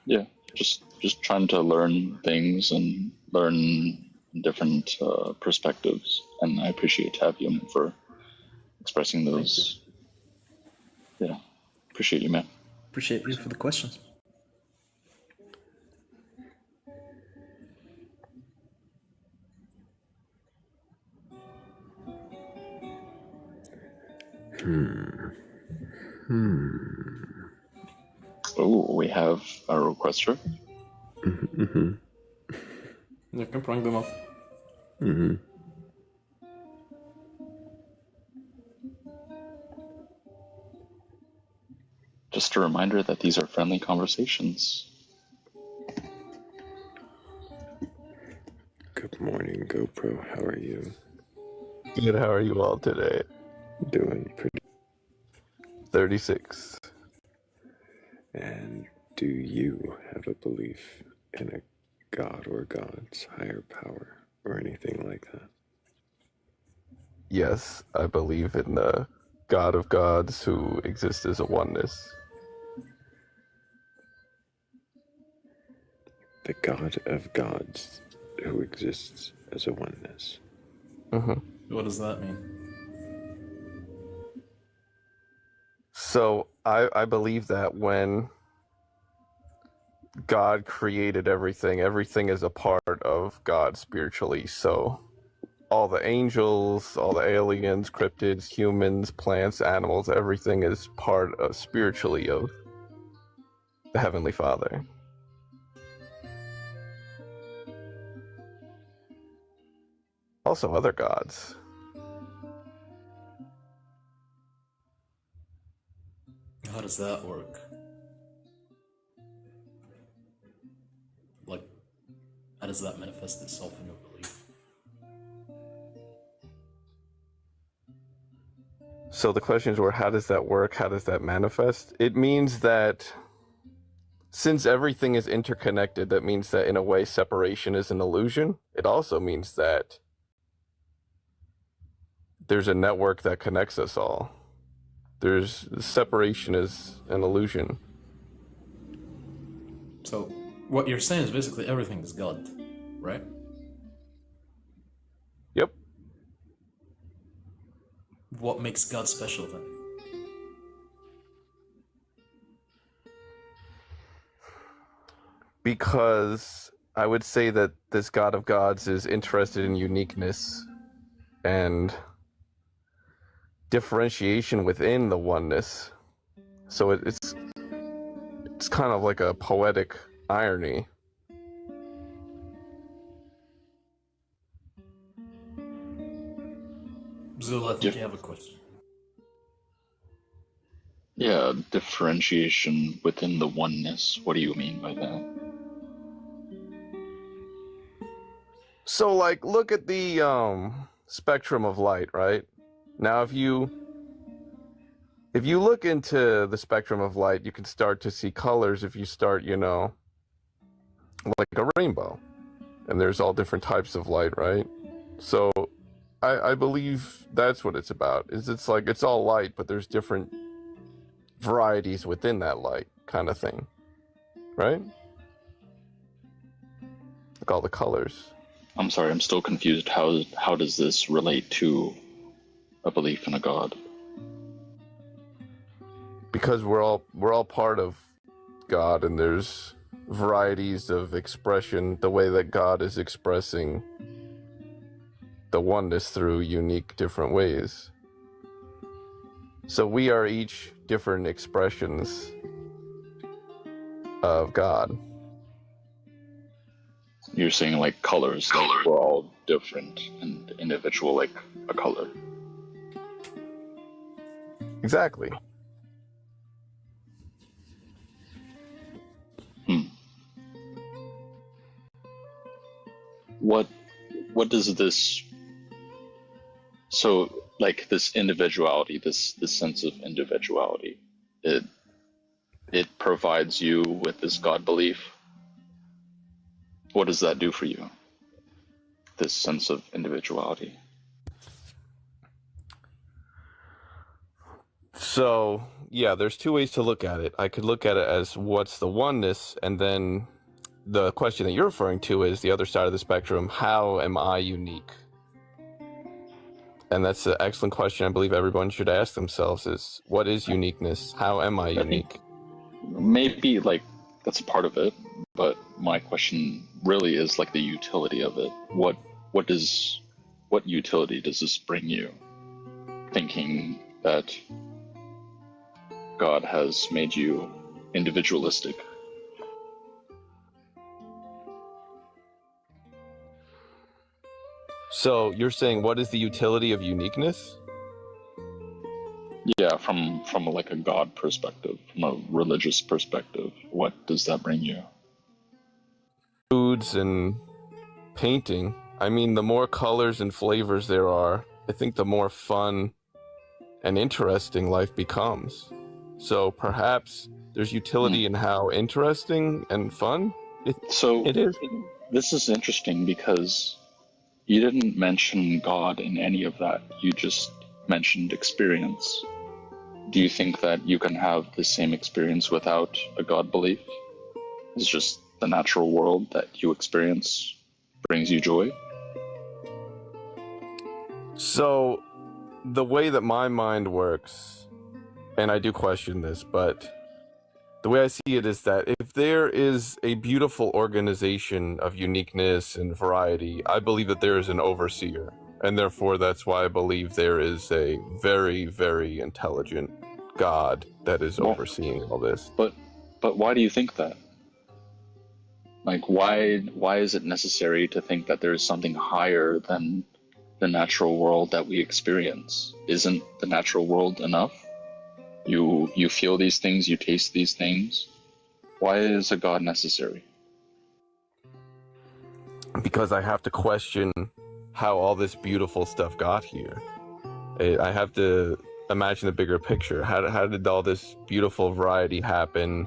Yeah, just trying to learn things and learn different perspectives, and I appreciate Tavium for expressing those. Yeah, appreciate you, man. Appreciate you for the questions. Oh, we have a requester. You can bring them up. Just a reminder that these are friendly conversations. Good morning, GoPro. How are you? Good. How are you all today? Doing pretty. 36. And do you have a belief in a god or gods, higher power, or anything like that? Yes, I believe in the God of gods who exists as a oneness. The god of gods who exists as a oneness. What does that mean? So I believe that when God created everything, everything is a part of God spiritually. So all the angels, all the aliens, cryptids, humans, plants, animals, everything is part of spiritually of the Heavenly Father. Also other gods. How does that work? Like, how does that manifest itself in your belief? So the questions were, how does that work? How does that manifest? It means that since everything is interconnected, that means that in a way separation is an illusion. It also means that there's a network that connects us all. Separation is an illusion. So, what you're saying is basically everything is God, right? Yep. What makes God special then? Because I would say that this God of gods is interested in uniqueness and differentiation within the oneness. So it's kind of like a poetic irony. Zula, I think you have a question. Yeah, differentiation within the oneness. What do you mean by that? So like look at the spectrum of light, right? Now if you look into the spectrum of light, you can start to see colors if you start, like a rainbow. And there's all different types of light, right? So I believe that's what it's about. It's like it's all light, but there's different varieties within that light kind of thing. Right? Like all the colors. I'm sorry, I'm still confused. How does this relate to a belief in a god? Because we're all part of God, and there's varieties of expression, the way that God is expressing the oneness through unique different ways. So we are each different expressions of God. You're saying like colors, like we're all different and individual like a color. Exactly. What does this, so like this individuality, this sense of individuality, it provides you with this God belief? What does that do for you? This sense of individuality? So yeah, there's two ways to look at it. I could look at it as what's the oneness, and then the question that you're referring to is the other side of the spectrum. How am I unique? And that's an excellent question I believe everyone should ask themselves is, what is uniqueness? How am I unique? Maybe, like, that's a part of it, but my question really is, like, the utility of it. What utility does this bring you? Thinking that God has made you individualistic. So you're saying, what is the utility of uniqueness? Yeah, from like a God perspective, from a religious perspective, what does that bring you? Foods and painting. I mean, the more colors and flavors there are, I think the more fun and interesting life becomes. So perhaps there's utility in how interesting and fun it is. This is interesting because you didn't mention God in any of that. You just mentioned experience. Do you think that you can have the same experience without a God belief? It's just the natural world that you experience brings you joy? So, the way that my mind works, and I do question this, but the way I see it is that if there is a beautiful organization of uniqueness and variety, I believe that there is an overseer. And therefore, that's why I believe there is a very, very intelligent God that is overseeing all this. But why do you think that? Like, why is it necessary to think that there is something higher than the natural world that we experience? Isn't the natural world enough? You feel these things, you taste these things. Why is a God necessary? Because I have to question how all this beautiful stuff got here. I have to imagine the bigger picture. How did all this beautiful variety happen?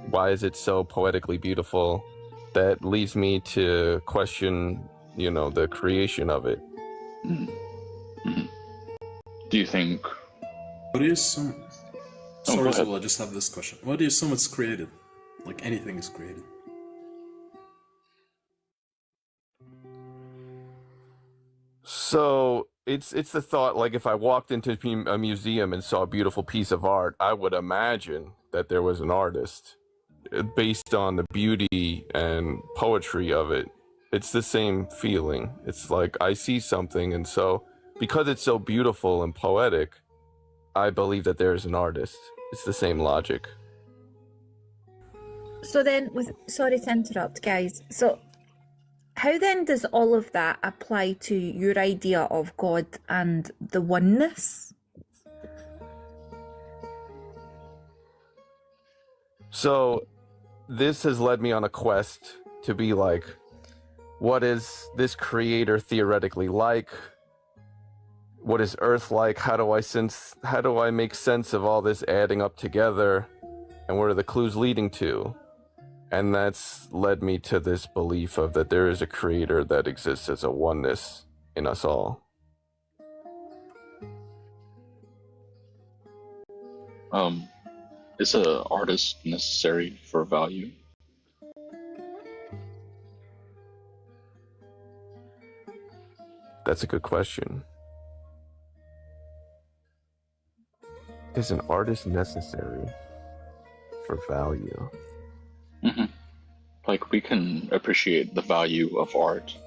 Why is it so poetically beautiful? That leads me to question, the creation of it. Do you think... What do you assume? Oh, Sorry, go ahead. I just have this question. What do you assume it's created? Like anything is created. So it's the thought, like if I walked into a museum and saw a beautiful piece of art, I would imagine that there was an artist based on the beauty and poetry of it. It's the same feeling. It's like I see something, and so because it's so beautiful and poetic, I believe that there is an artist. It's the same logic. So then, sorry to interrupt, guys. So how then does all of that apply to your idea of God and the oneness? So this has led me on a quest to be like, what is this creator theoretically like? What is Earth like? How do I make sense of all this adding up together? And where are the clues leading to? And that's led me to this belief of that there is a creator that exists as a oneness in us all. Is an artist necessary for value? That's a good question. Is an artist necessary for value? Mm-hmm. Like, we can appreciate the value of art,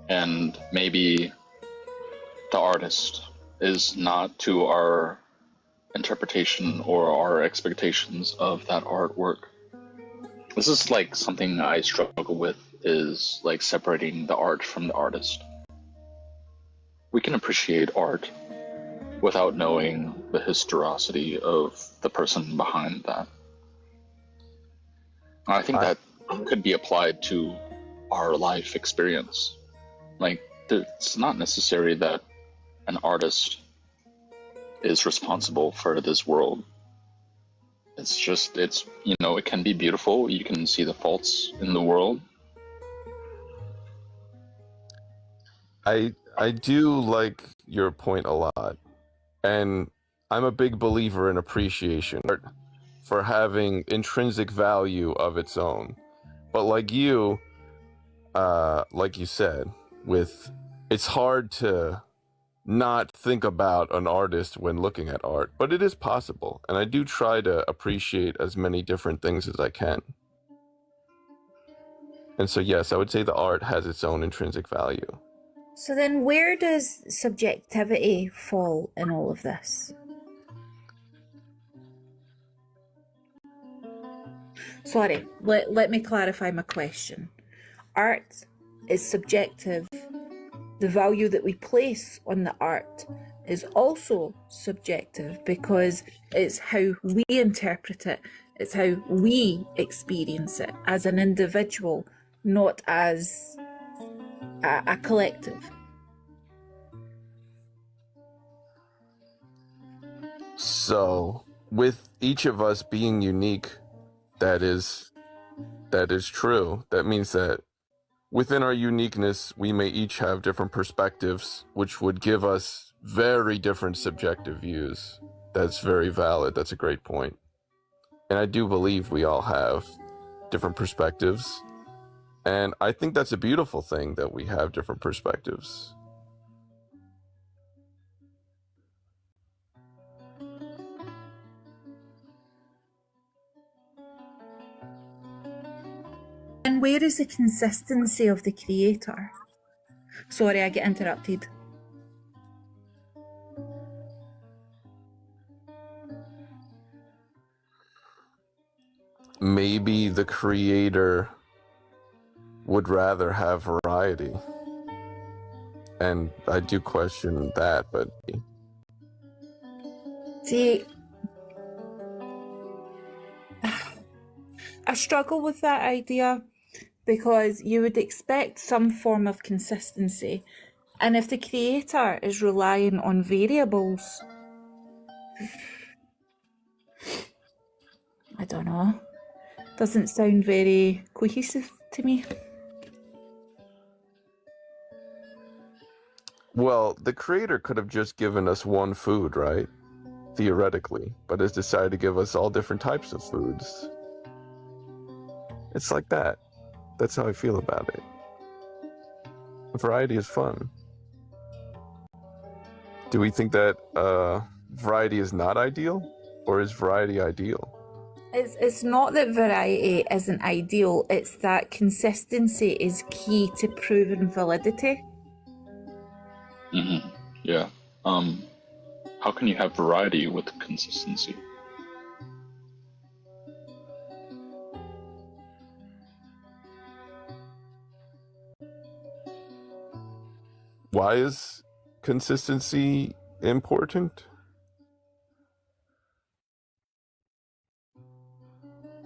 and maybe the artist is not to our interpretation or our expectations of that artwork. This is like something I struggle with, is like separating the art from the artist. We can appreciate art without knowing the historicity of the person behind that. I think that could be applied to our life experience. Like, it's not necessary that an artist is responsible for this world. It's just, it can be beautiful. You can see the faults in the world. I do like your point a lot. And I'm a big believer in appreciation for having intrinsic value of its own. But like you said, it's hard to not think about an artist when looking at art, but it is possible. And I do try to appreciate as many different things as I can. And so, yes, I would say the art has its own intrinsic value. So then where does subjectivity fall in all of this? Sorry, let me clarify my question. Art is subjective. The value that we place on the art is also subjective because it's how we interpret it. It's how we experience it as an individual, not as a collective. So, with each of us being unique, that is true. That means that within our uniqueness, we may each have different perspectives, which would give us very different subjective views. That's very valid. That's a great point. And I do believe we all have different perspectives. And I think that's a beautiful thing that we have different perspectives. And where is the consistency of the creator? Sorry, I get interrupted. Maybe the creator would rather have variety. And I do question that, but... See, I struggle with that idea because you would expect some form of consistency. And if the creator is relying on variables, I don't know, doesn't sound very cohesive to me. Well, the creator could have just given us one food, right? Theoretically, but has decided to give us all different types of foods. It's like that. That's how I feel about it. Variety is fun. Do we think that variety is not ideal? Or is variety ideal? It's not that variety isn't ideal, it's that consistency is key to proven validity. Mm-hmm. Yeah. How can you have variety with consistency? Why is consistency important?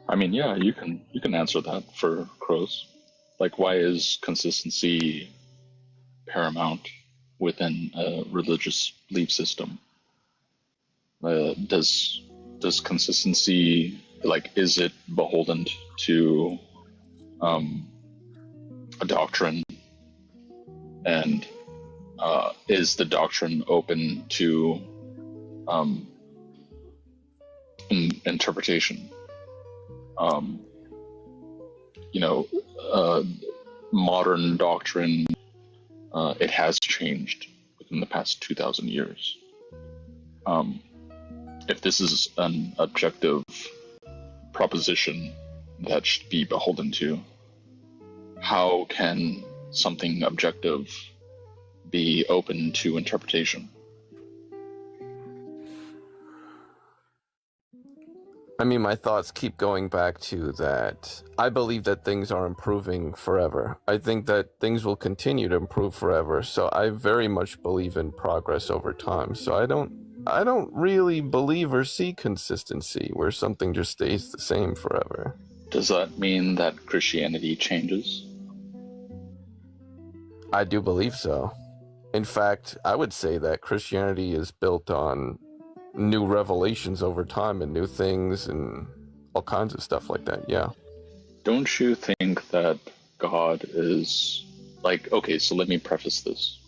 I mean, yeah, you can answer that for Crows. Like, why is consistency paramount within a religious belief system? Does consistency, like, is it beholden to a doctrine, and is the doctrine open to interpretation? Modern doctrine, it has changed within the past 2,000 years. If this is an objective proposition that should be beholden to, how can something objective be open to interpretation? I mean, my thoughts keep going back to that. I believe that things are improving forever. I think that things will continue to improve forever. So I very much believe in progress over time. So I don't really believe or see consistency where something just stays the same forever. Does that mean that Christianity changes? I do believe so. In fact, I would say that Christianity is built on new revelations over time and new things and all kinds of stuff like that, yeah. Don't you think that God is, like, okay, so let me preface this.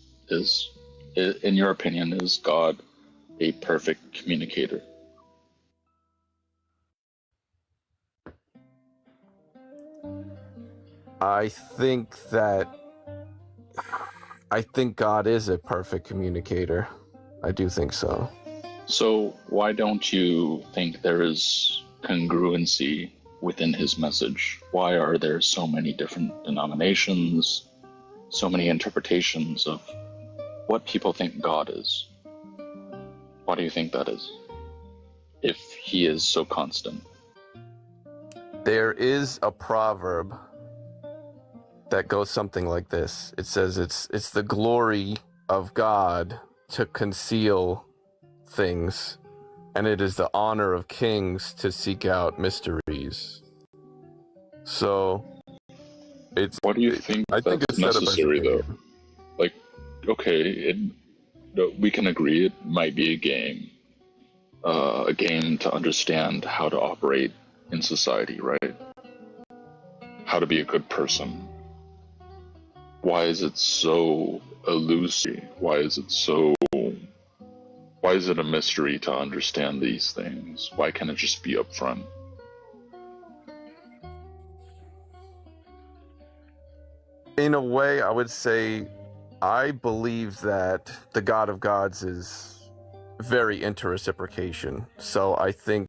In your opinion, is God a perfect communicator? I think God is a perfect communicator. I do think so. So why don't you think there is congruency within his message? Why are there so many different denominations, so many interpretations of what people think God is? Why do you think that is? If he is so constant. There is a proverb that goes something like this. It says it's the glory of God to conceal things, and it is the honor of kings to seek out mysteries. So it's Why do you think I think that's it's set up as a necessary though? game. Like, okay, we can agree it might be a game to understand how to operate in society, right? How to be a good person. Why is it so elusive? Why is it a mystery to understand these things? Why can't it just be upfront? In a way, I would say I believe that the God of Gods is very into reciprocation. So I think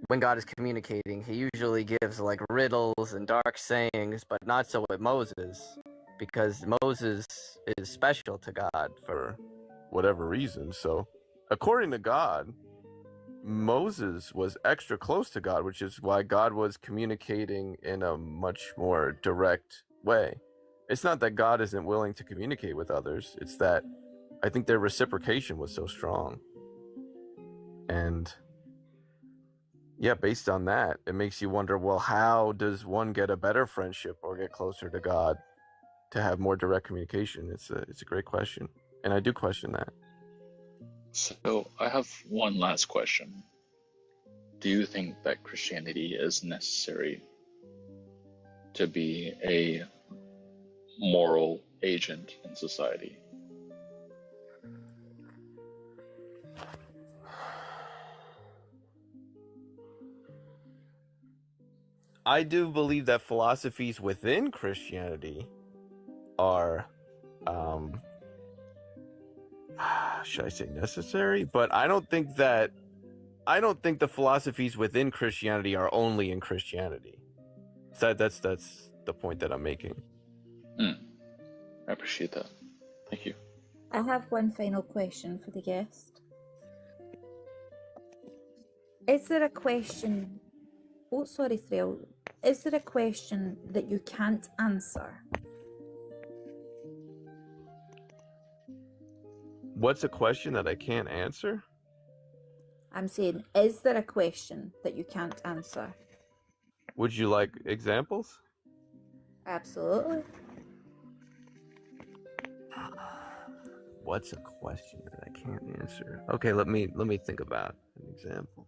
when God is communicating, he usually gives like riddles and dark sayings, but not so with Moses, because Moses is special to God for whatever reason. So, according to God, Moses was extra close to God, which is why God was communicating in a much more direct way. It's not that God isn't willing to communicate with others, it's that I think their reciprocation was so strong. And yeah, based on that, it makes you wonder, well, how does one get a better friendship or get closer to God to have more direct communication? It's a great question. And I do question that. So I have one last question. Do you think that Christianity is necessary to be a moral agent in society? I do believe that philosophies within Christianity are, should I say necessary? But I don't think the philosophies within Christianity are only in Christianity. So that's the point that I'm making. I appreciate that. Thank you. I have one final question for the guest. Is there a question... Oh, sorry, Thrayle. Is there a question that you can't answer? What's a question that I can't answer? I'm saying, is there a question that you can't answer? Would you like examples? Absolutely. What's a question that I can't answer? Okay, let me think about an example.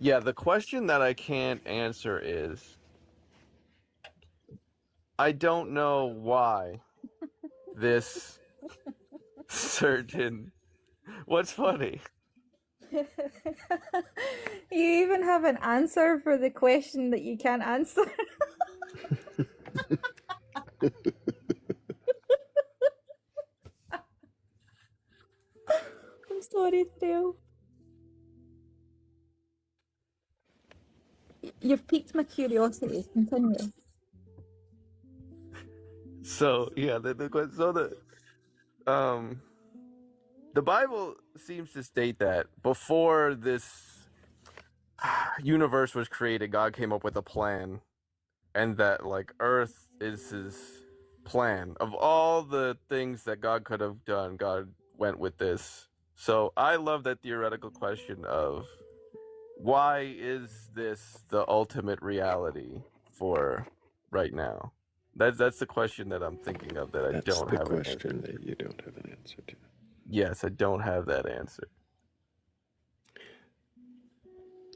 Yeah, the question that I can't answer is, I don't know why this certain... What's funny? You even have an answer for the question that you can't answer. I'm sorry, Thrayle. You've piqued my curiosity. Continue. So yeah, the Bible seems to state that before this universe was created, God came up with a plan, and that like Earth is his plan. Of all the things that God could have done, God went with this. So I love that theoretical question of, why is this the ultimate reality for right now? That's the question that I'm thinking of that I That's don't the have an answer question to. that you don't have an answer to. Yes, I don't have that answer.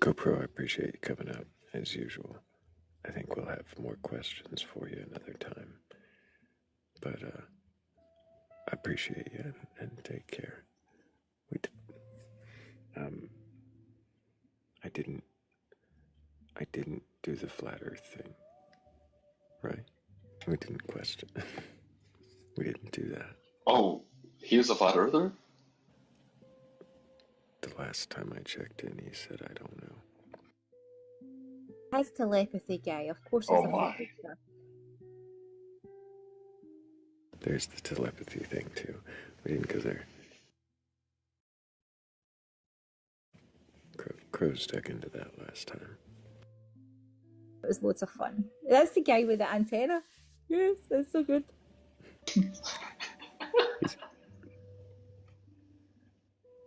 GoPro, I appreciate you coming up, as usual. I think we'll have more questions for you another time. But I appreciate you, and take care. I didn't do the flat Earth thing, right? We didn't question. We didn't do that. Oh, he was a flat earther? The last time I checked in, he said, I don't know. Has telepathy, guy. Of course he's a flat earther. There's the telepathy thing, too. We didn't go there. Crows dug into that last time. It was loads of fun. That's the guy with the antenna. Yes, that's so good.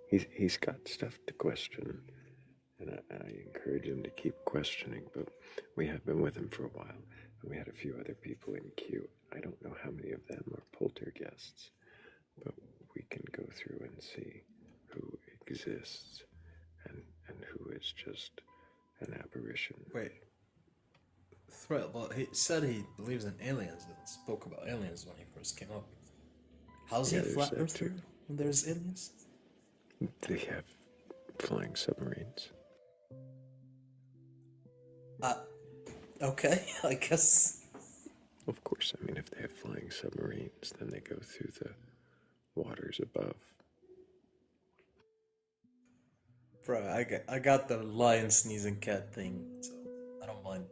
He's got stuff to question, and I encourage him to keep questioning, but we have been with him for a while, and we had a few other people in queue. I don't know how many of them are poltergeists, but we can go through and see who exists and who is just an apparition. Wait. Thrayle, well, he said he believes in aliens and spoke about aliens when he first came up. How's he a flat earther when there's aliens? They have flying submarines. Okay, I guess. Of course, I mean, if they have flying submarines, then they go through the waters above. Bro, I got the lion sneezing cat thing, so I don't mind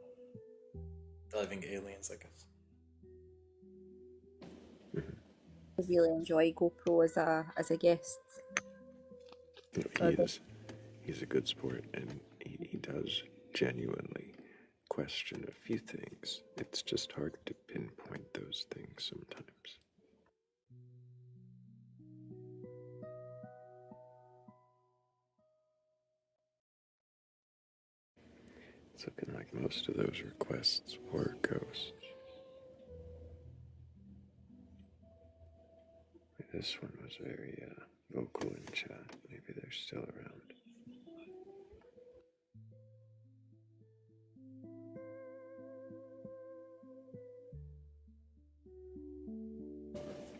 diving aliens, I guess. I really enjoy GoPro as a guest. He's a good sport, and he does genuinely question a few things. It's just hard to pinpoint those things sometimes. It's looking like most of those requests were ghosts. This one was very vocal in chat. Maybe they're still around.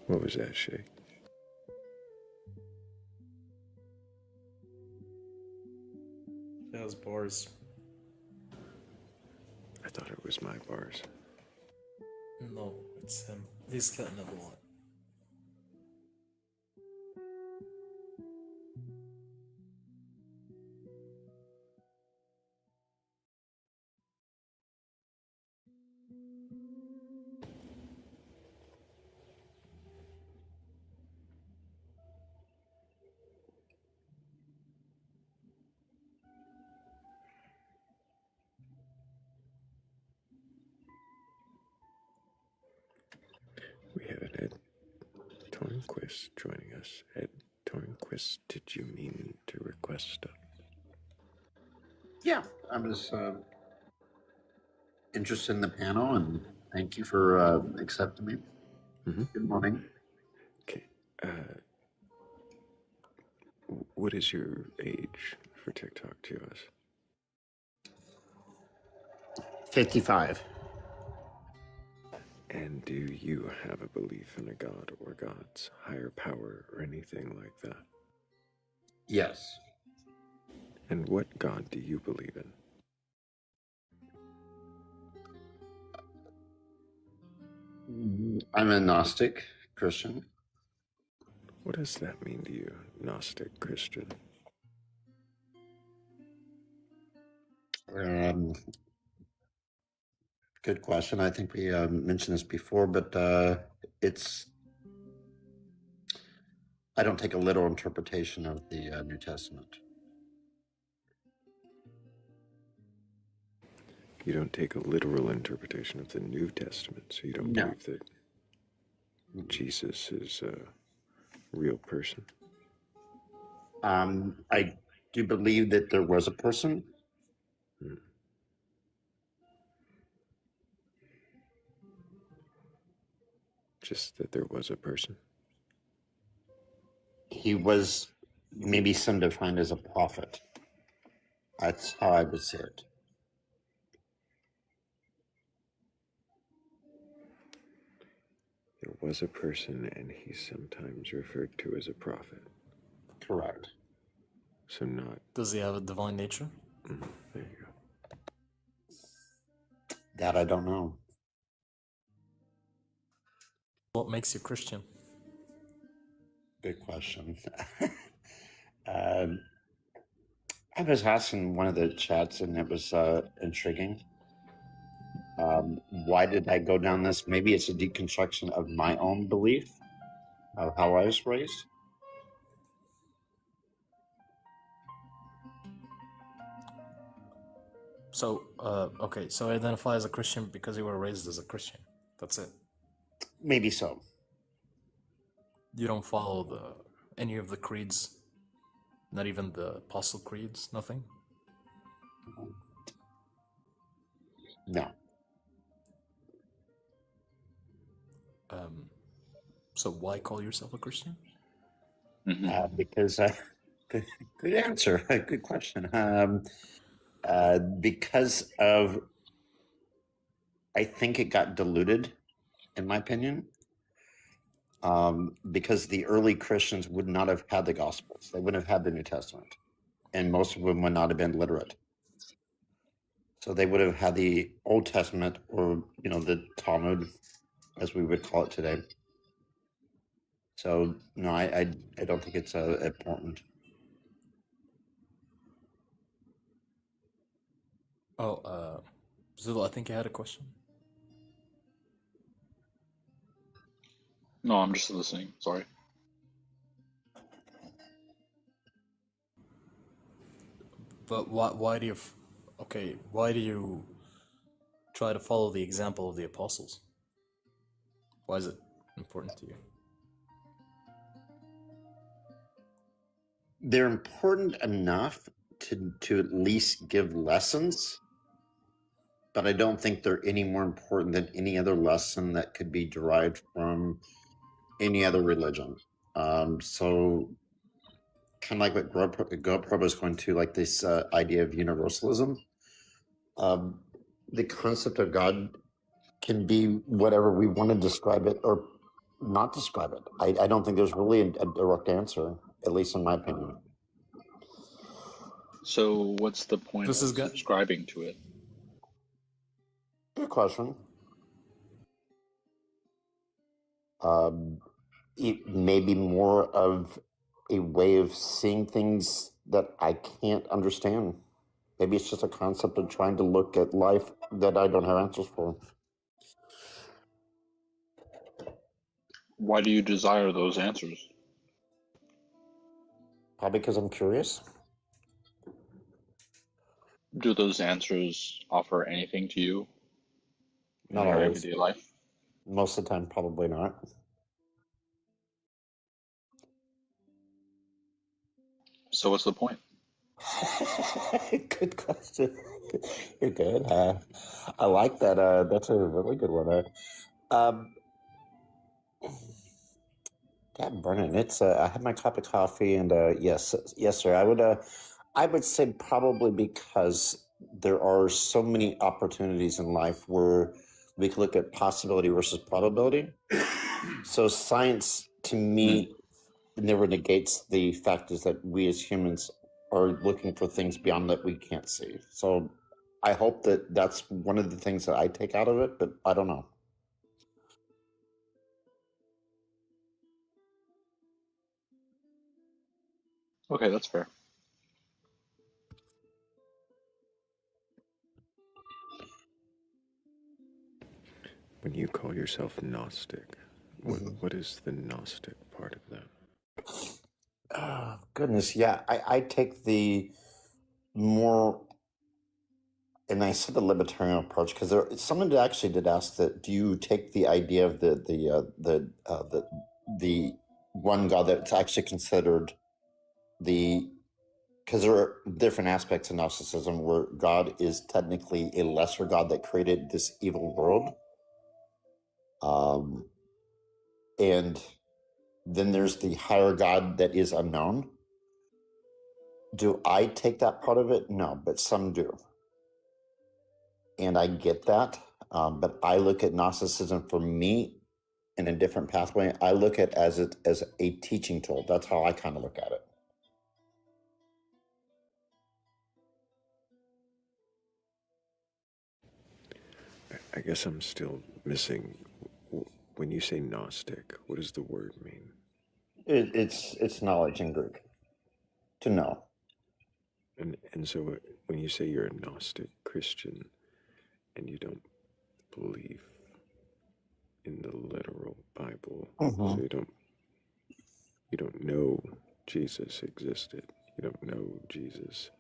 What was that, Shay? Those bars. I thought it was my bars. No, it's him. He's got another one. We have an Ed Tornquist joining us. Ed Tornquist, did you mean to request stuff? Yeah, I was interested in the panel, and thank you for accepting me. Good morning. Okay. What is your age for TikTok to us? 55. And do you have a belief in a god or gods, higher power, or anything like that? Yes. And what god do you believe in? I'm a Gnostic Christian. What does that mean to you, Gnostic Christian? Good question. I think we mentioned this before, but I don't take a literal interpretation of the New Testament. You don't take a literal interpretation of the New Testament, so you don't believe that Jesus is a real person? I do believe that there was a person. Just that there was a person? He was maybe some defined as a prophet. That's how I would say it. There was a person, and he's sometimes referred to as a prophet. Correct. So not... Does he have a divine nature? There you go. That I don't know. What makes you Christian? Good question. I was asking one of the chats, and it was intriguing. Why did I go down this? Maybe it's a deconstruction of my own belief of how I was raised. So, okay, so identify as a Christian because you were raised as a Christian. That's it. Maybe so. You don't follow any of the creeds? Not even the apostle creeds? Nothing? No. So why call yourself a Christian? Because good answer, good question. Because of, I think it got diluted, in my opinion. Because the early Christians would not have had the Gospels, they wouldn't have had the New Testament, and most of them would not have been literate. So they would have had the Old Testament, or the Talmud, as we would call it today. So no, I don't think it's important. Oh, Zilla, I think you had a question. No, I'm just listening. Sorry. But why do you? Okay, why do you try to follow the example of the apostles? Why is it important to you? They're important enough to at least give lessons, but I don't think they're any more important than any other lesson that could be derived from any other religion. So kind of like what GoPro was going to, like this idea of universalism. The concept of God can be whatever we want to describe it or not describe it. I don't think there's really a direct answer, at least in my opinion. So what's the point This of is good. subscribing to it? Good question. It may be more of a way of seeing things that I can't understand. Maybe it's just a concept of trying to look at life that I don't have answers for. Why do you desire those answers? Probably because I'm curious. Do those answers offer anything to you in Not your always. everyday life? Most of the time, probably not. So what's the point? Good question. You're good. I like that. That's a really good one. God, Brennan, it's. I had my cup of coffee, and yes, sir. I would say probably because there are so many opportunities in life where we can look at possibility versus probability. So science, to me, never negates the fact is that we as humans are looking for things beyond that we can't see. So I hope that that's one of the things that I take out of it, but I don't know. Okay, that's fair. When you call yourself Gnostic, what is the Gnostic part of that? Oh, goodness, yeah. I take the more, and I said the libertarian approach because someone actually did ask that. Do you take the idea of the one God that's actually considered because there are different aspects of Gnosticism where God is technically a lesser God that created this evil world. And then there's the higher God that is unknown. Do I take that part of it? No, but some do. And I get that. But I look at Gnosticism for me in a different pathway. I look at it as a teaching tool. That's how I kind of look at it. I guess I'm still missing. When you say Gnostic, what does the word mean? It's knowledge in Greek. To know. And so when you say you're a Gnostic Christian and you don't believe in the literal Bible, so you don't know Jesus existed, you don't know Jesus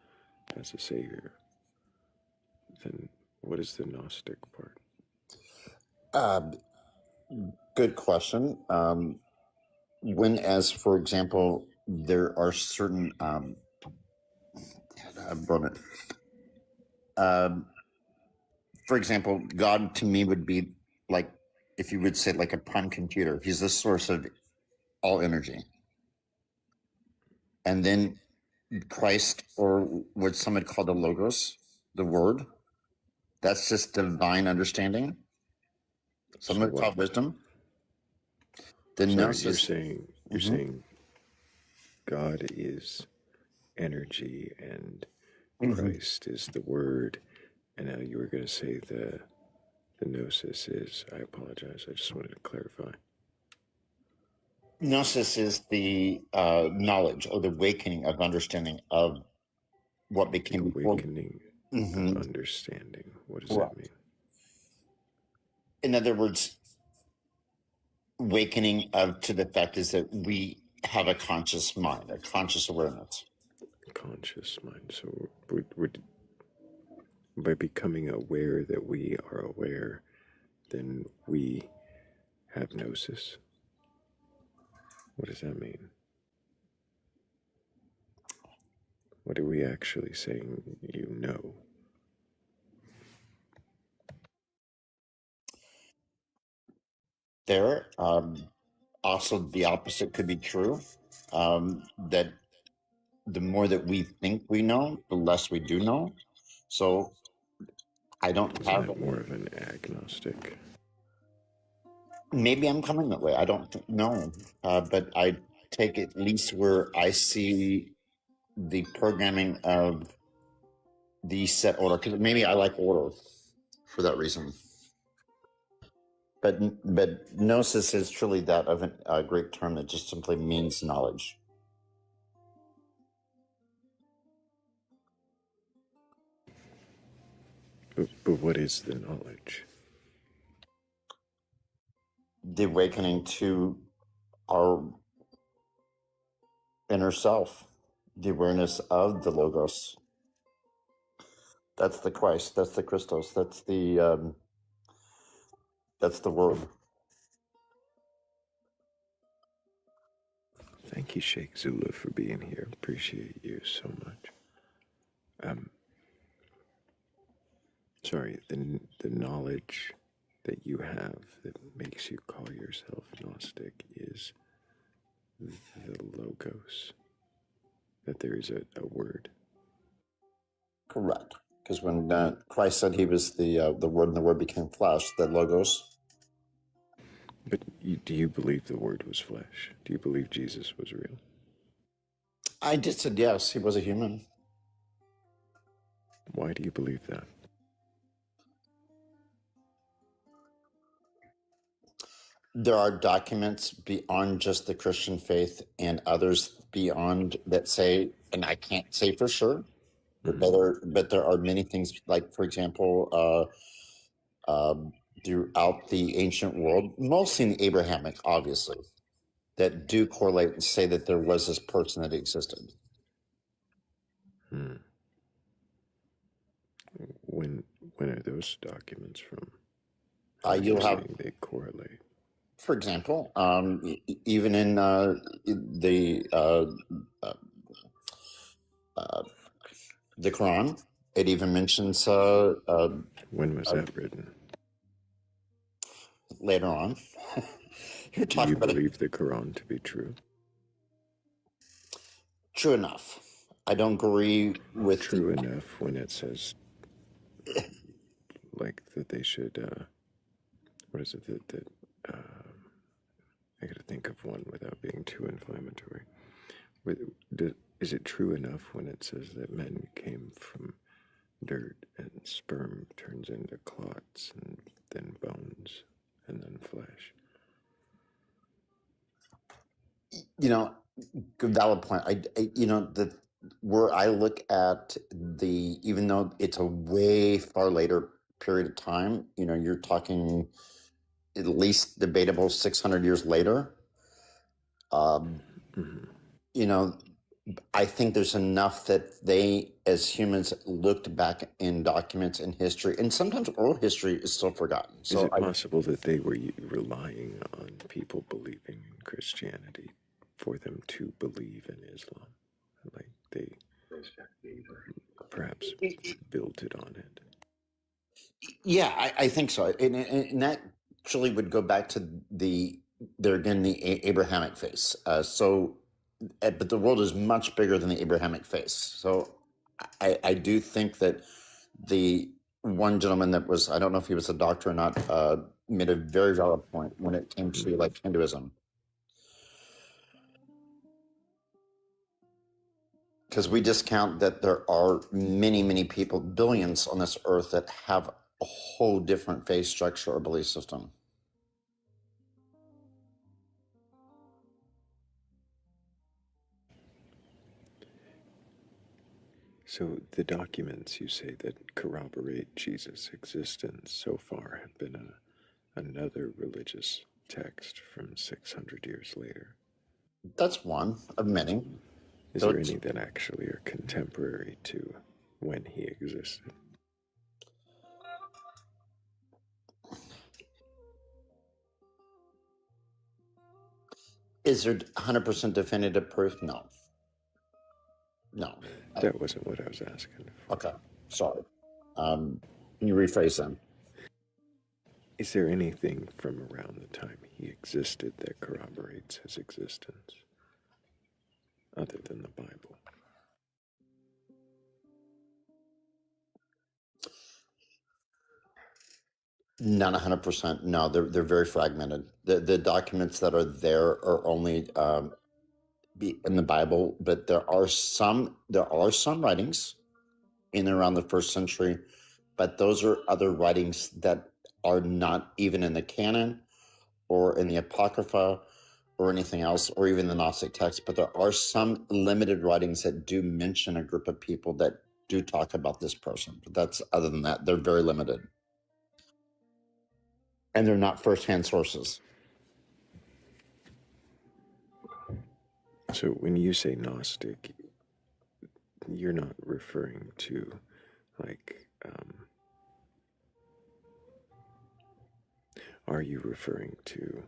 as a savior, then what is the Gnostic part? Good question. When, as for example, there are certain for example, God to me would be like, if you would say, like a prime computer. He's the source of all energy. And then Christ, or what some would call the Logos, the Word, that's just divine understanding. Some would call wisdom. The Gnosis. You're saying God is energy and Christ is the Word, And now you were going to say the gnosis is, I apologize, I just wanted to clarify. Gnosis is the knowledge or the awakening of understanding of what became awakening of understanding. What does that mean? In other words, awakening of to the fact is that we have a conscious mind, a conscious awareness. Conscious mind. So we're by becoming aware that we are aware, then we have gnosis. What does that mean? What are we actually saying you know? There, also the opposite could be true. That the more that we think we know, the less we do know. So I don't have that more of an agnostic. Maybe I'm coming that way. I don't know, but I take at least where I see the programming of the set order, because maybe I like order for that reason. But gnosis is truly that of a Greek term that just simply means knowledge. But what is the knowledge? The awakening to our inner self, the awareness of the Logos. That's the Christ. That's the Christos. That's the Word. Thank you, Sheikh Zula, for being here. Appreciate you so much. Sorry, the knowledge that you have that makes you call yourself Gnostic is the Logos. That there is a word. Correct. Because when Christ said he was the Word and the Word became flesh, the Logos. But do you believe the Word was flesh? Do you believe Jesus was real? I just said yes, he was a human. Why do you believe that? There are documents beyond just the Christian faith and others beyond that say, and I can't say for sure, but there are many things, like, for example, throughout the ancient world, mostly in Abrahamic, obviously, that do correlate and say that there was this person that existed. When are those documents from? You'll have they correlate. For example, even in the Quran, it even mentions. When was that written? Later on. You're Do talking you about believe the Quran to be true? True enough. I don't agree with true enough when it says like that they should. What is it that I got to think of one without being too inflammatory. Is it true enough when it says that men came from dirt and sperm turns into clots and then bones and then flesh? Good valid point. Where I look at even though it's a way far later period of time, you're talking at least debatable 600 years later. I think there's enough that they, as humans, looked back in documents in history, and sometimes oral history is still forgotten. So is it possible that they were relying on people believing in Christianity for them to believe in Islam? Like they perhaps built it on it. Yeah, I think so, and that actually would go back to the Abrahamic faith. But the world is much bigger than the Abrahamic faith. So I do think that the one gentleman that was, I don't know if he was a doctor or not, made a very valid point when it came to like Hinduism. Because we discount that there are many, many people, billions on this earth that have a whole different faith structure or belief system. So the documents you say that corroborate Jesus' existence so far have been another religious text from 600 years later. That's one of many. Is there any that actually are contemporary to when he existed? Is there 100% definitive proof? No. No. That wasn't what I was asking. Okay, sorry. Can you rephrase them? Is there anything from around the time he existed that corroborates his existence, other than the Bible? Not 100%. No, they're very fragmented. The documents that are there are only in the Bible, but there are some writings in and around the first century, but those are other writings that are not even in the canon or in the Apocrypha or anything else, or even the Gnostic text. But there are some limited writings that do mention a group of people that do talk about this person. But that's, other than that, they're very limited. And they're not firsthand sources. So when you say Gnostic, you're not referring to, like, are you referring to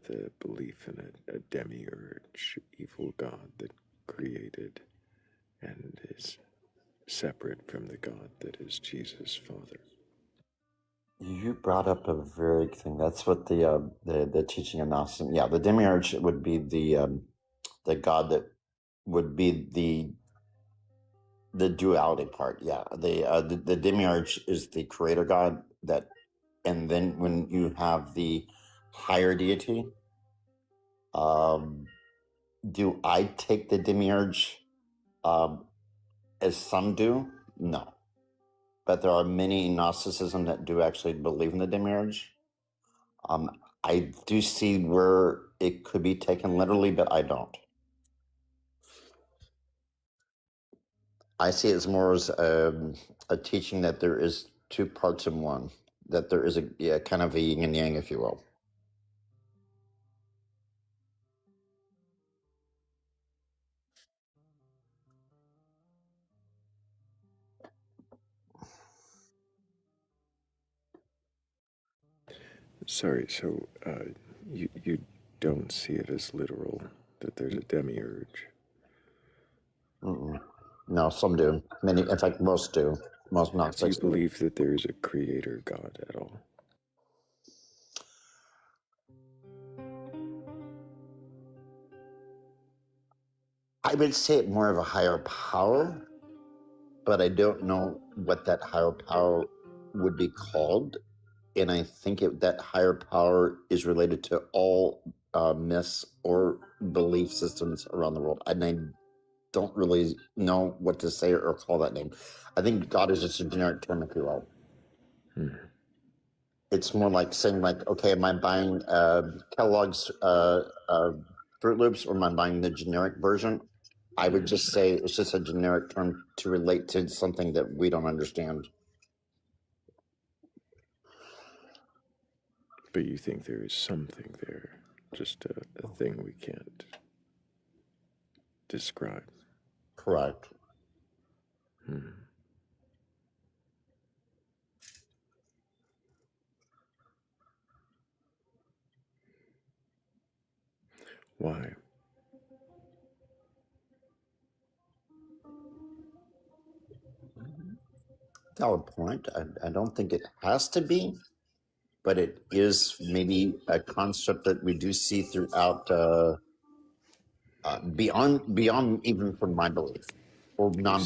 the belief in a demiurge, evil god that created and is separate from the God that is Jesus' Father? You brought up a very good thing. That's what the teaching of Gnosticism. Yeah, the demiurge would be the god that would be the duality part. Yeah, the demiurge is the creator god that, and then when you have the higher deity, do I take the demiurge as some do? No, but there are many in Gnosticism that do actually believe in the demiurge. I do see where it could be taken literally, but I don't. I see it as more as a teaching that there is two parts in one, that there is a kind of a yin and yang, if you will. Sorry, so you don't see it as literal, that there's a demiurge? Mm-mm. No, some do. Many, in fact, most do. Most not. Do you believe that there is a creator God at all? I would say it more of a higher power, but I don't know what that higher power would be called. And I think that higher power is related to all myths or belief systems around the world. And I don't really know what to say or call that name. I think God is just a generic term, if you will. It's more like saying, like, okay, am I buying Kellogg's Fruit Loops, or am I buying the generic version? I would just say it's just a generic term to relate to something that we don't understand. But you think there is something there, just a thing we can't describe? Correct. Why? Valid point. I don't think it has to be, but it is maybe a concept that we do see throughout beyond even from my belief or non.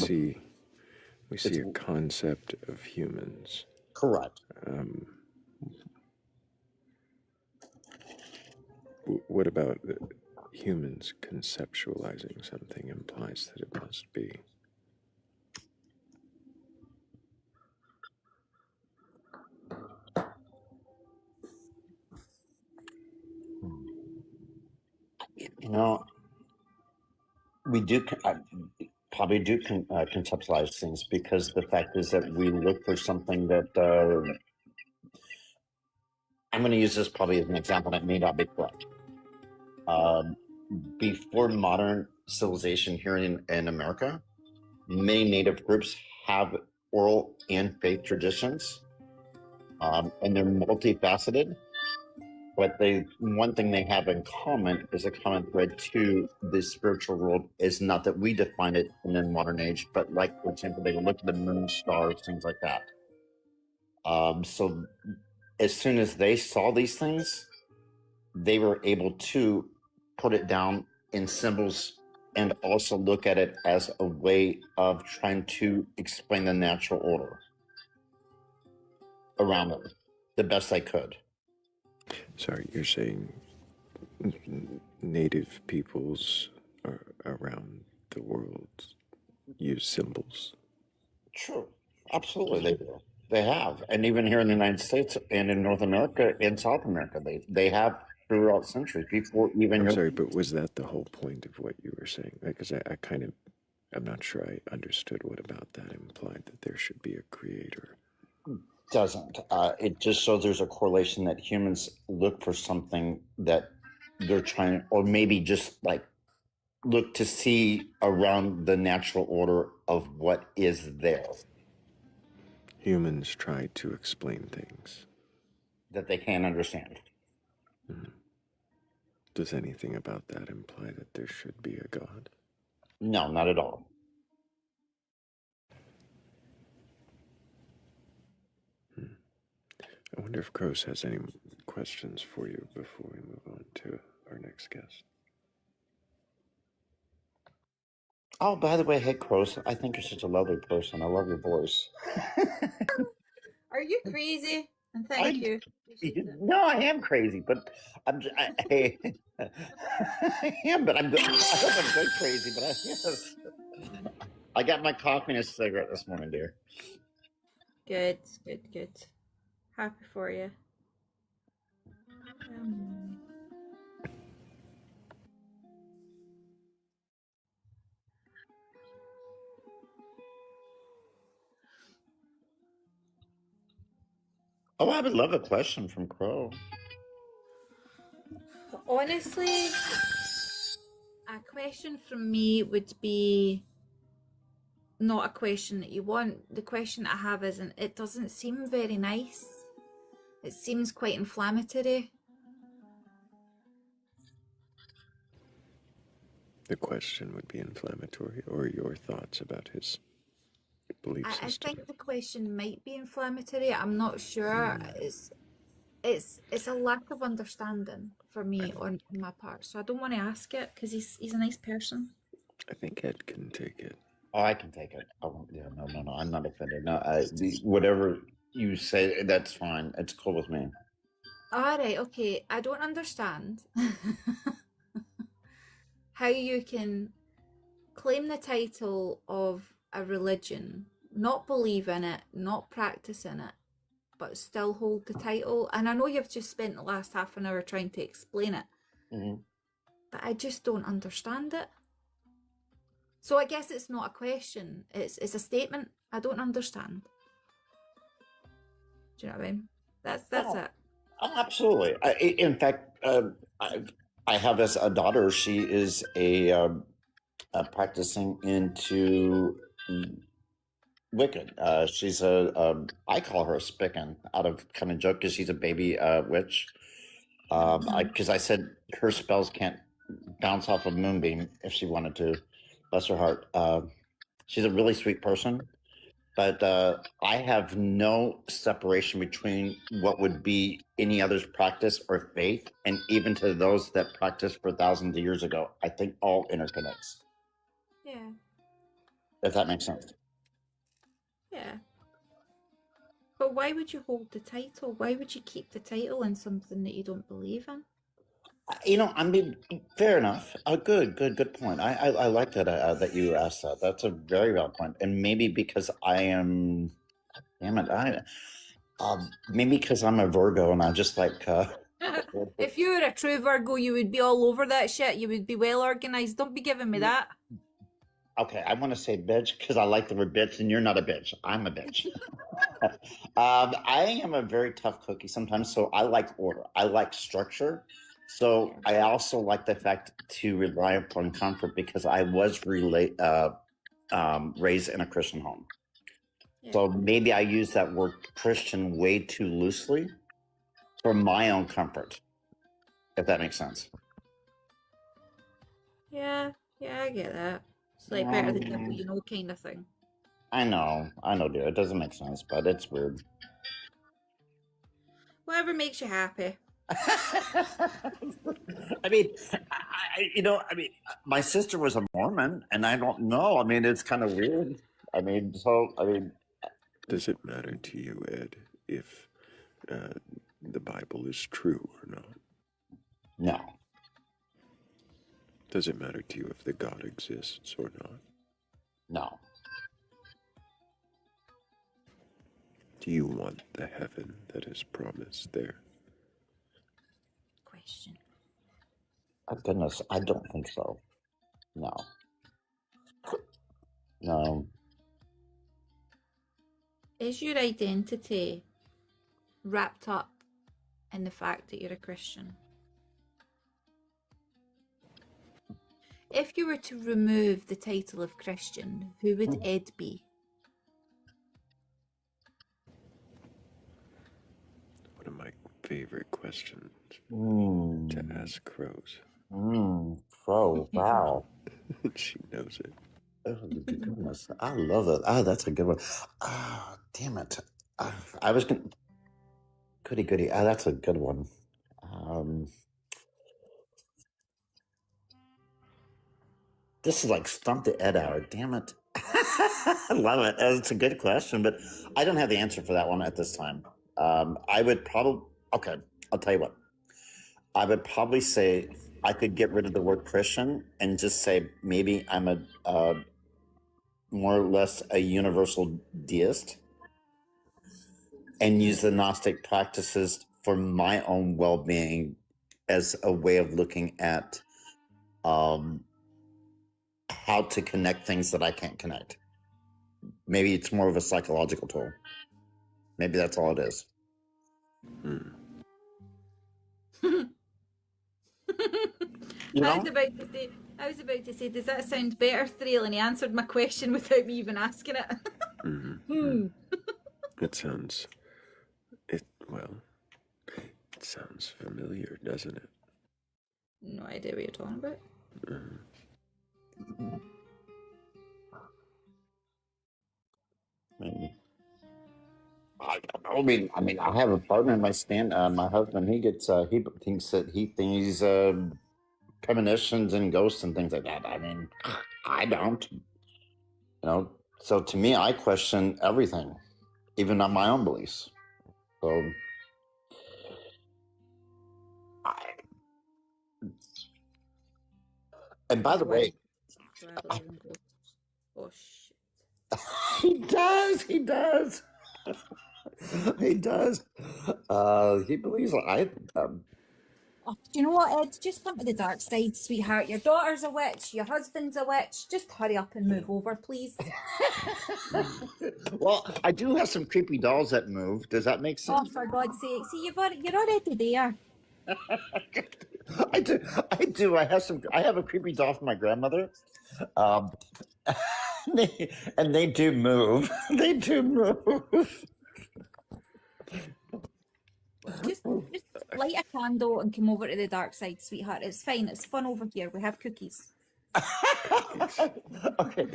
We see a concept of humans. Correct. What about humans conceptualizing something implies that it must be. You know, we do probably do conceptualize things because the fact is that we look for something that I'm going to use this probably as an example that may not be correct. Before modern civilization here in America, many native groups have oral and faith traditions, and they're multifaceted. But one thing they have in common is a common thread to the spiritual world is not that we define it in the modern age, but like, for example, they look at the moon, stars, things like that. So as soon as they saw these things, they were able to put it down in symbols and also look at it as a way of trying to explain the natural order around them the best they could. Sorry, you're saying native peoples around the world use symbols? True. Absolutely, they do. They have. And even here in the United States and in North America and South America, they have throughout centuries before even. I'm sorry, but was that the whole point of what you were saying? Because I kind of, I'm not sure I understood what about that implied that there should be a creator. Doesn't. It just shows there's a correlation that humans look for something that they're trying, or maybe just like look to see around the natural order of what is there. Humans try to explain things that they can't understand. Mm-hmm. Does anything about that imply that there should be a God? No, not at all. I wonder if Gross has any questions for you before we move on to our next guest. Oh, by the way, hey, Crows, I think you're such a lovely person. I love your voice. Are you crazy? And thank you. No, I am crazy, but hey, I am, but I'm good. I hope I'm good crazy, but yes. I got my coffee and a cigarette this morning, dear. Good, good, good. Happy for you. Oh, I would love a question from Crow. Honestly, a question from me would be not a question that you want. The question I have isn't, it doesn't seem very nice. It seems quite inflammatory. The question would be inflammatory, or your thoughts about his belief system? I think the question might be inflammatory. I'm not sure. It's a lack of understanding for me on my part. So I don't want to ask it because he's a nice person. I think Ed can take it. Oh, I can take it. Oh, yeah, no. I'm not offended. No, whatever you say, that's fine. It's cool with me. All right, okay. I don't understand how you can claim the title of a religion, not believe in it, not practice in it, but still hold the title. And I know you've just spent the last half an hour trying to explain it, but I just don't understand it. So I guess it's not a question. It's a statement. I don't understand. Do you know what I mean? That's it. Oh, absolutely. In fact, I have as a daughter. She is a practicing into Wiccan. She's I call her a Spican out of kind of joke because she's a baby witch. Because I said her spells can't bounce off a moonbeam if she wanted to. Bless her heart. She's a really sweet person. But I have no separation between what would be any other's practice or faith, and even to those that practiced for thousands of years ago. I think all interconnects. Yeah. If that makes sense. Yeah. But why would you hold the title? Why would you keep the title in something that you don't believe in? I mean, fair enough. Good point. I like that that you asked that. That's a very valid point. And maybe because I am, damn it, maybe because I'm a Virgo and I just like. If you were a true Virgo, you would be all over that shit. You would be well organized. Don't be giving me that. Okay, I want to say bitch because I like the word bitch, and you're not a bitch. I'm a bitch. I am a very tough cookie sometimes, so I like order. I like structure. So I also like the fact to rely upon comfort because I was raised in a Christian home. So maybe I use that word Christian way too loosely for my own comfort, if that makes sense. Yeah, I get that. It's like better than devil, you know, kind of thing. I know, dude. It doesn't make sense, but it's weird. Whatever makes you happy. I mean, my sister was a Mormon, and I don't know. I mean, it's kind of weird. Does it matter to you, Ed, if the Bible is true or not? No. Does it matter to you if the God exists or not? No. Do you want the heaven that is promised there? Question. Oh, goodness, I don't think so. No. No. Is your identity wrapped up in the fact that you're a Christian? If you were to remove the title of Christian, who would Ed be? One of my favorite questions to ask crows. Crow, wow. She knows it. Oh, goodness. I love it. That's a good one. Damn it. I was going to... Goody. That's a good one. This is like Stump the Ed hour. Damn it. I love it. It's a good question, but I don't have the answer for that one at this time. I would probably... Okay, I'll tell you what. I would probably say I could get rid of the word Christian and just say maybe I'm a more or less a universal deist and use the Gnostic practices for my own well-being as a way of looking at how to connect things that I can't connect. Maybe it's more of a psychological tool. Maybe that's all it is. I was about to say, does that sound better, Thrayle? And he answered my question without me even asking it. It sounds familiar, doesn't it? No idea what you're talking about. Maybe. I mean, I have a partner in my husband. He gets, he thinks he's premonitions and ghosts and things like that. I mean, I don't. So to me, I question everything, even on my own beliefs. So, and by the way, oh shit. he does. He believes Oh, do you know what, Ed? Just come to the dark side, sweetheart. Your daughter's a witch, your husband's a witch. Just hurry up and move over, please. Well, I do have some creepy dolls that move. Does that make sense? Oh, for God's sake. See, you're already there. I do. I have a creepy doll from my grandmother. They do move. They do move. Just light a candle and come over to the dark side, sweetheart. It's fine. It's fun over here. We have cookies. Okay.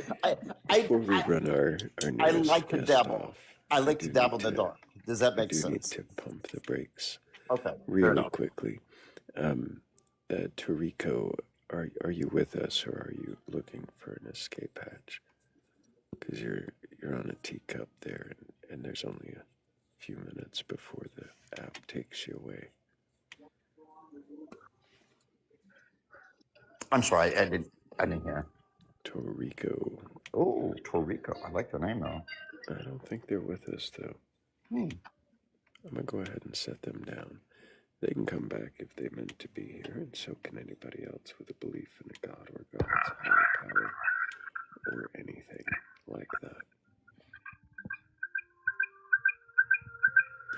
Before we run our I like to guest dabble. off, I like to dabble in the dark. Does that make sense? We need to pump the brakes. Okay. Really quickly. Tariko, are you with us, or are you looking for an escape hatch? Because you're on a teacup there, and there's only a few minutes before the app takes you away. I'm sorry, I didn't hear. Torrico. Oh, Torrico. I like the name though. I don't think they're with us though. Hmm. I'm gonna go ahead and set them down. They can come back if they meant to be here, and so can anybody else with a belief in a god or gods, higher power, or anything like that.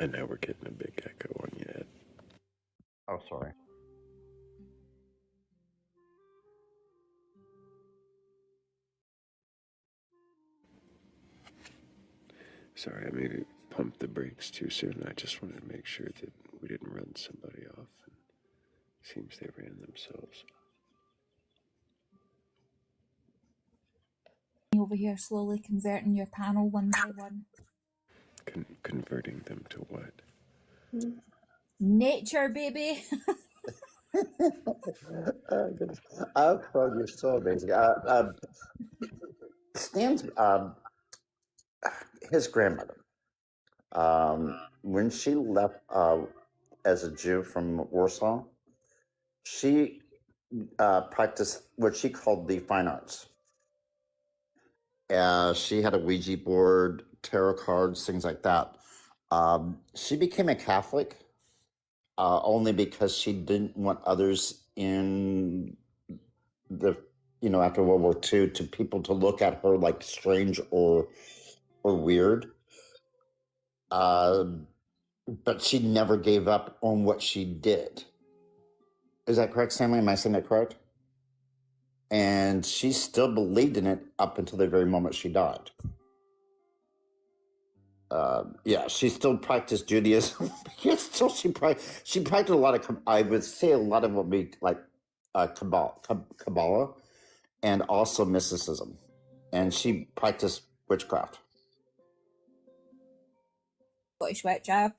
And now we're getting a big echo on your head. Oh, sorry. Sorry, I maybe pumped the brakes too soon. I just wanted to make sure that we didn't run somebody off. And it seems they ran themselves. Over here, slowly converting your panel one by one. Converting them to what? Nature, baby. Oh, Crow, you're so amazing. Stan's his grandmother. When she left as a Jew from Warsaw, she practiced what she called the fine arts. She had a Ouija board, tarot cards, things like that. She became a Catholic only because she didn't want others in the, after World War II, to people to look at her like strange or weird. But she never gave up on what she did. Is that correct, Stanley? Am I saying that correct? And she still believed in it up until the very moment she died. Yeah, she still practiced Judaism. Still, she practiced a lot of, I would say, a lot of what we like Kabbalah, and also mysticism. And she practiced witchcraft. Scottish witch. I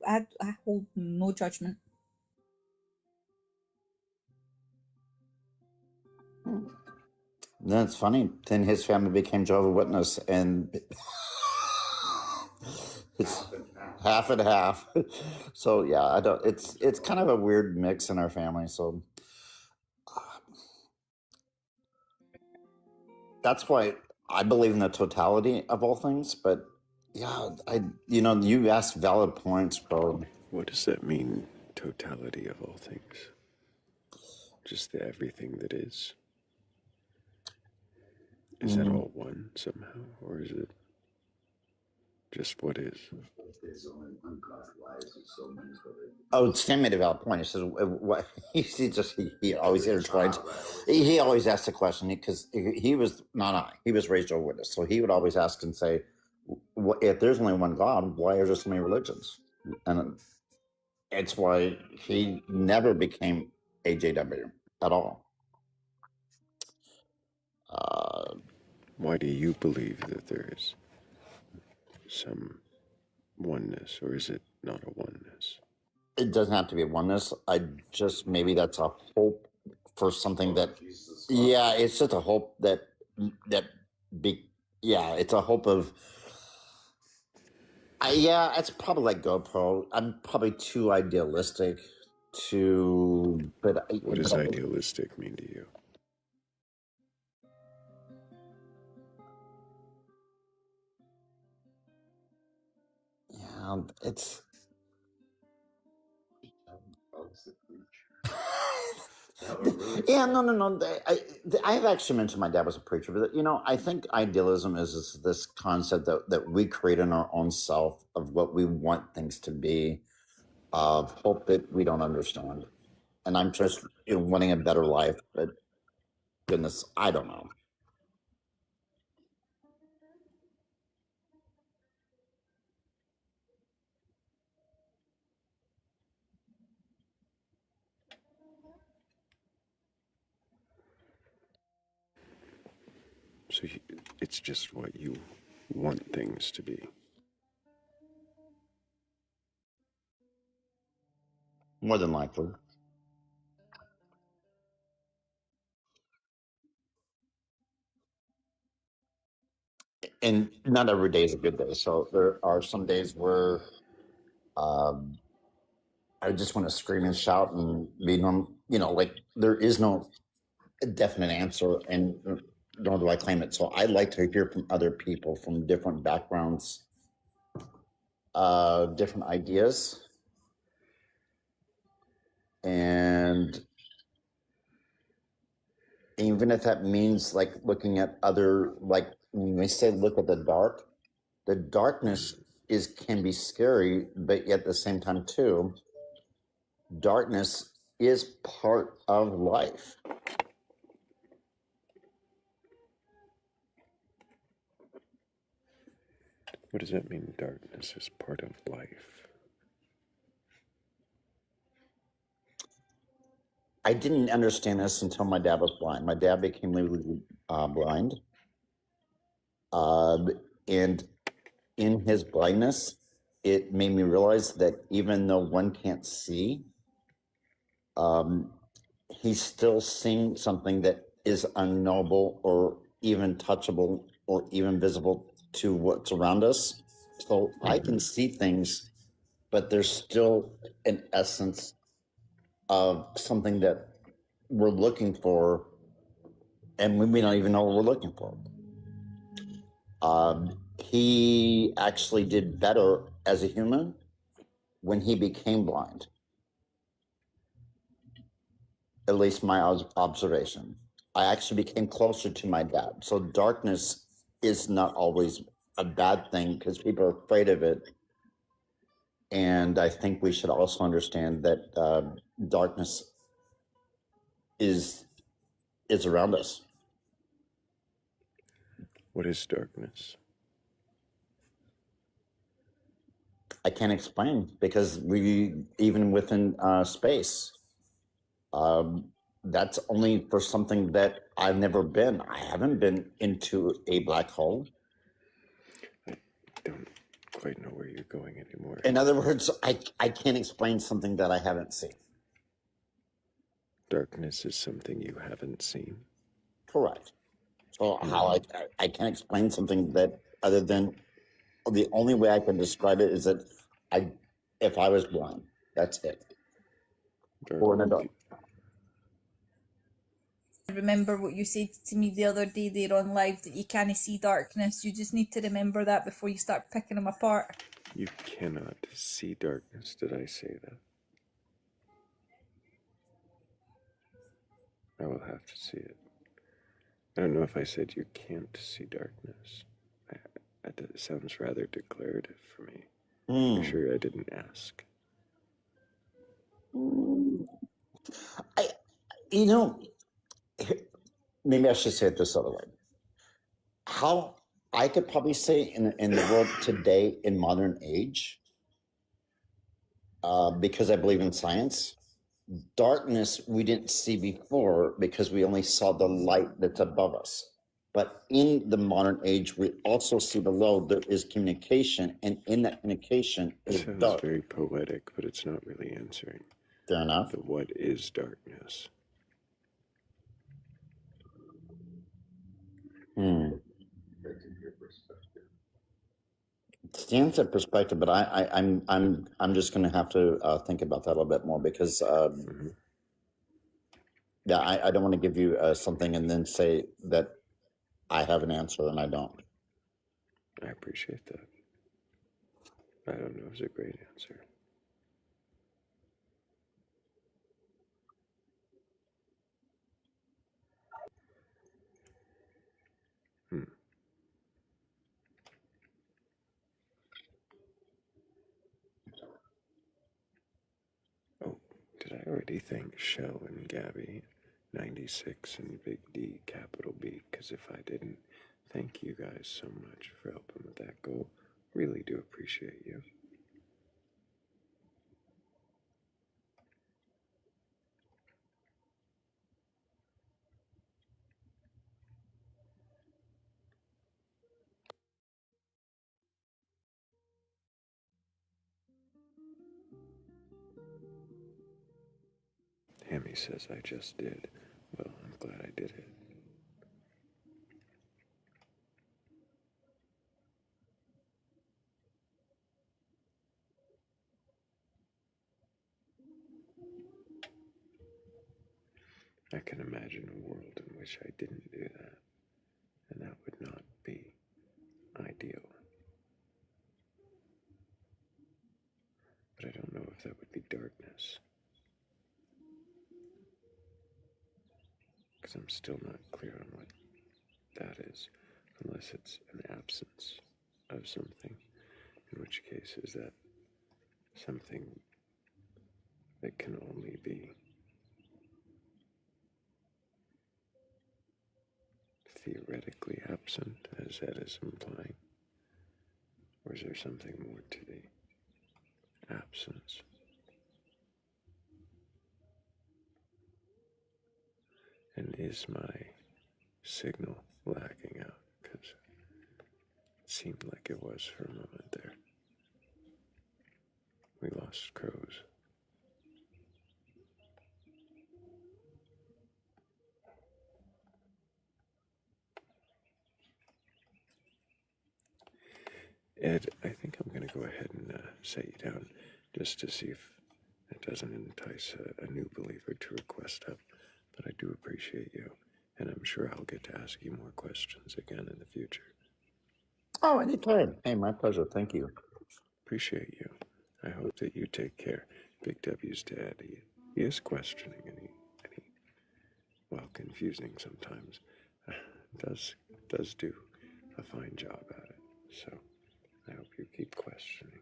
hold no judgment. That's funny. Then his family became Jehovah's Witness, and it's half and half. So yeah, I don't. It's kind of a weird mix in our family. So that's why I believe in the totality of all things. But yeah, you asked valid points, bro. What does that mean, totality of all things? Just the everything that is? Is that all one somehow, or is it just what is? Oh, Stan made a valid point. He says, "What?" He always intertwines. He always asks the question because he was he was raised over witness, so he would always ask and say, "If there's only one God, why are there so many religions?" And it's why he never became AJW at all. Why do you believe that there is some oneness, or is it not a oneness? It doesn't have to be oneness. Maybe that's a hope for something that, yeah, it's just a hope it's a hope of, it's probably like GoPro. I'm probably too idealistic but what does idealistic mean to you? Yeah, it's yeah, no. I've actually mentioned my dad was a preacher, but I think idealism is this concept that we create in our own self of what we want things to be, of hope that we don't understand, and I'm just wanting a better life. But goodness, I don't know. So it's just what you want things to be. More than likely. And not every day is a good day. So there are some days where I just want to scream and shout and be normal. Like there is no a definite answer, and nor do I claim it. So I like to hear from other people from different backgrounds, different ideas, and even if that means like looking at other, like when we say look at the darkness can be scary, but yet at the same time too, darkness is part of life. What does that mean, darkness is part of life? I didn't understand this until my dad was blind. My dad became legally blind. And in his blindness, it made me realize that even though one can't see, he's still seeing something that is unknowable or even touchable or even visible to what's around us. So I can see things, but there's still an essence of something that we're looking for, and we may not even know what we're looking for. He actually did better as a human when he became blind. At least my observation. I actually became closer to my dad. So darkness is not always a bad thing because people are afraid of it. And I think we should also understand that darkness is around us. What is darkness? I can't explain because we, even within space, that's only for something that I've never been. I haven't been into a black hole. I don't quite know where you're going anymore. In other words, I can't explain something that I haven't seen. Darkness is something you haven't seen. Correct. So how I can't explain something that other than the only way I can describe it is that if I was blind, that's it. Or an adult. Remember what you said to me the other day there on live, that you can't see darkness. You just need to remember that before you start picking them apart. You cannot see darkness. Did I say that? I will have to see it. I don't know if I said you can't see darkness. That sounds rather declarative for me. I'm sure I didn't ask. Maybe I should say it this other way. How I could probably say in the world today, in modern age, because I believe in science, darkness we didn't see before because we only saw the light that's above us. But in the modern age, we also see below there is communication, and in that communication is It sounds dark. very poetic, but it's not really answering. Fair enough. The what is darkness? Stands at perspective, but I'm just going to have to think about that a little bit more because yeah, I don't want to give you something and then say that I have an answer and I don't. I appreciate that. I don't know if it's a great answer. Oh, did I already thank Shell and Gabby, 96 and Big D, capital B? Because if I didn't, thank you guys so much for helping with that goal. Really do appreciate you. Hammy says I just did. Well, I'm glad I did it. I can imagine a world in which I didn't do that, and that would not be ideal. But I don't know if that would be darkness, because I'm still not clear on what that is, unless it's an absence of something, in which case is that something that can only be theoretically absent, as that is implying? Or is there something more to the absence? And is my signal lagging out? Because it seemed like it was for a moment there. We lost crows. Ed, I think I'm going to go ahead and set you down just to see if it doesn't entice a new believer to request up. But I do appreciate you, and I'm sure I'll get to ask you more questions again in the future. Oh, anytime. Hey, my pleasure. Thank you. Appreciate you. I hope that you take care. Big W's to Ed. He is questioning, and he while confusing sometimes, does do a fine job at it. So I hope you keep questioning.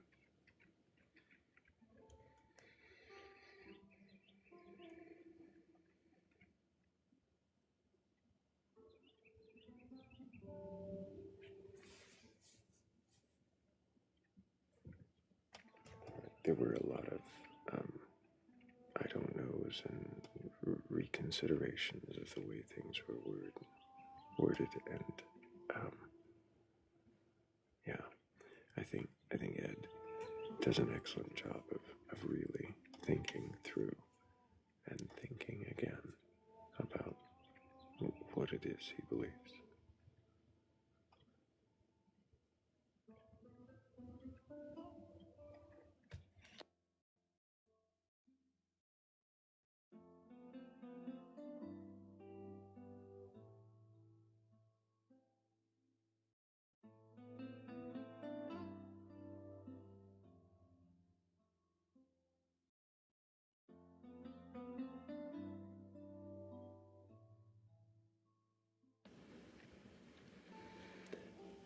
There were a lot of I don't knows and reconsiderations of the way things were worded, and yeah, I think Ed does an excellent job of really thinking through and thinking again about what it is he believes.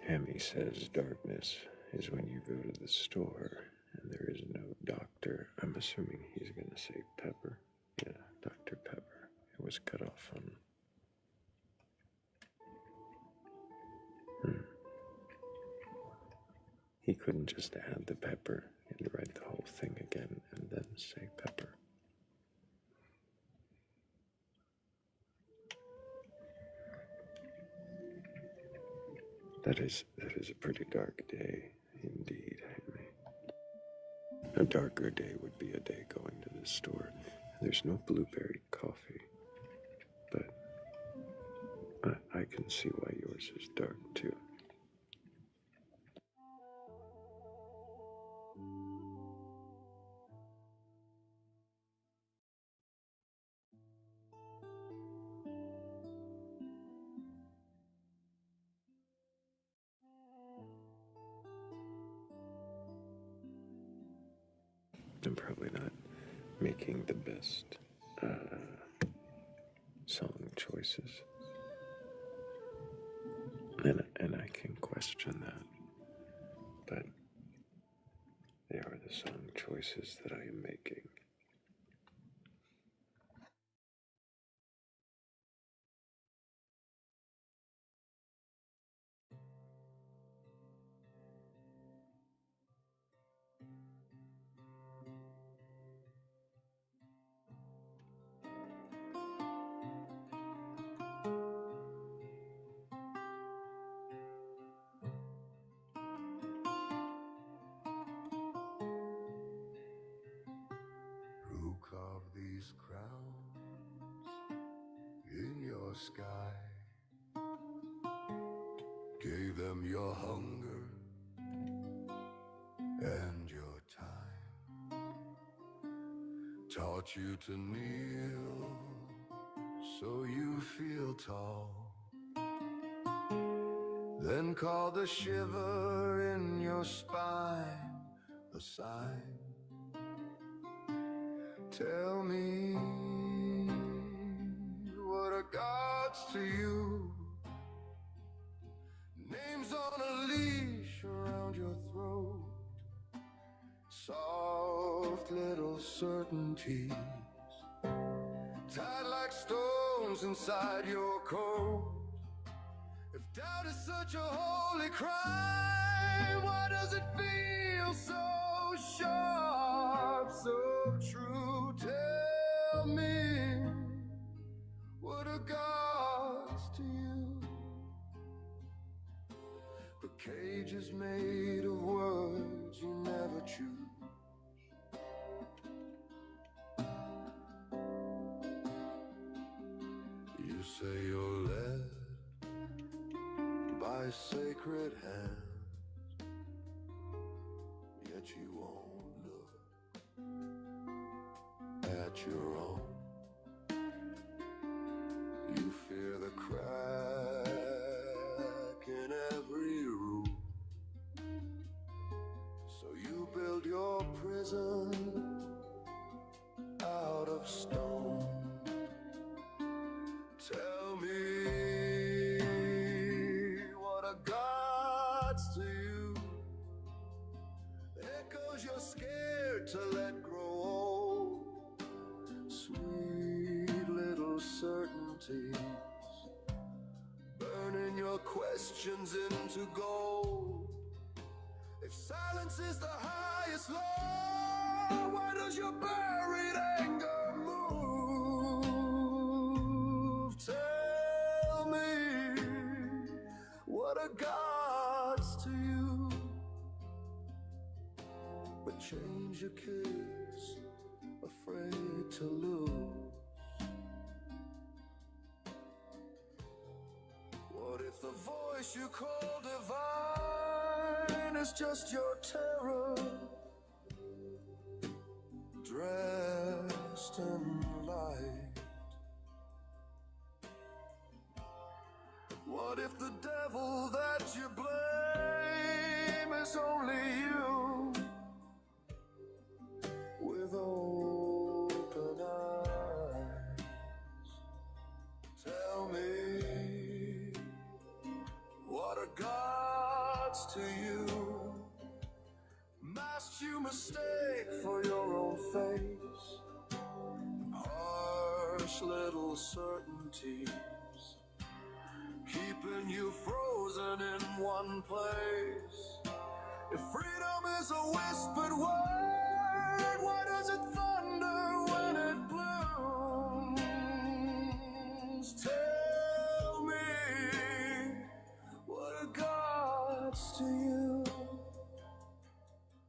Hemi says darkness is when you go to the store and there is no doctor. I'm assuming he's going to say Pepper. Yeah, Dr. Pepper. It was cut off on. He couldn't just add the pepper and write the whole thing again and then say Pepper. That is a pretty dark day indeed, Hemi. A darker day would be a day going to the store. There's no blueberry coffee, but I can see why yours is dark too. I'm probably not making the best song choices, and I can question that, but they are the song choices that I am making. Who carved these crowns in your sky? Gave them your hunger and your time. Taught you to kneel tall. Then call the shiver in your spine a sign. Tell me, what are gods to you? Names on a leash around your throat, soft little certainties, tied like stones inside your coat. If doubt is such a holy crime, why does it feel so sharp, so true? Tell me, what are gods to you? The cage is made of words you never choose. You say you're led by sacred hands, yet you won't look at your own. You fear the crack in every rule, so you build your prison out of stone. Tell me, what are gods to you? Echoes you're scared to let grow old, sweet little certainties, burning your questions into gold. If silence is the highest law, why does your buried anger move? Tell me, what are gods to you? But change your kiss, afraid to lose. What if the voice you call divine is just your terror, dressed in light? What if the devil that you blame is only you, with open eyes? Tell me, what are gods to you? Masks you mistake for your own face, harsh little certainties, keeping you frozen in one place. If freedom is a whispered word, why does it thunder when it blooms? Tell me, what are gods to you?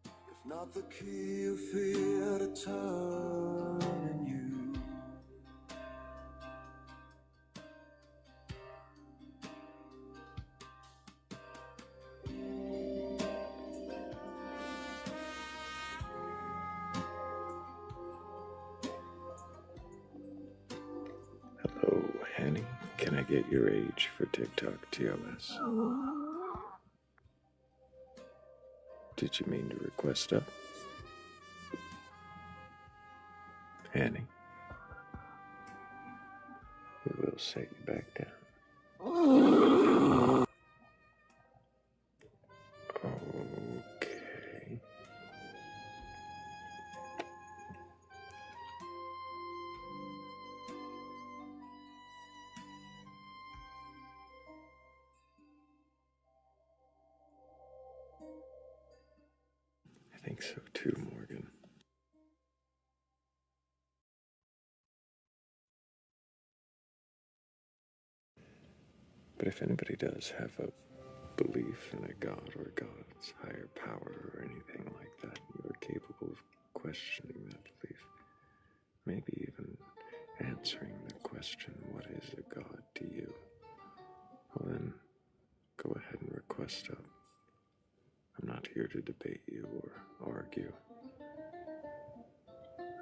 If not the key you fear to turn in you. Hello, Hanny. Can I get your age for TikTok TLS? Did you mean to request up? Hanny, we will set you back down. Okay. I think so too, Morgan. But if anybody does have a belief in a god or God's higher power or anything like that, you are capable of questioning that belief. Maybe even answering the question, what is a god to you? Well then, go ahead and request up. I'm not here to debate you or argue.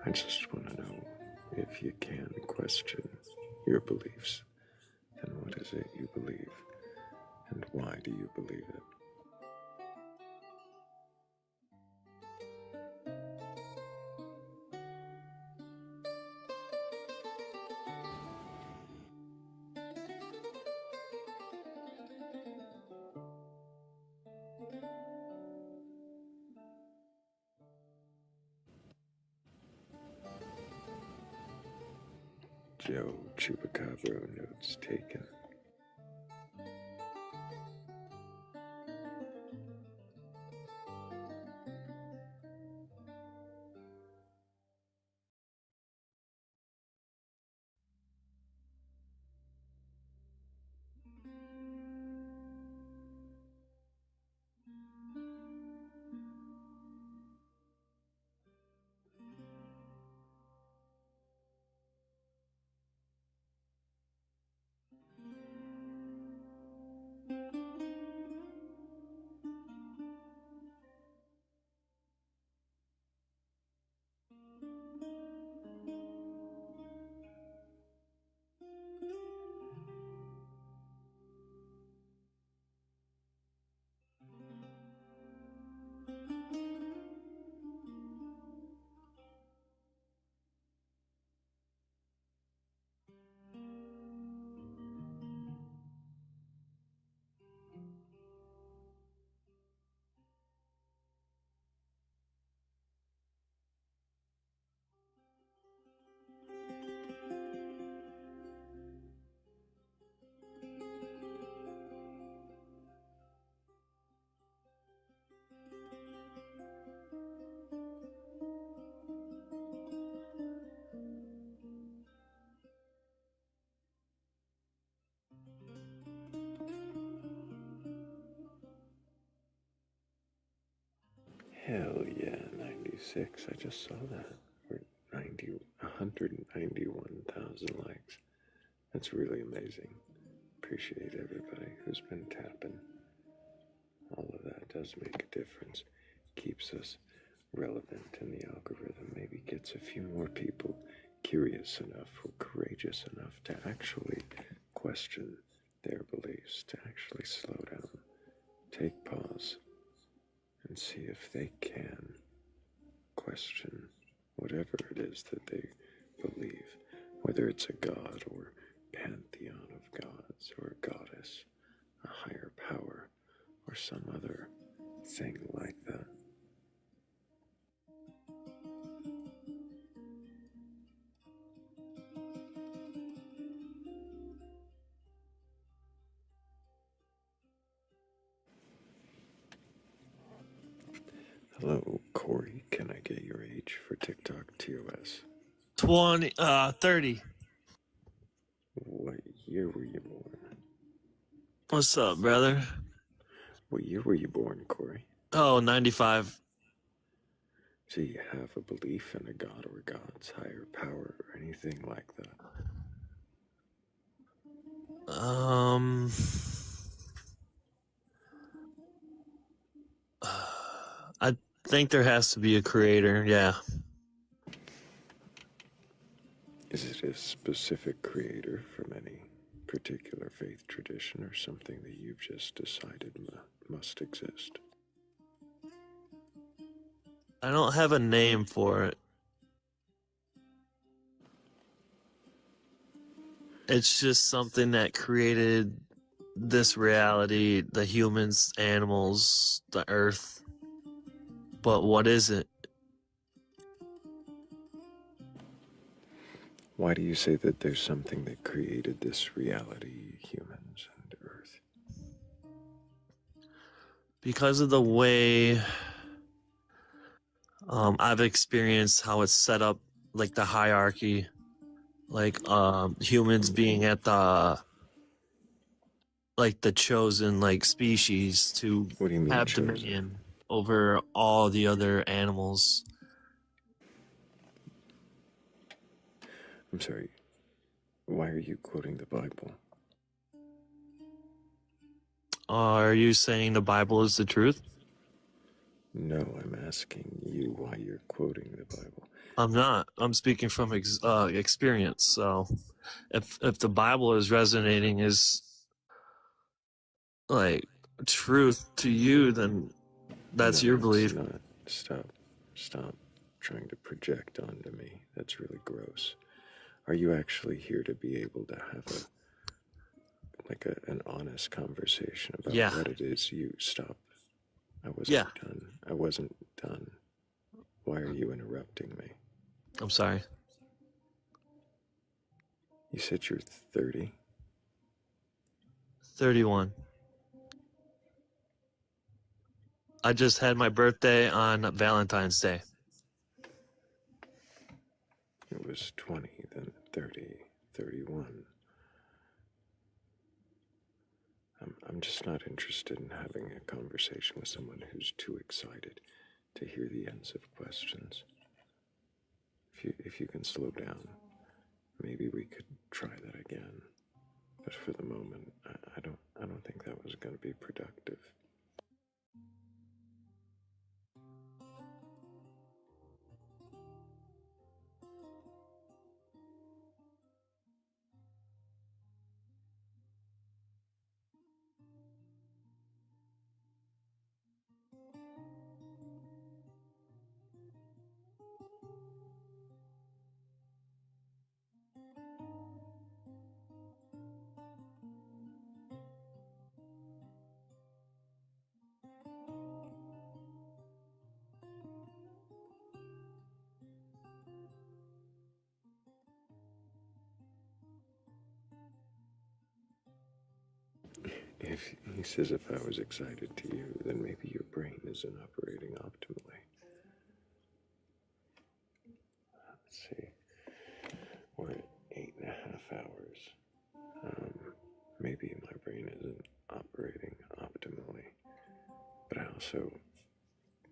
I just want to know if you can question your beliefs, is it you believe? And why do you believe it? Joe Chupacabra, notes taken. Hell yeah, 96. I just saw that. We're 191,000 likes. That's really amazing. Appreciate everybody who's been tapping. All of that does make a difference. Keeps us relevant in the algorithm. Maybe gets a few more people curious enough or courageous enough to actually question their beliefs, to actually slow down, take pause, and see if they can question whatever it is that they believe, whether it's a god or pantheon of gods or a goddess, a higher power, or some other thing like that. Hello, Corey. Can I get your age for TikTok TOS? 30. What year were you born? What's up, brother? What year were you born, Corey? Oh, 95. Do you have a belief in a god or god's higher power or anything like that? I think there has to be a creator, yeah. Is it a specific creator from any particular faith tradition or something that you've just decided must exist? I don't have a name for it. It's just something that created this reality, the humans, animals, the earth. But what is it? Why do you say that there's something that created this reality, humans and earth? Because of the way I've experienced how it's set up, like the hierarchy, like humans being at the chosen species to What do you mean have chosen? dominion over all the other animals. I'm sorry, why are you quoting the Bible? Are you saying the Bible is the truth? No, I'm asking you why you're quoting the Bible. I'm not. I'm speaking from experience. So if the Bible is resonating as like truth to you, then that's No, your it's belief. not. Stop trying to project onto me. That's really gross. Are you actually here to be able to have an honest conversation about Yeah. what it is you stop? I wasn't Yeah. done. I wasn't done. Why are you interrupting me? I'm sorry. You said you're 30? 31. I just had my birthday on Valentine's Day. It was 20, then 30, 31. I'm just not interested in having a conversation with someone who's too excited to hear the ends of questions. If you can slow down, maybe we could try that again. But for the moment, I don't think that was going to be productive. If he says if I was excited to you, then maybe your brain isn't operating optimally. Let's see. We're at 8.5 hours. Maybe my brain isn't operating optimally, but I also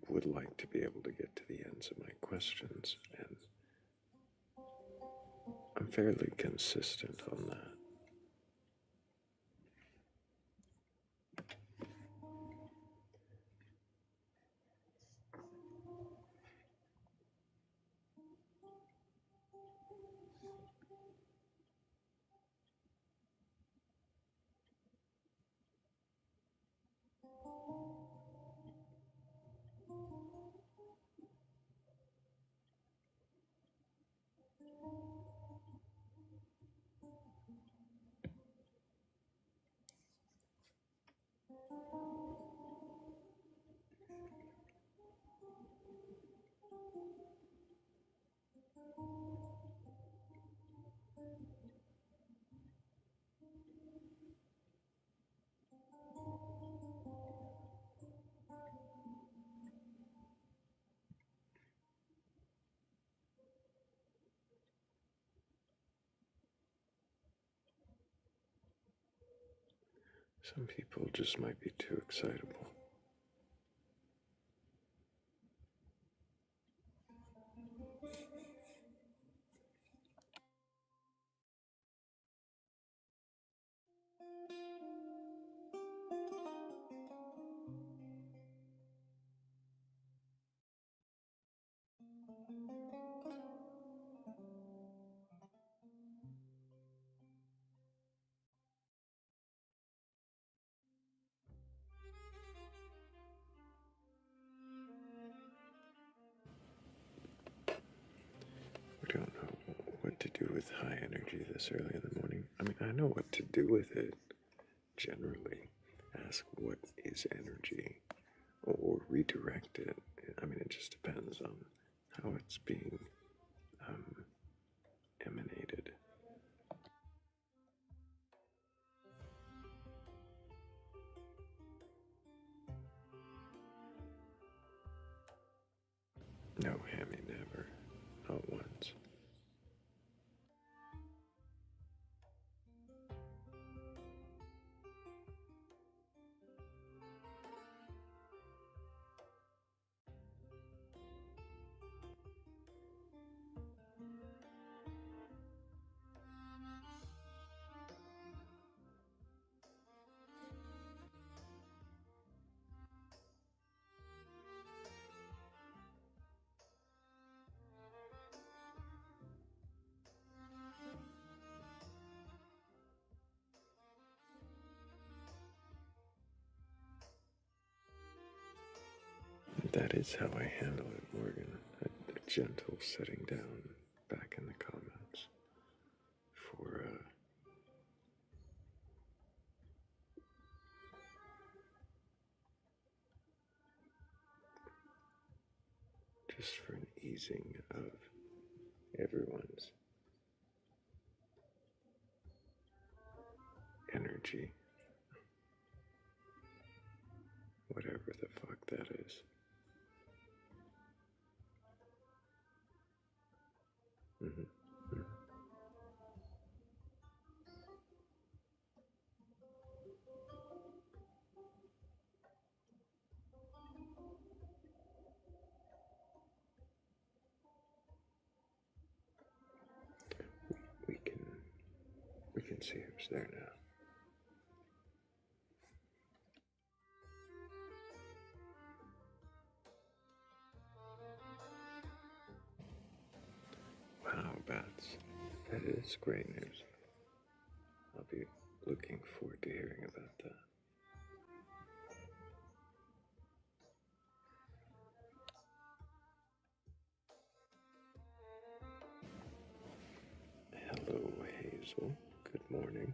would like to be able to get to the ends of my questions, and I'm fairly consistent on that. Some people just might be too excitable. We don't know what to do with high energy this early in the morning. I mean, I know what to do with it, generally. Ask what is energy, or redirect it. I mean, it just depends on how it's being emanated. No, Hammy, never. Not once. that is how I handle it, Morgan. A gentle setting down back in the comments for, just for an easing of everyone's energy. Whatever the fuck that is. Mm-hmm. We can see who's there now. Wow, Bats. That is great news. I'll be looking forward to hearing about that. Hello, Hazel. Good morning.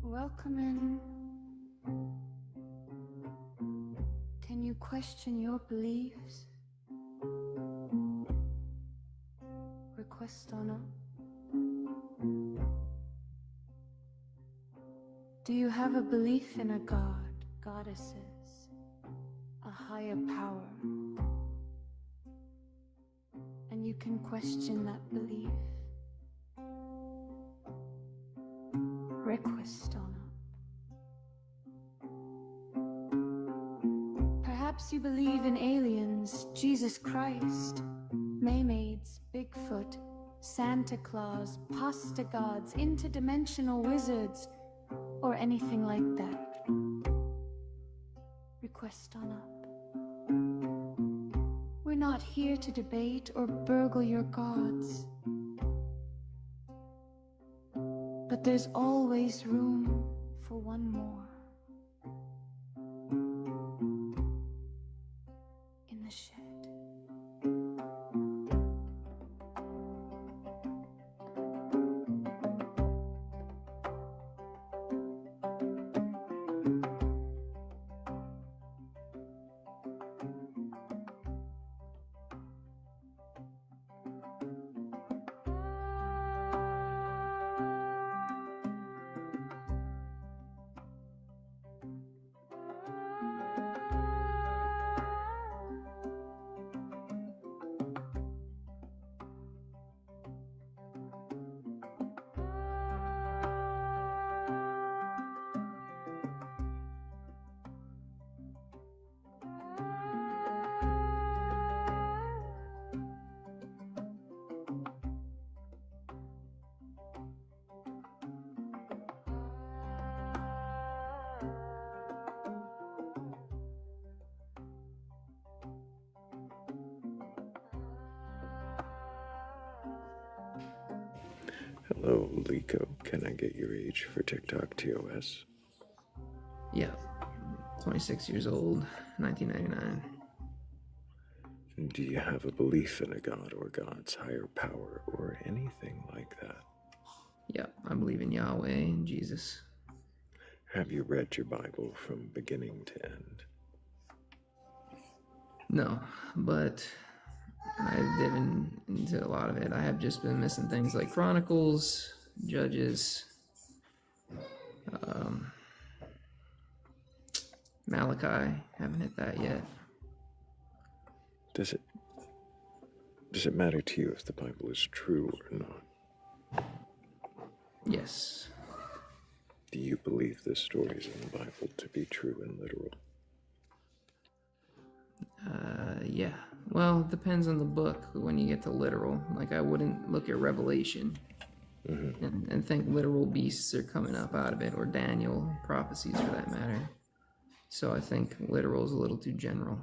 Welcome in. Can you question your beliefs? Request honor. Do you have a belief in a god, goddesses, a higher power? And you can question that belief. Request honor. Perhaps you believe in aliens, Jesus Christ, mermaids, Bigfoot, Santa Claus, pasta gods, interdimensional wizards, or anything like that. Request on up. We're not here to debate or burgle your gods. But there's always room for one more. In the shed. Hello, Lico. Can I get your age for TikTok TOS? Yeah. 26 years old, 1999. Do you have a belief in a god or God's higher power or anything like that? Yeah, I believe in Yahweh and Jesus. Have you read your Bible from beginning to end? No, but I've diven into a lot of it. I have just been missing things like Chronicles, Judges, Malachi. Haven't hit that yet. Does it matter to you if the Bible is true or not? Yes. Do you believe the stories in the Bible to be true and literal? Yeah. Well, it depends on the book when you get to literal. Like, I wouldn't look at Revelation and think literal beasts are coming up out of it, or Daniel prophecies for that matter. So I think literal is a little too general.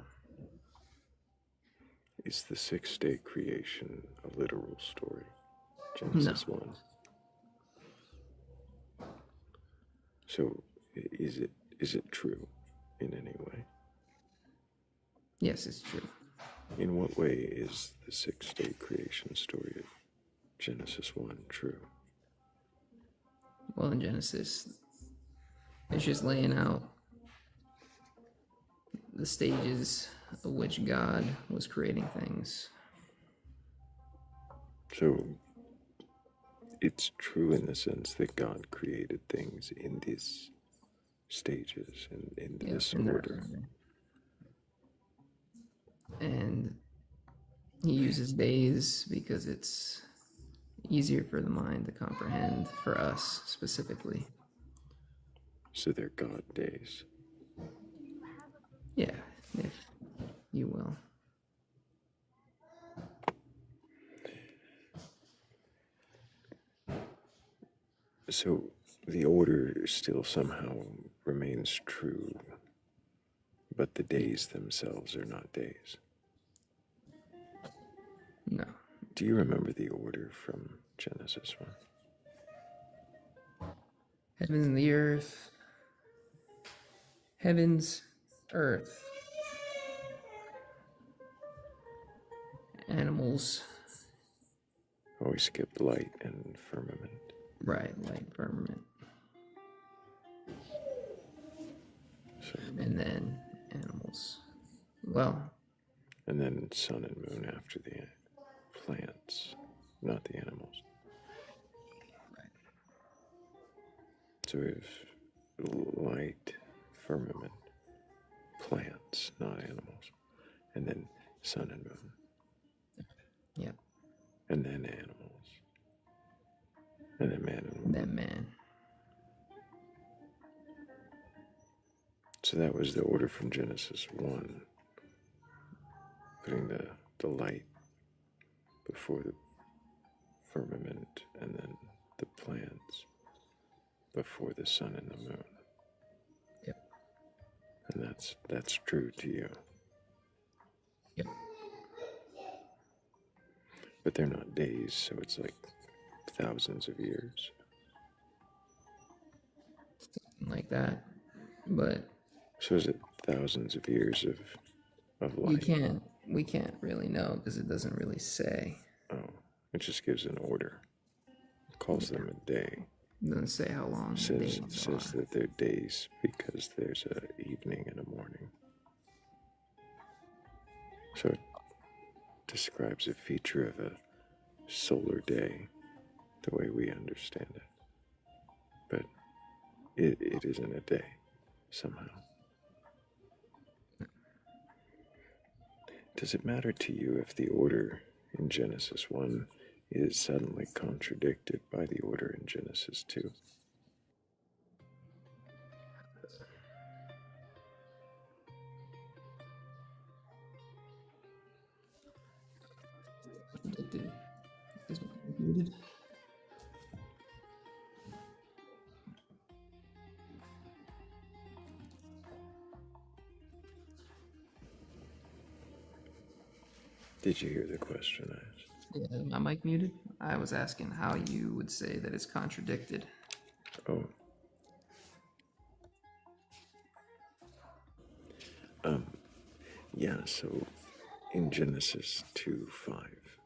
Is the six-day creation a literal story? Genesis 1. So, is it true in any way? Yes, it's true. In what way is the six-day creation story of Genesis 1 true? Well, in Genesis, it's just laying out the stages of which God was creating things. So, it's true in the sense that God created things in these stages and in this order. And he uses days because it's easier for the mind to comprehend, for us specifically. So they're God days. Yeah, if you will. So the order still somehow remains true, but the days themselves are not days. No. Do you remember the order from Genesis 1? Heaven and the earth. Heavens, earth. Animals. Oh, we skipped light and firmament. Right, light, firmament. So, and then animals. Well. And then sun and moon after the plants, not the animals. Right. So we have light, firmament, plants, not animals, and then sun and moon. Yep. And then animals. And then man and woman. Then man. So that was the order from Genesis 1. Putting the light before the firmament, and then the plants before the sun and the moon. Yep. And that's true to you. Yep. But they're not days, so it's like thousands of years. Something like that. But so is it thousands of years of light? We can't really know because it doesn't really say. Oh, it just gives an order. It calls them a day. It doesn't say how long the days says that they're days because there's an evening and a morning. So it describes a feature of a solar day the way we understand it. But it isn't a day somehow. Does it matter to you if the order in Genesis 1 is suddenly contradicted by the order in Genesis 2? Did you hear the question I asked? Yeah, is my mic muted? I was asking how you would say that it's contradicted. Oh. Yeah, so in Genesis 2:5,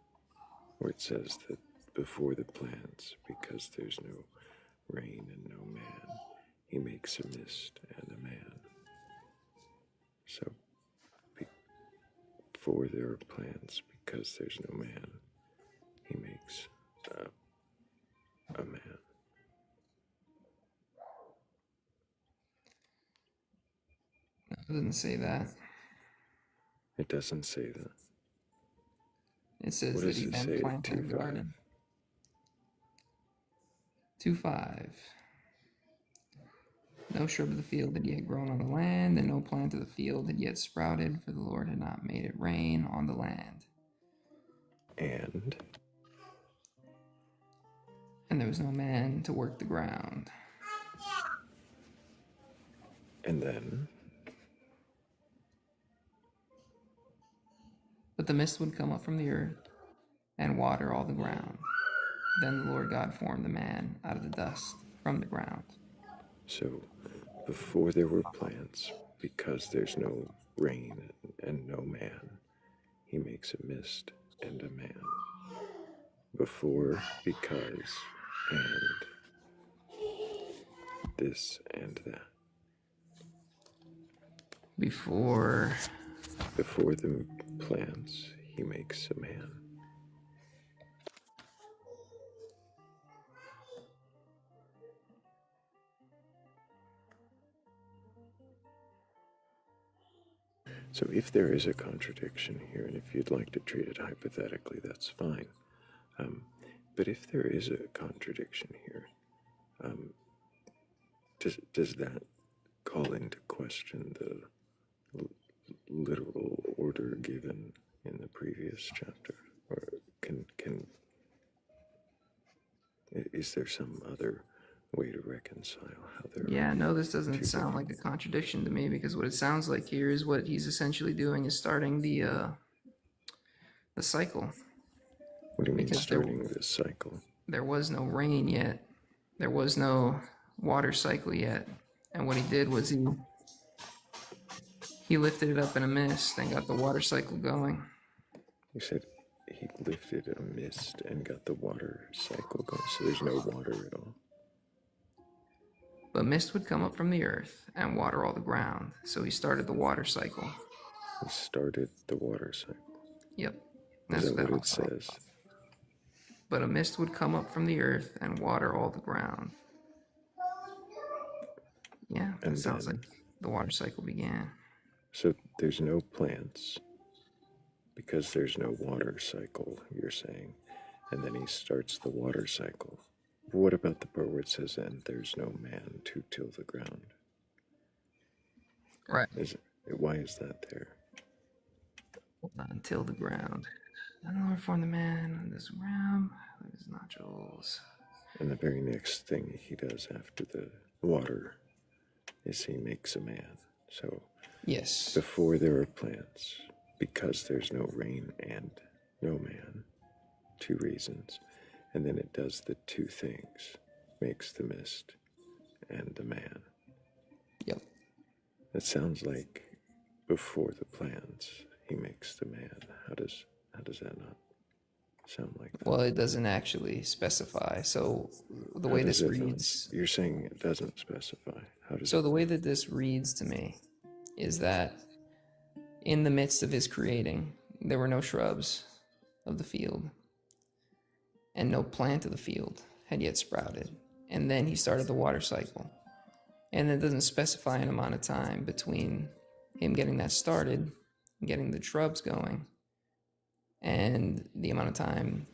where it says that before the plants, because there's no rain and no man, he makes a mist and a man. So before there are plants, because there's no man, he makes a man. No, it doesn't say that. It doesn't say that. It says What that does he it then say at planted a 2:5? garden. 2:5. No shrub of the field had yet grown on the land, and no plant of the field had yet sprouted, for the Lord had not made it rain on the land. And there was no man to work the ground. And then? But the mist would come up from the earth and water all the ground. Then the Lord God formed the man out of the dust from the ground. So before there were plants, because there's no rain and no man, he makes a mist and a man. Before, because, and this and that. Before the plants, he makes a man. So if there is a contradiction here, and if you'd like to treat it hypothetically, that's fine. But if there is a contradiction here, does that call into question the literal order given in the previous chapter? Or is there some other way to reconcile how there Yeah, are no, this doesn't two sound like a contradiction to me, because what it sounds like here is what he's essentially doing is starting the cycle. What do you mean starting this cycle? There was no rain yet. There was no water cycle yet. And what he did was he lifted it up in a mist and got the water cycle going. You said he lifted a mist and got the water cycle going, so there's no water at all. But mist would come up from the earth and water all the ground. So he started the water cycle. He started the water cycle. Yep. Is that what it says? But a mist would come up from the earth and water all the ground. Yeah, that sounds like the water cycle began. So there's no plants because there's no water cycle, you're saying, and then he starts the water cycle. What about the part where it says, and there's no man to till the ground? Right. Why is that there? Hold on, till the ground. And the Lord formed the man in this realm with his nostrils. And the very next thing he does after the water is he makes a man. So yes, before there are plants, because there's no rain and no man, two reasons. And then it does the two things, makes the mist and the man. Yep. It sounds like before the plants, he makes the man. How does that not sound like that? Well, it doesn't actually specify. So the way this reads, you're saying it doesn't specify. How does so the way that this reads to me is that in the midst of his creating, there were no shrubs of the field, and no plant of the field had yet sprouted. And then he started the water cycle. And it doesn't specify an amount of time between him getting that started, getting the shrubs going, and the amount of time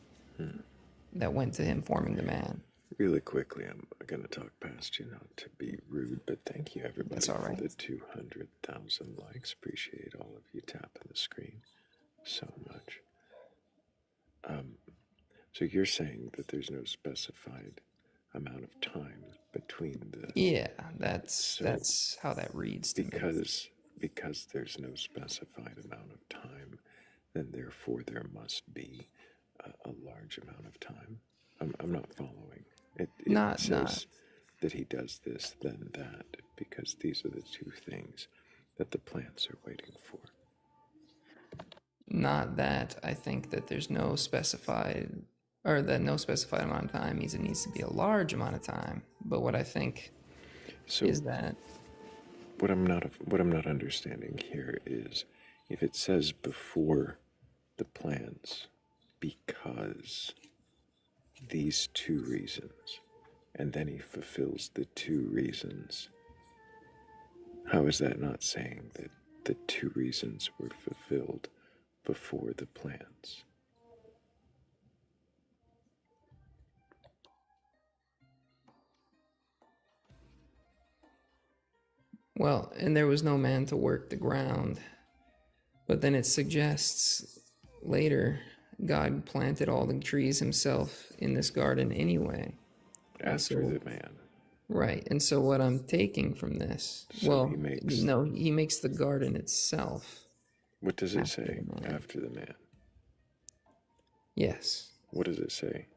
that went to him forming the man. Really quickly, I'm going to talk past you, not to be rude, but thank you, everybody, That's all right. for the 200,000 likes. Appreciate all of you tapping the screen so much. So you're saying that there's no specified amount of time between the... Yeah, that's how that reads to me. Because there's no specified amount of time, then therefore there must be a large amount of time? I'm not following. It Not says that he does this, then that, because these are the two things that the plants are waiting for. Not that I think that there's no specified, or that no specified amount of time means it needs to be a large amount of time. But what I think is that what I'm not understanding here is if it says before the plants because these two reasons, and then he fulfills the two reasons. How is that not saying that the two reasons were fulfilled before the plants? well, and there was no man to work the ground. But then it suggests later God planted all the trees himself in this garden anyway. After the man. Right. And so what I'm taking from this, So he makes the garden itself. What does it say? After the man. Yes. What does it say?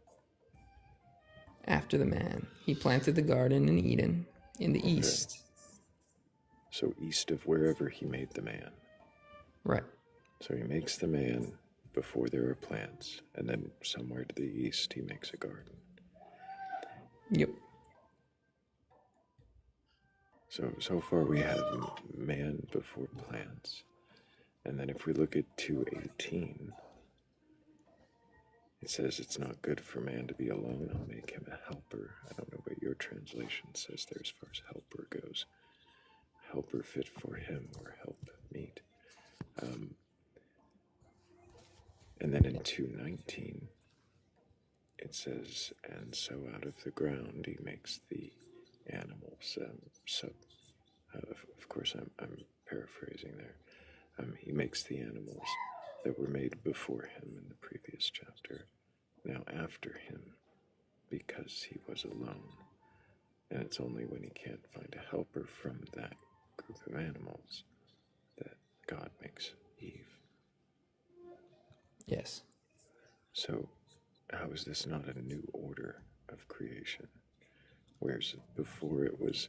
After the man. He planted the garden in Eden, in the east. So east of wherever he made the man. Right. So he makes the man before there are plants, and then somewhere to the east he makes a garden. Yep. So far we have man before plants. And then if we look at 2:18, it says it's not good for man to be alone. I'll make him a helper. I don't know what your translation says there as far as helper goes. Helper fit for him or help meet. And then in 2:19, it says, and so out of the ground he makes the animals. Of course, I'm paraphrasing there. He makes the animals that were made before him in the previous chapter, now after him, because he was alone. And it's only when he can't find a helper from that group of animals that God makes Eve. Yes. So how is this not a new order of creation? Whereas before it was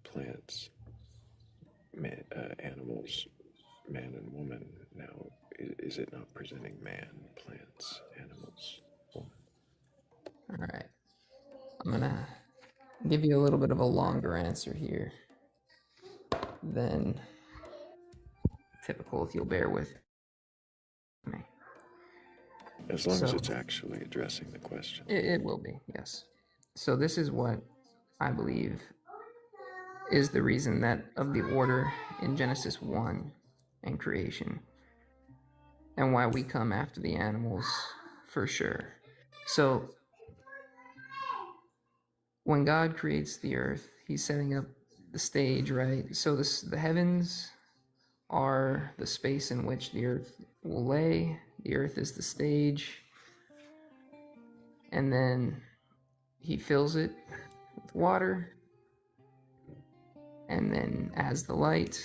plants, animals, man and woman. Now, is it not presenting man, plants, animals, woman? All right. I'm going to give you a little bit of a longer answer here than typical, if you'll bear with me. As long as it's actually addressing the question. It will be, yes. So this is what I believe is the reason that of the order in Genesis 1 and creation, and why we come after the animals for sure. So when God creates the earth, he's setting up the stage, right? So the heavens are the space in which the earth will lay. The earth is the stage. And then he fills it with water. And then adds the light.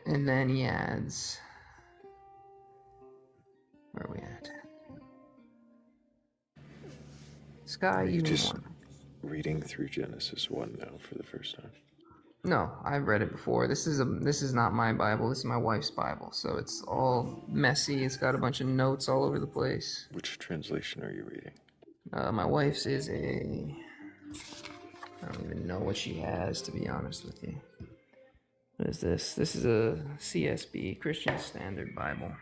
And then he adds... Where are we at? Sky, you just one. Reading through Genesis 1 now for the first time. No, I've read it before. This is not my Bible. This is my wife's Bible. So it's all messy. It's got a bunch of notes all over the place. Which translation are you reading? My wife's is a... I don't even know what she has, to be honest with you. What is this? This is a CSB, Christian Standard Bible.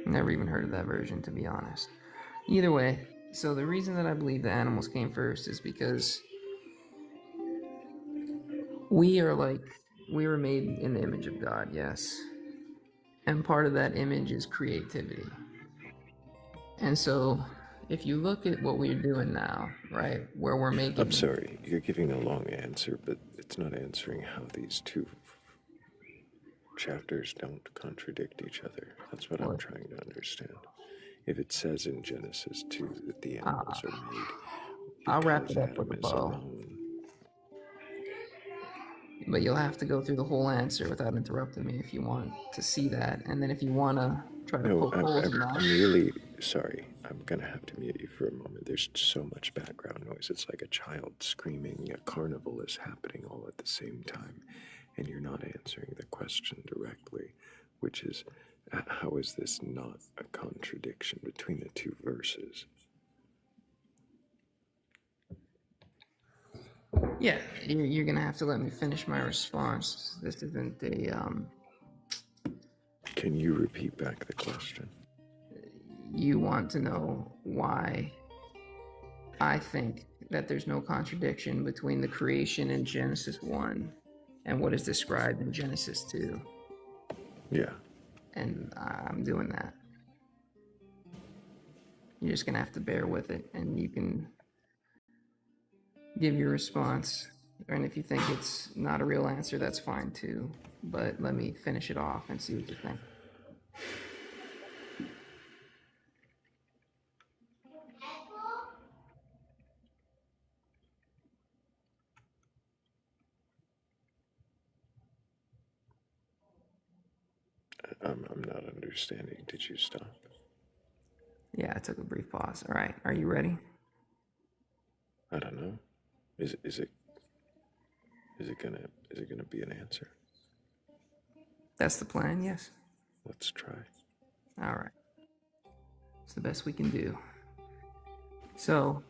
Never even heard of that version, to be honest. Either way, so the reason that I believe the animals came first is because we were made in the image of God, yes. And part of that image is creativity. And so if you look at what we're doing now, right, where we're making... I'm sorry, you're giving a long answer, but it's not answering how these two chapters don't contradict each other. That's what I'm trying to understand. If it says in Genesis 2 that the animals are made I'll wrap it up Adam with a is bow. alone. but you'll have to go through the whole answer without interrupting me if you want to see that. And then if you want to try to No, poke holes in that. I'm really sorry. I'm gonna have to mute you for a moment. There's so much background noise. It's like a child screaming. A carnival is happening all at the same time, and you're not answering the question directly, which is, how is this not a contradiction between the two verses? Yeah, you're gonna have to let me finish my response. This isn't a Can you repeat back the question? You want to know why I think that there's no contradiction between the creation in Genesis 1 and what is described in Genesis 2. Yeah. And I'm doing that. You're just gonna have to bear with it, and you can give your response. And if you think it's not a real answer, that's fine too. But let me finish it off and see what you think. I'm not understanding. Did you stop? Yeah, I took a brief pause. All right, are you ready? I don't know. Is it gonna be an answer? That's the plan, yes? Let's try. All right. It's the best we can do. So,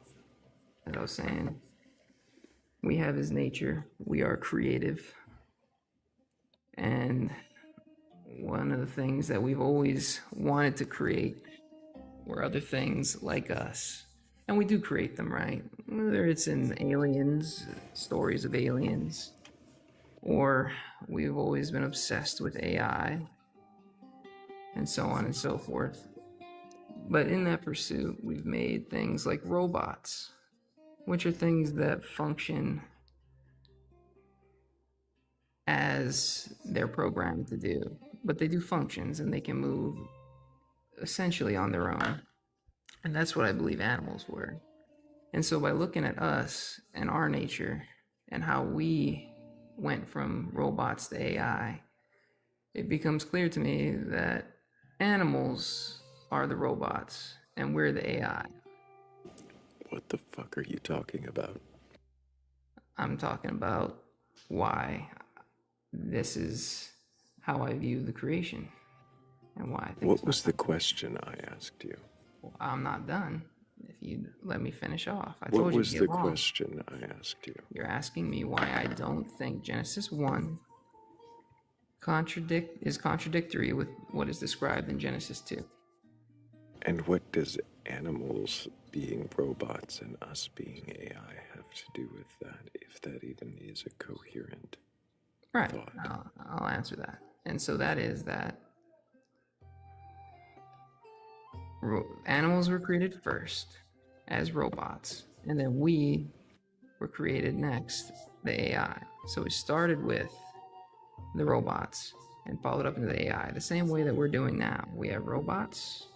as I was saying, we have his nature. We are creative. And one of the things that we've always wanted to create were other things like us. And we do create them, right? Whether it's in aliens, stories of aliens, or we've always been obsessed with AI, and so on and so forth. But in that pursuit, we've made things like robots, which are things that function as they're programmed to do. But they do functions, and they can move essentially on their own. And that's what I believe animals were. And so by looking at us and our nature and how we went from robots to AI, it becomes clear to me that animals are the robots and we're the AI. What the fuck are you talking about? I'm talking about why this is how I view the creation and why I think. What was the question I asked you? Well, I'm not done. If you let me finish off. What was the question I asked you? You're asking me why I don't think Genesis 1 is contradictory with what is described in Genesis 2. And what does animals being robots and us being AI have to do with that, if that even is a coherent thought? I'll answer that. And so that is that animals were created first as robots, and then we were created next, the AI. So we started with the robots and followed up into the AI, the same way that we're doing now. We have robots,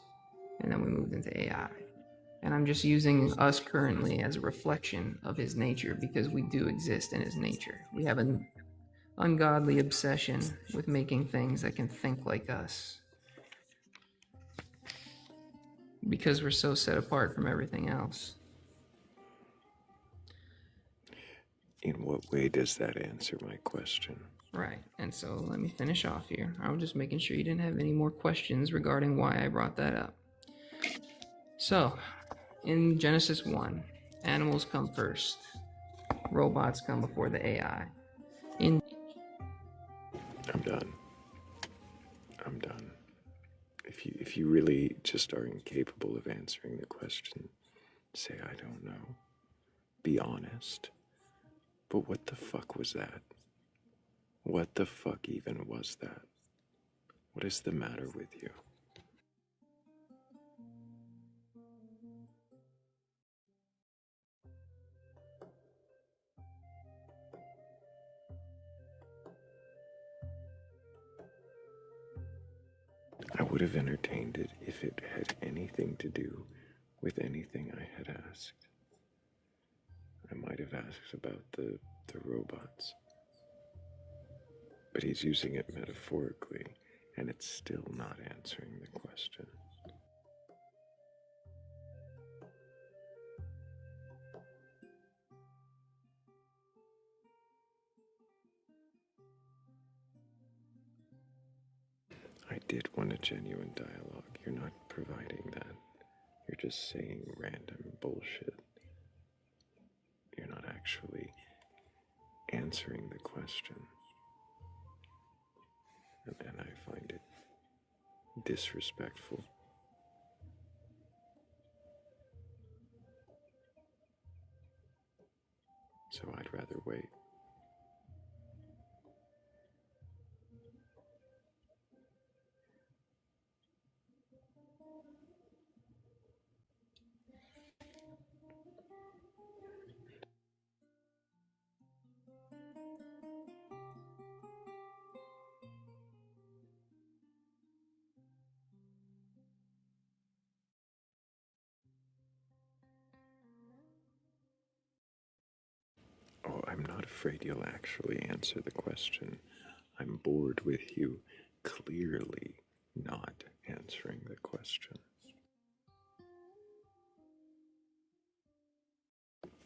and then we moved into AI. And I'm just using us currently as a reflection of his nature, because we do exist in his nature. We have an ungodly obsession with making things that can think like us, because we're so set apart from everything else. In what way does that answer my question? Right, and so let me finish off here. I was just making sure you didn't have any more questions regarding why I brought that up. So, in Genesis 1, animals come first. Robots come before the AI. I'm done. If you really just are incapable of answering the question, say I don't know. Be honest. But what the fuck was that? What the fuck even was that? What is the matter with you? I would have entertained it if it had anything to do with anything I had asked. I might have asked about the robots. But he's using it metaphorically, and it's still not answering the question. I did want a genuine dialogue. You're not providing that. You're just saying random bullshit. You're not actually answering the question. And I find it disrespectful. So I'd rather wait. Oh, I'm not afraid you'll actually answer the question. I'm bored with you clearly not answering the question.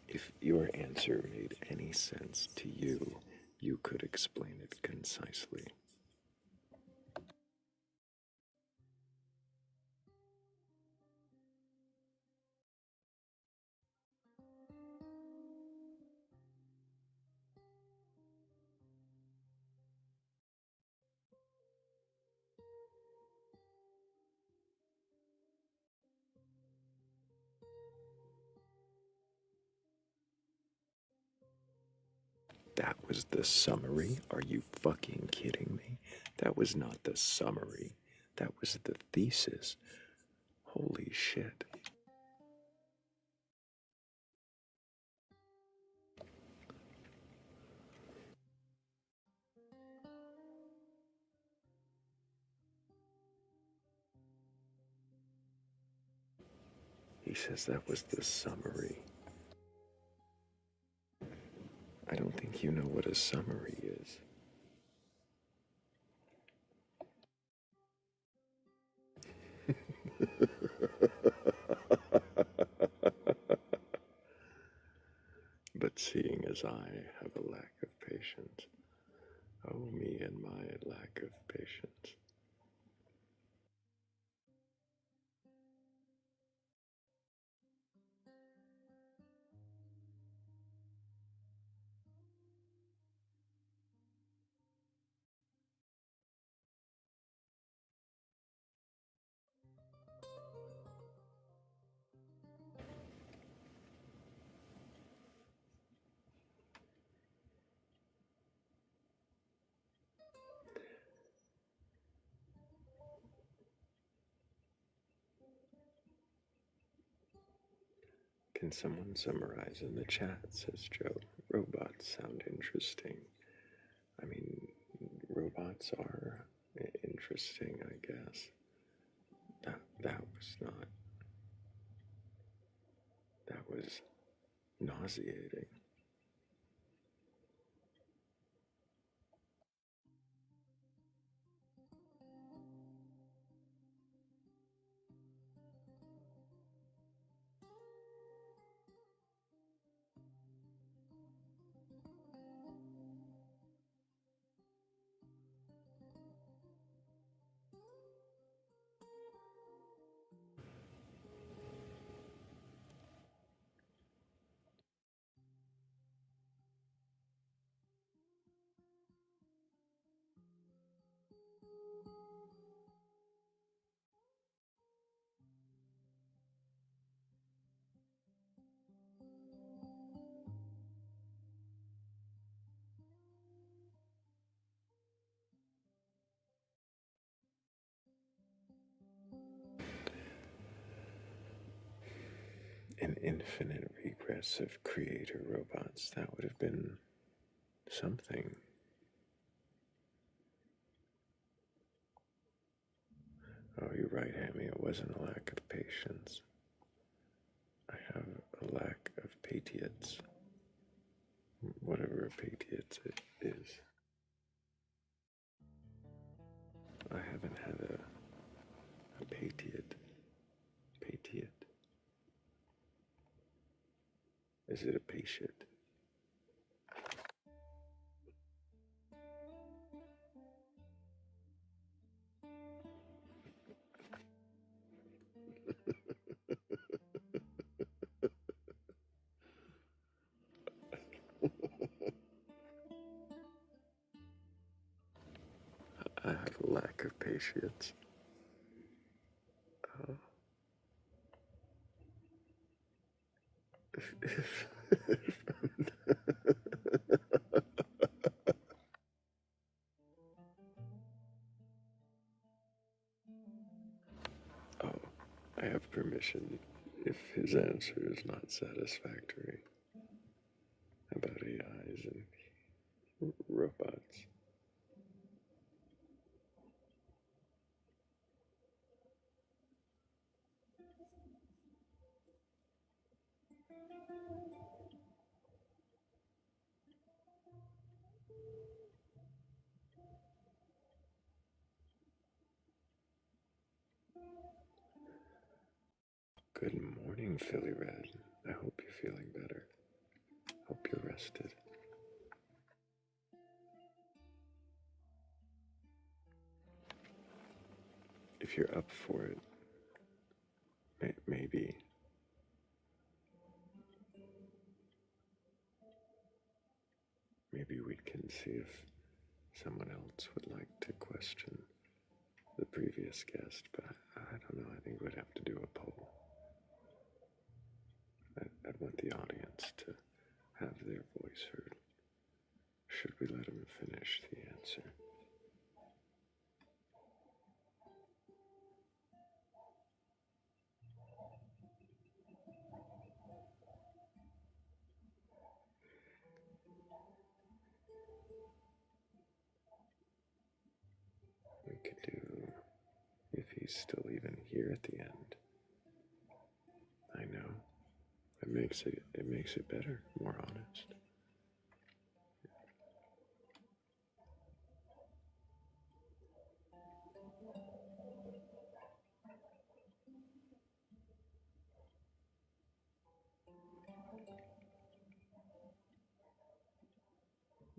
If your answer made any sense to you, you could explain it concisely. That was the summary? Are you fucking kidding me? That was not the summary. That was the thesis. Holy shit. He says that was the summary. I don't think you know what a summary is. But seeing as I have a lack of patience, oh, me and my lack of patience. Can someone summarize in the chat, says Joe? Robots sound interesting. I mean, robots are interesting, I guess. That was not. That was nauseating. An infinite regress of creator robots. That would have been something. Oh, you're right, Hammy. It wasn't a lack of patience. I have a lack of patience. Whatever a patience is. Is it a patient? I have a lack of patience. Oh, I have permission if his answer is not satisfactory about AIs and robots. Good morning, Philly Red. I hope you're feeling better. Hope you're rested. If you're up for it, maybe we can see if someone else would like to question the previous guest, but I don't know. I think we'd have to do a poll. I'd want the audience to have their voice heard. Should we let him finish the answer? We could do, if he's still even here at the end. I know. It makes it better, more honest.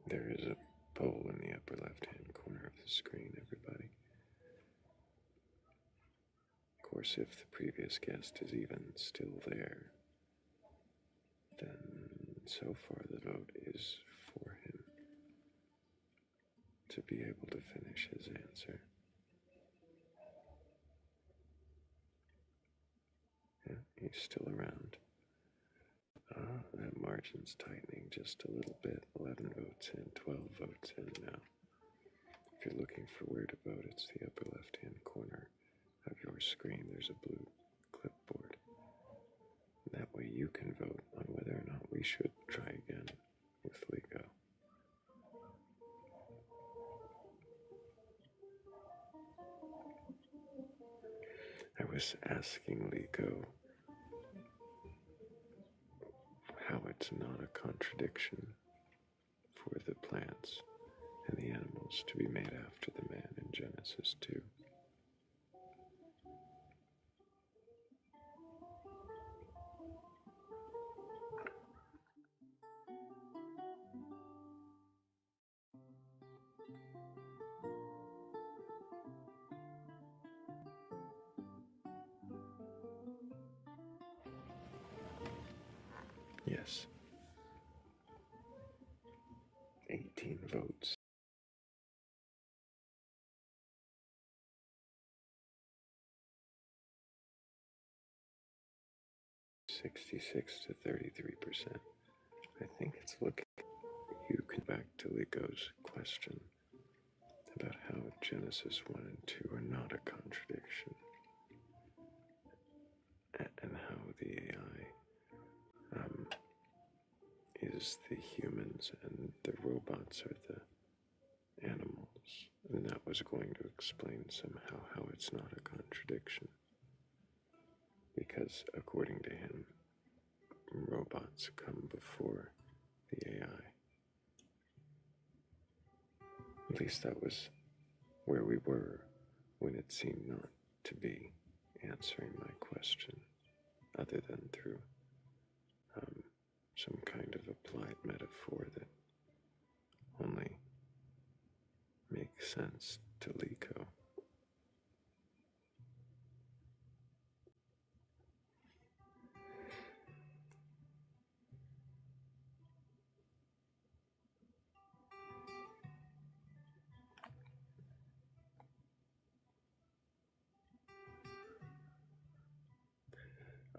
There is a poll in the upper left-hand corner of the screen, everybody. Of course, if the previous guest is even still there, then so far the vote is for him to be able to finish his answer. Yeah, he's still around. That margin's tightening just a little bit. 11 votes in, 12 votes in now. If you're looking for where to vote, it's the upper left-hand corner of your screen. There's a blue clipboard. That way you can vote on whether or not we should try again with Lico. I was asking Lico how it's not a contradiction for the plants and the animals to be made after the man in Genesis 2. Yes. 18 votes. 66 to 33%. I think it's looking. You can back to Lico's question about how Genesis 1 and 2 are not a contradiction, and how the AI is the humans and the robots are the animals. And that was going to explain somehow how it's not a contradiction. Because according to him, robots come before the AI. At least that was where we were when it seemed not to be answering my question, other than through some kind of applied metaphor that only makes sense to Liko.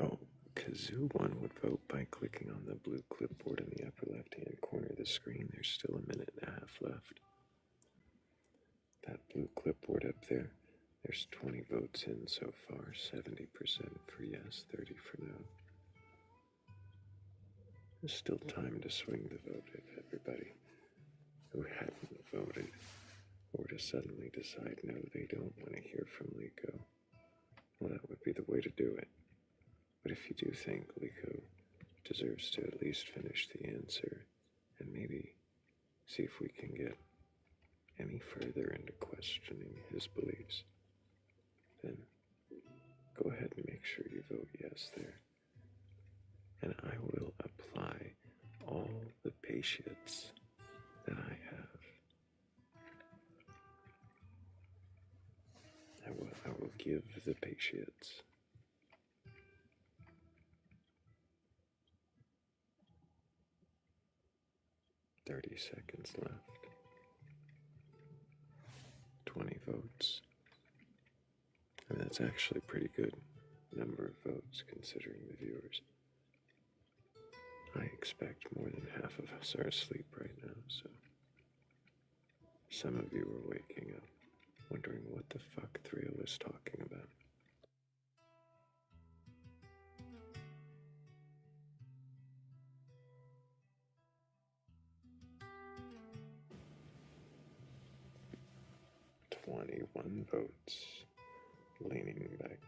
Oh, Kazoo 1 would vote by clicking on the blue clipboard in the upper left-hand corner of the screen. There's still a minute and a half left. That blue clipboard up there, there's 20 votes in so far, 70% for yes, 30 for no. There's still time to swing the vote if everybody who hadn't voted were to suddenly decide no, they don't want to hear from Liko. Well, that would be the way to do it. But if you do think Liko deserves to at least finish the answer and maybe see if we can get any further into questioning his beliefs, then go ahead and make sure you vote yes there. And I will apply all the patience that I have. I will give the patience. $30 seconds left. 20 votes. I mean, that's actually a pretty good number of votes considering the viewers. I expect more than half of us are asleep right now, so some of you are waking up, wondering what the fuck Thrayle is talking about. $21 votes, leaning back.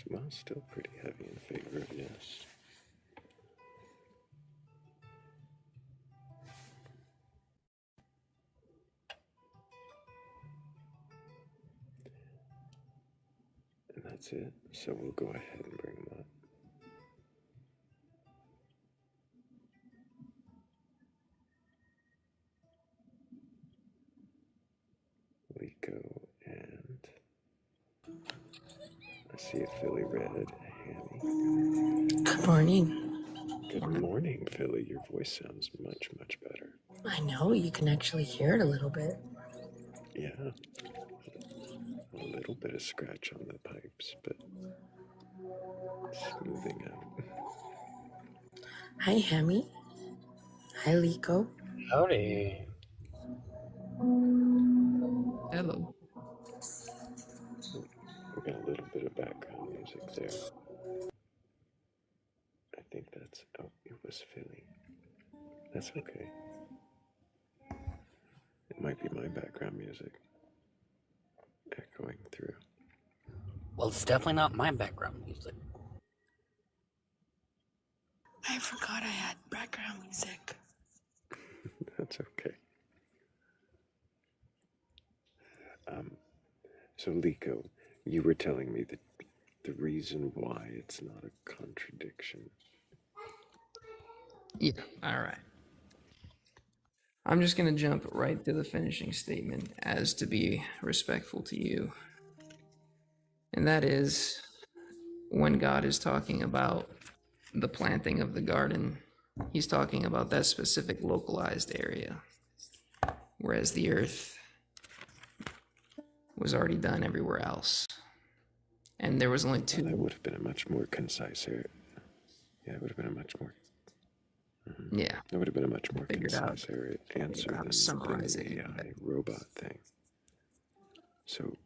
Well, still pretty heavy in favor of yes. And that's it. So we'll go ahead and bring them up. Liko and I see a Philly Red, Hammy. Good morning. Good morning, Philly. Your voice sounds much, much better. I know, you can actually hear it a little bit. Yeah. A little bit of scratch on the pipes, but smoothing out. Hi, Hammy. Hi, Liko. Howdy. Hello. We got a little bit of background music there. I think that's, oh, it was Philly. That's okay. It might be my background music echoing through. Well, it's definitely not my background music. I forgot I had background music. That's okay. So Liko, you were telling me that the reason why it's not a contradiction. Yeah, alright. I'm just going to jump right to the finishing statement as to be respectful to you. And that is when God is talking about the planting of the garden, he's talking about that specific localized area, whereas the earth was already done everywhere else. And there was only two. That would have been a much more concise area. Yeah, it would have been a much more. Yeah. It would have been a much more Figured concise answer than summarize the it. AI robot thing. So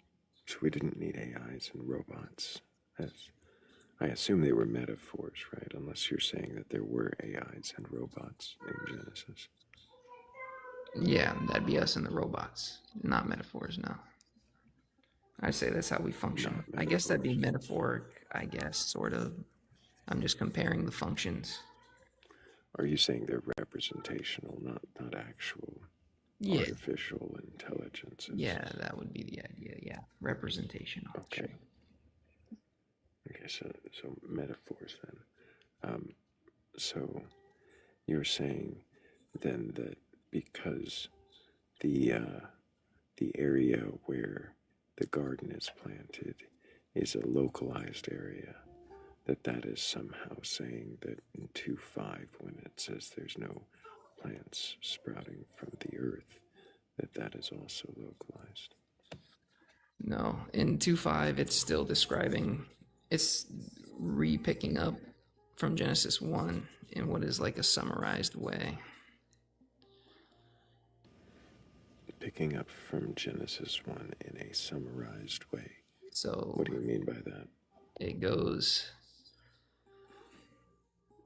we didn't need AIs and robots. I assume they were metaphors, right? Unless you're saying that there were AIs and robots in Genesis. Yeah, that'd be us and the robots, not metaphors, no. I'd say that's how we function. I guess that'd be metaphoric, I guess, sort of. I'm just comparing the functions. Are you saying they're representational, not actual artificial intelligences? Yeah, that would be the idea, yeah. Representational. Okay. Okay, so metaphors then. So you're saying then that because the area where the garden is planted is a localized area, that is somehow saying that in 2.5, when it says there's no plants sprouting from the earth, that is also localized. No, in 2.5, it's still describing, it's re-picking up from Genesis 1 in what is like a summarized way. Picking up from Genesis 1 in a summarized way. So what do you mean by that? It goes,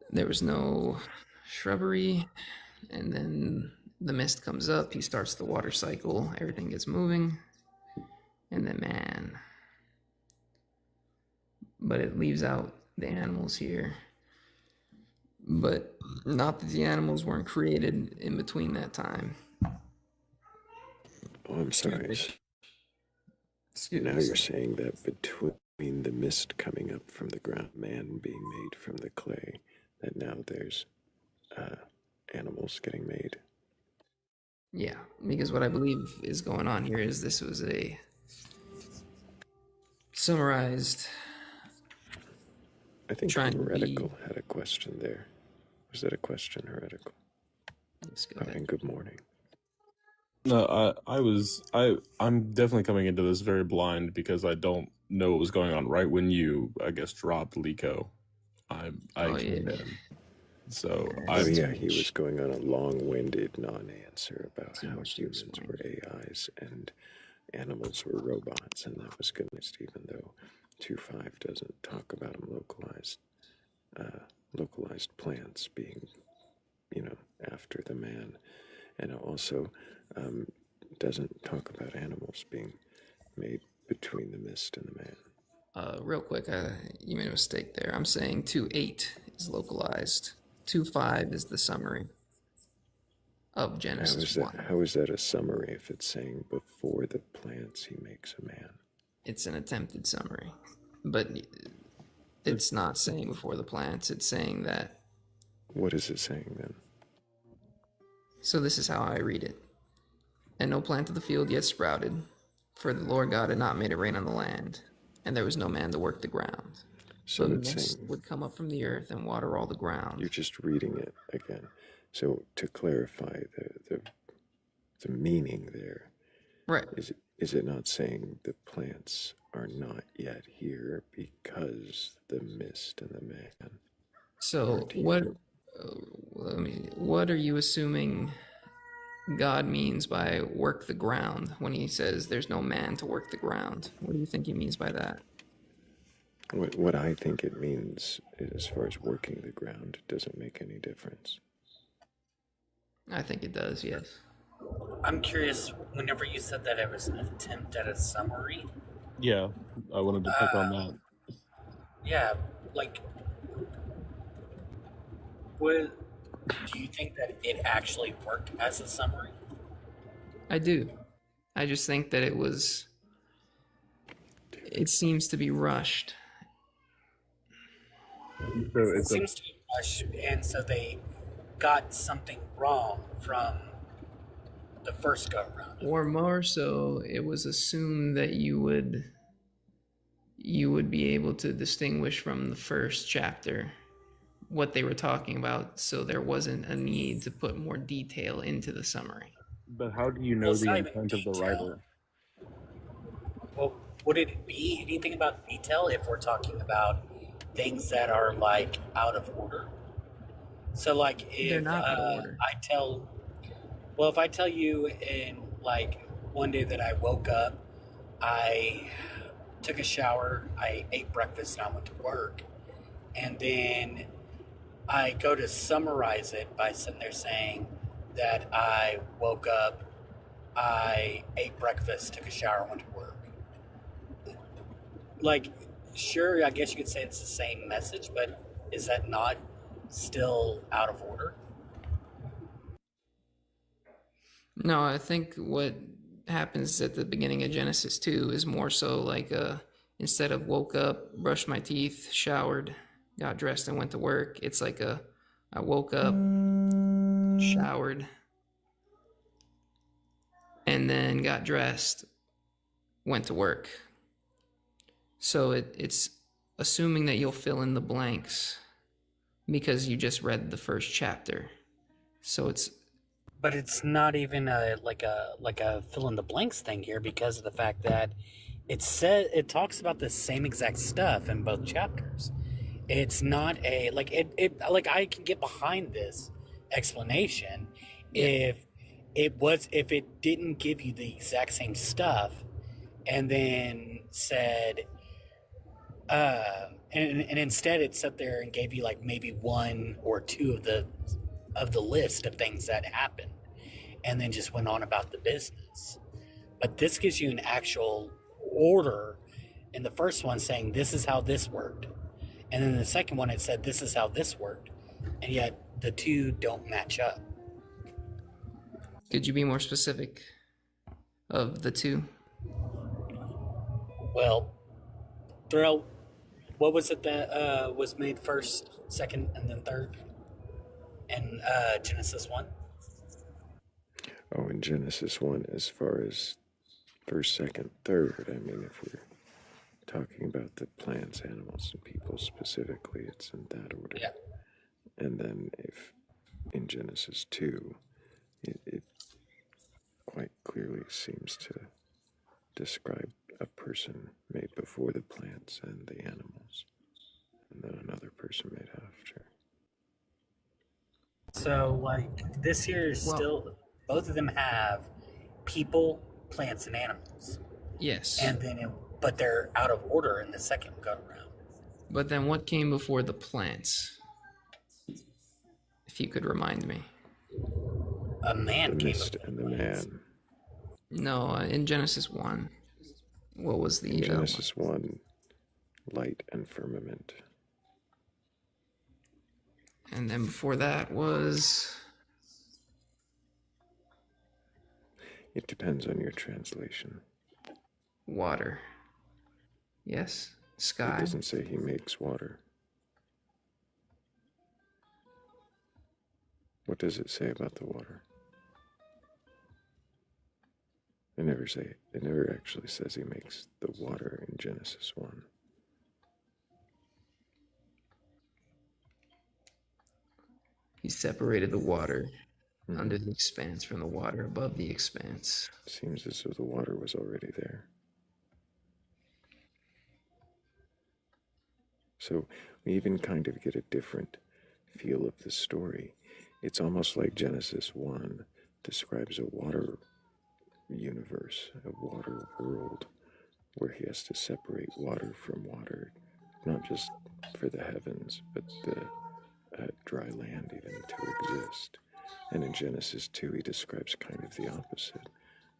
there was no shrubbery, and then the mist comes up, he starts the water cycle, everything gets moving, and then man. But it leaves out the animals here. But not that the animals weren't created in between that time. Oh, I'm sorry. Now you're saying that between the mist coming up from the ground, man being made from the clay, that now there's animals getting made. Yeah, because what I believe is going on here is this was a summarized. I think Heretical had a question there. Was that a question, Heretical? And good morning. No, I'm definitely coming into this very blind because I don't know what was going on right when you, I guess, dropped Lico. I came in. So he was going on a long-winded non-answer about how humans were AIs and animals were robots, and that was good, even though 2.5 doesn't talk about them localized plants being, after the man, and it also doesn't talk about animals being made between the mist and the man. Real quick, you made a mistake there. I'm saying 2.8 is localized. 2.5 is the summary of Genesis 1. How is that a summary if it's saying before the plants he makes a man? It's an attempted summary, but it's not saying before the plants. It's saying that. What is it saying then? So this is how I read it. And no plant of the field yet sprouted, for the Lord God had not made it rain on the land, and there was no man to work the ground. So the mist would come up from the earth and water all the ground. You're just reading it again. So to clarify the meaning there, right? Is it not saying the plants are not yet here because the mist and the man? So what are you assuming God means by work the ground when he says there's no man to work the ground? What do you think he means by that? What I think it means, as far as working the ground, doesn't make any difference. I think it does, yes. I'm curious, whenever you said that it was an attempt at a summary. Yeah, I wanted to pick on that. Yeah, like, do you think that it actually worked as a summary? I do. I just think that it seems to be rushed. It seems to be rushed, and so they got something wrong from the first go around. Or more so, it was assumed that you would be able to distinguish from the first chapter what they were talking about, so there wasn't a need to put more detail into the summary. But how do you know the intent of the writer? Well, would it be anything about detail if we're talking about things that are like out of order? So like if they're not out of order. If I tell you in like one day that I woke up, I took a shower, I ate breakfast, and I went to work, and then I go to summarize it by sitting there saying that I woke up, I ate breakfast, took a shower, went to work. Like, sure, I guess you could say it's the same message, but is that not still out of order? No, I think what happens at the beginning of Genesis 2 is more so like instead of woke up, brushed my teeth, showered, got dressed and went to work, it's like I woke up, showered, and then got dressed, went to work. So it's assuming that you'll fill in the blanks because you just read the first chapter. So it's... But it's not even like a fill in the blanks thing here because of the fact that it talks about the same exact stuff in both chapters. It's not a like I can get behind this explanation if it didn't give you the exact same stuff and then said and instead it sat there and gave you like maybe one or two of the list of things that happened and then just went on about the business. But this gives you an actual order in the first one saying this is how this worked. And then the second one it said this is how this worked. And yet the two don't match up. Could you be more specific of the two? Well, Thrayle, what was it that was made first, second, and then third in Genesis 1? Oh, in Genesis 1, as far as first, second, third, I mean, if we're talking about the plants, animals, and people specifically, it's in that order. Yeah. And then if in Genesis 2, it quite clearly seems to describe a person made before the plants and the animals, and then another person made after. So, like, this here is still, both of them have people, plants, and animals. Yes. And then, but they're out of order in the second go around. But then what came before the plants? If you could remind me. A man came before and the man. No, in Genesis 1. What was the... In Genesis 1, light and firmament. And then before that was... It depends on your translation. Water. Yes. Sky. It doesn't say he makes water. What does it say about the water? It never actually says he makes the water in Genesis 1. He separated the water under the expanse from the water above the expanse. Seems as though the water was already there. So we even kind of get a different feel of the story. It's almost like Genesis 1 describes a water universe, a water world, where he has to separate water from water, not just for the heavens, but the dry land even to exist. And in Genesis 2, he describes kind of the opposite,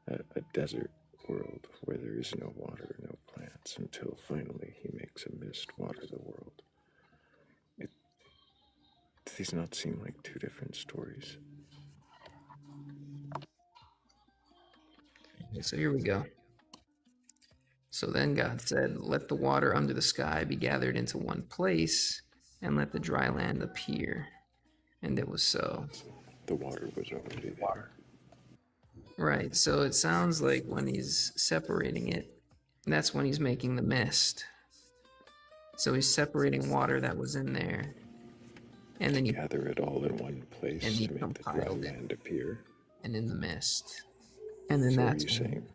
a desert world where there is no water, no plants, until finally he makes a mist water the world. These not seem like two different stories. Okay, so here we go. So then God said, let the water under the sky be gathered into one place, and let the dry land appear. And it was so. The water was already there. Right, so it sounds like when he's separating it, that's when he's making the mist. So he's separating water that was in there. And then you gather it all in one place and to make the dry land appear. And in the mist. And then so that's what are you saying?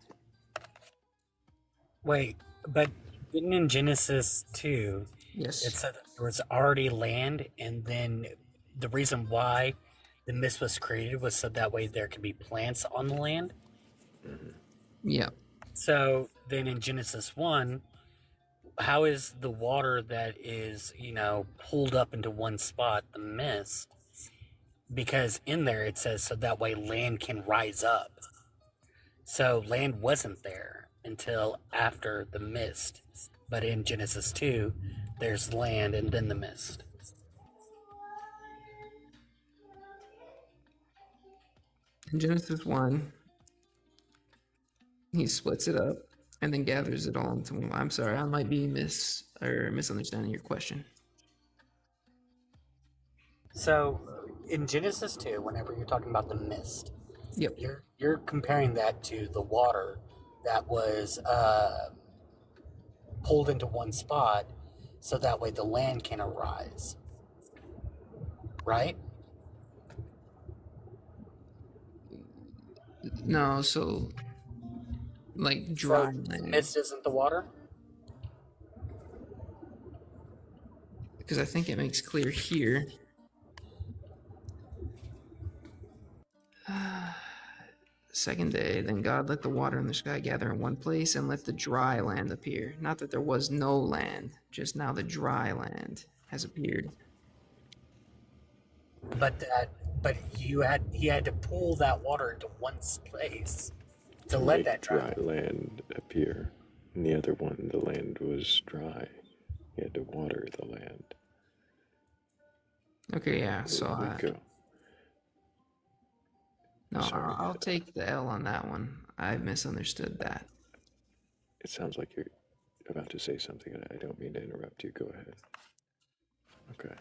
Wait, but didn't in Genesis 2, yes, it said there was already land, and then the reason why the mist was created was so that way there could be plants on the land? Yeah. So then in Genesis 1, how is the water that is, pulled up into one spot, the mist? Because in there it says so that way land can rise up. So land wasn't there until after the mist. But in Genesis 2, there's land and then the mist. In Genesis 1, he splits it up and then gathers it all into one. I'm sorry, I might be misunderstanding your question. So in Genesis 2, whenever you're talking about the mist, Yep. you're comparing that to the water that was pulled into one spot, so that way the land can arise, right? No, so like dry So the land, mist isn't the water. because I think it makes clear here. Second day, then God let the water in the sky gather in one place and let the dry land appear. Not that there was no land, just now the dry land has appeared. But he had to pull that water into one place to let make that dry land appear. And the other one, the land was dry. He had to water the land. Okay, yeah, so Go. no, Sorry. I'll take the L on that one. I misunderstood that. It sounds like you're about to say something, and I don't mean to interrupt you. Go ahead. Okay.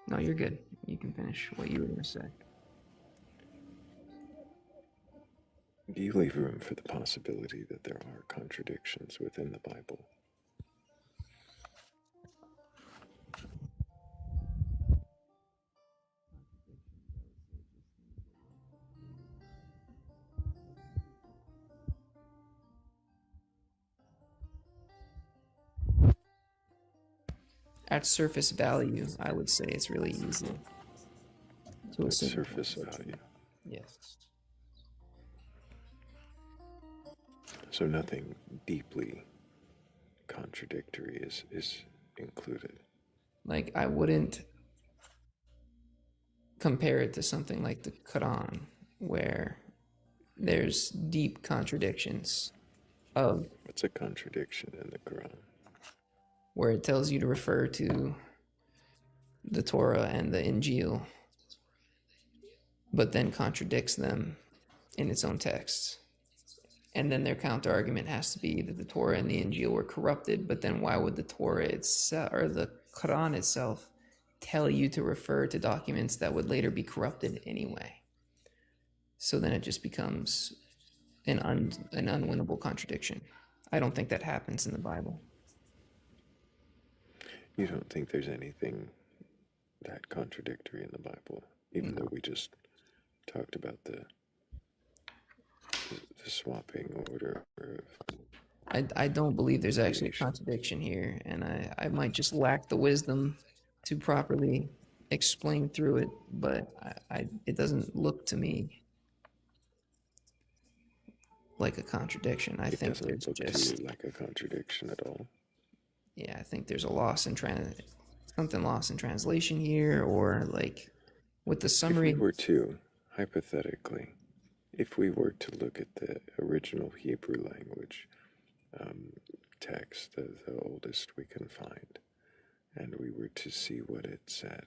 No, you're good. You can finish what you were going to say. Do you leave room for the possibility that there are contradictions within the Bible? At surface value, I would say it's really easy to At assume. surface value. Yes. So nothing deeply contradictory is included. Like, I wouldn't compare it to something like the Quran, where there's deep contradictions of What's a contradiction in the Quran? where it tells you to refer to the Torah and the Injil, but then contradicts them in its own texts. And then their counter argument has to be that the Torah and the Injil were corrupted, but then why would the Torah itself or the Quran itself tell you to refer to documents that would later be corrupted anyway? So then it just becomes an unwinnable contradiction. I don't think that happens in the Bible. You don't think there's anything that contradictory in the Bible, even though we just talked about the swapping order of... I don't believe there's actually a contradiction here, and I might just lack the wisdom to properly explain through it, but it doesn't look to me like a contradiction. I think there's look just to you like a contradiction at all. Yeah, I think there's a something lost in translation here, or like with the summary. If we were to, hypothetically, if we were to look at the original Hebrew language text, the oldest we can find, and we were to see what it said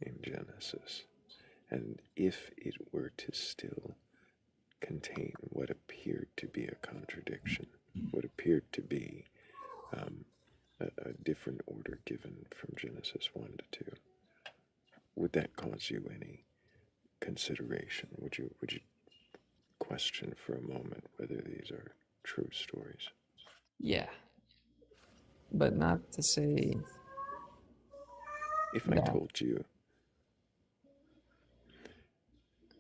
in Genesis, and if it were to still contain what appeared to be a contradiction, what appeared to be a different order given from Genesis 1 to 2, would that cause you any consideration? Would you question for a moment whether these are true stories? Yeah, but not to say. If I told you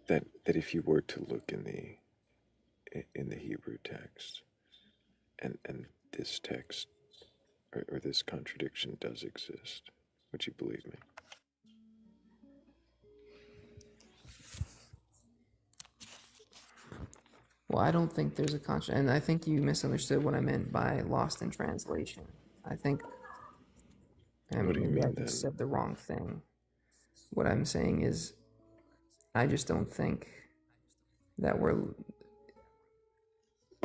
that if you were to look in the Hebrew text, and this text or this contradiction does exist, would you believe me? Well, I don't think there's a contradiction, and I think you misunderstood what I meant by lost in translation. I think, and What do you maybe I mean, just then? said the wrong thing. What I'm saying is, I just don't think that we're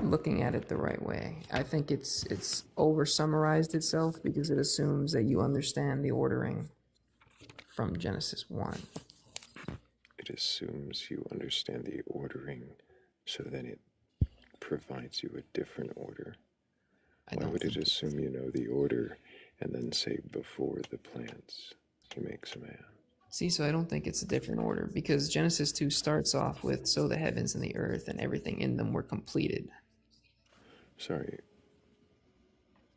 looking at it the right way. I think it's over summarized itself because it assumes that you understand the ordering from Genesis 1. It assumes you understand the ordering, so then it provides you a different order. Why would it assume you know the order and then say before the plants he makes a man? See, so I don't think it's a different order because Genesis 2 starts off with, so the heavens and the earth and everything in them were completed. Sorry.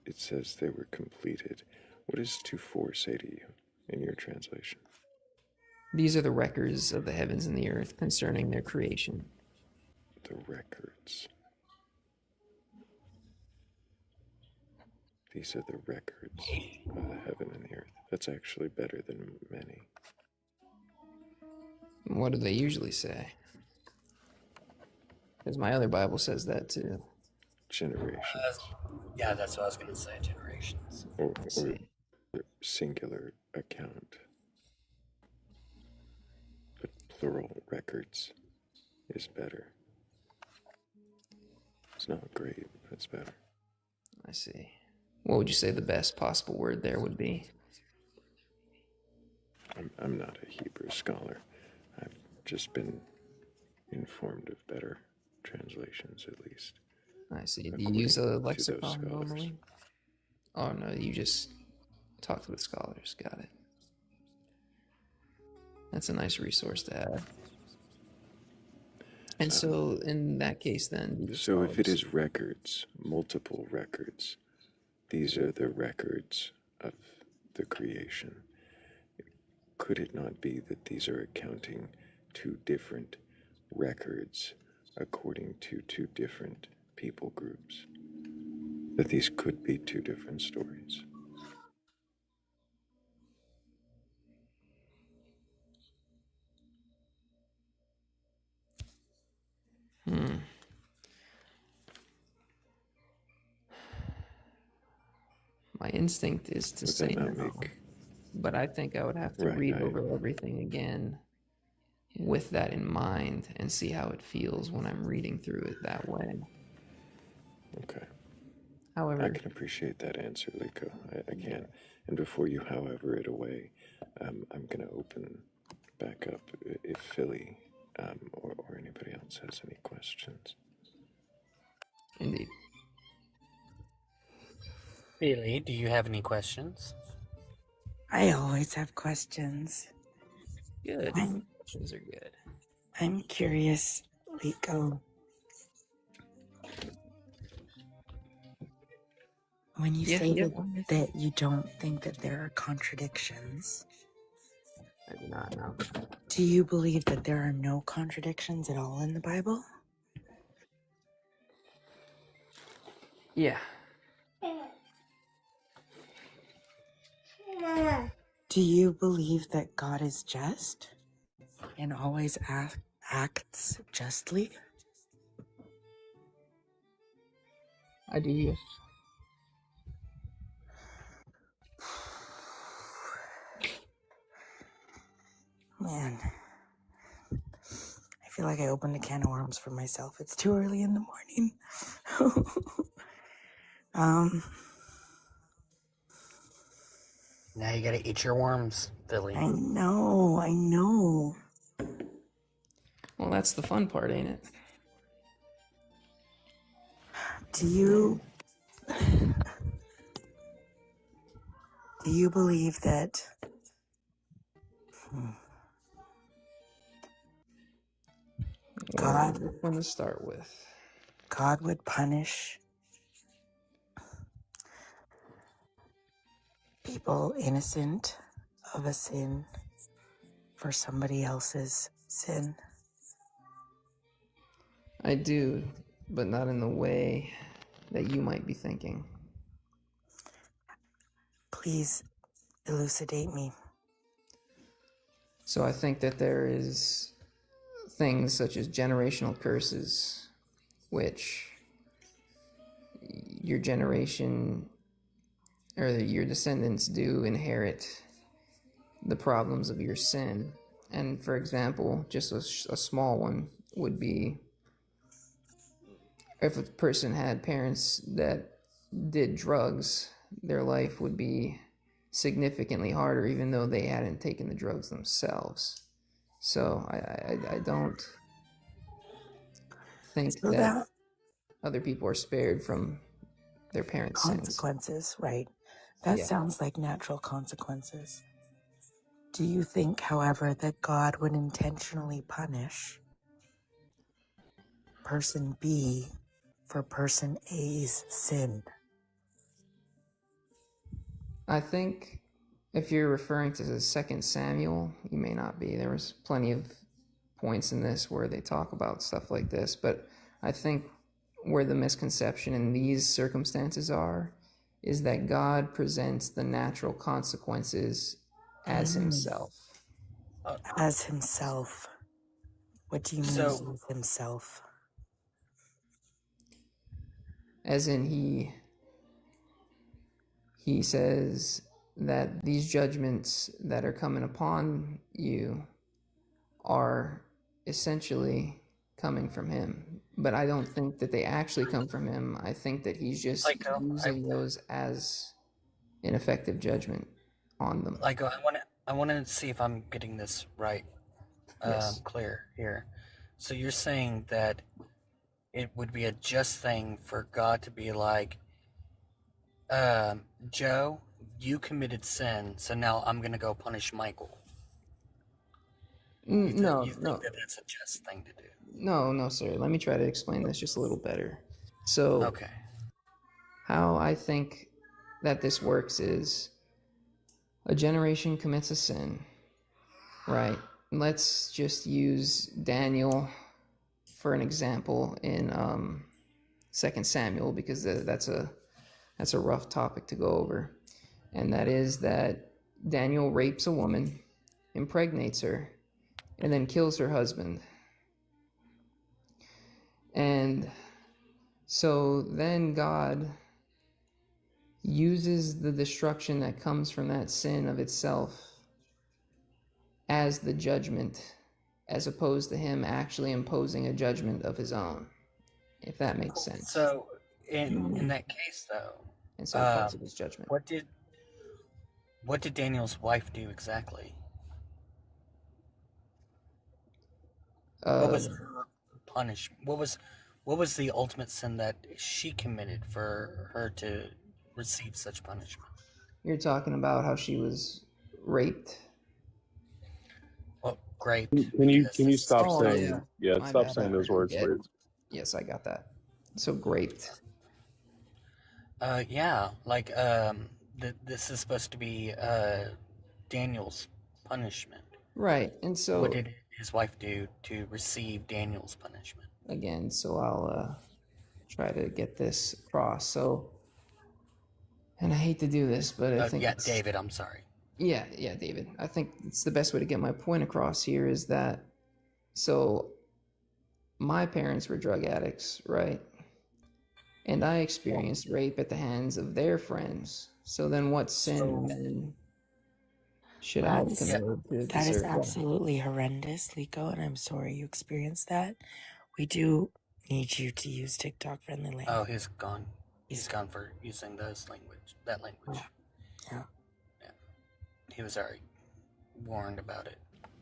It says they were completed. What does 2:4 say to you in your translation? These are the records of the heavens and the earth concerning their creation. The records. These are the records of the heaven and the earth. That's actually better than many. What do they usually say? Because my other Bible says that too. Generations. Yeah, that's what I was going to say, generations. Or singular account. But plural records is better. It's not great, but it's better. I see. What would you say the best possible word there would be? I'm not a Hebrew scholar. I've just been informed of better translations, at least. I see. Do you use a lexicon normally? Oh, no, you just talk to the scholars. Got it. That's a nice resource to have. And so, in that case, then... So if it is records, multiple records, these are the records of the creation. Could it not be that these are accounting two different records according to two different people groups? That these could be two different stories? My instinct is to say no, but I think I would have to read over everything again with that in mind and see how it feels when I'm reading through it that way. Okay. However, I can appreciate that answer, Liko. I can. And before you however it away, I'm going to open back up if Philly or anybody else has any questions. Indeed. Philly, do you have any questions? I always have questions. Good. Questions are good. I'm curious, Liko. When you say that you don't think that there are contradictions, I do not know. Do you believe that there are no contradictions at all in the Bible? Yeah. Do you believe that God is just and always acts justly? I do, yes. Man, I feel like I opened a can of worms for myself. It's too early in the morning. Now you gotta eat your worms, Philly. I know. Well, that's the fun part, ain't it? Do you believe that God, which one to start with? God would punish people innocent of a sin for somebody else's sin? I do, but not in the way that you might be thinking. Please elucidate me. So I think that there is things such as generational curses, which your generation or your descendants do inherit the problems of your sin. And for example, just a small one would be if a person had parents that did drugs, their life would be significantly harder even though they hadn't taken the drugs themselves. So I don't think that other people are spared from their parents' consequences, sins. right? That sounds like natural consequences. Do you think, however, that God would intentionally punish person B for person A's sin? I think if you're referring to the 2 Samuel, you may not be. There was plenty of points in this where they talk about stuff like this, but I think where the misconception in these circumstances is that God presents the natural consequences as himself. As himself. What do you mean as himself? As in he says that these judgments that are coming upon you are essentially coming from him. But I don't think that they actually come from him. I think that he's just using those as an effective judgment on them. I want to see if I'm getting this right, Yes. clear here. So you're saying that it would be a just thing for God to be like, Joe, you committed sin, so now I'm going to go punish Michael. You think that that's a just thing to do? No, sir. Let me try to explain this just a little better. So, okay. How I think that this works is a generation commits a sin, right? Let's just use Daniel for an example in 2 Samuel, because that's a rough topic to go over. And that is that Daniel rapes a woman, impregnates her, and then kills her husband. And so then God uses the destruction that comes from that sin of itself as the judgment, as opposed to him actually imposing a judgment of his own, if that makes sense. So in that case, though, and so parts of his judgment. What did Daniel's wife do exactly? What was her punishment? What was the ultimate sin that she committed for her to receive such punishment? You're talking about how she was raped. Well, raped. Can you stop saying stop saying those words, please? Yes, I got that. So graped. Yeah, like this is supposed to be Daniel's punishment. Right, and so what did his wife do to receive Daniel's punishment? Again, so I'll try to get this across. So, and I hate to do this, but I think David, I'm sorry. Yeah, David. I think it's the best way to get my point across here is that, so my parents were drug addicts, right? And I experienced rape at the hands of their friends. So then what sin should I have committed? That is absolutely horrendous, Liko, and I'm sorry you experienced that. We do need you to use TikTok-friendly language. Oh, he's gone. He's gone for using that language. Yeah. He was already warned about it.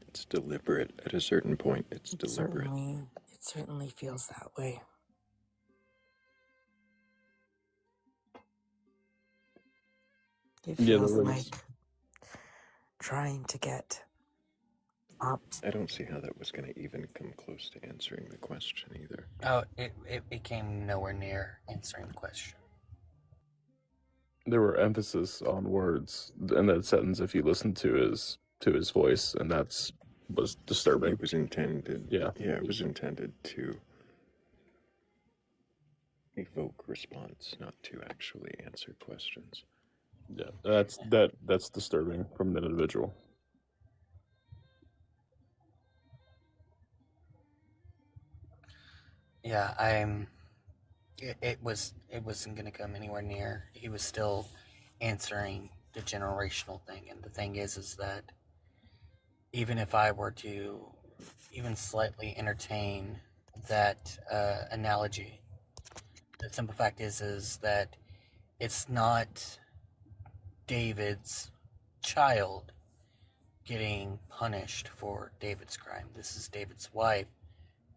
It's deliberate. At a certain point, it's deliberate. It certainly feels that way. It feels like trying to get up. I don't see how that was going to even come close to answering the question either. Oh, it came nowhere near answering the question. There were emphasis on words in that sentence if you listen to his voice, and was disturbing. It was intended. Yeah, it was intended to evoke response, not to actually answer questions. Yeah, that's disturbing from an individual. Yeah, it wasn't going to come anywhere near. He was still answering the generational thing, and the thing is that even if I were to even slightly entertain that analogy, the simple fact is that it's not David's child getting punished for David's crime. This is David's wife,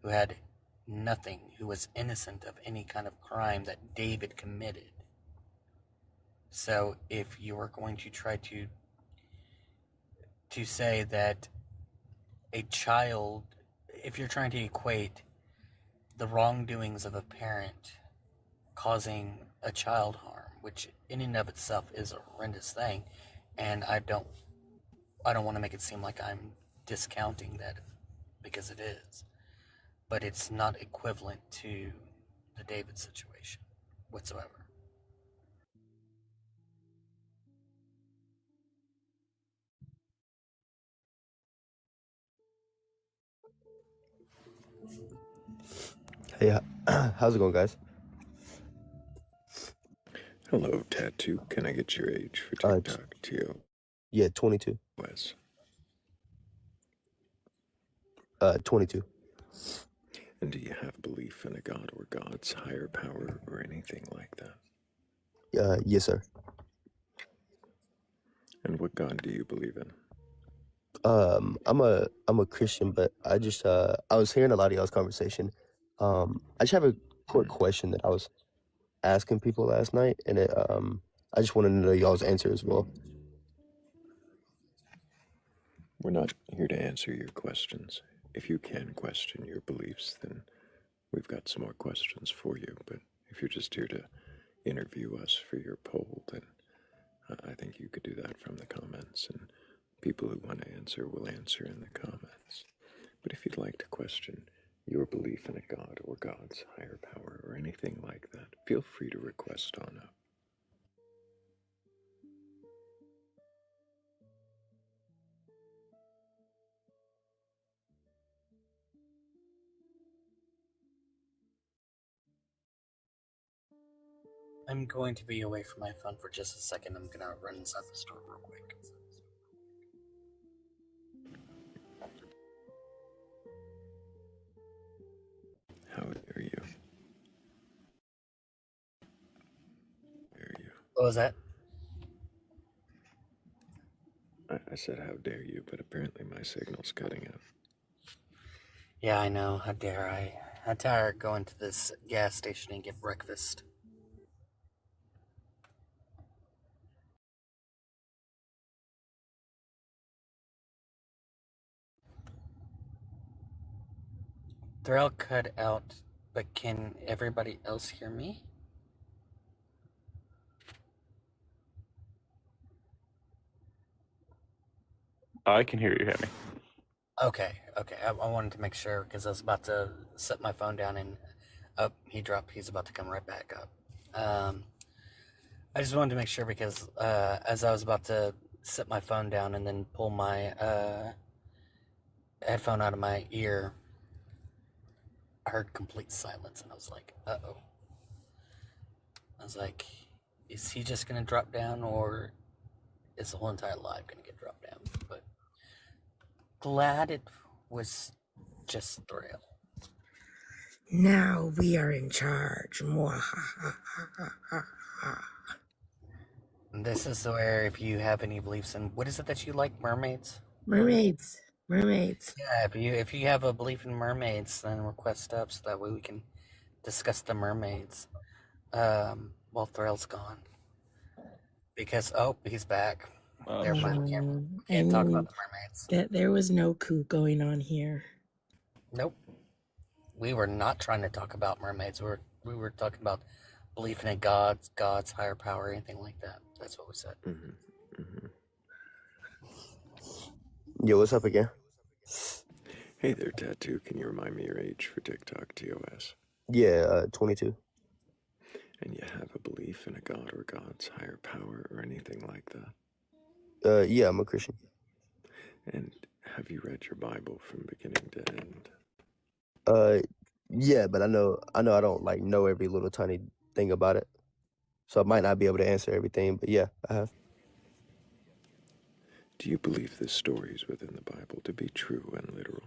who had nothing, who was innocent of any kind of crime that David committed. So if you are going to try to to say that a child, if you're trying to equate the wrongdoings of a parent causing a child harm, which in and of itself is a horrendous thing, and I don't want to make it seem like I'm discounting that, because it is, but it's not equivalent to the David situation whatsoever. Hey, how's it going, guys? Hello, Tattoo. Can I get your age for TikTok? Tio. Yeah, 22. Wes. 22. And do you have belief in a god or gods, higher power, or anything like that? Yes, sir. And what god do you believe in? I'm a Christian, but I was hearing a lot of y'all's conversation. I just have a quick question that I was asking people last night, and I just wanted to know y'all's answer as well. We're not here to answer your questions. If you can question your beliefs, then we've got some more questions for you. But if you're just here to interview us for your poll, then I think you could do that from the comments, and people who want to answer will answer in the comments. But if you'd like to question your belief in a god or god's higher power or anything like that, feel free to request on up. I'm going to be away from my phone for just a second. I'm gonna run inside the store real quick. How dare you? Dare you? What was that? I said, how dare you, but apparently my signal's cutting out. Yeah, I know. How dare I? How dare I go into this gas station and get breakfast? Thrayle cut out, but can everybody else hear me? I can hear you, Henry. Okay. I wanted to make sure because I was about to set my phone down and he dropped. He's about to come right back up. I just wanted to make sure because as I was about to set my phone down and then pull my headphone out of my ear, I heard complete silence and I was like, uh-oh. I was like, is he just going to drop down or is the whole entire live going to get dropped down? But glad it was just Thrayle. Now we are in charge. And this is where if you have any beliefs in, what is it that you like, mermaids? Mermaids. Yeah, if you have a belief in mermaids, then request up so that way we can discuss the mermaids. While Thrayle's gone. Because, he's back. Never mind, can't talk about the mermaids. That there was no coup going on here. Nope. We were not trying to talk about mermaids. We were talking about belief in a god's higher power, anything like that. That's what we said. Yo, what's up again? Hey there, Tattoo. Can you remind me your age for TikTok, TOS? Yeah, 22. And you have a belief in a god or god's higher power or anything like that? Yeah, I'm a Christian. And have you read your Bible from beginning to end? Yeah, but I know I don't like know every little tiny thing about it. So I might not be able to answer everything, but yeah, I have. Do you believe the stories within the Bible to be true and literal?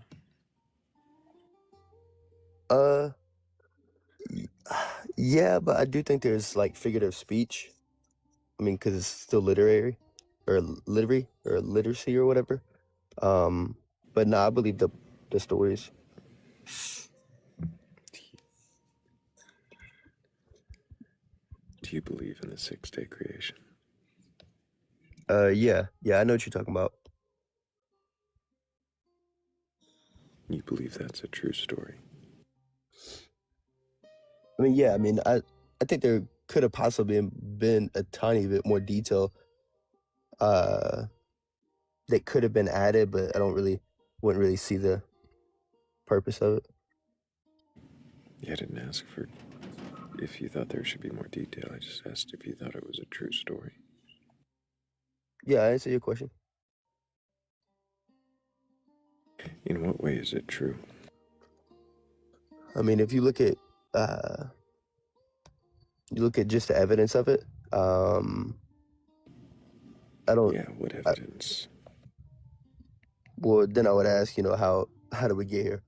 Yeah, but I do think there's like figurative speech. I mean, because it's still literary or literacy or whatever. But no, I believe the stories. Do you believe in the 6-day creation? Yeah, I know what you're talking about. You believe that's a true story? I mean, yeah, I think there could have possibly been a tiny bit more detail that could have been added, but wouldn't really see the purpose of it. Yeah, I didn't ask for if you thought there should be more detail. I just asked if you thought it was a true story. Yeah, I answered your question. In what way is it true? I mean, if you look at just the evidence of it, I don't. Yeah, what evidence? Well, then I would ask, how did we get here?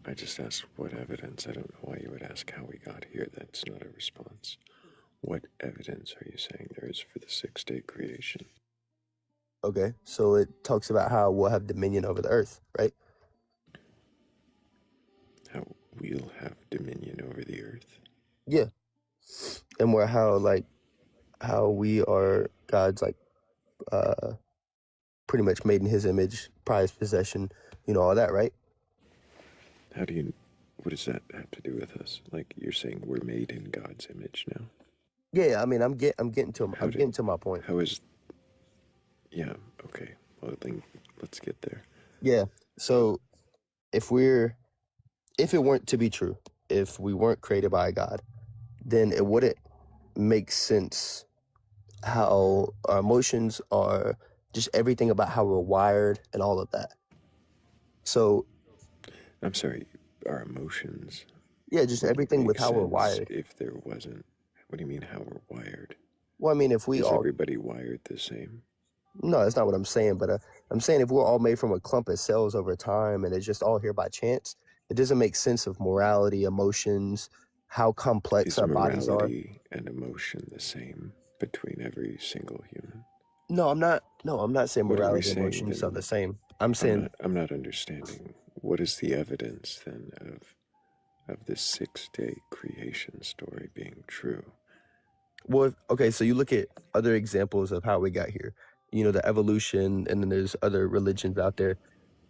I just asked what evidence. I don't know why you would ask how we got here. That's not a response. What evidence are you saying there is for the 6-day creation? Okay, so it talks about how we'll have dominion over the earth, right? How we'll have dominion over the earth? Yeah, and how we are God's pretty much made in His image, prized possession, all that, right? What does that have to do with us? Like, you're saying we're made in God's image now? Yeah, I'm getting to my point. How is? Yeah. Okay. Well, then let's get there. Yeah. So if it weren't to be true, if we weren't created by God, then it wouldn't make sense how our emotions are, just everything about how we're wired and all of that. So I'm sorry, our emotions. Yeah, just everything with how we're sense wired. If there wasn't, what do you mean how we're wired? Well, I mean, if we Is all everybody wired the same? No, that's not what I'm saying. But I'm saying if we're all made from a clump of cells over time and it's just all here by chance, it doesn't make sense of morality, emotions, how complex Is our bodies are. morality and emotion the same between every single human? No, I'm not. No, I'm not saying What are we morality and saying emotions are then? the same. I'm saying I'm not understanding. What is the evidence then of this 6-day creation story being true? Well, okay, so you look at other examples of how we got here. The evolution, and then there's other religions out there.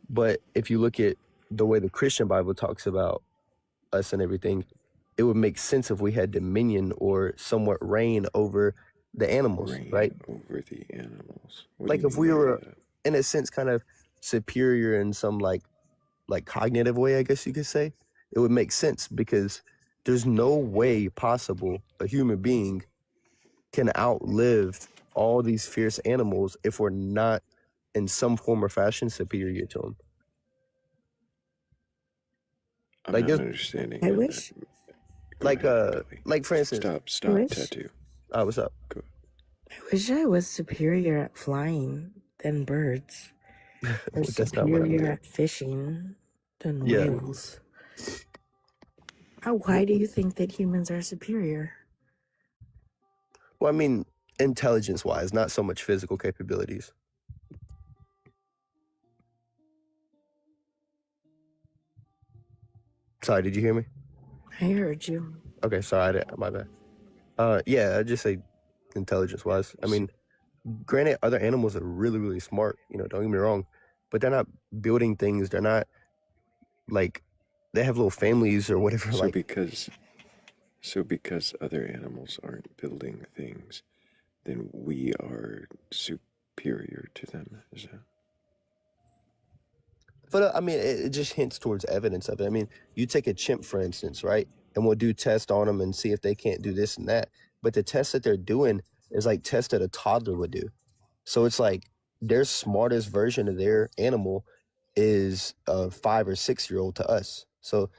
But if you look at the way the Christian Bible talks about us and everything, it would make sense if we had dominion or somewhat reign over the animals, right? Over the animals. What Like do you if mean we by were, that? in a sense, kind of superior in some like cognitive way, I guess you could say, it would make sense because there's no way possible a human being can outlive all these fierce animals if we're not in some form or fashion superior to them. I'm Like not there's, understanding. I how wish. that- Go ahead, like for instance, Stop, wish. tattoo. what's up? Go. I wish I was superior at flying than birds, or That's not what I superior meant. at fishing than Yeah. whales. Why do you think that humans are superior? Well, I mean, intelligence-wise, not so much physical capabilities. Sorry, did you hear me? I heard you. Okay, sorry, my bad. Yeah, I'd just say intelligence-wise. I mean, granted, other animals are really, really smart, don't get me wrong, but they're not building things. They're not, like, they have little families or whatever, So because other animals aren't building things, then we are superior to them. Is that? But I mean, it just hints towards evidence of it. I mean, you take a chimp, for instance, right? And we'll do tests on them and see if they can't do this and that. But the test that they're doing is like tests that a toddler would do. So it's like their smartest version of their animal is a 5 or 6-year-old to us. So,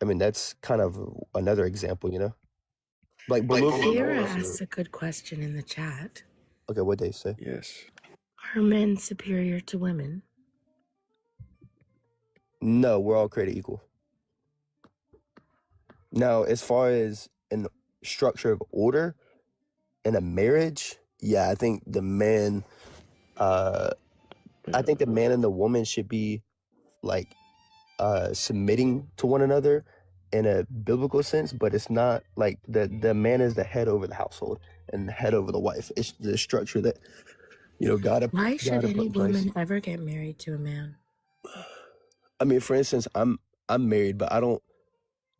I mean, that's kind of another example, Like Sierra asked a good question in the chat. Okay, what'd they say? Yes. Are men superior to women? No, we're all created equal. Now, as far as an structure of order in a marriage, yeah, I think the man and the woman should be like submitting to one another in a biblical sense, but it's not like the man is the head over the household and the head over the wife. It's the structure that God Why should put any in place. woman ever get married to a man? I mean, for instance, I'm married, but I don't,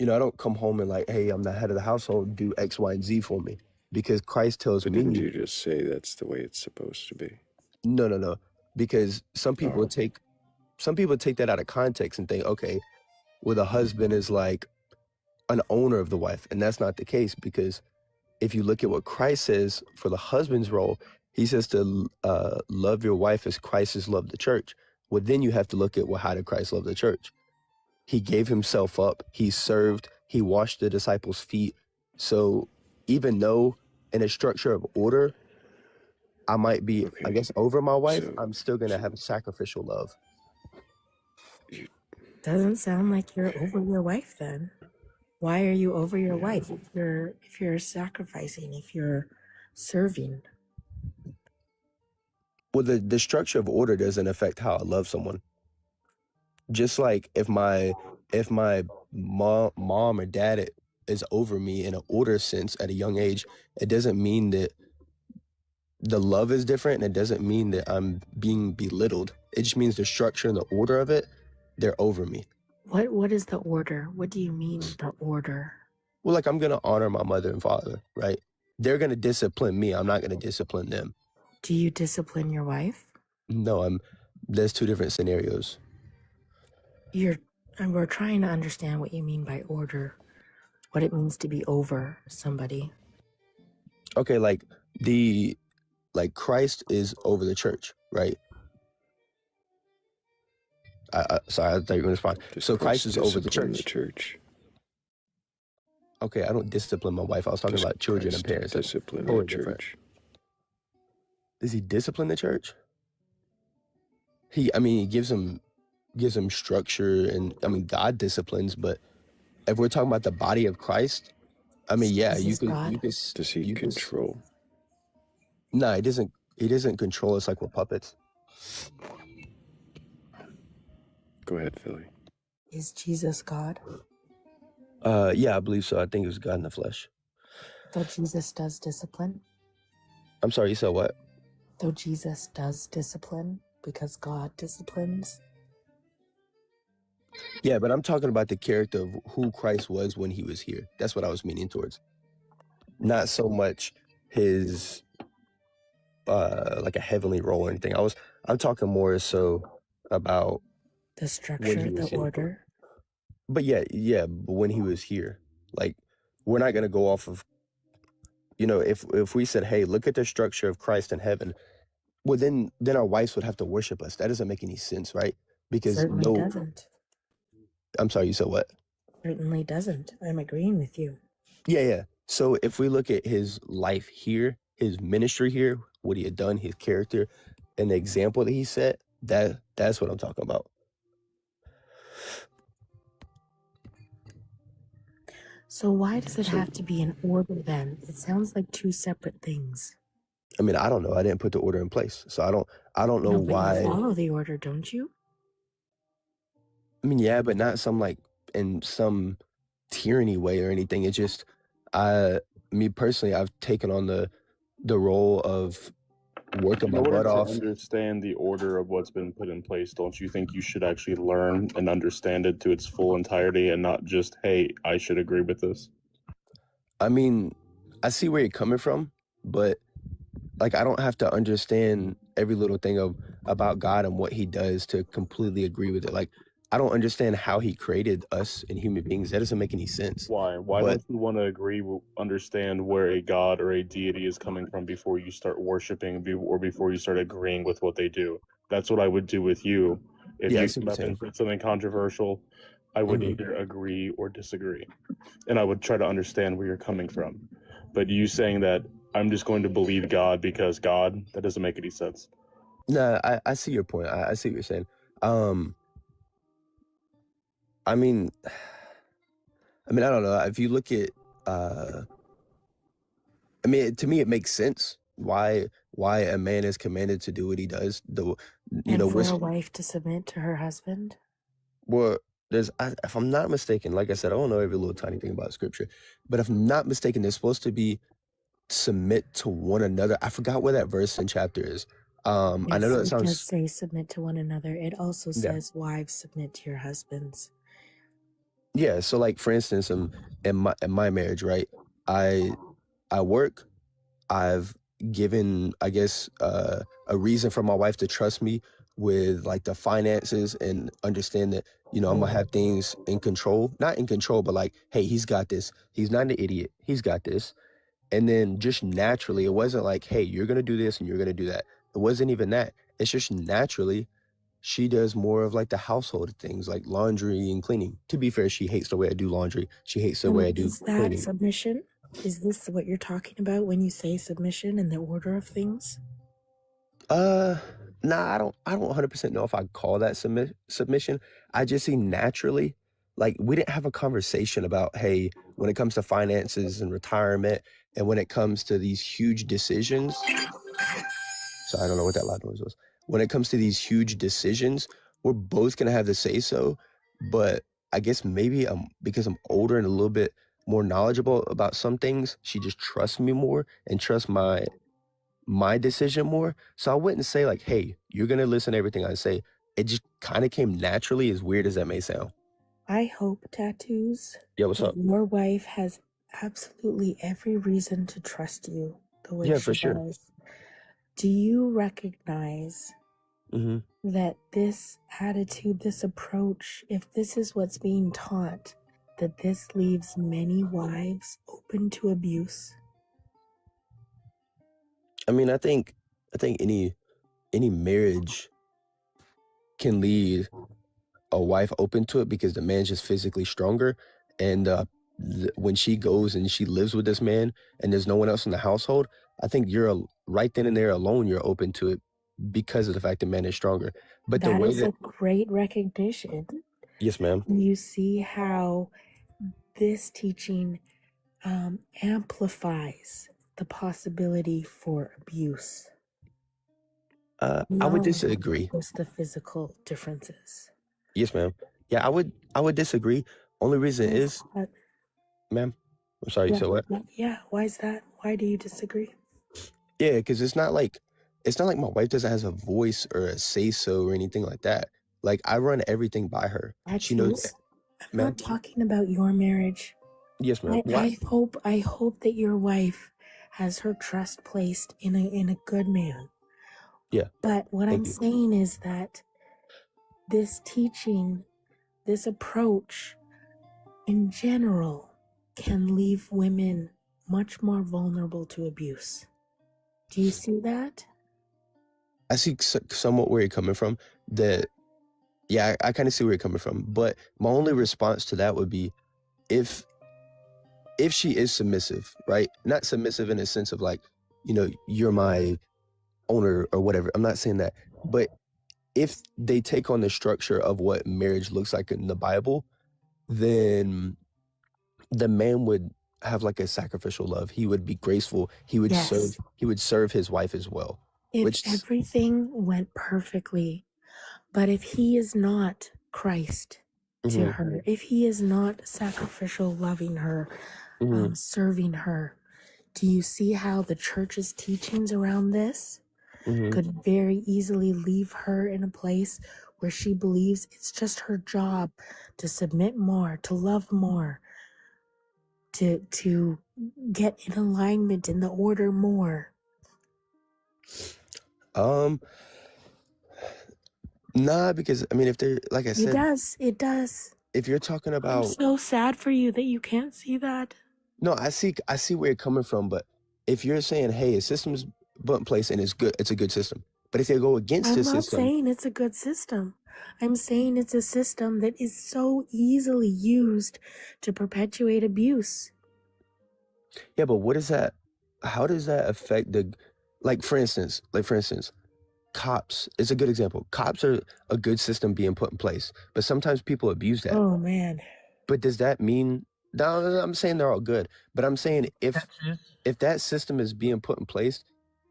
I don't come home and like, hey, I'm the head of the household, do X, Y, and Z for me, because Christ tells But didn't me, you just say that's the way it's supposed to be? no, because some people Oh. take that out of context and think, okay, well, the husband is like an owner of the wife, and that's not the case, because if you look at what Christ says for the husband's role, he says to love your wife as Christ has loved the church. Well, then you have to look at, well, how did Christ love the church? He gave himself up. He served. He washed the disciples' feet. So even though in a structure of order, I might be, I guess, over my wife, I'm still going to have a sacrificial love. Doesn't sound like you're over your wife then. Why are you over your wife if you're sacrificing, if you're serving? Well, the structure of order doesn't affect how I love someone. Just like if my mom or dad is over me in an order sense at a young age, it doesn't mean that the love is different, and it doesn't mean that I'm being belittled. It just means the structure and the order of it, they're over me. What is the order? What do you mean the order? Well, like, I'm gonna honor my mother and father, right? They're gonna discipline me. I'm not gonna discipline them. Do you discipline your wife? No, there's two different scenarios. We're trying to understand what you mean by order, what it means to be over somebody. Okay, like Christ is over the church, right? Sorry, I thought you were gonna respond. So Christ is over the church. Okay, I don't discipline my wife. I was talking about children and parents. Discipline the church. Does he discipline the church? He gives them structure, and God disciplines. But if we're talking about the body of Christ, you could. Does he control? No, he doesn't. He doesn't control us like we're puppets. Go ahead, Philly. Is Jesus God? Yeah, I believe so. I think it was God in the flesh. Though Jesus does discipline? I'm sorry, you said what? Though Jesus does discipline because God disciplines? Yeah, but I'm talking about the character of who Christ was when he was here. That's what I was meaning towards. Not so much his like a heavenly role or anything. I'm talking more so about the structure, the order. But but when he was here, like, we're not gonna go off of, if we said, hey, look at the structure of Christ in heaven, well, then our wives would have to worship us. That doesn't make any sense, right? Because Certainly doesn't. I'm sorry, you said what? Certainly doesn't. I'm agreeing with you. Yeah. So if we look at his life here, his ministry here, what he had done, his character, and the example that he set, that's what I'm talking about. So why does it have to be in order then? It sounds like two separate things. I mean, I don't know. I didn't put the order in place, so I don't know why. You follow the order, don't you? I mean, yeah, but not in some tyranny way or anything. It's just, me personally, I've taken on the role of working my butt off. To understand the order of what's been put in place, don't you think you should actually learn and understand it to its full entirety and not just, hey, I should agree with this? I mean, I see where you're coming from, but like, I don't have to understand every little thing about God and what he does to completely agree with it. Like, I don't understand how he created us and human beings. That doesn't make any sense. Why? Why don't you want to understand where a god or a deity is coming from before you start worshiping or before you start agreeing with what they do? That's what I would do with you. If you came up and said something controversial, I would either agree or disagree. And I would try to understand where you're coming from. But you saying that I'm just going to believe God because God, that doesn't make any sense. No, I see your point. I see what you're saying. I mean, I don't know. If you look at, to me, it makes sense why a man is commanded to do what he does. For a wife to submit to her husband? Well, if I'm not mistaken, like I said, I don't know every little tiny thing about scripture, but if I'm not mistaken, they're supposed to be submit to one another. I forgot where that verse and chapter is. I know Yes, that it does sounds say submit to one another. It also yeah. says wives submit to your husbands. Yeah, so like for instance, in my marriage, right? I work. I've given, I guess, a reason for my wife to trust me with like the finances and understand that, I'm gonna have things in control. Not in control, but like, hey, he's got this. He's not an idiot. He's got this. And then just naturally, it wasn't like, hey, you're gonna do this and you're gonna do that. It wasn't even that. It's just naturally she does more of like the household things, like laundry and cleaning. To be fair, she hates the way I do laundry. She hates the way I And do is that cleaning. submission? Is this what you're talking about when you say submission in the order of things? Uh, nah, I don't 100% know if I call that submission. I just see naturally, like we didn't have a conversation about, hey, when it comes to finances and retirement, and when it comes to these huge decisions. So I don't know what that loud noise was. When it comes to these huge decisions, we're both gonna have to say so, but I guess maybe because I'm older and a little bit more knowledgeable about some things, she just trusts me more and trusts my decision more. So I wouldn't say like, hey, you're gonna listen to everything I say. It just kind of came naturally, as weird as that may sound. I hope, Tattoos, Yeah, what's that up? your wife has absolutely every reason to trust you the way Yeah, she for sure. does. Do you recognize hmm that this attitude, this approach, if this is what's being taught, that this leaves many wives open to abuse? I mean, I think any marriage can lead a wife open to it because the man's just physically stronger, and when she goes and she lives with this man and there's no one else in the household, I think right then and there alone you're open to it because of the fact the man is stronger. But the That way is that a great recognition. yes, ma'am. You see how this teaching amplifies the possibility for abuse. I would Beyond disagree. just the physical differences. Yes, ma'am. Yeah, I would disagree. Only reason Why is is, that? ma'am, I'm sorry, you Yeah, said what? yeah. Why is that? Why do you disagree? Yeah, because it's not like my wife doesn't has a voice or a say so or anything like that. Like I run everything by her. She knows, Tattoos? I'm ma'am. not talking about your marriage. Yes, ma'am. I, What? I hope I hope that your wife has her trust placed in a good man. Yeah. But what I'm Thank you. saying is that this teaching, this approach in general can leave women much more vulnerable to abuse. Do you see that? I see somewhat where you're coming from. That yeah, I kind of see where you're coming from. But my only response to that would be if if she is submissive, right? Not submissive in a sense of like, you're my owner or whatever. I'm not saying that. But if they take on the structure of what marriage looks like in the Bible, then the man would have like a sacrificial love. He would be graceful. He would Yes. serve his wife as well. If Which everything went perfectly, but if he is not Christ to mhm, her, if he is not sacrificial, loving her, mhm, serving her, do you see how the church's teachings around this mhm. could very easily leave her in a place where she believes it's just her job to submit more, to love more, to get in alignment in the order more? Um, nah, because I mean, if they're like I It said, does. It does. if you're talking I'm about so sad for you that you can't see that. no, I see where you're coming from, but if you're saying, hey, a system's put in place and it's good, it's a good system. But if they go against I'm the not system, saying it's a good system. I'm saying it's a system that is so easily used to perpetuate abuse. yeah, but what is that? How does that affect like for instance, cops is a good example. Cops are a good system being put in place, but sometimes people abuse that. Oh man. But does that mean? No, I'm saying they're all good, but I'm saying if that system is being put in place,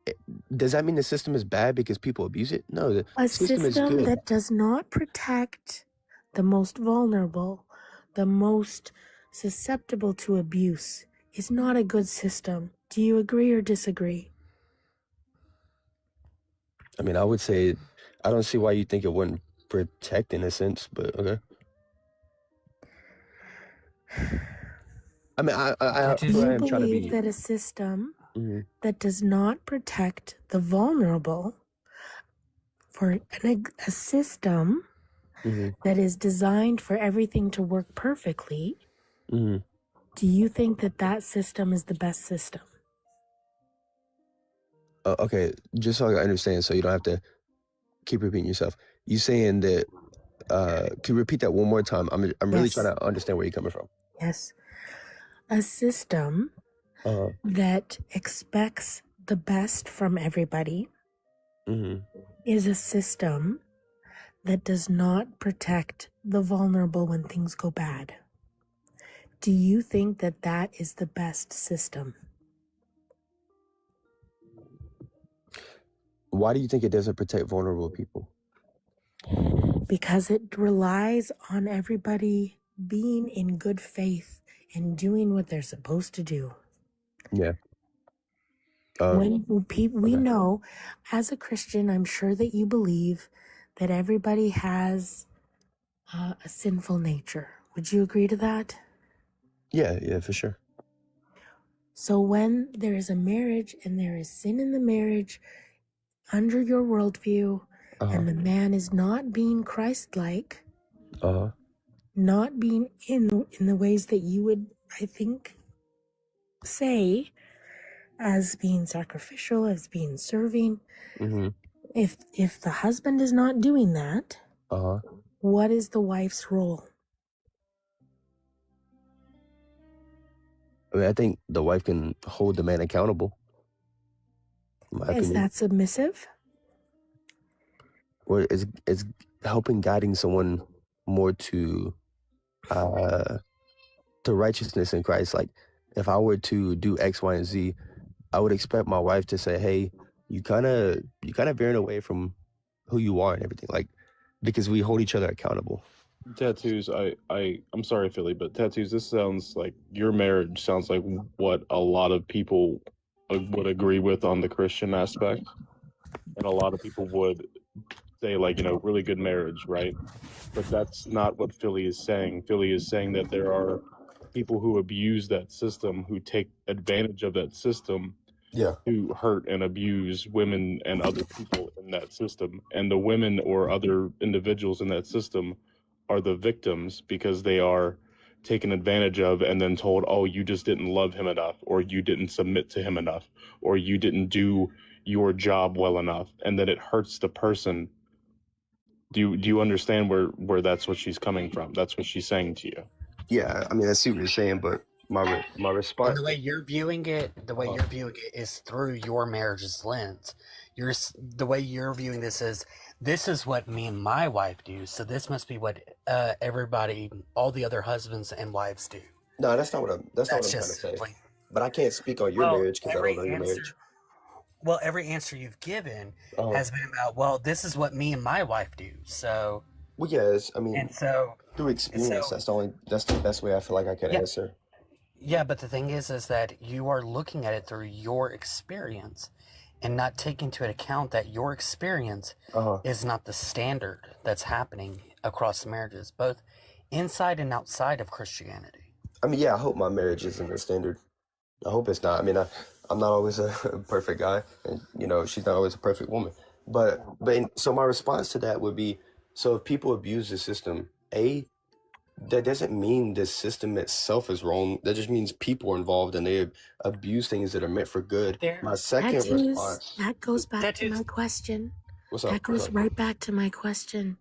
it- does that mean the system is bad because people abuse it? No, the A system is system good. that does not protect the most vulnerable, the most susceptible to abuse, is not a good system. Do you agree or disagree? I mean, I would say I don't see why you think it wouldn't protect in a sense, but okay. I mean, I Do feel I you am trying to believe be. that a system Mhm. that does not protect the vulnerable, for a system Mhm. that is designed for everything to work perfectly, Mhm. do you think that that system is the best system? Okay, just so I understand, so you don't have to keep repeating yourself. You saying that? Can you repeat that one more time? I'm really trying Yes. to understand where you're coming from. Yes. A system that expects the best from everybody Mhm. is a system that does not protect the vulnerable when things go bad. Do you think that that is the best system? Why do you think it doesn't protect vulnerable people? Because it relies on everybody being in good faith and doing what they're supposed to do. Yeah. When we Okay. know, as a Christian, I'm sure that you believe that everybody has a sinful nature. Would you agree to that? Yeah, for sure. So when there is a marriage and there is sin in the marriage under your worldview, and the man is not being Christ-like, not being in the ways that you would, I think, say, as being sacrificial, as being serving, Mm-hmm. if the husband is not doing that, what is the wife's role? I mean, I think the wife can hold the man accountable. In my Is opinion, that submissive? or it's helping guiding someone more to righteousness in Christ. Like, if I were to do X, Y, and Z, I would expect my wife to say, "Hey, you kind of veering away from who you are and everything." Like, because we hold each other accountable. Tattoos, I'm sorry, Philly, but tattoos, this sounds like your marriage sounds like what a lot of people would agree with on the Christian aspect. And a lot of people would say, like, really good marriage, right? But that's not what Philly is saying. Philly is saying that there are people who abuse that system, who take advantage of that system, who hurt and abuse women and other people in that system. And the women or other individuals in that system are the victims because they are taken advantage of and then told, oh, you just didn't love him enough, or you didn't submit to him enough, or you didn't do your job well enough. And then it hurts the person. Do you understand where that's what she's coming from? That's what she's saying to you. Yeah, I mean, I see what you're saying, but my And response. the way you're viewing it, is through your marriage's lens. The way you're viewing this is what me and my wife do. So this must be what everybody, all the other husbands and wives do. No, that's not what I'm trying to say. But I can't speak on your marriage because I don't know your marriage. Well, every answer you've given has been about, well, this is what me and my wife do. So, well, yes, I mean, and so through experience, that's the best way I feel like I can answer. Yeah, but the thing is that you are looking at it through your experience and not taking into account that your experience is not the standard that's happening across marriages, both inside and outside of Christianity. I mean, yeah, I hope my marriage isn't the standard. I hope it's not. I mean, I'm not always a perfect guy, and she's not always a perfect woman. So my response to that would be, so if people abuse the system, that doesn't mean the system itself is wrong. That just means people are involved and they abuse things that are meant for good. My second response. That goes back to my question. What's up? That goes right back to my question.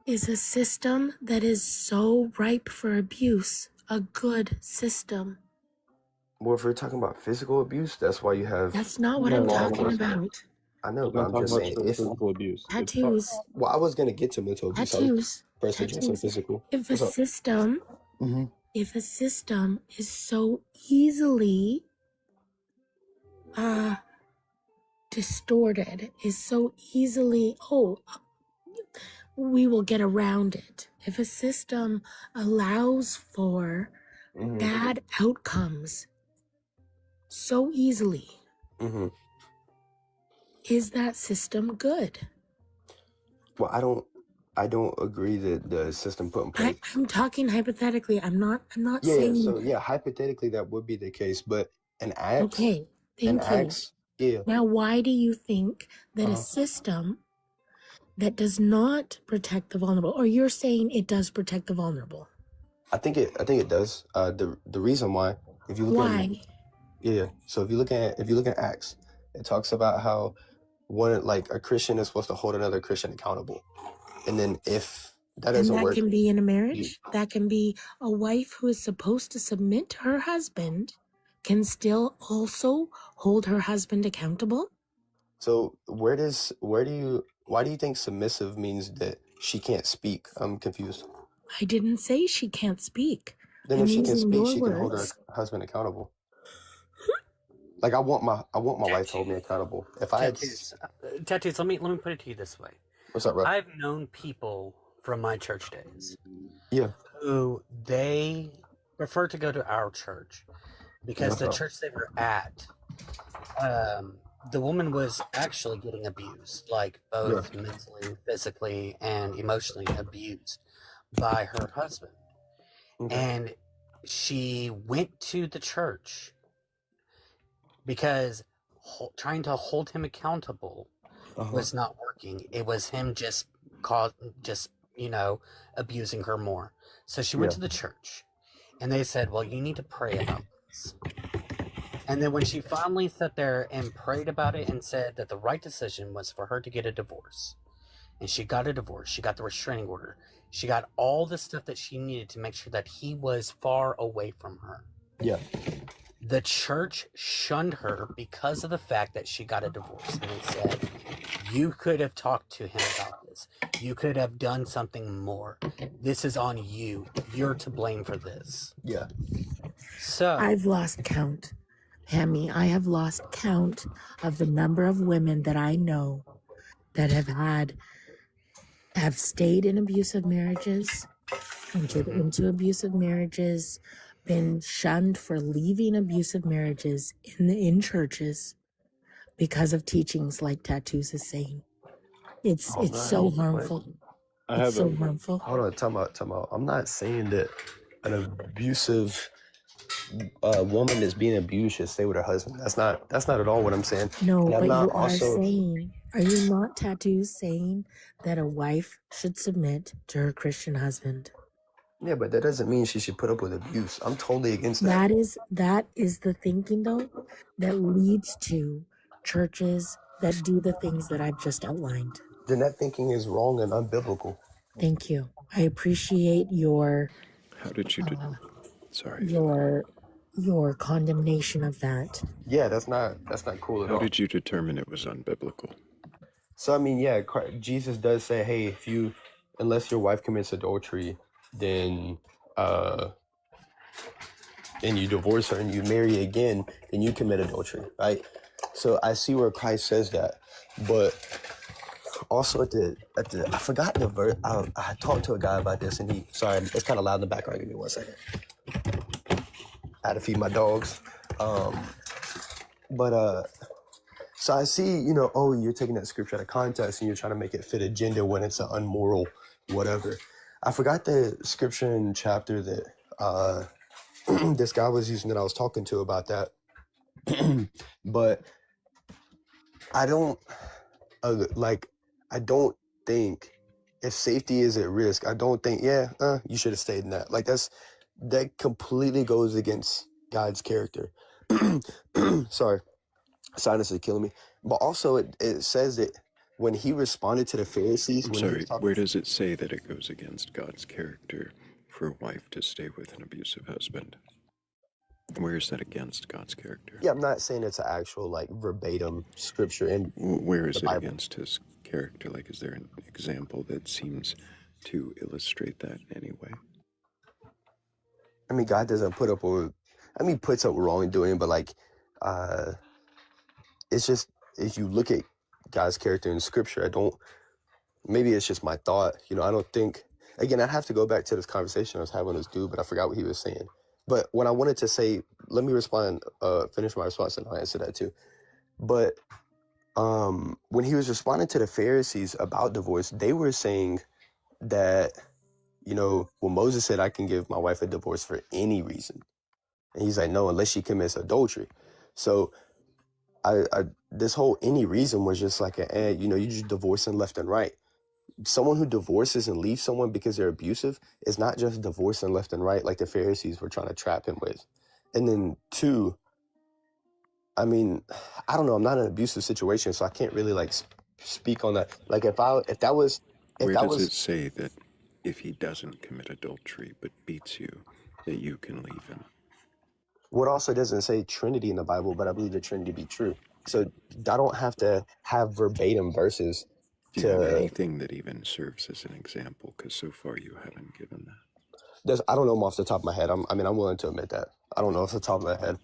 Is a system that is so ripe for abuse a good system? Well, if we're talking about physical abuse, that's why you have. That's not what I'm talking about. I know, but I'm just saying, if physical abuse, tattoos. Well, I was gonna get to mental abuse. Tattoos. First addressing physical. If a system, if a system is so easily distorted, is so easily, we will get around it. If a system allows for bad outcomes so easily, is that system good? Well, I don't agree that the system put in place. I'm talking hypothetically. I'm not Yeah, saying. so yeah, hypothetically that would be the case, but an axe, Okay, thank you. yeah. Now, why do you think that a Uh-huh. system that does not protect the vulnerable, or you're saying it does protect the vulnerable? I think it does. The reason why, if you look at Why? so if you look at Acts, it talks about how one like a Christian is supposed to hold another Christian accountable, and then if that And doesn't that work, can be in a you, marriage. That can be a wife who is supposed to submit to her husband can still also hold her husband accountable. so why do you think submissive means that she can't speak? I'm confused. I didn't say she can't speak. Then I'm if she can using speak, your she can hold her words. husband accountable. Like I want my wife to hold me accountable. If I had Tattoos. Let me put it to you this way. What's up, bro? I've known people from my church days. Yeah. Who they prefer to go to our church because the church they were at, the woman was actually getting abused, like both mentally, physically, and emotionally abused by her husband. And she went to the church because trying to hold him accountable was not working. It was him just abusing her more. So she went to the church, and they said, well, you need to pray about this. And then when she finally sat there and prayed about it and said that the right decision was for her to get a divorce, and she got a divorce, she got the restraining order, she got all the stuff that she needed to make sure that he was far away from her. Yeah. The church shunned her because of the fact that she got a divorce. And they said, you could have talked to him about this. You could have done something more. This is on you. You're to blame for this. Yeah. So I've lost count. Hammy, I have lost count of the number of women that I know that have stayed in abusive marriages, entered into abusive marriages, been shunned for leaving abusive marriages in churches because of teachings like Tattoos is saying. It's so harmful. It's so harmful. Hold on, time out. I'm not saying that an abusive woman that's being abused should stay with her husband. That's not at all what I'm saying. No, And I'm but not you are also saying, are you not, Tattoos, saying that a wife should submit to her Christian husband? Yeah, but that doesn't mean she should put up with abuse. I'm totally against that. That is the thinking, though, that leads to churches that do the things that I've just outlined. Then that thinking is wrong and unbiblical. Thank you. I appreciate your How did you sorry. your condemnation of that. Yeah, that's not cool at all. How did you determine it was unbiblical? So I mean, yeah, Jesus does say, hey, unless your wife commits adultery, then and you divorce her and you marry again, then you commit adultery, right? So I see where Christ says that, but also at the I forgot the verse. I talked to a guy about this, and sorry, it's kind of loud in the background. Give me 1 second. I had to feed my dogs, but so I see, you're taking that scripture out of context and you're trying to make it fit a gender when it's an unmoral whatever. I forgot the scripture and chapter that this guy was using that I was talking to about that. But I don't think if safety is at risk, I don't think, you should have stayed in that. Like that completely goes against God's character. Sorry, sinus is killing me. But also it says that when he responded to the Pharisees, I'm sorry, where does it say that it goes against God's character for a wife to stay with an abusive husband? Where is that against God's character? Yeah, I'm not saying it's an actual verbatim scripture. And where is it against his character? Like, is there an example that seems to illustrate that in any way? I mean, God doesn't put up with, he puts up with wrongdoing, but it's just, if you look at God's character in scripture, maybe it's just my thought, I don't think, again, I'd have to go back to this conversation I was having with this dude, but I forgot what he was saying. But what I wanted to say, let me respond, finish my response and I'll answer that too. But when he was responding to the Pharisees about divorce, they were saying that, well, Moses said I can give my wife a divorce for any reason. And he's like, no, unless she commits adultery. So I this whole any reason was just like, you're just divorcing left and right. Someone who divorces and leaves someone because they're abusive is not just divorcing left and right like the Pharisees were trying to trap him with. And then two, I mean, I don't know. I'm not in an abusive situation, so I can't really like speak on that. Like if that was, Where does it say that if he doesn't commit adultery but beats you, that you can leave him? What also doesn't say Trinity in the Bible, but I believe the Trinity to be true. So I don't have to have verbatim verses Do you have anything that even serves as an example? Because so far you haven't given that. I don't know them off the top of my head. I'm willing to admit that. I don't know off the top of my head.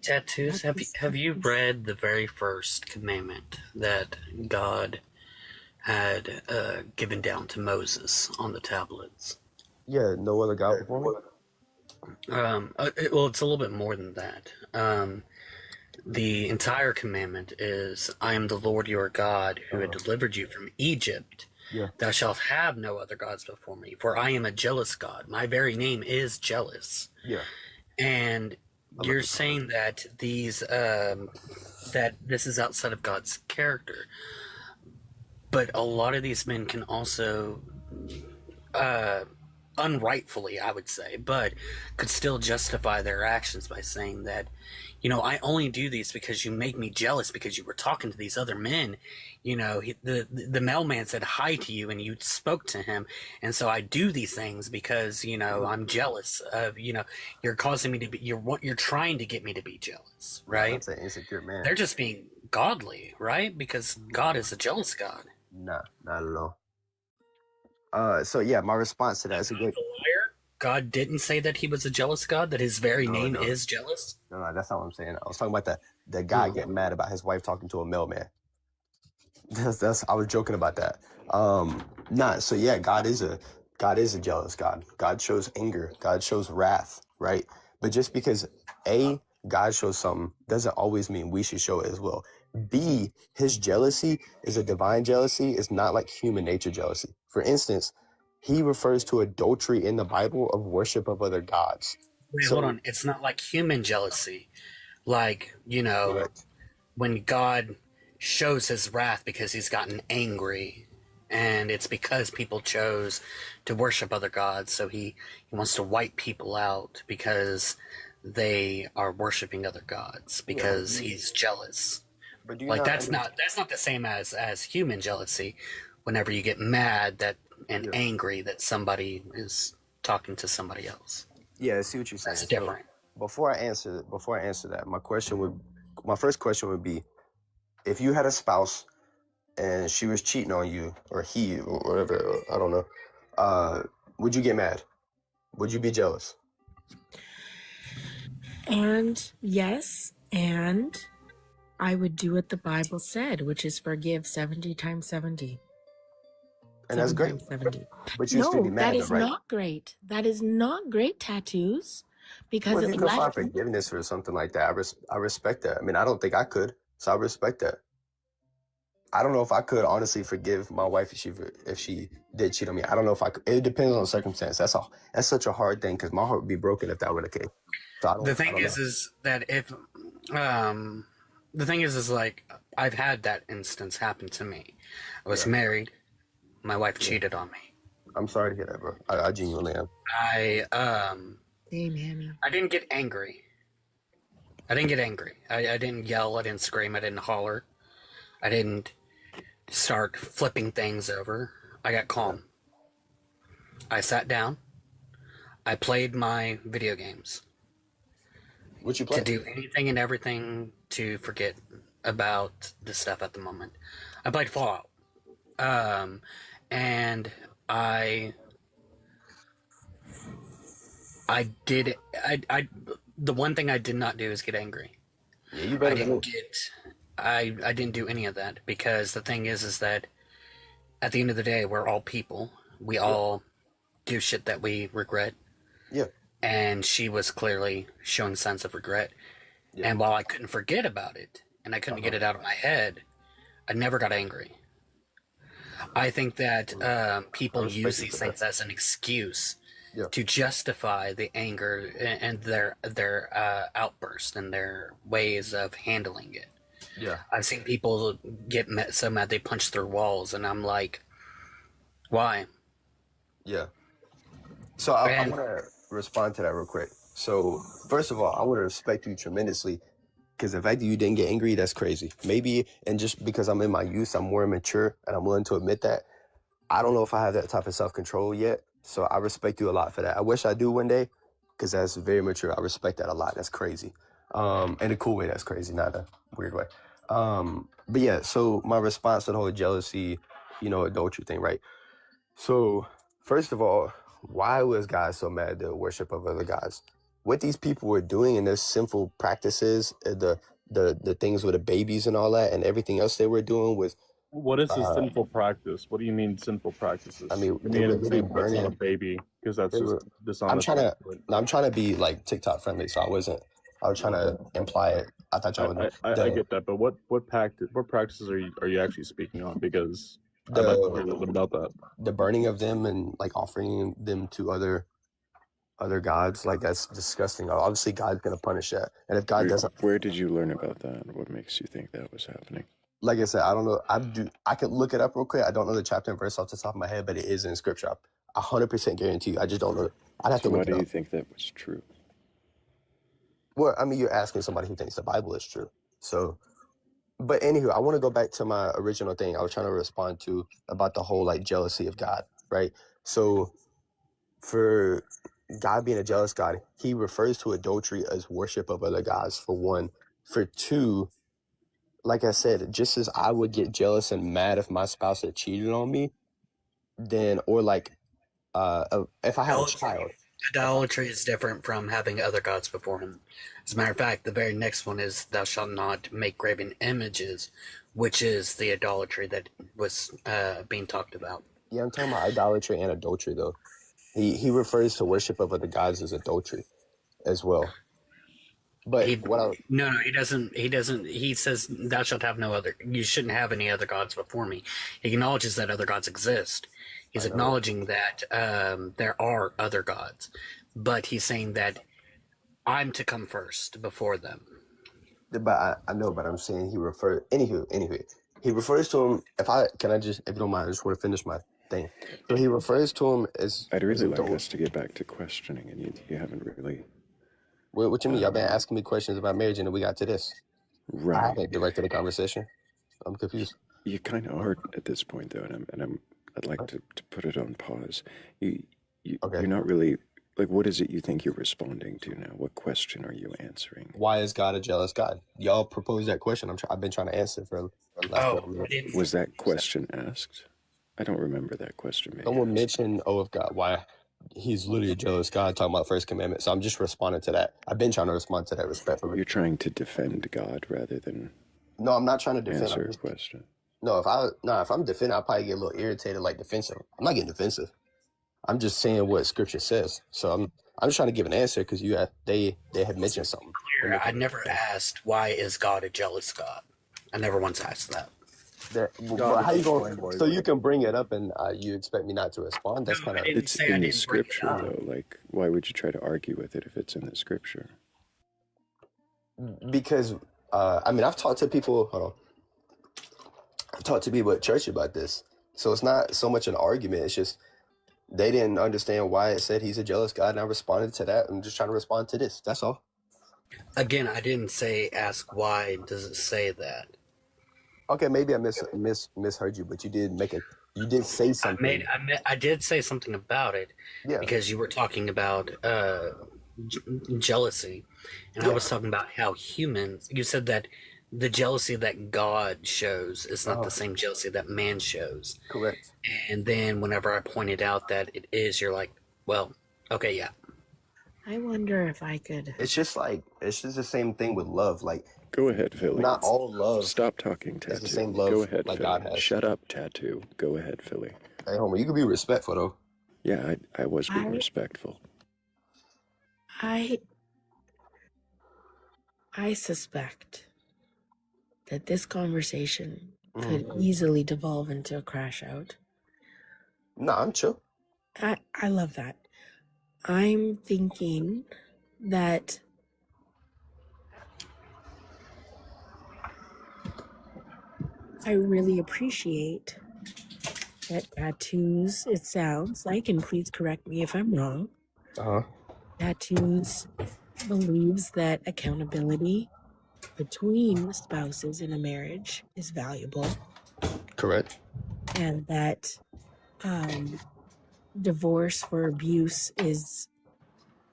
Tattoos. Have you read the very first commandment that God had given down to Moses on the tablets? Yeah, no other God before me. Well, it's a little bit more than that. The entire commandment is, I am the Lord your God who had delivered you from Egypt. Yeah. Thou shalt have no other gods before me, for I am a jealous God. My very name is jealous. Yeah. And you're saying that that this is outside of God's character. But a lot of these men can also, unrightfully, I would say, but could still justify their actions by saying that, I only do these because you make me jealous because you were talking to these other men. The mailman said hi to you and you spoke to him. And so I do these things because, I'm jealous of, you're causing me to be, you're trying to get me to be jealous, right? That's an insecure man. They're just being godly, right? Because God is a jealous God. Nah, not at all. So yeah, my response to that is a good. God didn't say that he was a jealous God, that his very name is jealous? No, that's not what I'm saying. I was talking about the guy getting mad about his wife talking to a mailman. I was joking about that. So yeah, God is a jealous God. God shows anger. God shows wrath, right? But just because God shows something doesn't always mean we should show it as well. B, his jealousy is a divine jealousy. It's not like human nature jealousy. For instance, he refers to adultery in the Bible of worship of other gods. Wait, hold on. It's not like human jealousy. Like, when God shows his wrath because he's gotten angry, and it's because people chose to worship other gods, so he wants to wipe people out because they are worshiping other gods, because he's jealous. But that's not the same as human jealousy. Whenever you get mad and angry that somebody is talking to somebody else. Yeah, I see what you're saying. That's different. So before I answer that, my first question would be, if you had a spouse and she was cheating on you, or he, or whatever, I don't know, would you get mad? Would you be jealous? And yes, and I would do what the Bible said, which is forgive 70 times 70. And that's great. 70. But you still be mad, that is right? not great. That is not great, Tattoos, because Well, if it you could find left. forgiveness or something like that, I respect that. I mean, I don't think I could, so I respect that. I don't know if I could honestly forgive my wife if she did cheat on me. I don't know if I could. It depends on the circumstance. That's such a hard thing, because my heart would be broken if that were the case. So The thing is that if the thing is like, I've had that instance happen to me. I was married. My wife cheated on me. I'm sorry to hear that, bro. I genuinely am. I Amen. I didn't get angry. I didn't yell. I didn't scream. I didn't holler. I didn't start flipping things over. I got calm. I sat down. I played my video games. What you play? To do anything and everything to forget about the stuff at the moment. I played Fallout. And the one thing I did not do is get angry. Yeah, you better. I didn't do any of that, because the thing is that at the end of the day, we're all people. We all do shit that we regret. Yeah. And she was clearly showing signs of regret. Yeah. And while I couldn't forget about it, and I couldn't get it out of my head, I never got angry. I think that people respect use you these for that. things as an excuse Yeah. to justify the anger and their outburst and their ways of handling it. Yeah. I've seen people get so mad they punch through walls, and I'm like, why? Yeah. So I And want to respond to that real quick. So first of all, I want to respect you tremendously because the fact that you didn't get angry, that's crazy. Maybe, and just because I'm in my youth, I'm more mature and I'm willing to admit that. I don't know if I have that type of self-control yet. So I respect you a lot for that. I wish I do one day because that's very mature. I respect that a lot. That's crazy. In a cool way, that's crazy, not a weird way. But yeah, so my response to the whole jealousy, adultery thing, right? So first of all, why was God so mad at the worship of other gods? What these people were doing in their sinful practices, the things with the babies and all that, and everything else they were doing was, What is a sinful practice? What do you mean sinful practices? I mean, You they mean were in literally sense that's not a burning. baby because that's They just were. dishonest. I'm trying to be like TikTok friendly, so I was trying to imply it. I thought y'all would know. I get that, but what practices are you actually speaking on? Because I'd like to hear a little bit about that. The burning of them and like offering them to other gods, like that's disgusting. Obviously, God's gonna punish that, and if God doesn't, Where did you learn about that? What makes you think that was happening? like I said, I don't know. I can look it up real quick. I don't know the chapter and verse off the top of my head, but it is in scripture. I 100% guarantee you. I just don't know. I'd have to So why look it do you up. think that was true? Well, I mean, you're asking somebody who thinks the Bible is true. So, but anywho, I want to go back to my original thing. I was trying to respond to about the whole like jealousy of God, right? So, for God being a jealous God, he refers to adultery as worship of other gods, for one. For two, like I said, just as I would get jealous and mad if my spouse had cheated on me, then, or like, if I had a child. idolatry is different from having other gods before him. As a matter of fact, the very next one is thou shalt not make graven images, which is the idolatry that was being talked about. Yeah, I'm talking about idolatry and adultery, though. He refers to worship of other gods as adultery as well. But No, he doesn't. He doesn't. He says, "Thou shalt have no other. You shouldn't have any other gods before me." He acknowledges that other gods exist. He's acknowledging that there are other gods, but he's saying that I'm to come first before them. But I know, but I'm saying he refers. Anywho, he refers to him. If you don't mind, I just want to finish my thing. So he refers to him as. I'd really like us to get back to questioning, and you haven't really. What you mean? Y'all been asking me questions about marriage, and then we got to this. Right. I haven't directed the conversation. I'm confused. You kind of are at this point, though, and I'd like to put it on pause. You're not really like. What is it you think you're responding to now? What question are you answering? Why is God a jealous God? Y'all proposed that question. I've been trying to answer for the last couple minutes. Was that question asked? I don't remember that question being Someone mentioned, of God, why he's literally a jealous God, talking about first commandment. So I'm just responding to that. I've been trying to respond to that respectfully. You're trying to defend God rather than. No, I'm not trying to defend. Answer a question. No, if I'm defending, I'll probably get a little irritated, like defensive. I'm not getting defensive. I'm just saying what scripture says. So I'm just trying to give an answer because they had mentioned something. Clear. I never asked why is God a jealous God. I never once asked that. How you going? So you can bring it up and you expect me not to respond? That's kind of. It's in the scripture, though. Like, why would you try to argue with it if it's in the scripture? Because I've talked to people. Hold on. I've talked to people at church about this, so it's not so much an argument. It's just they didn't understand why it said he's a jealous God, and I responded to that. I'm just trying to respond to this. That's all. Again, I didn't say ask why does it say that. Okay, maybe I misheard you, but you did say something. I did say something about it because you were talking about jealousy, and I was talking about how humans. You said that the jealousy that God shows is not the same jealousy that man shows. Correct. And then whenever I pointed out that it is, you're like, well, okay, yeah. I wonder if I could. It's just the same thing with love. Like, go ahead, Philly. Not all love. Stop talking, Tattoo. It's the same love. Go ahead, like Philly. God has. Shut up, Tattoo. Go ahead, Philly. Hey, Homer, you can be respectful though. Yeah, I was being respectful. I suspect that this conversation could easily devolve into a crash out. Nah, I'm chill. I love that. I'm thinking that I really appreciate that tattoos, it sounds like, and please correct me if I'm wrong, tattoos believes that accountability between spouses in a marriage is valuable. Correct. And that divorce for abuse is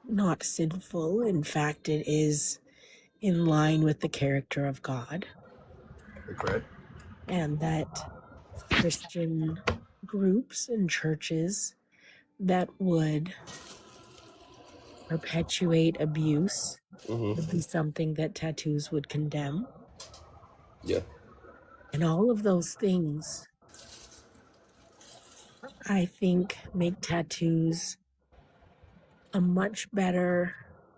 not sinful. In fact, it is in line with the character of God. Correct. And that Christian groups and churches that would perpetuate abuse would be something that tattoos would condemn. Yeah. And all of those things, I think, make tattoos a much better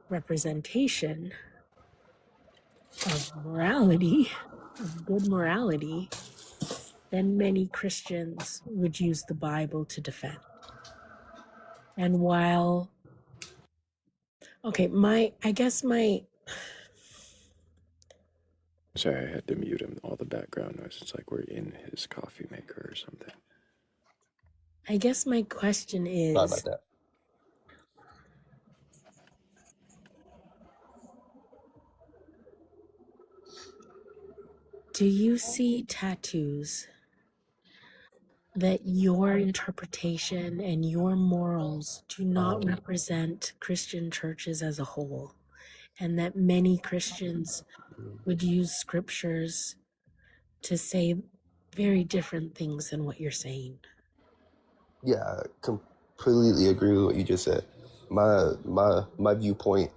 representation of morality, of good morality, than many Christians would use the Bible to defend. And while, okay, I guess my Sorry, I had to mute him. All the background noise. It's like we're in his coffee maker or something. I guess my question is, Sorry about that. do you see tattoos that your interpretation and your morals do not represent Christian churches as a whole, and that many Christians would use scriptures to say very different things than what you're saying? Yeah, I completely agree with what you just said. My viewpoint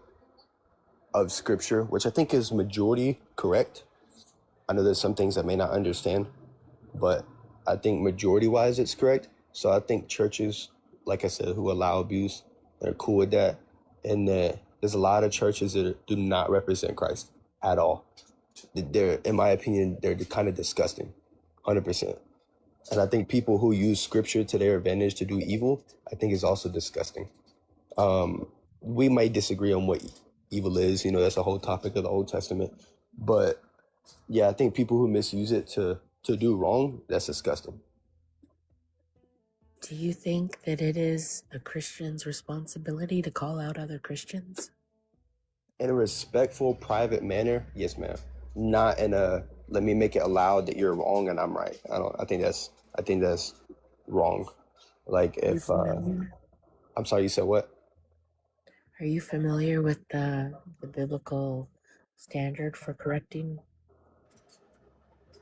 of scripture, which I think is majority correct. I know there's some things I may not understand, but I think majority wise it's correct. So I think churches, like I said, who allow abuse, they're cool with that. And there's a lot of churches that do not represent Christ at all. They're, in my opinion, they're kind of disgusting, 100%. And I think people who use scripture to their advantage to do evil, I think is also disgusting. We might disagree on what evil is, that's a whole topic of the Old Testament. But yeah, I think people who misuse it to do wrong, that's disgusting. Do you think that it is a Christian's responsibility to call out other Christians? In a respectful, private manner, yes, ma'am. Not in a let me make it allowed that you're wrong and I'm right. I think that's wrong. Like if I'm sorry, you said what? Are you familiar with the biblical standard for correcting?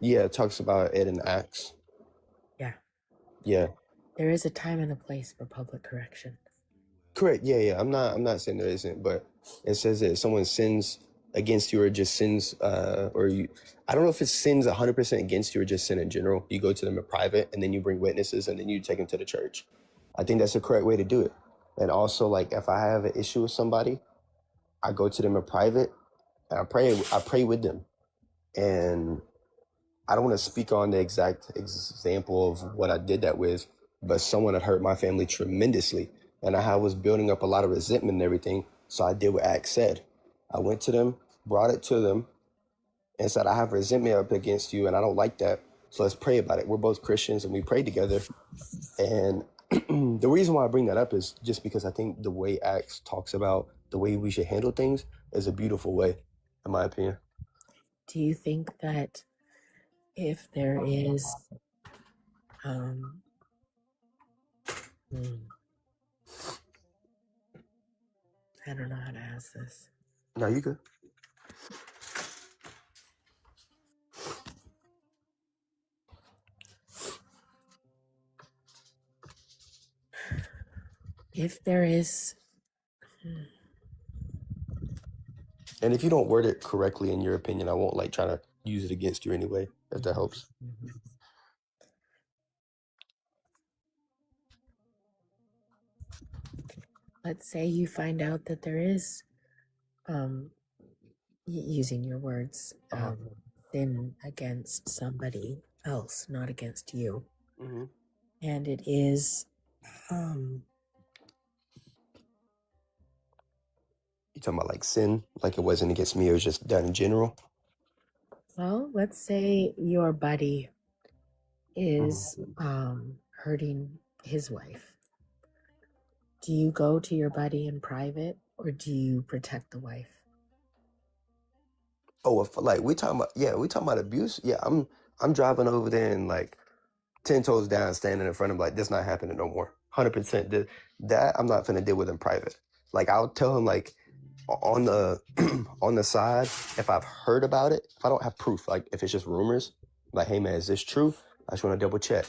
Yeah, it talks about it in Acts. Yeah. Yeah. There is a time and a place for public correction. Correct. Yeah. I'm not saying there isn't, but it says that if someone sins against you or just sins, or you, I don't know if it sins 100% against you or just sin in general. You go to them in private and then you bring witnesses and then you take them to the church. I think that's the correct way to do it. And also, like, if I have an issue with somebody, I go to them in private and I pray with them. And I don't want to speak on the exact example of what I did that with, but someone had hurt my family tremendously. And I was building up a lot of resentment and everything. So I did what Axe said. I went to them, brought it to them, and said, I have resentment up against you and I don't like that. So let's pray about it. We're both Christians and we prayed together. And the reason why I bring that up is just because I think the way Axe talks about the way we should handle things is a beautiful way, in my opinion. Do you think that if there is I don't know how to ask this. No, you good. If there is And if you don't word it correctly in your opinion, I won't try to use it against you anyway, if that helps. Let's say you find out that there is, using your words, sin against somebody, else, not against you. Mm-hmm. And it is, um, You talking about like sin? Like it wasn't against me, it was just done in general? well, let's say your buddy is hurting his wife. Do you go to your buddy in private or do you protect the wife? Oh, if, like we talking about abuse. Yeah, I'm driving over there and like 10 toes down, standing in front of him like this not happening no more. 100%. That I'm not finna deal with in private. Like I'll tell him like on the on the side if I've heard about it. If I don't have proof, like if it's just rumors, like hey man, is this true? I just want to double check.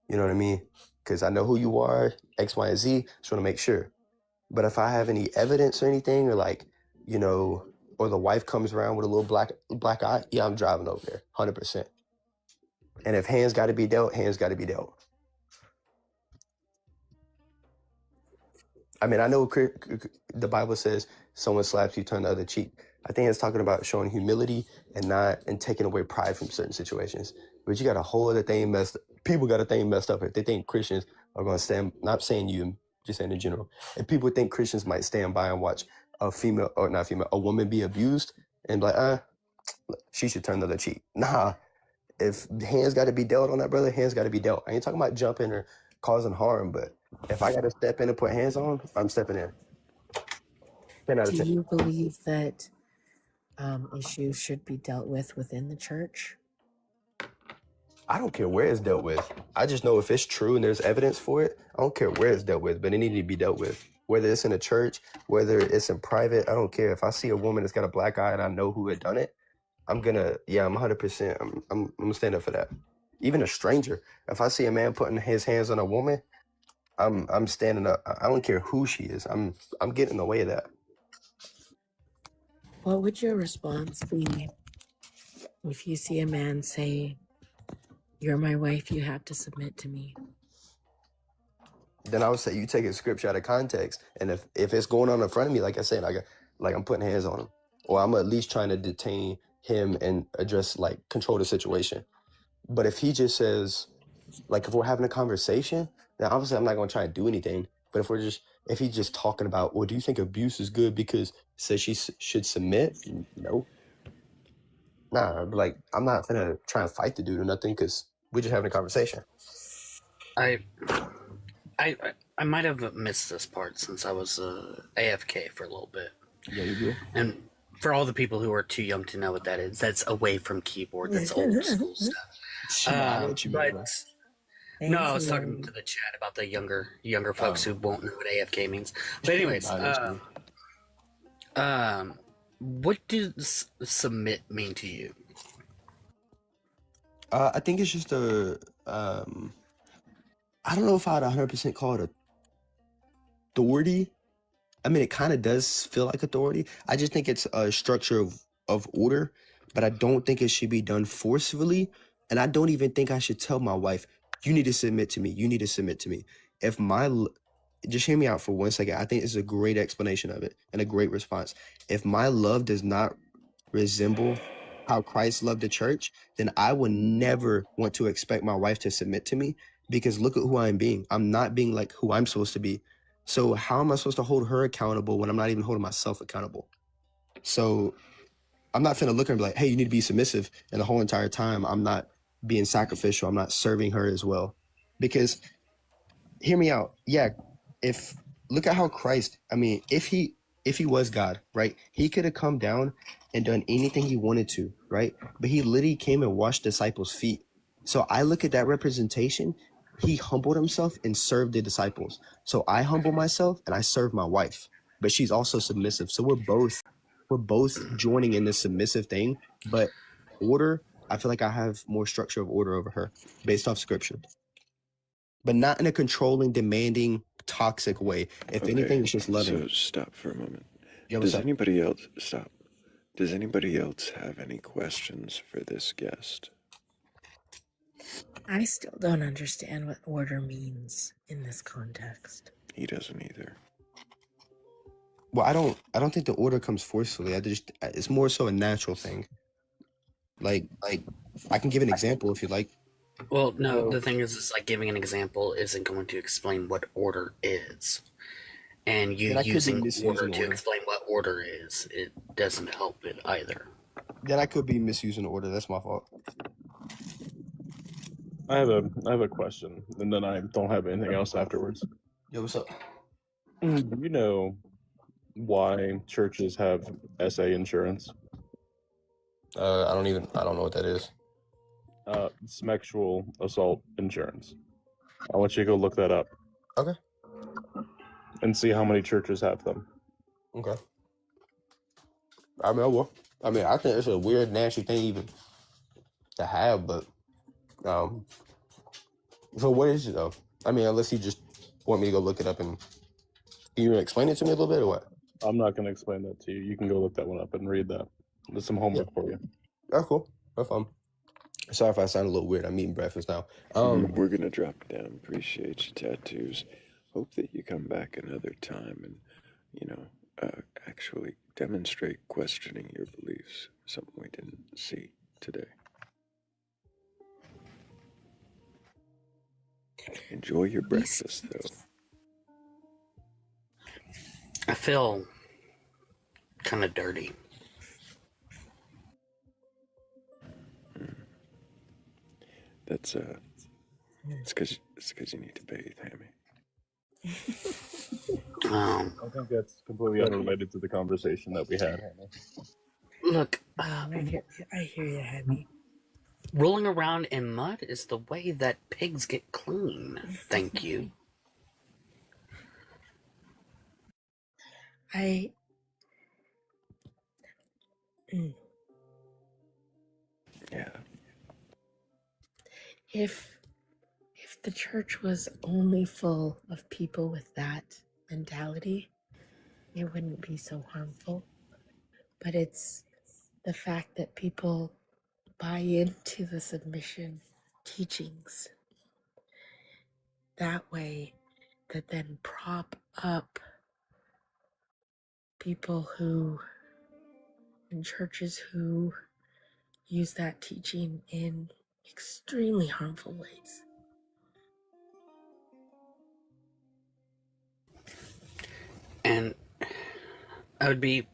You know what I mean? Because I know who you are, X, Y, and Z. Just want to make sure. But if I have any evidence or anything, or like, you know, or the wife comes around with a little black eye, yeah, I'm driving over there, 100%. And if hands got to be dealt, hands got to be dealt. I mean, I know the Bible says someone slaps you, turn the other cheek. I think it's talking about showing humility and taking away pride from certain situations. But you got a whole other thing people got a thing messed up if they think Christians are going to stand, not saying you, just saying in general. If people think Christians might stand by and watch a woman be abused and be like, she should turn the other cheek. Nah, if hands got to be dealt on that brother, hands got to be dealt. I ain't talking about jumping or causing harm, but if I got to step in and put hands on, I'm stepping in. 10 out of Do 10. you believe that issues should be dealt with within the church? I don't care where it's dealt with. I just know if it's true and there's evidence for it, I don't care where it's dealt with, but it needs to be dealt with. Whether it's in a church, whether it's in private, I don't care. If I see a woman that's got a black eye and I know who had done it, I'm 100%. I'm gonna stand up for that. Even a stranger. If I see a man putting his hands on a woman, I'm standing up. I don't care who she is. I'm getting in the way of that. What would your response be if you see a man say, "You're my wife, you have to submit to me"? Then I would say you take a scripture out of context, and if it's going on in front of me, like I said, like I'm putting hands on him, or I'm at least trying to detain him and address control the situation. But if he just says, like if we're having a conversation, then obviously I'm not gonna try to do anything. But if he's just talking about, well, do you think abuse is good because it says she should submit? No, nah. Like I'm not gonna try and fight the dude or nothing because we're just having a conversation. I might have missed this part since I was AFK for a little bit. Yeah, you do. And for all the people who are too young to know what that is, that's away from keyboard. That's old school stuff. I know what you mean, bro. No, I was talking to the chat about the younger folks who won't know what AFK means. But anyways, what does submit mean to you? I think it's just I don't know if I'd 100% call it authority. I mean, it kind of does feel like authority. I just think it's a structure of order, but I don't think it should be done forcefully. And I don't even think I should tell my wife, you need to submit to me. You need to submit to me. Just hear me out for 1 second. I think it's a great explanation of it and a great response. If my love does not resemble how Christ loved the church, then I would never want to expect my wife to submit to me, because look at who I'm being. I'm not being like who I'm supposed to be. So how am I supposed to hold her accountable when I'm not even holding myself accountable? So I'm not finna look at her and be like, hey, you need to be submissive. And the whole entire time I'm not being sacrificial. I'm not serving her as well. Because hear me out. Yeah, look at how Christ, I mean, if he was God, right? He could have come down and done anything he wanted to, right? But he literally came and washed disciples' feet. So I look at that representation. He humbled himself and served the disciples. So I humble myself and I serve my wife, but she's also submissive. So we're both joining in this submissive thing, but order, I feel like I have more structure of order over her based off scripture, but not in a controlling, demanding, toxic way. If anything, it's just loving. So stop for a moment. Yeah, Does anybody else stop? Does anybody else have any questions for this guest? I still don't understand what order means in this context. He doesn't either. Well, I don't think the order comes forcefully. It's more so a natural thing. Like I can give an example if you like. Well, no, the thing is like giving an example isn't going to explain what order is. And you using order to explain what order is, it doesn't help it either. Then I could be misusing the order. That's my fault. I have a question, and then I don't have anything else afterwards. Yo, what's up? Do you know why churches have SA insurance? I don't know what that is. Sexual assault insurance. I want you to go look that up. Okay. And see how many churches have them. Okay. I mean, I think it's a weird, nasty thing even to have, but so what is it though? I mean, unless you just want me to go look it up, and can you explain it to me a little bit or what? I'm not going to explain that to you. You can go look that one up and read that. There's some homework for you. That's cool. That's fun. Sorry if I sound a little weird. I'm eating breakfast now. We're gonna drop down. Appreciate your tattoos. Hope that you come back another time and, actually demonstrate questioning your beliefs. Something we didn't see today. Enjoy your breakfast, though. I feel kind of dirty. That's it's because you need to bathe, Hammy. I think that's completely unrelated to the conversation that we had. Look, I hear you, Hammy. Rolling around in mud is the way that pigs get clean. Thank you. Yeah. If the church was only full of people with that mentality, it wouldn't be so harmful. But it's the fact that people buy into the submission teachings that way that then prop up people who in churches who use that teaching in extremely harmful ways. And it would be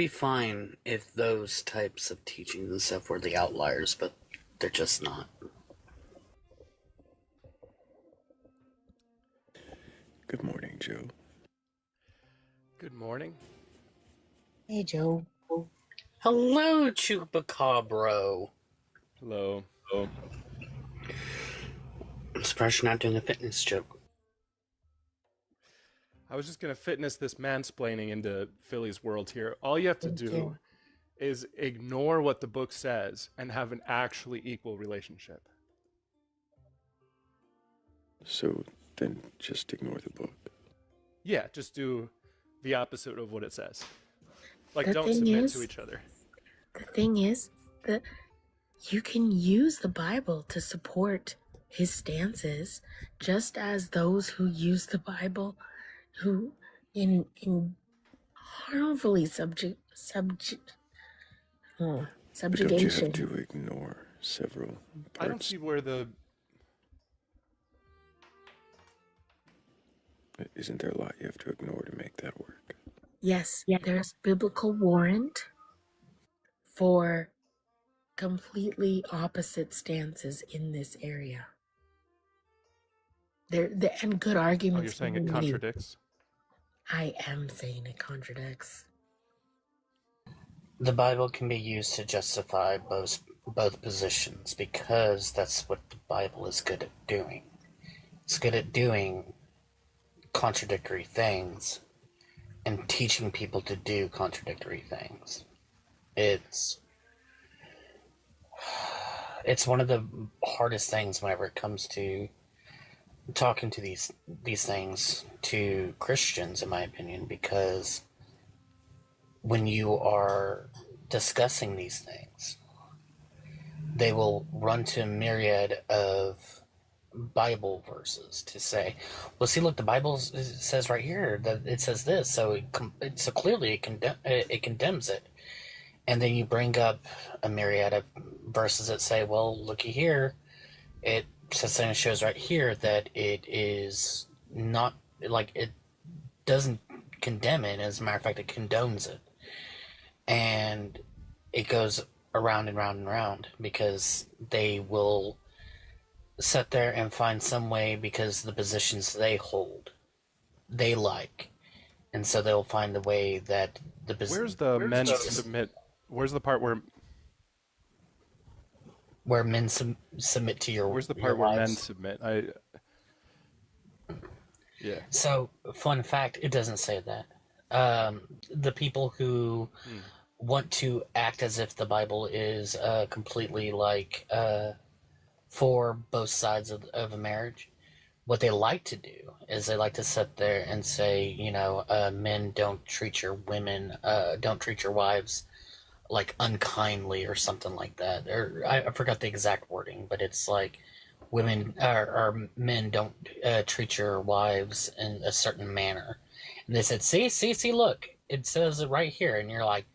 fine if those types of teachings and stuff were the outliers, but they're just not. Good morning, Joe. Good morning. Hey, Joe. Hello, Chupacabro. Hello. I'm surprised you're not doing a fitness joke. I was just going to fitness this mansplaining into Philly's world here. All you have to do is ignore what the book says and have an actually equal relationship. So then just ignore the book. Yeah, just do the opposite of what it says. Like, The don't thing submit is- to each other. The thing is that you can use the Bible to support his stances, just as those who use the Bible, who in harmfully But don't you subjugation. have to ignore several I don't parts? see where the... Isn't there a lot you have to ignore to make that work? Yes, there's biblical warrant for completely opposite stances in this area. There and good Oh, arguments. you're saying it can be made. contradicts? I am saying it contradicts. The Bible can be used to justify both positions because that's what the Bible is good at doing. It's good at doing contradictory things and teaching people to do contradictory things. It's one of the hardest things whenever it comes to talking to these things to Christians, in my opinion, because when you are discussing these things, they will run to a myriad of Bible verses to say, well, see, look, the Bible says right here that it says this, so clearly it condemns it. And then you bring up a myriad of verses that say, well, looky here. It says and shows right here that it is not, like, it doesn't condemn it. As a matter of fact, it condones it. And it goes around and round and round because they will sit there and find some way, because the positions they hold, they like. And so they'll find a way that the position... Where's the men submit? Where's the part where men submit to your... Where's the part where men wives? submit? Yeah. So, fun fact, it doesn't say that. The people who want to act as if the Bible is completely like for both sides of a marriage, what they like to do is they like to sit there and say, you know, men don't treat your women, don't treat your wives like unkindly or something like that. Or I forgot the exact wording, but it's like women or men don't treat your wives in a certain manner. And they said, see, look, it says it right here. And you're like,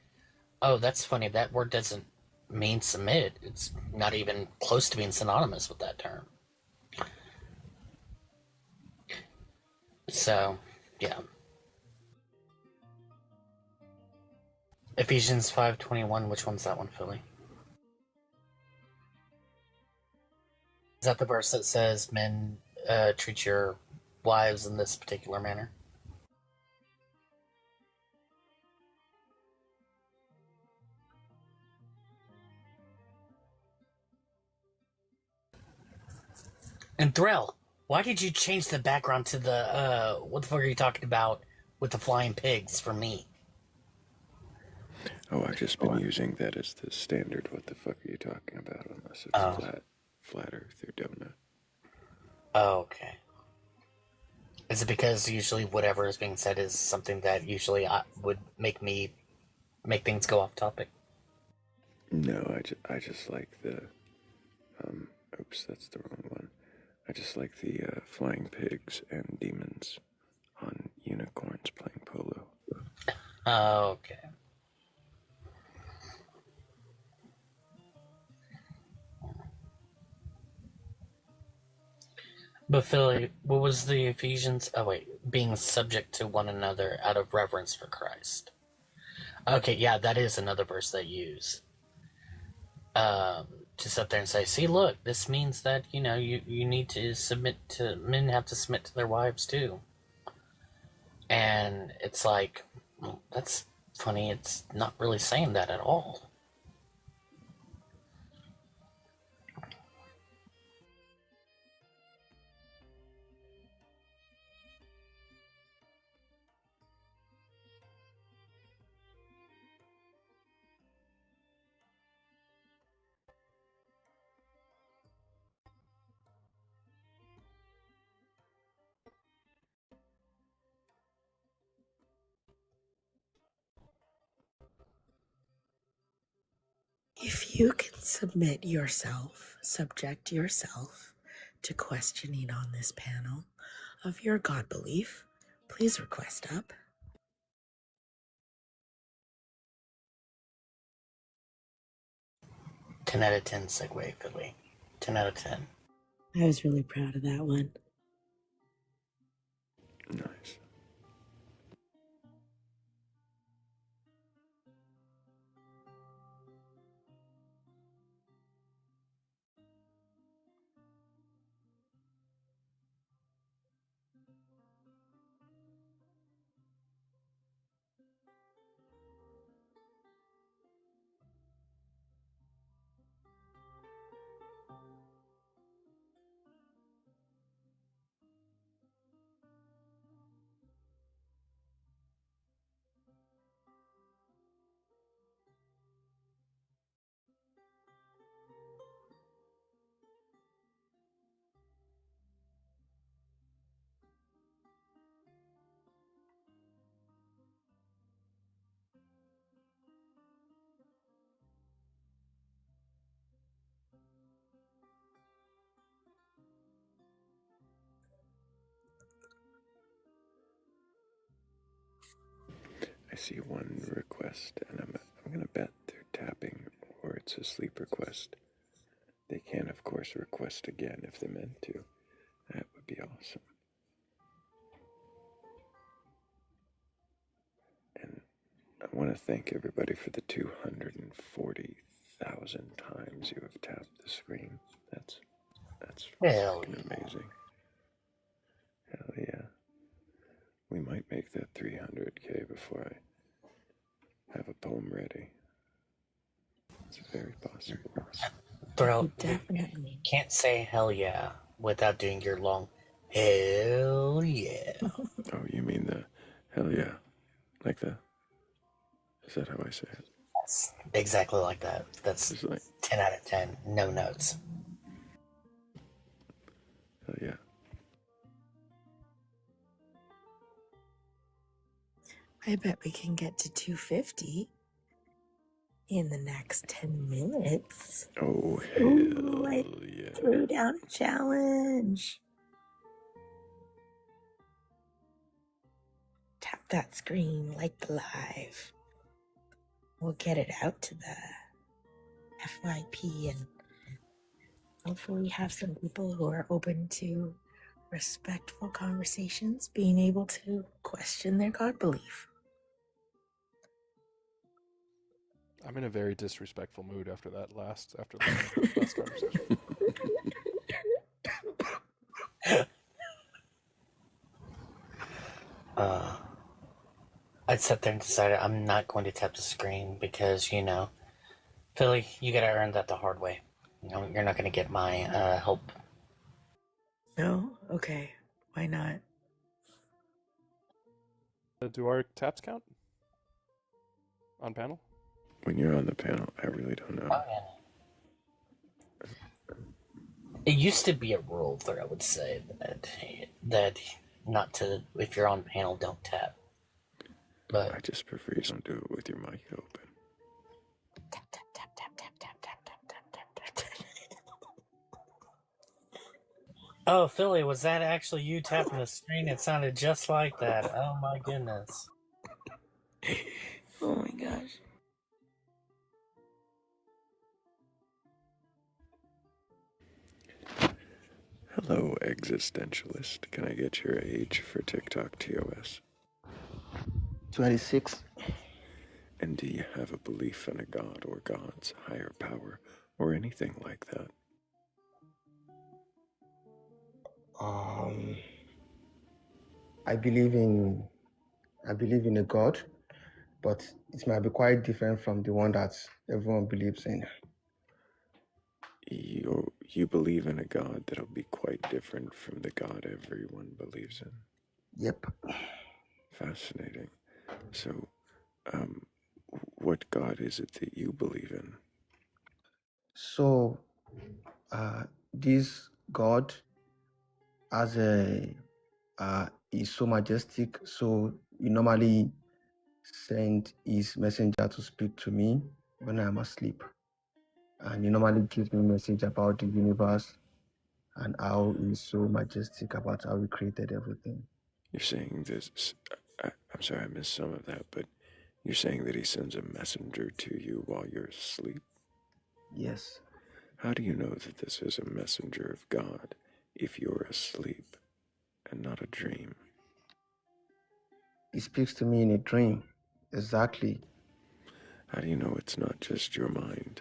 oh, that's funny. That word doesn't mean submit. It's not even close to being synonymous with that term. So, yeah. Ephesians 5:21, which one's that one, Philly? Is that the verse that says men treat your wives in this particular manner? And Thrayle, why did you change the background to the, what the fuck are you talking about with the flying pigs for me? Oh, I've just been using that as the standard. What the fuck are you talking about? Unless it's flat Earth or donut. Oh, okay. Is it because usually whatever is being said is something that usually would make things go off topic? No, I just like the, oops, that's the wrong one. I just like the flying pigs and demons on unicorns playing polo. Oh, okay. But Philly, what was the Ephesians? Oh wait, being subject to one another out of reverence for Christ. Okay, yeah, that is another verse they use. To sit there and say, see, look, this means that, you know, you need to submit to, men have to submit to their wives too. And it's like, well, that's funny, it's not really saying that at all. If you can subject yourself to questioning on this panel of your God belief, please request up. 10 out of 10 segue, Philly. 10 out of 10. I was really proud of that one. Nice. I see one request, and I'm gonna bet they're tapping or it's a sleep request. They can, of course, request again if they meant to. That would be awesome. And I want to thank everybody for the 240,000 times you have tapped the screen. That's Hell fucking amazing. Hell yeah. We might make that 300K before I have a poem ready. It's very possible. Thrayle, Definitely. can't say hell yeah without doing your long hell yeah. Oh, you mean the hell yeah? Like the... Is that how I say it? That's exactly like that. That's It's like, 10 out of 10. No notes. hell yeah. I bet we can get to 250 in the next 10 minutes. Oh, Ooh, I hell yeah. threw down a challenge. Tap that screen like the live. We'll get it out to the FYP and hopefully have some people who are open to respectful conversations being able to question their God belief. I'm in a very disrespectful mood after that last conversation. I'd sat there and decided I'm not going to tap the screen because, you know, Philly, you gotta earn that the hard way. You know, you're not gonna get my help. No? Okay. Why not? Do our taps count on panel? When you're on the panel, I really don't know. Oh, yeah. It used to be a rule that I would say that not to, if you're on panel, don't tap. But I just prefer you don't do it with your mic open. oh, Philly, was that actually you tapping the screen? It sounded just like that. Oh my goodness. Oh my gosh. Hello, existentialist. Can I get your age for TikTok TOS? 26. And do you have a belief in a god or gods, higher power, or anything like that? I believe in a God, but it might be quite different from the one that everyone believes in. You believe in a god that'll be quite different from the god everyone believes in? Yep. Fascinating. So, what god is it that you believe in? So, this God has is so majestic. So he normally send his messenger to speak to me when I'm asleep, and he normally gives me a message about the universe and how he's so majestic about how he created everything. You're saying this... I'm sorry, I missed some of that, but you're saying that he sends a messenger to you while you're asleep? Yes. How do you know that this is a messenger of God if you're asleep and not a dream? He speaks to me in a dream. Exactly. How do you know it's not just your mind?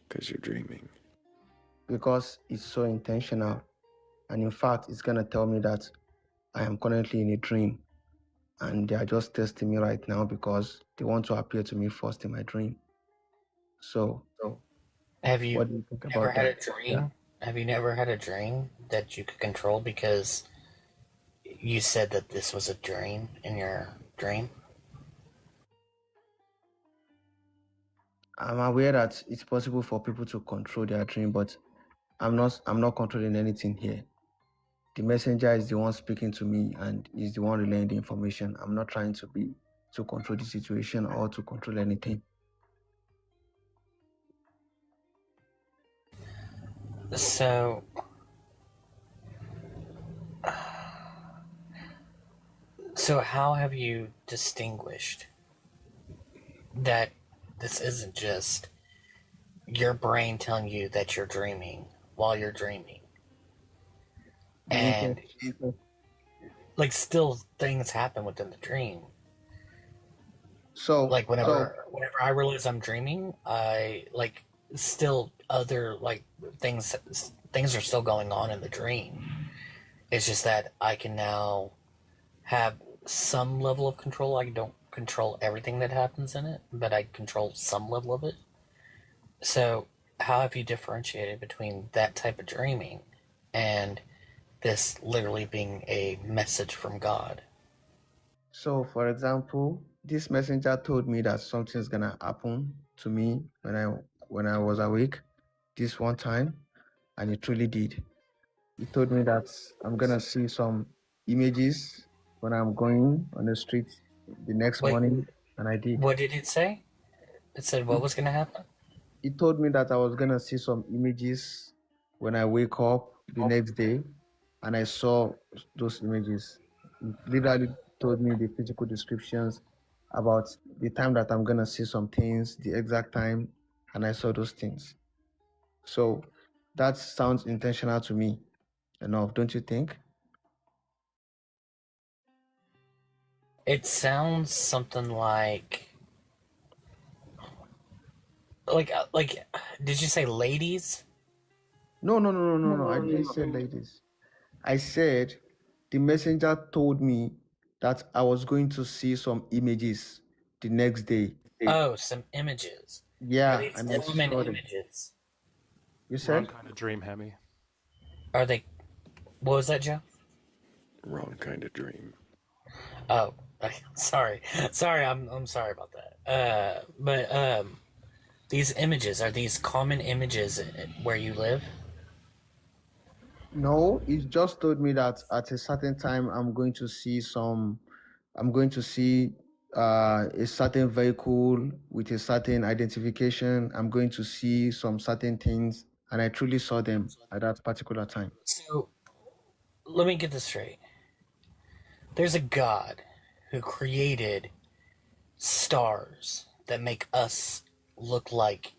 Because you're dreaming. Because it's so intentional. And in fact, it's going to tell me that I am currently in a dream. And they are just testing me right now because they want to appear to me first in my dream. So Have you what do you think never about had that? a dream? Have you never had a dream that you could control because you said that this was a dream in your dream? I'm aware that it's possible for people to control their dream, but I'm not controlling anything here. The messenger is the one speaking to me and is the one relaying the information. I'm not trying to control the situation or to control anything. So, how have you distinguished that this isn't just your brain telling you that you're dreaming while you're dreaming. And like still things happen within the dream. So like whenever I realize I'm dreaming, I like still other like things are still going on in the dream. It's just that I can now have some level of control. I don't control everything that happens in it, but I control some level of it. So how have you differentiated between that type of dreaming and this literally being a message from God? So, for example, this messenger told me that something's gonna happen to me when I was awake this one time, and it truly did. He told me that I'm gonna see some images when I'm going on the street the next Wait, morning, and I did. what did it say? It said what was going to happen? He told me that I was gonna see some images when I wake up the next day, and I saw those images. He literally told me the physical descriptions about the time that I'm gonna see some things, the exact time, and I saw those things. So that sounds intentional to me enough, don't you think? It sounds something like did you say ladies? No, I didn't say ladies. I said the messenger told me that I was going to see some images the next day. Oh, some images. Are Yeah, these and I common saw them. images? You Wrong said? kind of dream, Hemi. Are they? What was that, Joe? Wrong kind of dream. Oh, sorry. I'm sorry about that. But these images, are these common images where you live? No, he just told me that at a certain time I'm going to see a certain vehicle with a certain identification. I'm going to see some certain things, and I truly saw them at that particular time. So, let me get this straight. There's a God who created stars that make us look like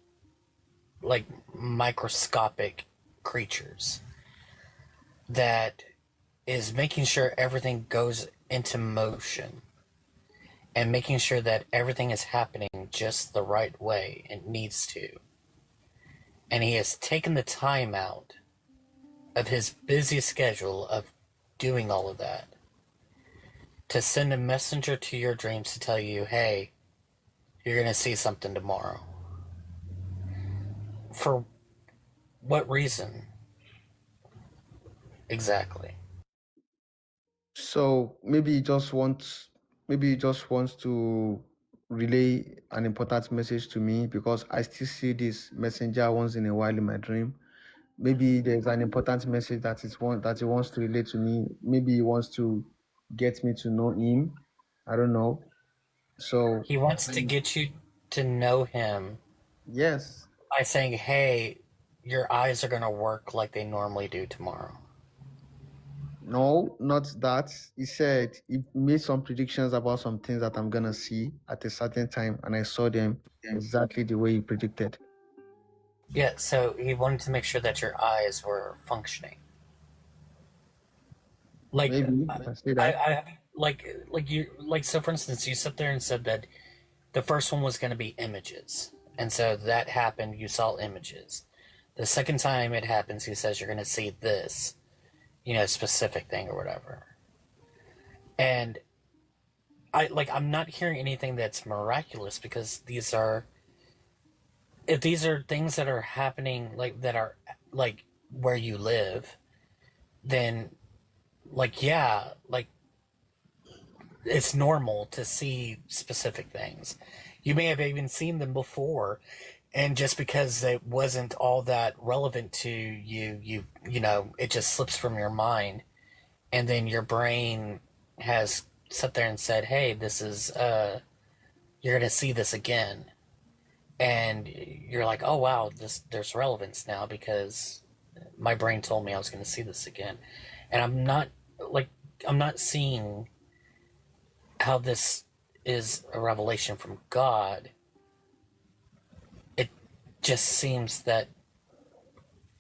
microscopic creatures that is making sure everything goes into motion and making sure that everything is happening just the right way it needs to. And he has taken the time out of his busy schedule of doing all of that to send a messenger to your dreams to tell you, hey, you're going to see something tomorrow. For what reason? Exactly. So maybe he just wants to relay an important message to me because I still see this messenger once in a while in my dream. Maybe there's an important message that he wants to relay to me. Maybe he wants to get me to know him. I don't know. So He wants to get you to know him. Yes. By saying, hey, your eyes are going to work like they normally do tomorrow. No, not that. He said he made some predictions about some things that I'm gonna see at a certain time, and I saw them exactly the way he predicted. Yeah, so he wanted to make sure that your eyes were functioning. Like, Maybe you can say that. so for instance, you sat there and said that the first one was going to be images. And so that happened, you saw images. The second time it happens, he says you're going to see this, specific thing or whatever. And I'm not hearing anything that's miraculous because if these are things that are happening, that are where you live, then it's normal to see specific things. You may have even seen them before, and just because it wasn't all that relevant to you, it just slips from your mind, and then your brain has sat there and said, hey, this is, you're going to see this again. And you're like, oh, wow, there's relevance now because my brain told me I was going to see this again. And I'm not seeing how this is a revelation from God just seems that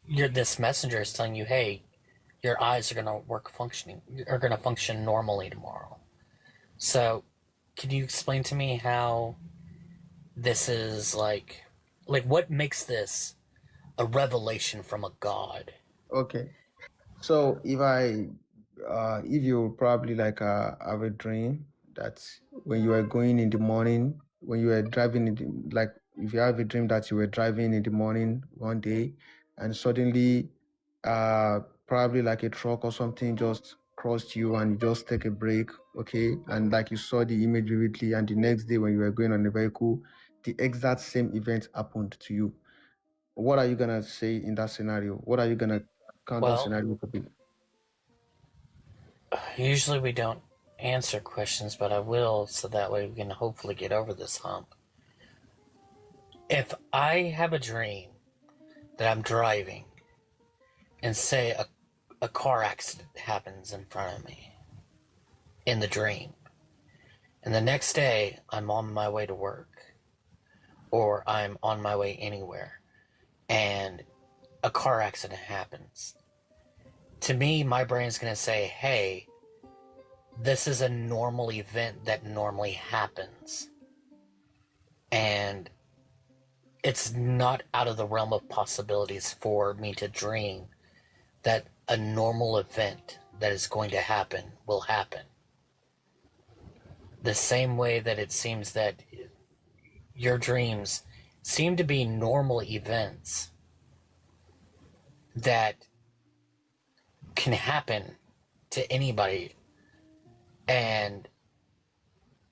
this messenger is telling you, hey, your eyes are going to function normally tomorrow. So, can you explain to me how this is like what makes this a revelation from a god? Okay. So if you probably like have a dream that when you were going in the morning, when you were driving, like if you have a dream that you were driving in the morning one day, and suddenly, probably like a truck or something just crossed you and you just take a break, okay, and like you saw the image vividly, and the next day when you were going on the vehicle, the exact same event happened to you. What are you gonna say in that scenario? What are you gonna count that Well, scenario to be? usually we don't answer questions, but I will, so that way we can hopefully get over this hump. If I have a dream that I'm driving and say a car accident happens in front of me in the dream, and the next day I'm on my way to work or I'm on my way anywhere and a car accident happens, to me, my brain's going to say, hey, this is a normal event that normally happens. And it's not out of the realm of possibilities for me to dream that a normal event that is going to happen will happen. The same way that it seems that your dreams seem to be normal events that can happen to anybody, and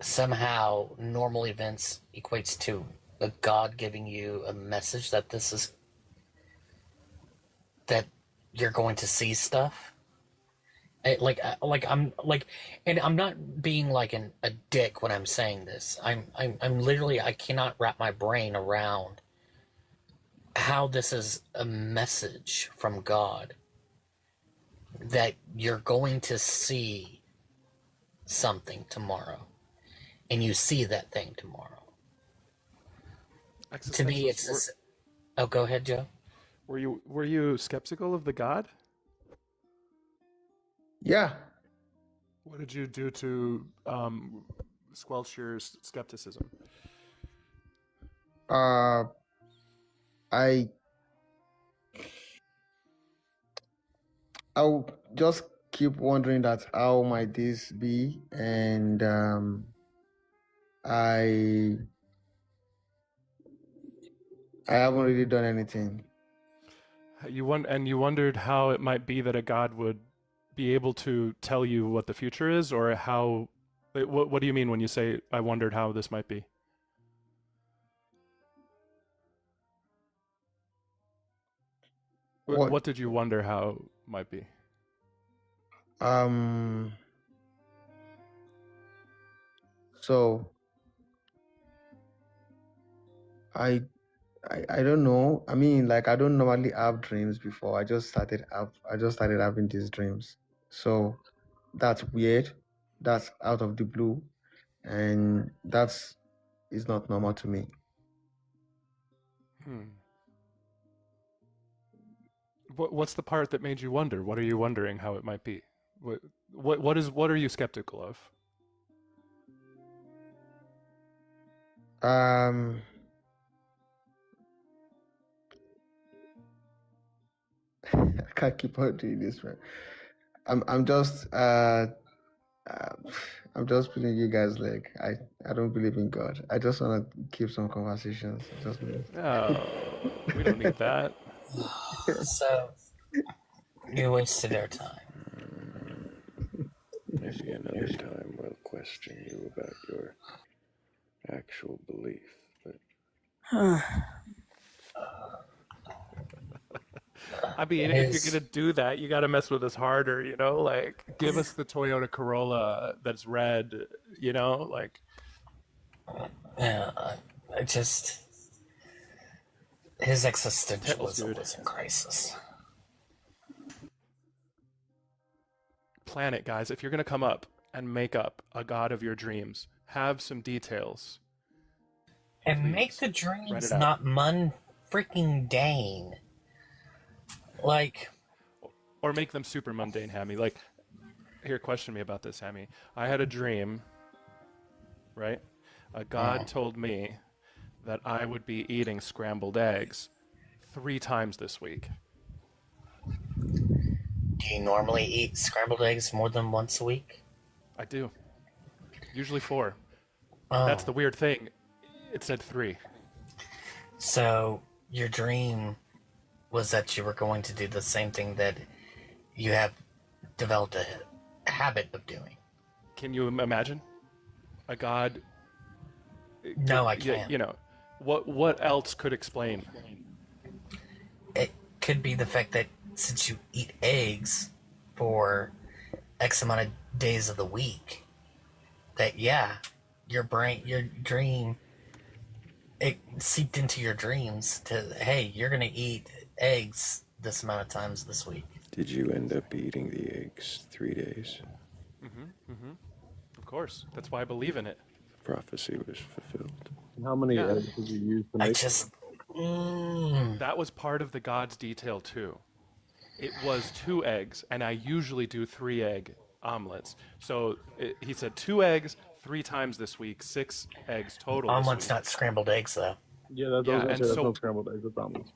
somehow normal events equates to a God giving you a message that that you're going to see stuff. And I'm not being like a dick when I'm saying this. I'm literally, I cannot wrap my brain around how this is a message from God that you're going to see something tomorrow, and you see that thing tomorrow. To me, it's this. Oh, go ahead, Joe. Were you skeptical of the God? Yeah. What did you do to squelch your skepticism? I I'll just keep wondering that how might this be, and I haven't really done anything. You wondered how it might be that a God would be able to tell you what the future is, or how. What do you mean when you say I wondered how this might be? What did you wonder how might be? So I don't know. I mean, like I don't normally have dreams before. I just started having these dreams. So that's weird. That's out of the blue, and is not normal to me. What's the part that made you wonder? What are you wondering how it might be? What are you skeptical of? I can't keep on doing this, man. I'm just I'm just putting you guys like I don't believe in God. I just want to keep some conversations. Oh, we don't need that. So you wasted our time. Maybe another time we'll question you about your actual belief. But I mean, if you're gonna do that, you gotta mess with us harder, you know? Like, give us the Toyota Corolla that's red, you know? Like, yeah, his existentialism was in crisis. Plan it, guys. If you're gonna come up and make up a god of your dreams, have some details. And make the dreams not freaking dane. Like, or make them super mundane, Hammy. Like, here, question me about this, Hammy. I had a dream, right? A god told me that I would be eating scrambled eggs 3 times this week. Do you normally eat scrambled eggs more than once a week? I do. Usually 4. Oh. That's the weird thing. It said 3. So, your dream was that you were going to do the same thing that you have developed a habit of doing. Can you imagine? A god... No, I can't. You know, what else could explain? It could be the fact that since you eat eggs for X amount of days of the week, that, yeah, your dream, it seeped into your dreams to, hey, you're going to eat eggs this amount of times this week. Did you end up eating the eggs 3 days? Of course. That's why I believe in it. Prophecy was fulfilled. How many eggs did you use to make? That was part of the god's detail too. It was 2 eggs, and I usually do 3 egg omelets. So he said 2 eggs 3 times this week, 6 eggs total. Omelets, not scrambled eggs, though. Yeah, that's no scrambled eggs, that's omelets.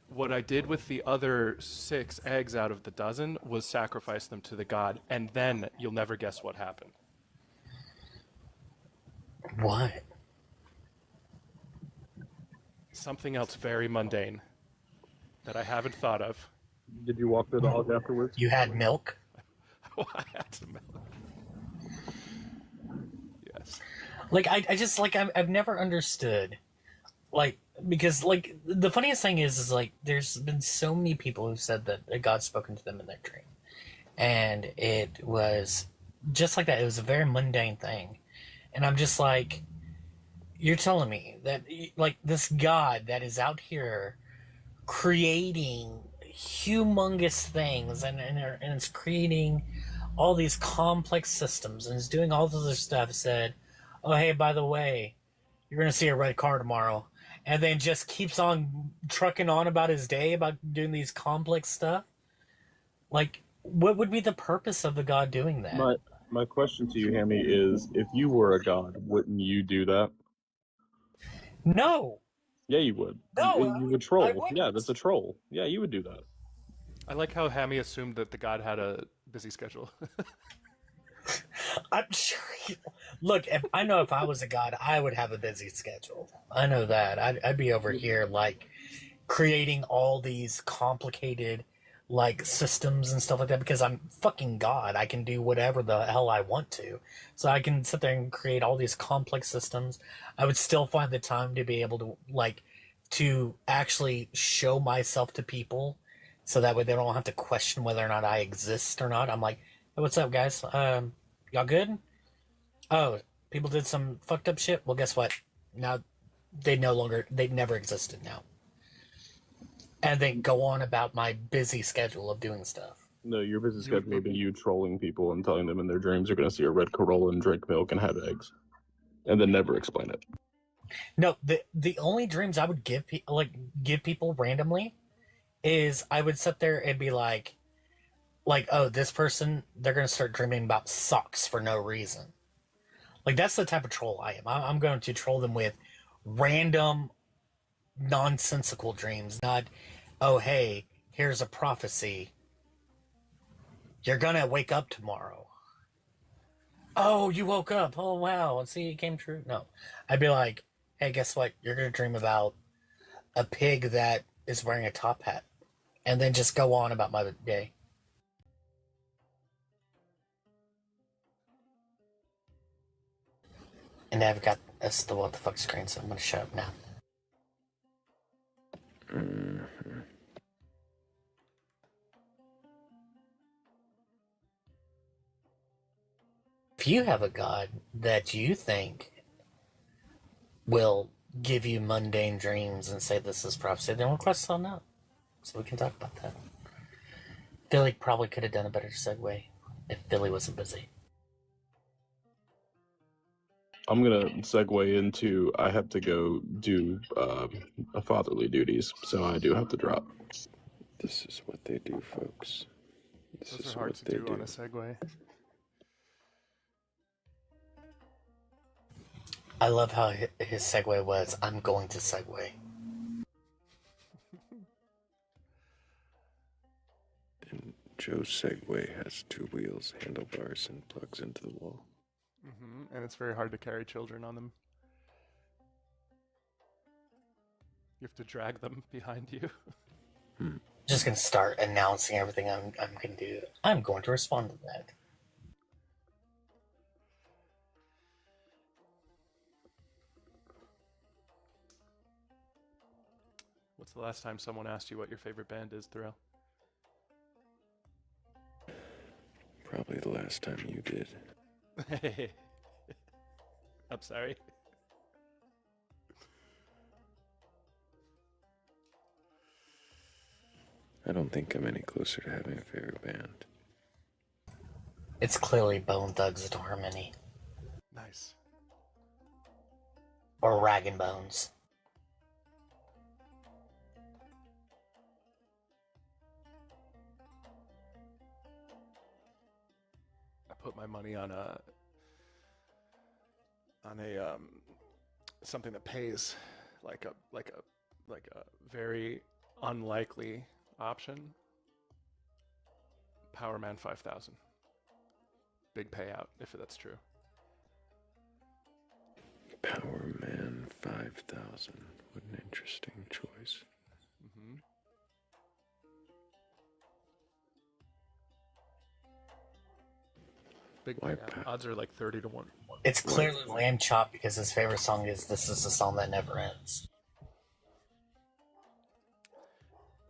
What I did with the other 6 eggs out of the dozen was sacrifice them to the god, and then you'll never guess what happened. What? Something else very mundane that I haven't thought of. Did you walk the dog afterwards? You had milk? I had some milk. Yes. Like, I just, like, I've never understood, like, because, like, the funniest thing is like, there's been so many people who said that God's spoken to them in their dream. And it was just like that. It was a very mundane thing. And I'm just like, you're telling me that, like, this God that is out here creating humongous things and it's creating all these complex systems and is doing all this other stuff, said, oh, hey, by the way, you're going to see a red car tomorrow. And then just keeps on trucking on about his day, about doing these complex stuff. Like, what would be the purpose of the God doing that? My question to you, Hammy, is if you were a god, wouldn't you do that? No. Yeah, you would. No, you would troll. Yeah, that's a troll. Yeah, you would do that. I like how Hammy assumed that the god had a busy schedule. I'm sure. Look, if I was a god, I would have a busy schedule. I know that. I'd be over here, like, creating all these complicated, like, systems and stuff like that, because I'm fucking God. I can do whatever the hell I want to. So I can sit there and create all these complex systems. I would still find the time to be able to, like, to actually show myself to people, so that way they don't have to question whether or not I exist or not. I'm like, hey, what's up, guys? Y'all good? Oh, people did some fucked up shit? Well, guess what? Now, they never existed now. And then go on about my busy schedule of doing stuff. No, your busy schedule would be you trolling people and telling them in their dreams you're going to see a red Corolla and drink milk and have eggs. And then never explain it. No, the only dreams I would give people randomly is I would sit there and be like, oh, this person, they're going to start dreaming about socks for no reason. Like, that's the type of troll I am. I'm going to troll them with random, nonsensical dreams, not, oh, hey, here's a prophecy. You're going to wake up tomorrow. Oh, you woke up. Oh, wow. And see, it came true. No. I'd be like, hey, guess what? You're going to dream about a pig that is wearing a top hat. And then just go on about my day. And I've got the what the fuck screen, so I'm going to shut up now. If you have a god that you think will give you mundane dreams and say this is prophecy, then request on out, so we can talk about that. Philly probably could have done a better segue if Philly wasn't busy. I'm gonna segue into I have to go do fatherly duties, so I do have to drop. This is what they do, folks. This Those is are hard what to they do do. on a segue. I love how his segue was, I'm going to segue. And Joe's Segway has 2 wheels, handlebars, and plugs into the wall. And it's very hard to carry children on them. You have to drag them behind you. Just gonna start announcing everything I'm gonna do. I'm going to respond to that. What's the last time someone asked you what your favorite band is, Thrayle? Probably the last time you did. I'm sorry. I don't think I'm any closer to having a favorite band. It's clearly Bone Thugs to Harmony. Nice. Or Rag and Bones. I put my money on a something that pays, like a very unlikely option. Power Man 5000. Big payout if that's true. Power Man 5000. What an interesting choice. Big payout. Odds are like 30 to 1. It's clearly Lamb Chop because his favorite song is This Is the Song That Never Ends.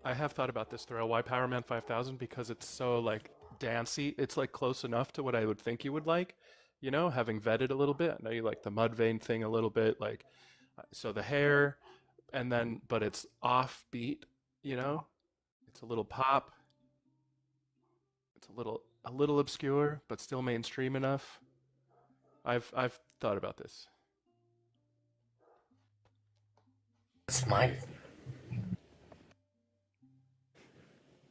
I have thought about this, Thrayle. Why Power Man 5000? Because it's so like dancey. It's like close enough to what I would think you would like, you know, having vetted a little bit. I know you like the Mudvayne thing a little bit, like so the hair, and then but it's offbeat, you know. It's a little pop. It's a little obscure, but still mainstream enough. I've thought about this. It's my.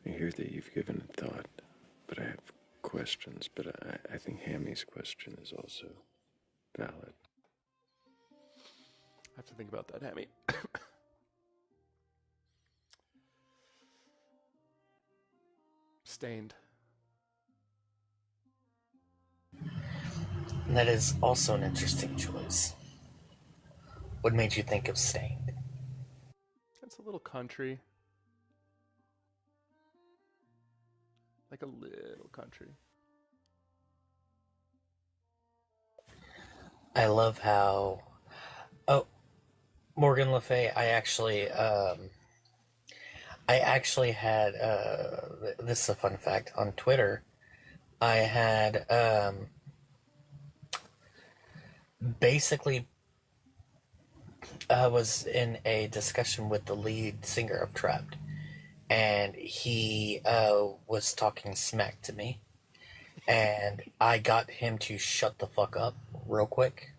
I hear that you've given it thought, but I have questions. But I think Hammy's question is also valid. I have to think about that, Hammy. Stained. And that is also an interesting choice. What made you think of Stained? It's a little country. Like a little country. I love how... Oh, Morgan Le Fay, I actually had, this is a fun fact, on Twitter, I had, basically, I was in a discussion with the lead singer of Trapped, and he was talking smack to me, and I got him to shut the fuck up real quick,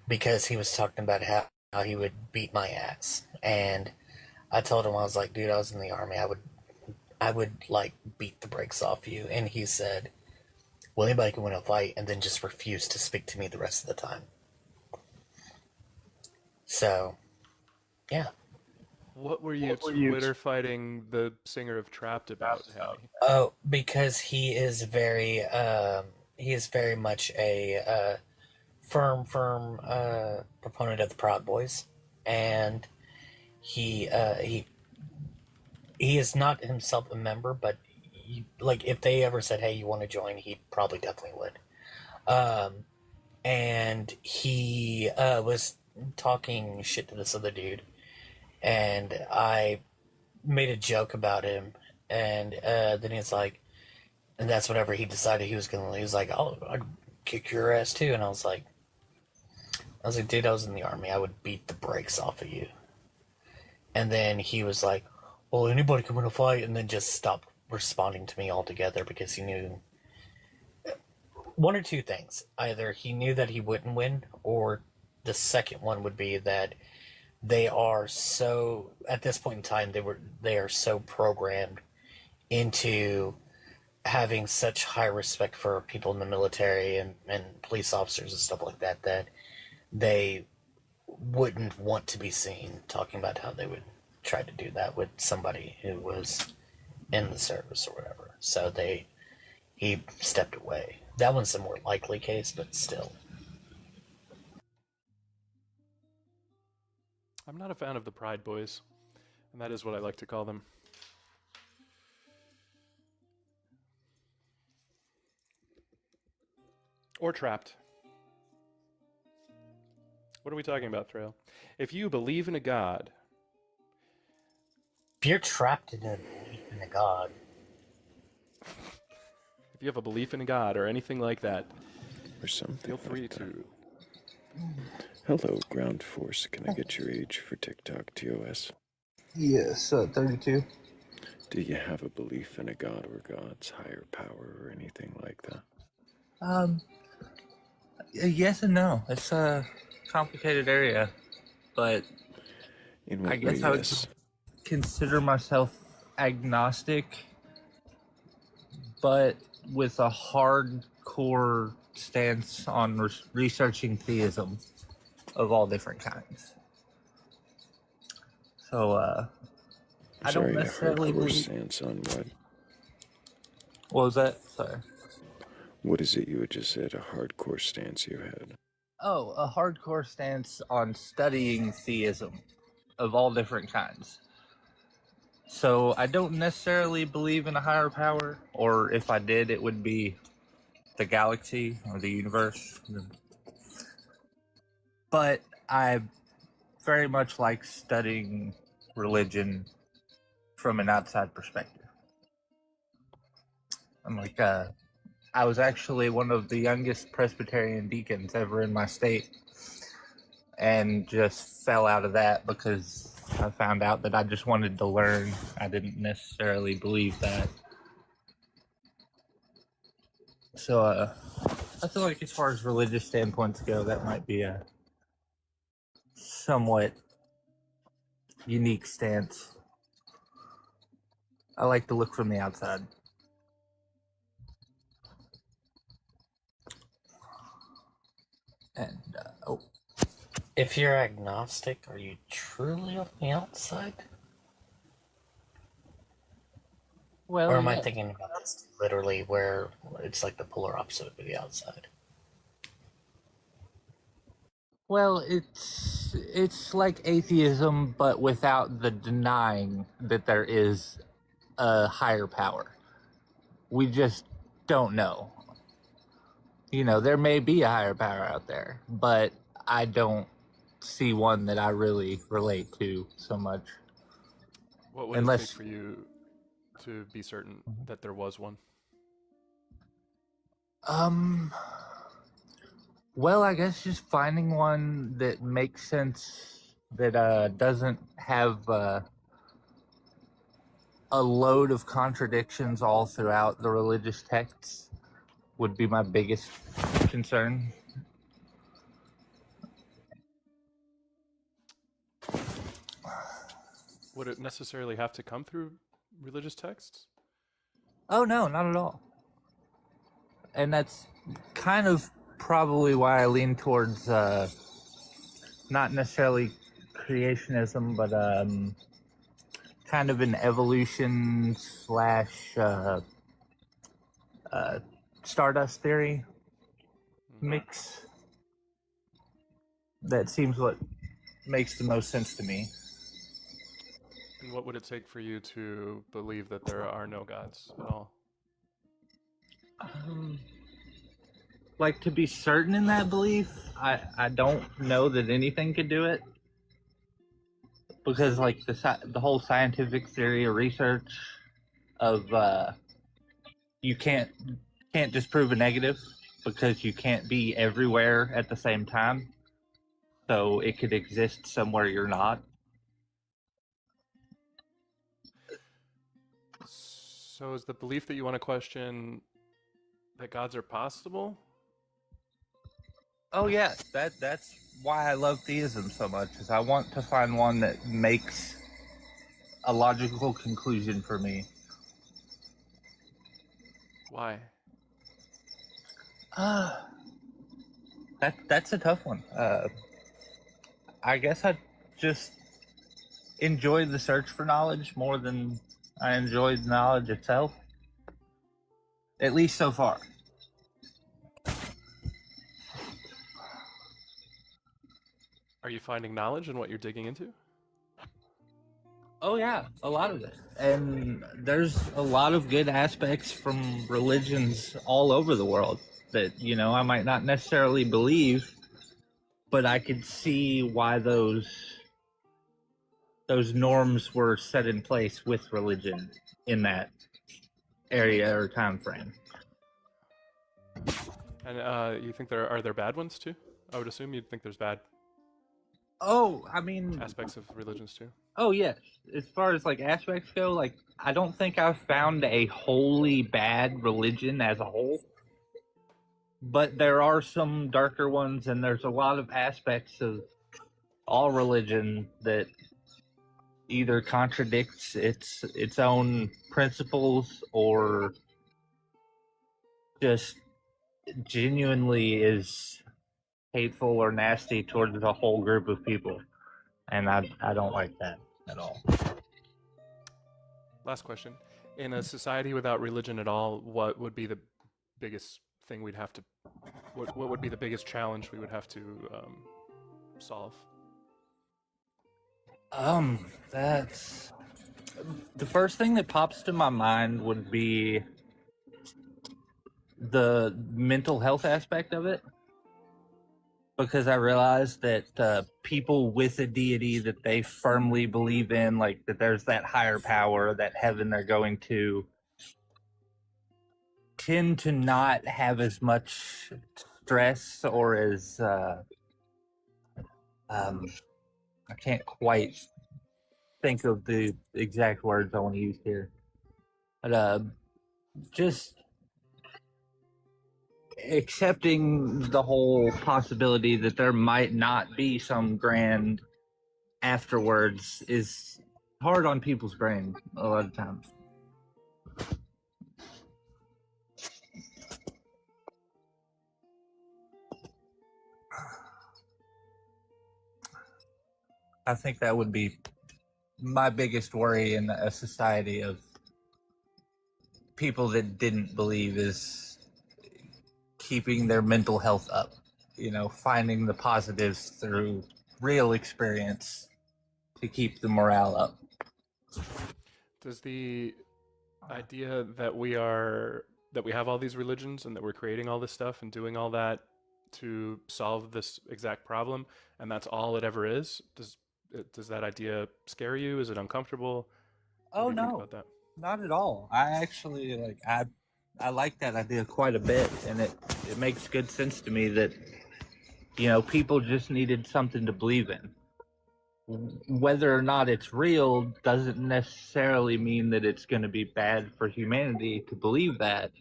because he was talking about how he would beat my ass, and I told him, I was like, dude, I was in the army, I would like beat the brakes off you, and he said, well, anybody can win a fight, and then just refuse to speak to me the rest of the time. So, yeah. What were you Twitter fighting the singer of Trapped about, Hammy? Oh, because he is very much a firm proponent of the Proud Boys, and he is not himself a member, but like if they ever said, "Hey, you want to join?" he probably definitely would. And he was talking shit to this other dude, and I made a joke about him, and then he's like, and that's whenever he decided he was like, I'd kick your ass too, and I was like, dude, I was in the army, I would beat the brakes off of you. And then he was like, well, anybody can win a fight, and then just stopped responding to me altogether because he knew one or two things. Either he knew that he wouldn't win, or the second one would be that they are so, at this point in time, they are so programmed into having such high respect for people in the military and police officers and stuff like that, that they wouldn't want to be seen talking about how they would try to do that with somebody who was in the service or whatever. So he stepped away. That one's the more likely case, but still. I'm not a fan of the Pride Boys, and that is what I like to call them. Or trapped. What are we talking about, Thrayle? If you believe in a god... If you're trapped in a belief in a god... If you have a belief in a god or anything like that, or something, feel free to... Hello, Ground Force. Can I get your age for TikTok, TOS? Yes, 32. Do you have a belief in a god or gods, higher power, or anything like that? Yes and no. It's a complicated area, but In what I guess way, I would yes? consider myself agnostic, but with a hardcore stance on researching theism of all different kinds. So, I don't Sorry, necessarily a hardcore believe... stance on what? What was that? Sorry. What is it you had just said, a hardcore stance you had? Oh, a hardcore stance on studying theism of all different kinds. So I don't necessarily believe in a higher power, or if I did, it would be the galaxy or the universe. But I very much like studying religion from an outside perspective. I'm like, I was actually one of the youngest Presbyterian deacons ever in my state, and just fell out of that because I found out that I just wanted to learn. I didn't necessarily believe that. So I feel like as far as religious standpoints go, that might be a somewhat unique stance. I like to look from the outside. And, If you're agnostic, are you truly on the outside? Well, or am I yeah. thinking about this literally where it's like the polar opposite of the outside? Well, it's like atheism, but without the denying that there is a higher power. We just don't know. You know, there may be a higher power out there, but I don't see one that I really relate to so much. What would it take for you to be certain that there was one? Well, I guess just finding one that makes sense, that doesn't have a load of contradictions all throughout the religious texts would be my biggest concern. Would it necessarily have to come through religious texts? Oh, no, not at all. And that's kind of probably why I lean towards not necessarily creationism, but kind of an evolution slash Stardust theory mix. That seems what makes the most sense to me. And what would it take for you to believe that there are no gods at all? Like, to be certain in that belief, I don't know that anything could do it. Because, like, the whole scientific theory or research of you can't disprove a negative because you can't be everywhere at the same time. So it could exist somewhere you're not. So is the belief that you want to question that gods are possible, Oh yeah, that's why I love theism so much. Is I want to find one that makes a logical conclusion for me. Why? That's a tough one. I guess I just enjoy the search for knowledge more than I enjoy knowledge itself. At least so far. Are you finding knowledge in what you're digging into? Oh yeah, a lot of it. And there's a lot of good aspects from religions all over the world that, you know, I might not necessarily believe, but I could see why those norms were set in place with religion in that area or time frame. And you think there are bad ones too? I would assume you'd think there's bad Oh, I mean, aspects of religions too. oh yes. As far as like aspects go, like I don't think I've found a wholly bad religion as a whole. But there are some darker ones, and there's a lot of aspects of all religion that either contradicts its own principles or just genuinely is hateful or nasty towards a whole group of people. And I don't like that at all. Last question. In a society without religion at all, what would be the biggest thing we'd have to... What would be the biggest challenge we would have to solve? That's... The first thing that pops to my mind would be the mental health aspect of it. Because I realized that people with a deity that they firmly believe in, like that there's that higher power, that heaven they're going to, tend to not have as much stress or as I can't quite think of the exact words I want to use here, but just accepting the whole possibility that there might not be some grand afterwards is hard on people's brain a lot of times. I think that would be my biggest worry in a society of people that didn't believe, is keeping their mental health up, you know, finding the positives through real experience to keep the morale up. Does the idea that we have all these religions and that we're creating all this stuff and doing all that to solve this exact problem, and that's all it ever is, does that idea scare you? Is it uncomfortable? Oh What do you think no, about that? not at all. I actually I like that idea quite a bit, and it makes good sense to me that, you know, people just needed something to believe in. Whether or not it's real doesn't necessarily mean that it's going to be bad for humanity to believe that.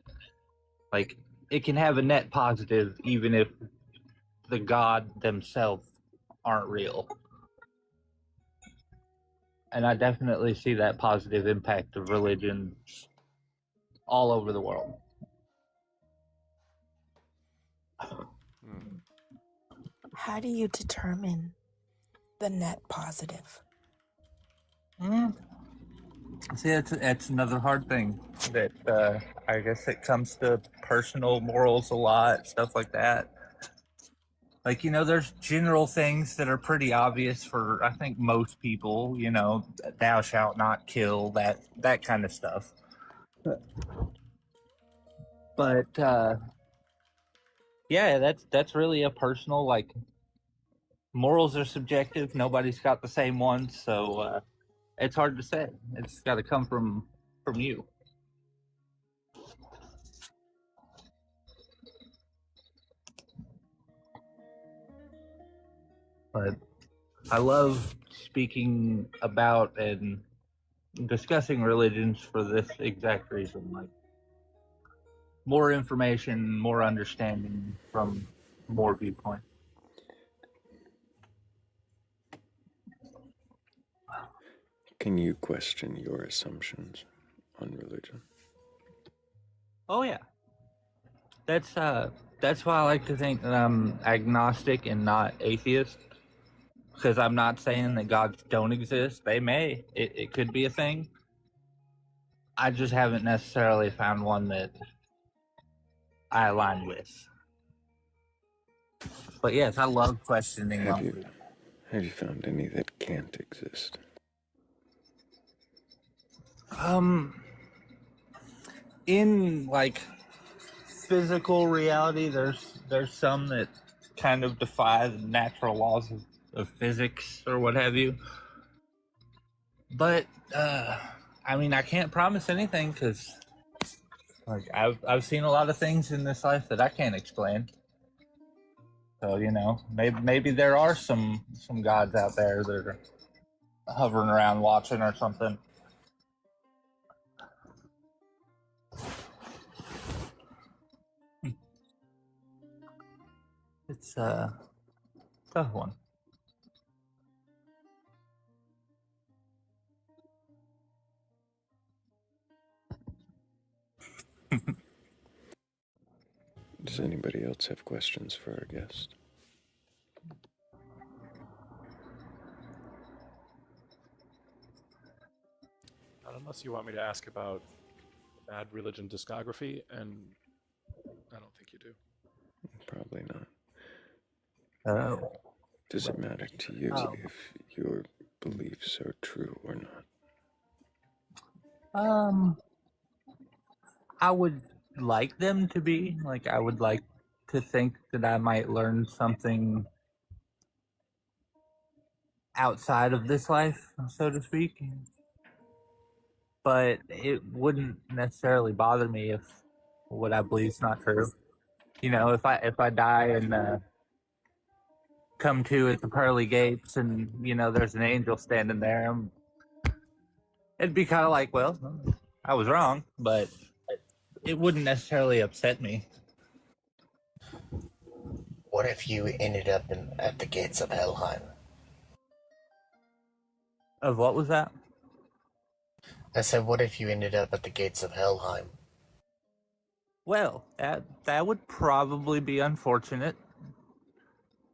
Like, it can have a net positive even if the God themselves aren't real. And I definitely see that positive impact of religion all over the world. How do you determine the net positive? See, it's another hard thing that I guess it comes to personal morals a lot, stuff like that. Like, you know, there's general things that are pretty obvious for, I think, most people, you know, thou shalt not kill, that kind of stuff. But, yeah, that's really a personal, like, morals are subjective. Nobody's got the same ones, so it's hard to say. It's got to come from you. But I love speaking about and discussing religions for this exact reason. Like, more information, more understanding from more viewpoint. Can you question your assumptions on religion? Oh yeah, that's why I like to think that I'm agnostic and not atheist, because I'm not saying that gods don't exist. They may. It could be a thing. I just haven't necessarily found one that I align with. But yes, I love questioning Have them. you found any that can't exist? In like physical reality, there's some that kind of defy the natural laws of physics or what have you. But I mean, I can't promise anything because like I've seen a lot of things in this life that I can't explain. So maybe there are some gods out there that are hovering around watching or something. It's a tough one. Does anybody else have questions for our guest? Not unless you want me to ask about Bad Religion discography, and I don't think you do. Probably not. Oh. Does it matter to you if your beliefs are true or not? I would like them to be. Like, I would like to think that I might learn something outside of this life, so to speak. But it wouldn't necessarily bother me if what I believe is not true. If I die and come to at the pearly gates and, there's an angel standing there, it'd be kind of like, well, I was wrong, but it wouldn't necessarily upset me. What if you ended up at the gates of Helheim? Of what was that? I said, what if you ended up at the gates of Helheim? Well, that would probably be unfortunate.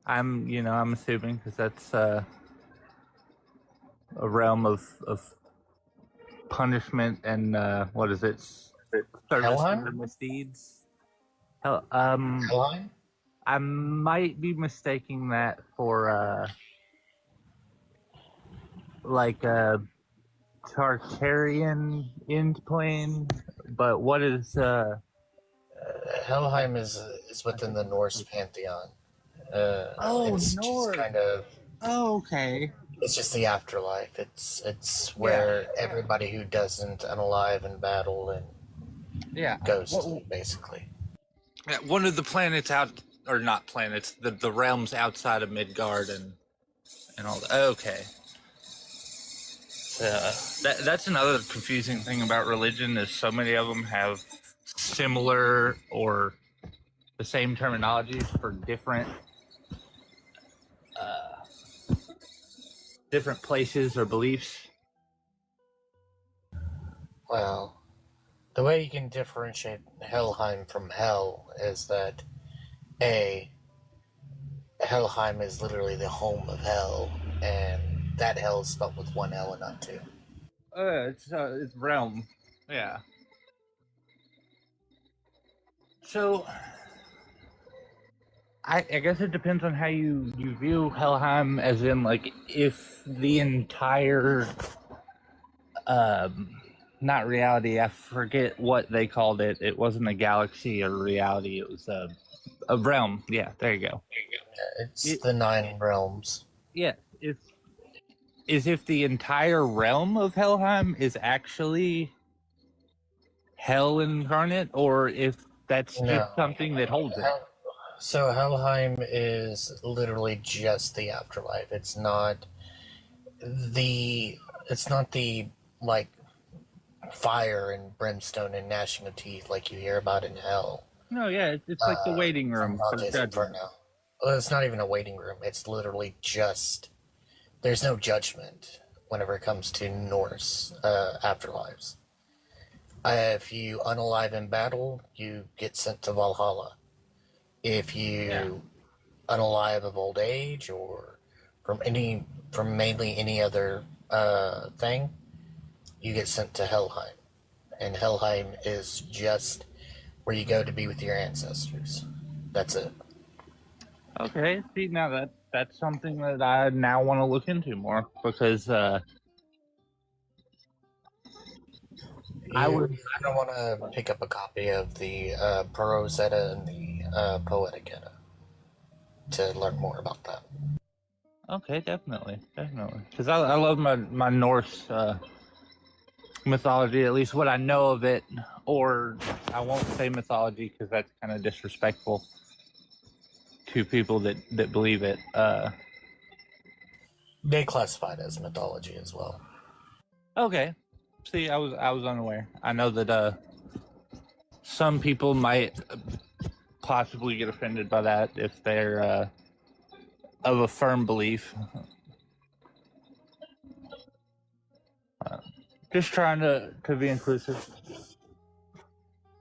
I'm assuming, because that's a realm of punishment and what is it? Service to the misdeeds. Helheim? I might be mistaking that for like a Tartarian end plane, but what is Helheim is within the Norse pantheon. It's Norse. just kind of. Oh, okay. It's just the afterlife. It's where everybody who doesn't unalive in battle and goes to, basically. Yeah, one of the planets out, or not planets, the realms outside of Midgard and all that. Okay. That's another confusing thing about religion is so many of them have similar or the same terminologies for different places or beliefs. Well, the way you can differentiate Helheim from Hell is that Helheim is literally the home of Hell, and that Hell is spelled with one L and not two. It's realm, yeah. So, I guess it depends on how you view Helheim, as in, like, if the entire, not reality, I forget what they called it. It wasn't a galaxy or reality, it was a realm. Yeah, there you go. It's the 9 realms. Yeah, if the entire realm of Helheim is actually hell incarnate, or if that's just something that holds it. So Helheim is literally just the afterlife. It's not the like fire and brimstone and gnashing of teeth like you hear about in hell. No, yeah, it's like the waiting room for judgment. Well, it's not even a waiting room. It's literally just there's no judgment whenever it comes to Norse afterlives. If you unalive in battle, you get sent to Valhalla. If you unalive of old age or from mainly any other thing, you get sent to Helheim. And Helheim is just where you go to be with your ancestors. That's it. Okay, see, now that's something that I now want to look into more because I don't want to pick up a copy of the Prose Edda and the Poetic Edda to learn more about that. Okay, definitely. Because I love my Norse mythology, at least what I know of it, or I won't say mythology because that's kind of disrespectful to people that believe it. They classify it as mythology as well. Okay. See, I was unaware. I know that some people might possibly get offended by that if they're of a firm belief. Just trying to be inclusive.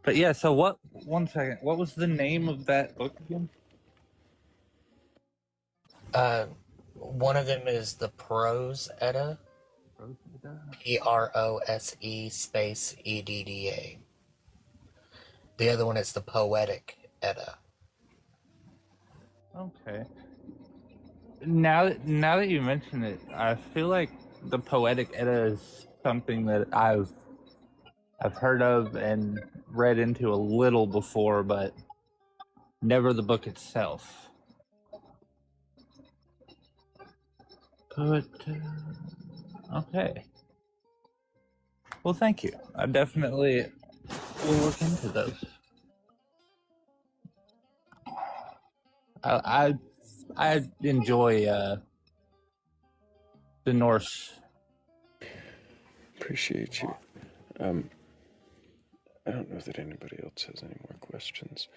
But yeah, so what? 1 second. What was the name of that book again? One of them is the Prose Edda. Prose space Edda. The other one is the Poetic Edda. Okay. Now that you mention it, I feel like the Poetic Edda is something that I've heard of and read into a little before, but never the book itself. But okay. Well, thank you. I definitely will look into those. I enjoy the Norse. Appreciate you. I don't know that anybody else has any more questions.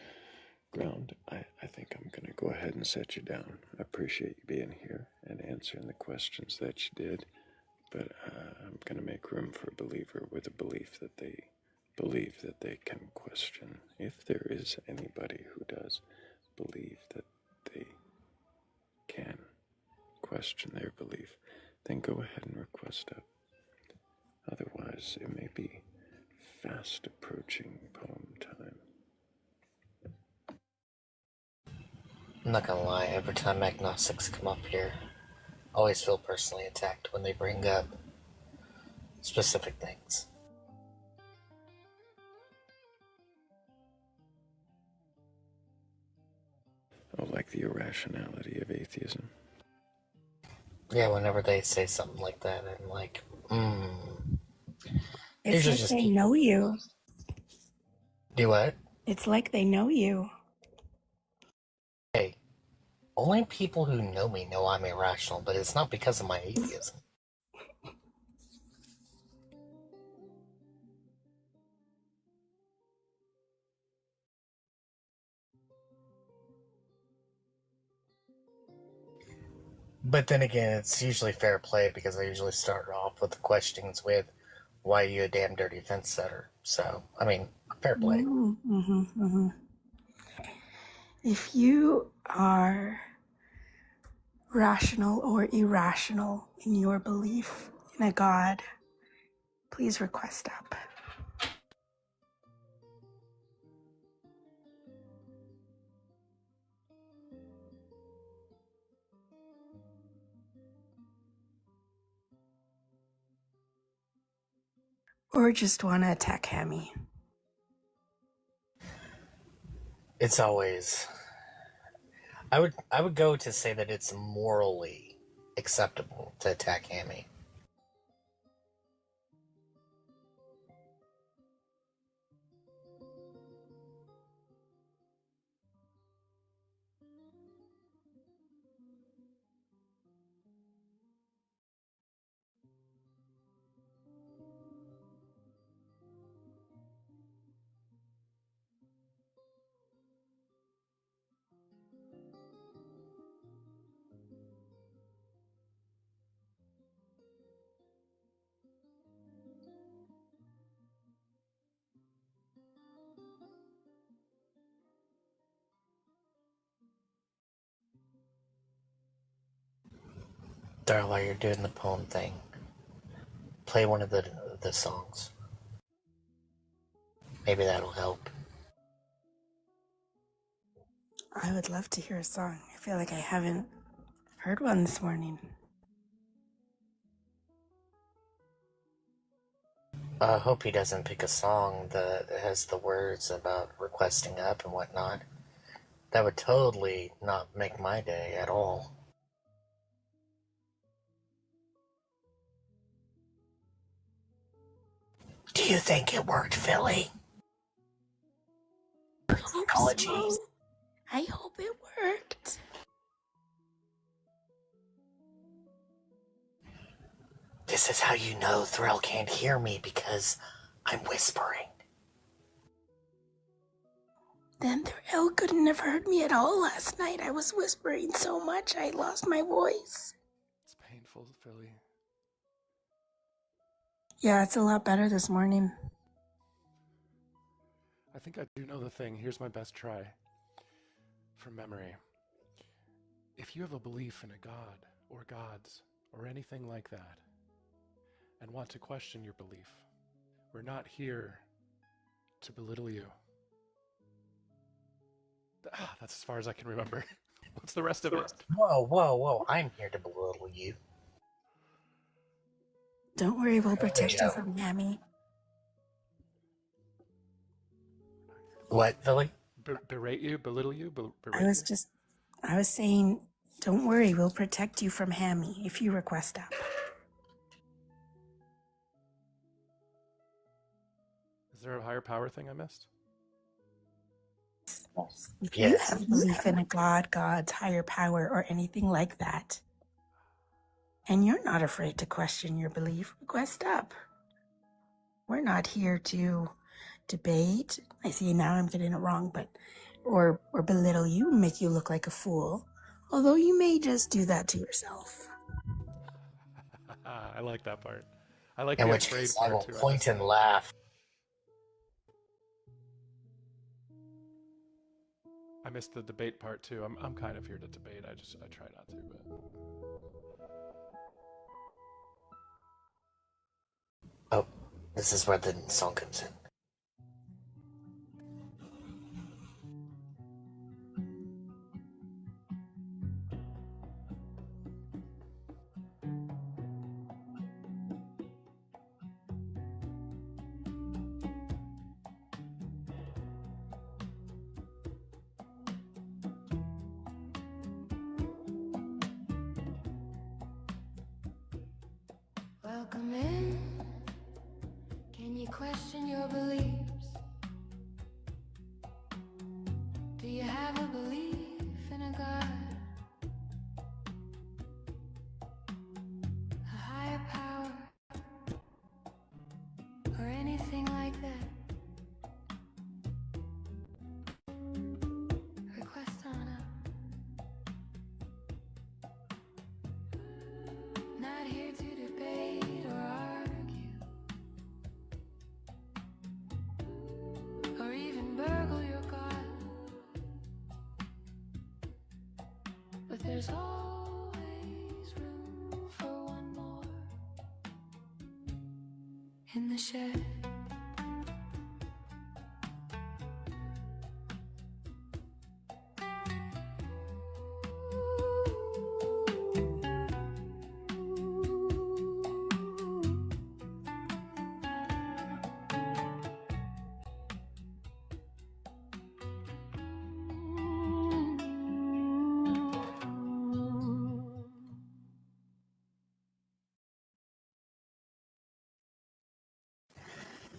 Ground, I think I'm going to go ahead and set you down. I appreciate you being here and answering the questions that you did, but I'm going to make room for a believer with a belief that they believe that they can question. If there is anybody who does believe that they can question their belief, then go ahead and request up. Otherwise, it may be fast approaching poem time. I'm not gonna lie, every time agnostics come up here, I always feel personally attacked when they bring up specific things. Oh, like the irrationality of atheism. Yeah, whenever they say something like that, I'm like, It's like they know you. Do what? It's like they know you. Hey, only people who know me know I'm irrational, but it's not because of my atheism. But then again, it's usually fair play because I usually start off with the questions with, why are you a damn dirty fence setter? So, I mean, fair play. If you are rational or irrational in your belief in a God, please request up. Or just want to attack Hammy. It's always... I would go to say that it's morally acceptable to attack Hammy. Thrayle, while you're doing the poem thing, play one of the songs. Maybe that'll help. I would love to hear a song. I feel like I haven't heard one this morning. I hope he doesn't pick a song that has the words about requesting up and whatnot. That would totally not make my day at all. Do you think it worked, Philly? Apologies. I hope it worked. This is how you know Thrayle can't hear me, because I'm whispering. Then Thrayle couldn't have heard me at all last night. I was whispering so much I lost my voice. It's painful, Philly. Yeah, it's a lot better this morning. I think I do know the thing. Here's my best try. From memory. If you have a belief in a god, or gods, or anything like that, and want to question your belief, we're not here to belittle you. That's as far as I can remember. What's the rest of it? Whoa. I'm here to belittle you. Don't worry, we'll protect you from Hammy. What, Philly? Berate you? Belittle you? I was saying, don't worry, we'll protect you from Hammy if you request up. Is there a higher power thing I missed? If you have belief in a god, gods, higher power, or anything like that, and you're not afraid to question your belief, request up. We're not here to debate. I see now I'm getting it wrong, but or belittle you, make you look like a fool. Although you may just do that to yourself. I like that part. I like In the which afraid case, I part will too. point and laugh. I missed the debate part too. I'm kind of here to debate. I try not to, but Oh, this is where the song comes in. Welcome in. Can you question your beliefs? Do you have a belief in a God? A higher power? Or anything like that? Request on up. Not here to debate or argue, or even burgle your God. But there's always room for one more in the shed.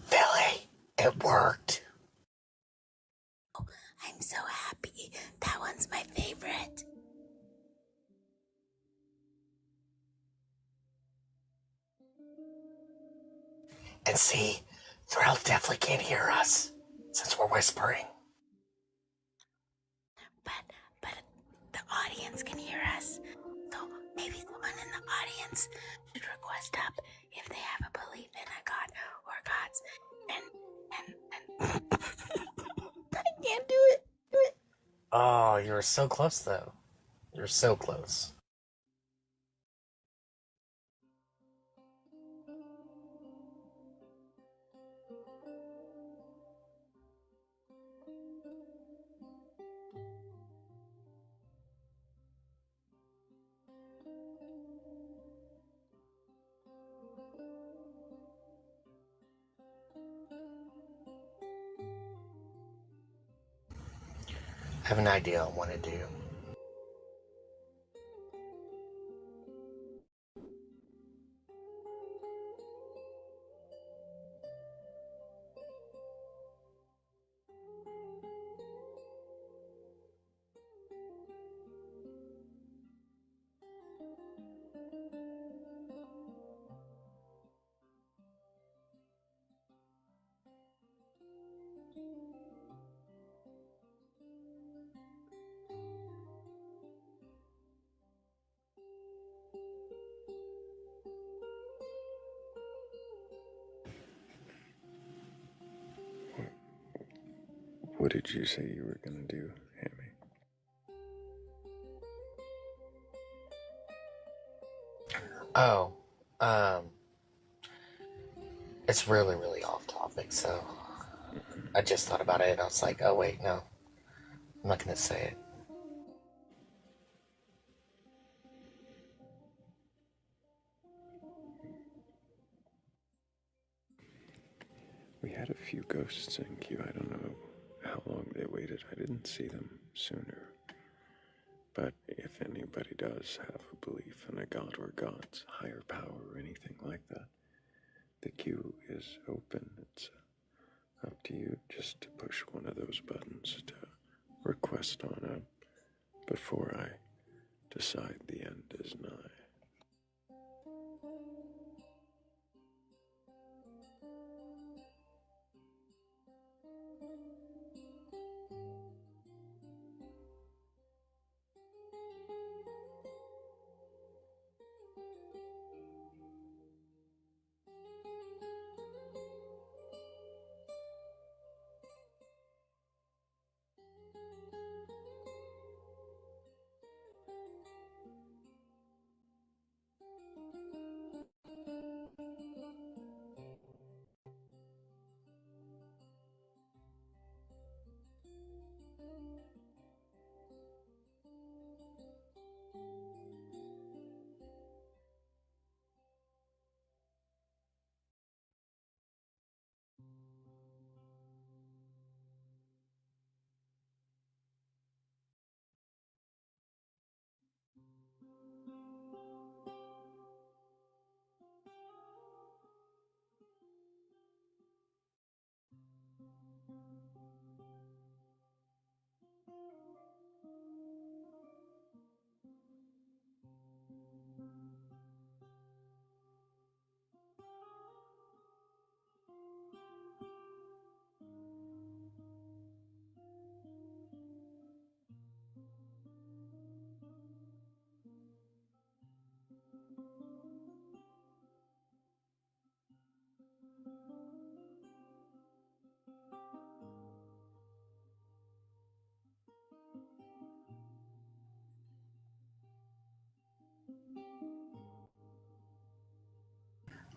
Philly, it worked. I'm so happy. That one's my favorite. And see, Thrayle definitely can't hear us, since we're whispering. But the audience can hear us. So maybe someone in the audience should request up if they have a belief in a god or gods. And I can't do it. Oh, you were so close, though. You're so close. have an idea on what to do. What did you say you were gonna do, Hammy? Oh, it's really, really off topic, so I just thought about it and I was like, oh wait, no, I'm not gonna say it. We had a few ghosts in queue. I don't know how long they waited. I didn't see them sooner. But if anybody does have a belief in a god or gods, higher power, or anything like that, the queue is open. It's up to you just to push one of those buttons to request on up before I decide the end is nigh.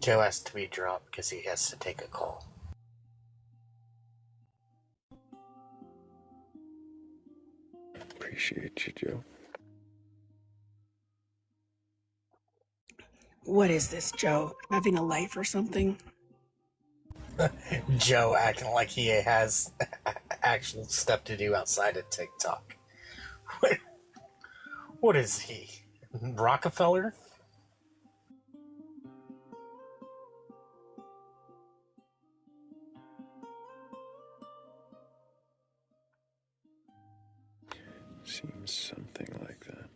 Joe has to be dropped because he has to take a call. Appreciate you, Joe. What is this, Joe? Having a life or something? Joe acting like he has actual stuff to do outside of TikTok. What is he? Rockefeller? Seems something like that.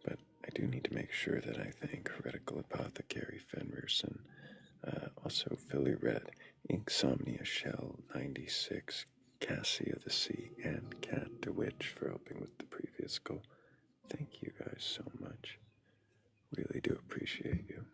But I do need to make sure that I thank Heretical Apothecary Fenrirson, also Philly Red, Inksomnia Shell 96, Cassie of the Sea, and Cat DeWitch for helping with the previous goal. Thank you guys so much. Really do appreciate you.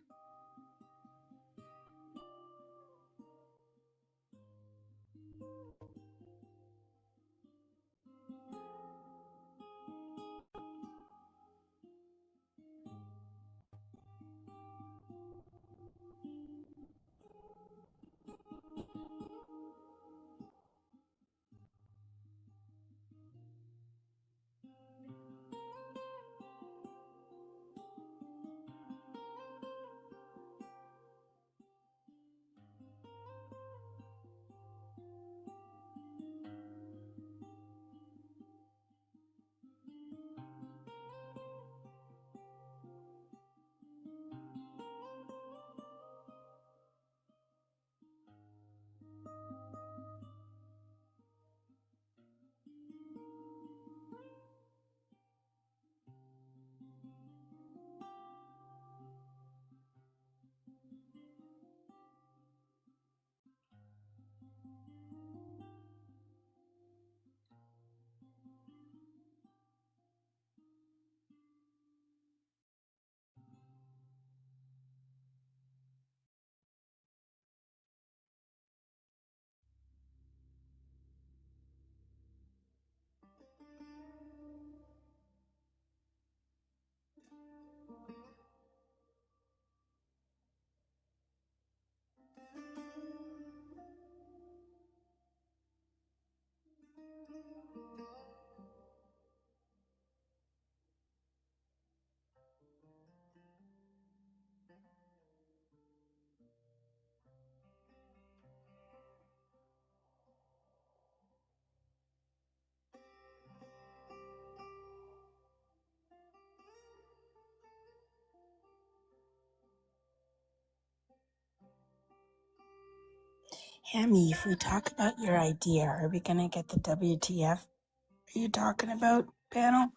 Hammy, if we talk about your idea, are we gonna get the WTF? Are you talking about panel?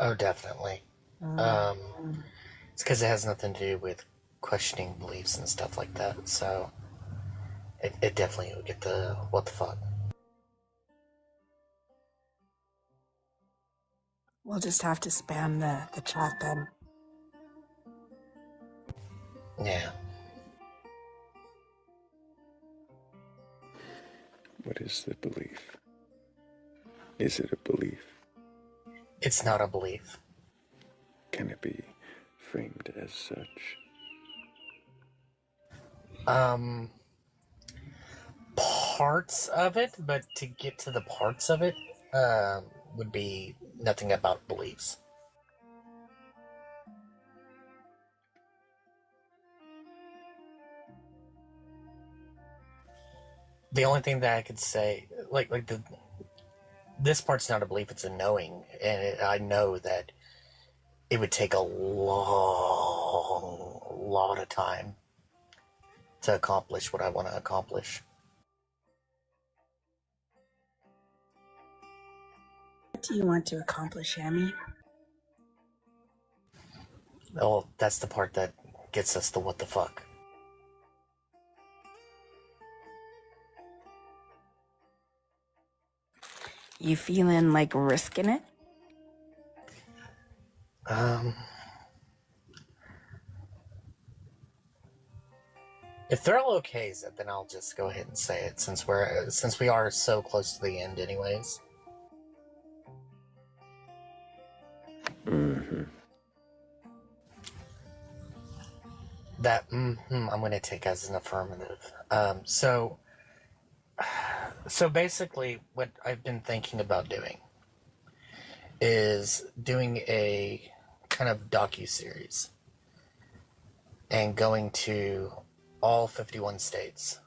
Oh, definitely. It's because it has nothing to do with questioning beliefs and stuff like that. So it definitely would get the what the fuck. We'll just have to spam the chat then. Yeah. What is the belief? Is it a belief? It's not a belief. Can it be framed as such? Parts of it, but to get to the parts of it, would be nothing about beliefs. The only thing that I could say, this part's not a belief; it's a knowing, and I know that it would take a lot of time to accomplish what I want to accomplish. What do you want to accomplish, Hammy? Well, that's the part that gets us the what the fuck. You feeling like risking it? If Thrayle okays it, then I'll just go ahead and say it, since we are so close to the end, anyways. That I'm going to take as an affirmative. So basically, what I've been thinking about doing is doing a kind of docu-series and going to all 51 states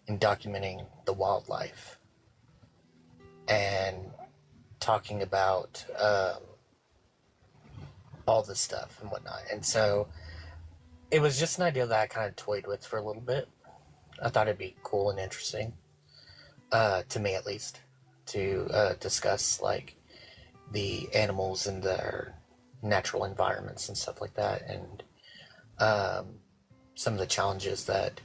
and documenting the wildlife and talking about all this stuff and whatnot. And so it was just an idea that I kind of toyed with for a little bit. I thought it'd be cool and interesting, to me at least, to discuss like the animals in their natural environments and stuff like that, and some of the challenges that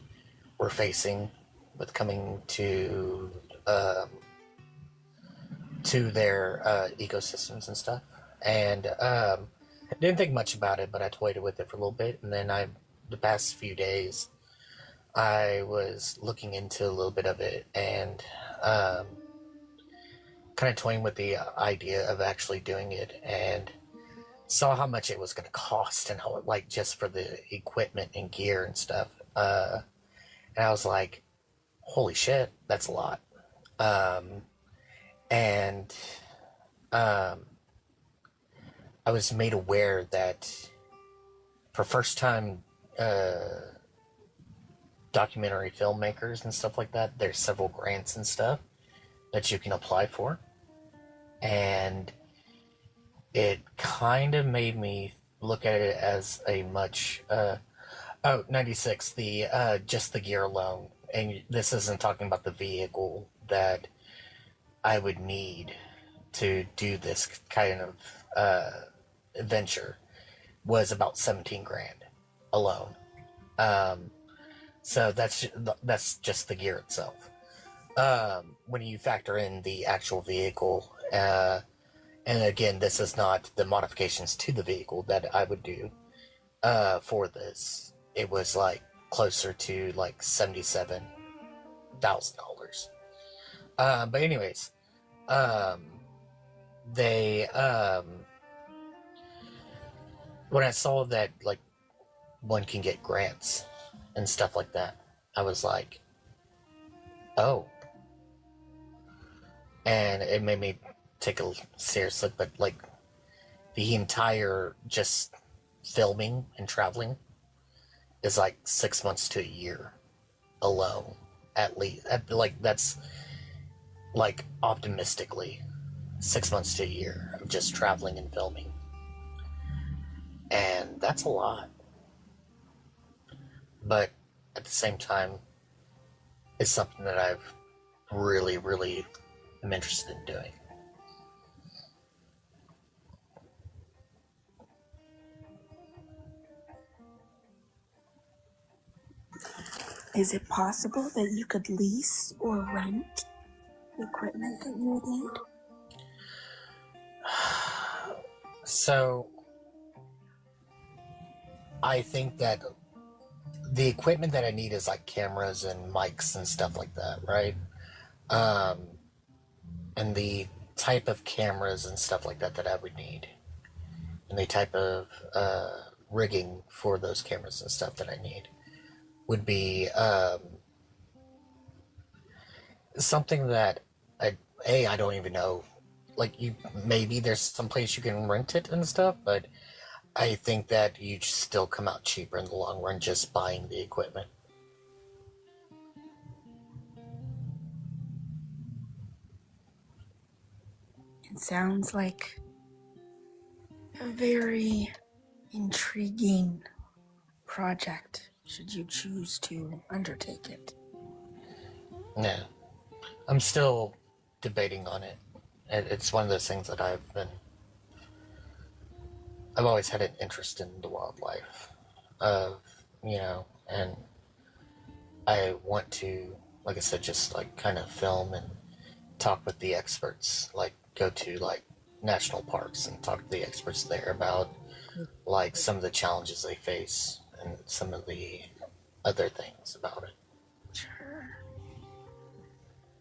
we're facing with coming to their ecosystems and stuff. And I didn't think much about it, but I toyed with it for a little bit, and then the past few days I was looking into a little bit of it and kind of toying with the idea of actually doing it, and saw how much it was going to cost and how, like, just for the equipment and gear and stuff. And I was like, holy shit, that's a lot. And I was made aware that for first time documentary filmmakers and stuff like that, there's several grants and stuff that you can apply for. And it kind of made me look at it as a much 96, the just the gear alone, and this isn't talking about the vehicle that I would need to do this kind of adventure, was about 17 grand alone. So that's just the gear itself. When you factor in the actual vehicle, and again, this is not the modifications to the vehicle that I would do for this. It was like closer to like $77,000. But anyways, they when I saw that like one can get grants and stuff like that, I was like, oh. And it made me take a serious look, but like the entire just filming and traveling is like 6 months to a year alone, at least. Like that's like optimistically 6 months to a year of just traveling and filming, and that's a lot. But at the same time, is something that I've really, really am interested in doing. Is it possible that you could lease or rent the equipment that you would need? So, I think that the equipment that I need is like cameras and mics and stuff like that, right? And the type of cameras and stuff like that that I would need, and the type of rigging for those cameras and stuff that I need would be something that I don't even know. Like, maybe there's some place you can rent it and stuff, but I think that you still come out cheaper in the long run just buying the equipment. It sounds like a very intriguing project, should you choose to undertake it. Yeah. I'm still debating on it. It's one of those things that I've always had an interest in the wildlife, and I want to, like I said, just like kind of film and talk with the experts, like go to like national parks and talk to the experts there about like some of the challenges they face and some of the other things about it. Sure.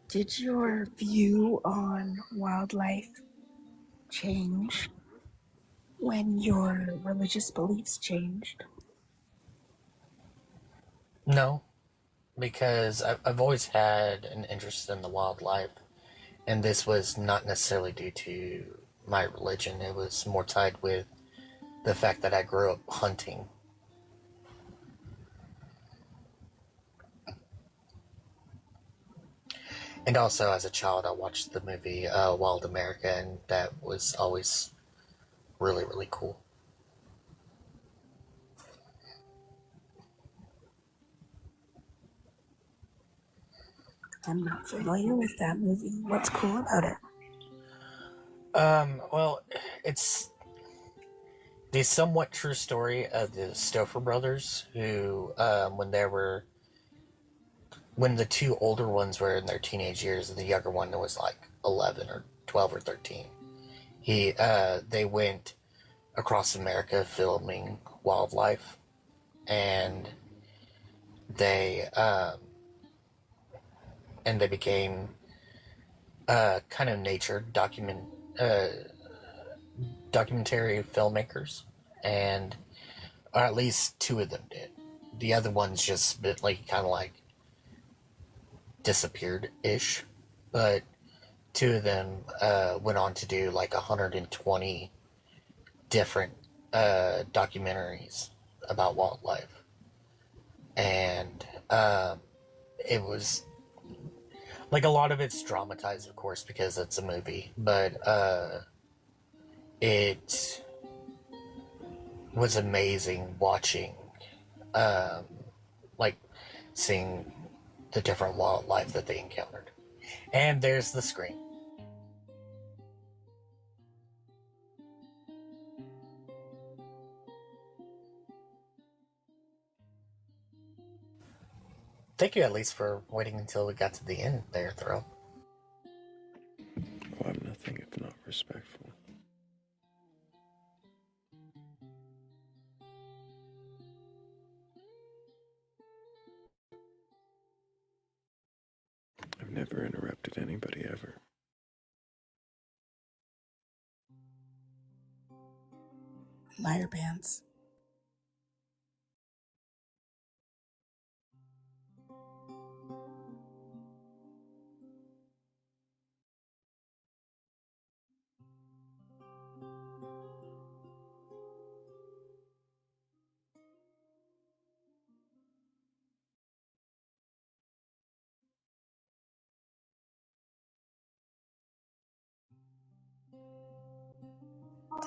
Did your view on wildlife change when your religious beliefs changed? No, because I've always had an interest in the wildlife, and this was not necessarily due to my religion. It was more tied with the fact that I grew up hunting. And also, as a child, I watched the movie Wild America, and that was always really, really cool. I'm not familiar with that movie. What's cool about it? Well, it's the somewhat true story of the Stouffer brothers, who, when the two older ones were in their teenage years, and the younger one was like 11 or 12 or 13, they went across America filming wildlife, and they became kind of nature documentary filmmakers, and or at least two of them did. The other ones just like kind of like disappeared-ish, but two of them went on to do like 120 different documentaries about wildlife, and it was like a lot of it's dramatized, of course, because it's a movie, but it was amazing watching, like seeing the different wildlife that they encountered. And there's the screen. Thank you at least for waiting until we got to the end there, Thrayle. Oh, I'm nothing if not respectful. I've never interrupted anybody ever. Liar bands.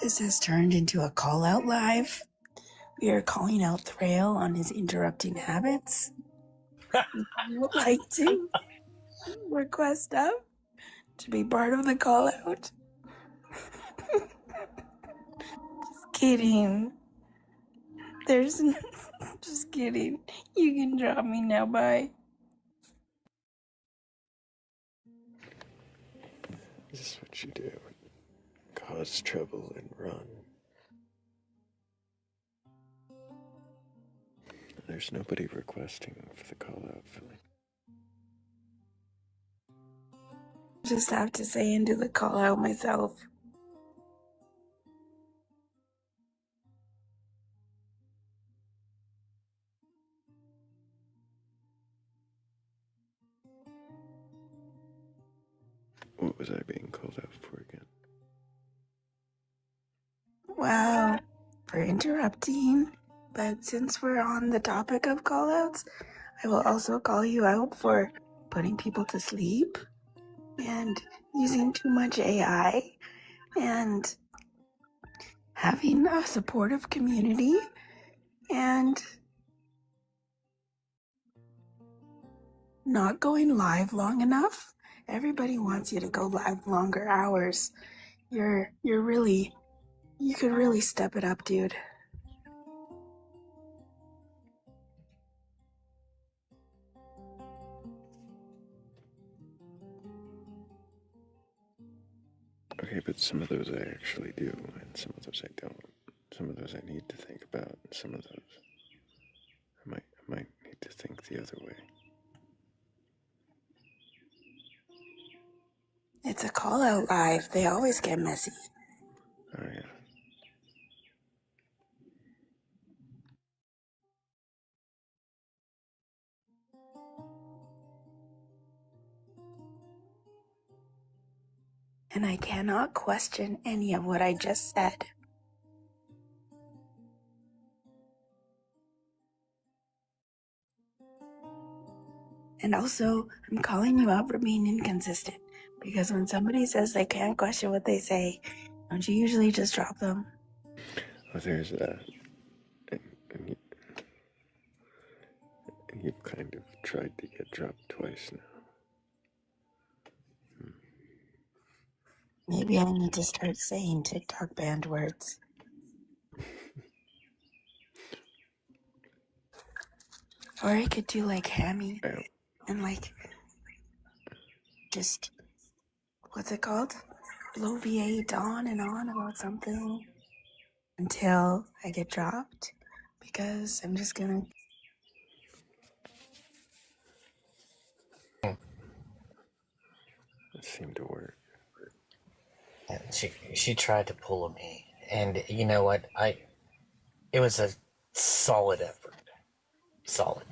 This has turned into a call out live. We are calling out Thrayle on his interrupting habits. You would like to request up to be part of the call out? Just kidding. Just kidding. You can drop me now. Bye. This is what you do. Cause trouble and run. There's nobody requesting for the call out for me. Just have to say and do the call out myself. What was I being called out for again? Wow, for interrupting. But since we're on the topic of call outs, I will also call you out for putting people to sleep and using too much AI and having a supportive community and not going live long enough. Everybody wants you to go live longer hours. You could really step it up, dude. Okay, but some of those I actually do, and some of those I don't. Some of those I need to think about, and some of those I might need to think the other way. It's a call out live. They always get messy. Oh yeah. And I cannot question any of what I just said. And also, I'm calling you out for being inconsistent. Because when somebody says they can't question what they say, don't you usually just drop them? Oh, there's that. And you've kind of tried to get dropped twice now. Maybe I need to start saying TikTok banned words. Or I could do like Hammy and like just, what's it called? Bloviate on and on about something until I get dropped. Because I'm just gonna. It seemed to work. And she tried to pull me, and you know what? It was a solid effort. Solid.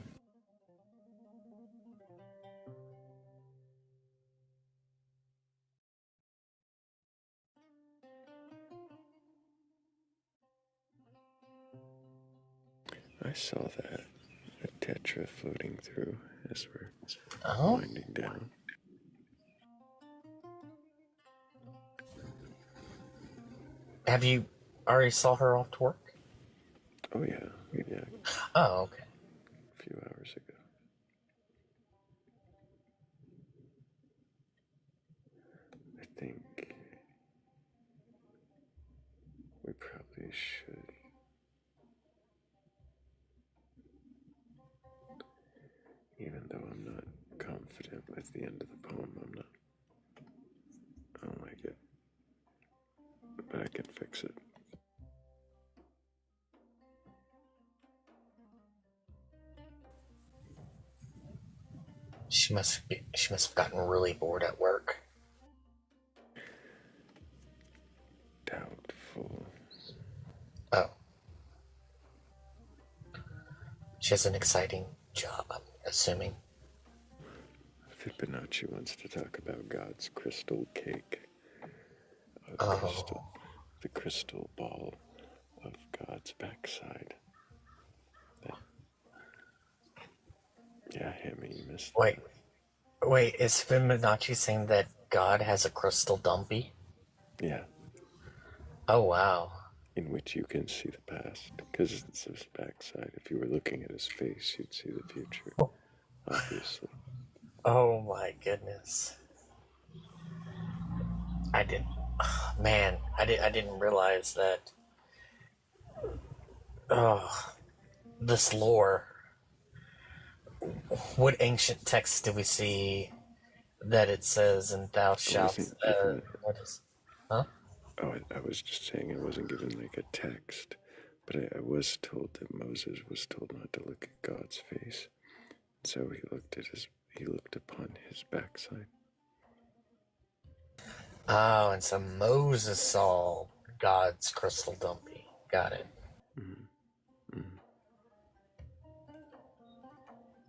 I saw that. A tetra floating through as we're Oh? winding down. Have you already saw her off to work? Oh yeah. Oh, okay. A few hours ago. I think we probably should. Even though I'm not confident with the end of the poem, I don't like it. But I can fix it. She must have gotten really bored at work. Doubtful. Oh. She has an exciting job, I'm assuming. Fibonacci wants to talk about God's crystal cake. The crystal ball of God's backside. Yeah, Hammy, you missed that. Wait, is Fibonacci saying that God has a crystal dumpy? Yeah. Oh, wow. In which you can see the past, because it's his backside. If you were looking at his face, you'd see the future. obviously. Oh my goodness. I didn't. Man, I didn't realize that. Oh, this lore. What ancient text do we see that it says, "And thou I shalt"? wasn't given What is? Huh? Oh, I was just saying I wasn't given like a text, but I was told that Moses was told not to look at God's face. So he looked upon his backside. Oh, and so Moses saw God's crystal dumpy. Got it.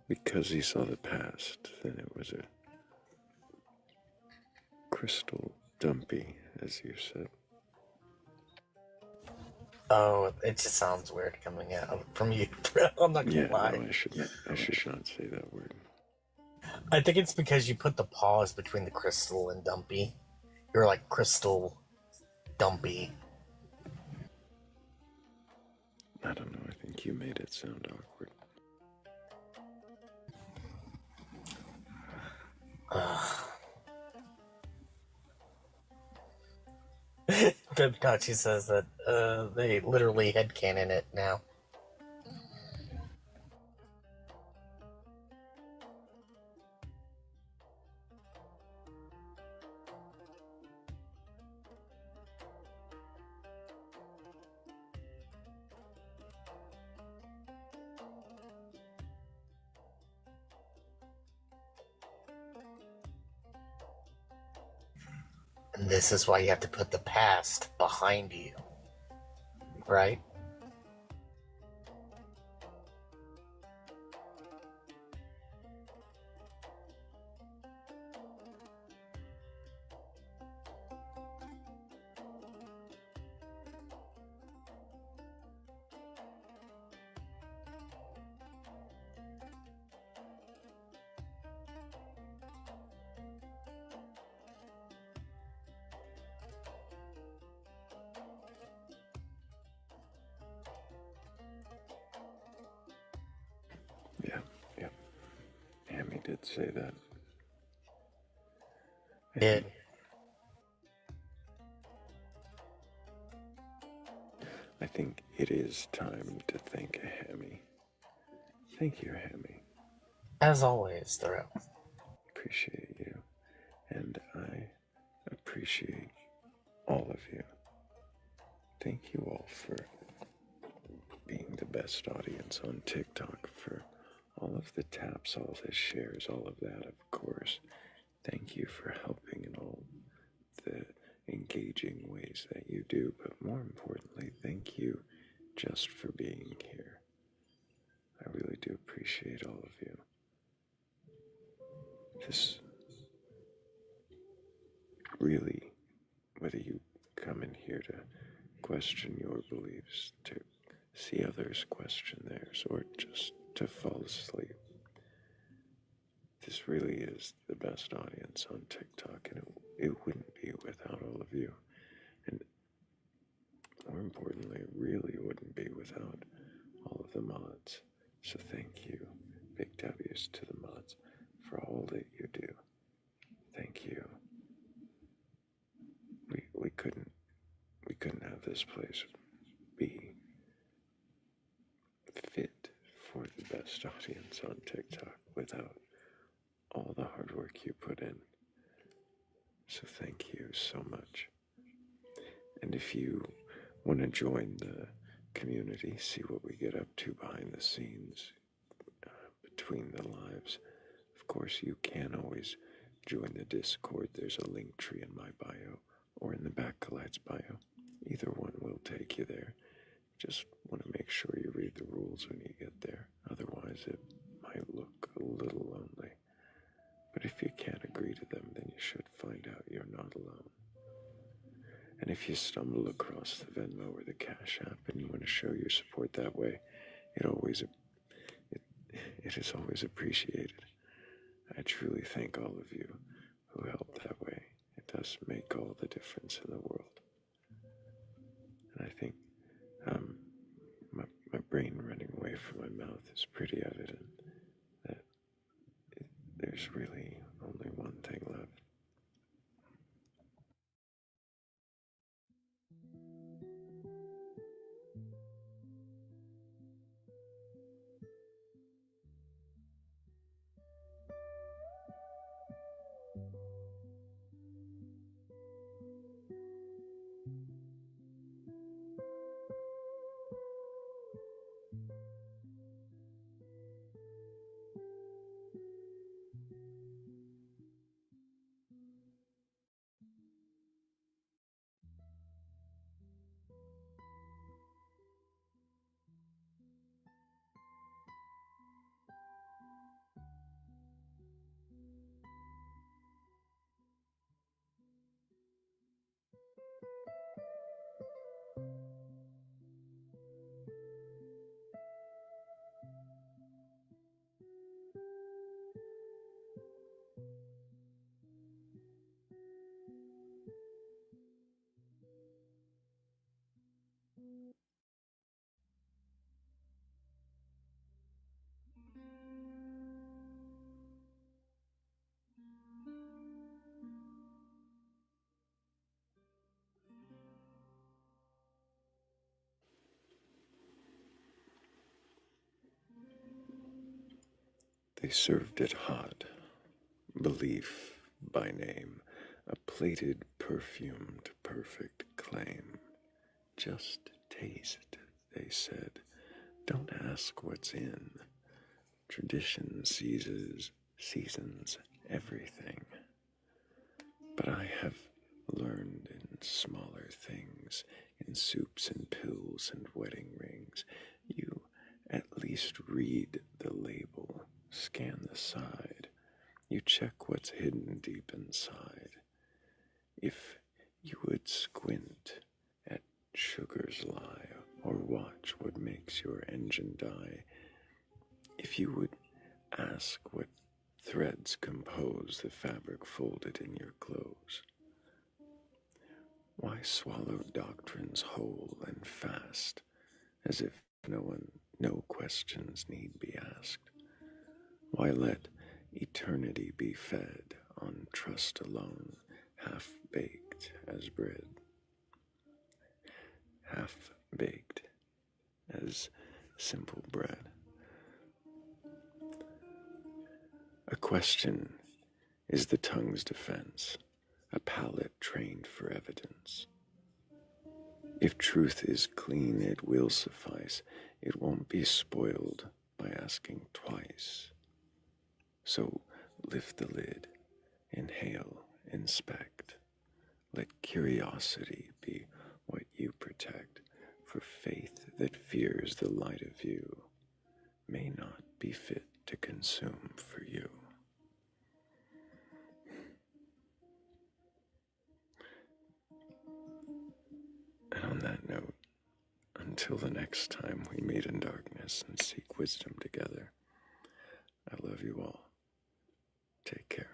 Because he saw the past, then it was a crystal dumpy, as you said. Oh, it just sounds weird coming out from you. I'm not gonna lie. No, I should not say that word. I think it's because you put the pause between the crystal and dumpy. You're like crystal dumpy. I don't know, I think you made it sound awkward. Fibonacci says that they literally headcanon it now. And this is why you have to put the past behind you. Right? Yeah. Hammy did say that. I think it is time to thank a Hammy. Thank you, Hammy. As always, Thrayle. Appreciate you. And I appreciate all of you. Thank you all for being the best audience on TikTok, for all of the taps, all the shares, all of that, of course. Thank you for helping in all the engaging ways that you do, but more importantly, thank you just for being here. I really do appreciate all of you. This really, whether you come in here to question your beliefs, to see others question theirs, or just to fall asleep, this really is the best audience on TikTok, and it wouldn't be without all of you. And more importantly, it really wouldn't be without all of the mods. So thank you, big W's to the mods, for all that you do. Thank you. We couldn't have this place be fit for the best audience on TikTok without all the hard work you put in. So thank you so much. And if you want to join the community, see what we get up to behind the scenes, between the lives, of course you can always join the Discord. There's a link tree in my bio or in the Batcolyte's bio. Either one will take you there. Just want to make sure you read the rules when you get there. Otherwise it might look a little lonely. But if you can't agree to them, then you should find out you're not alone. And if you stumble across the Venmo or the Cash App and you want to show your support that way, it is always appreciated. I truly thank all of you who help that way. It does make all the difference in the world. And I think my brain running away from my mouth is pretty evident that there's really only one thing left. They served it hot, belief by name, a plated, perfumed, perfect claim. Just taste, they said. Don't ask what's in. Tradition seasons everything. But I have learned in smaller things, in soups and pills and wedding rings, you at least read the label, scan the side. You check what's hidden deep inside. If you would squint at sugar's lie, or watch what makes your engine die, if you would ask what threads compose the fabric folded in your clothes, why swallow doctrines whole and fast, as if no questions need be asked? Why let eternity be fed on trust alone, half-baked as bread, half-baked as simple bread? A question is the tongue's defense, a palate trained for evidence. If truth is clean, it will suffice. It won't be spoiled by asking twice. So lift the lid, inhale, inspect. Let curiosity be what you protect, for faith that fears the light of you may not be fit to consume for you. And on that note, until the next time we meet in darkness and seek wisdom together, I love you all. Take care.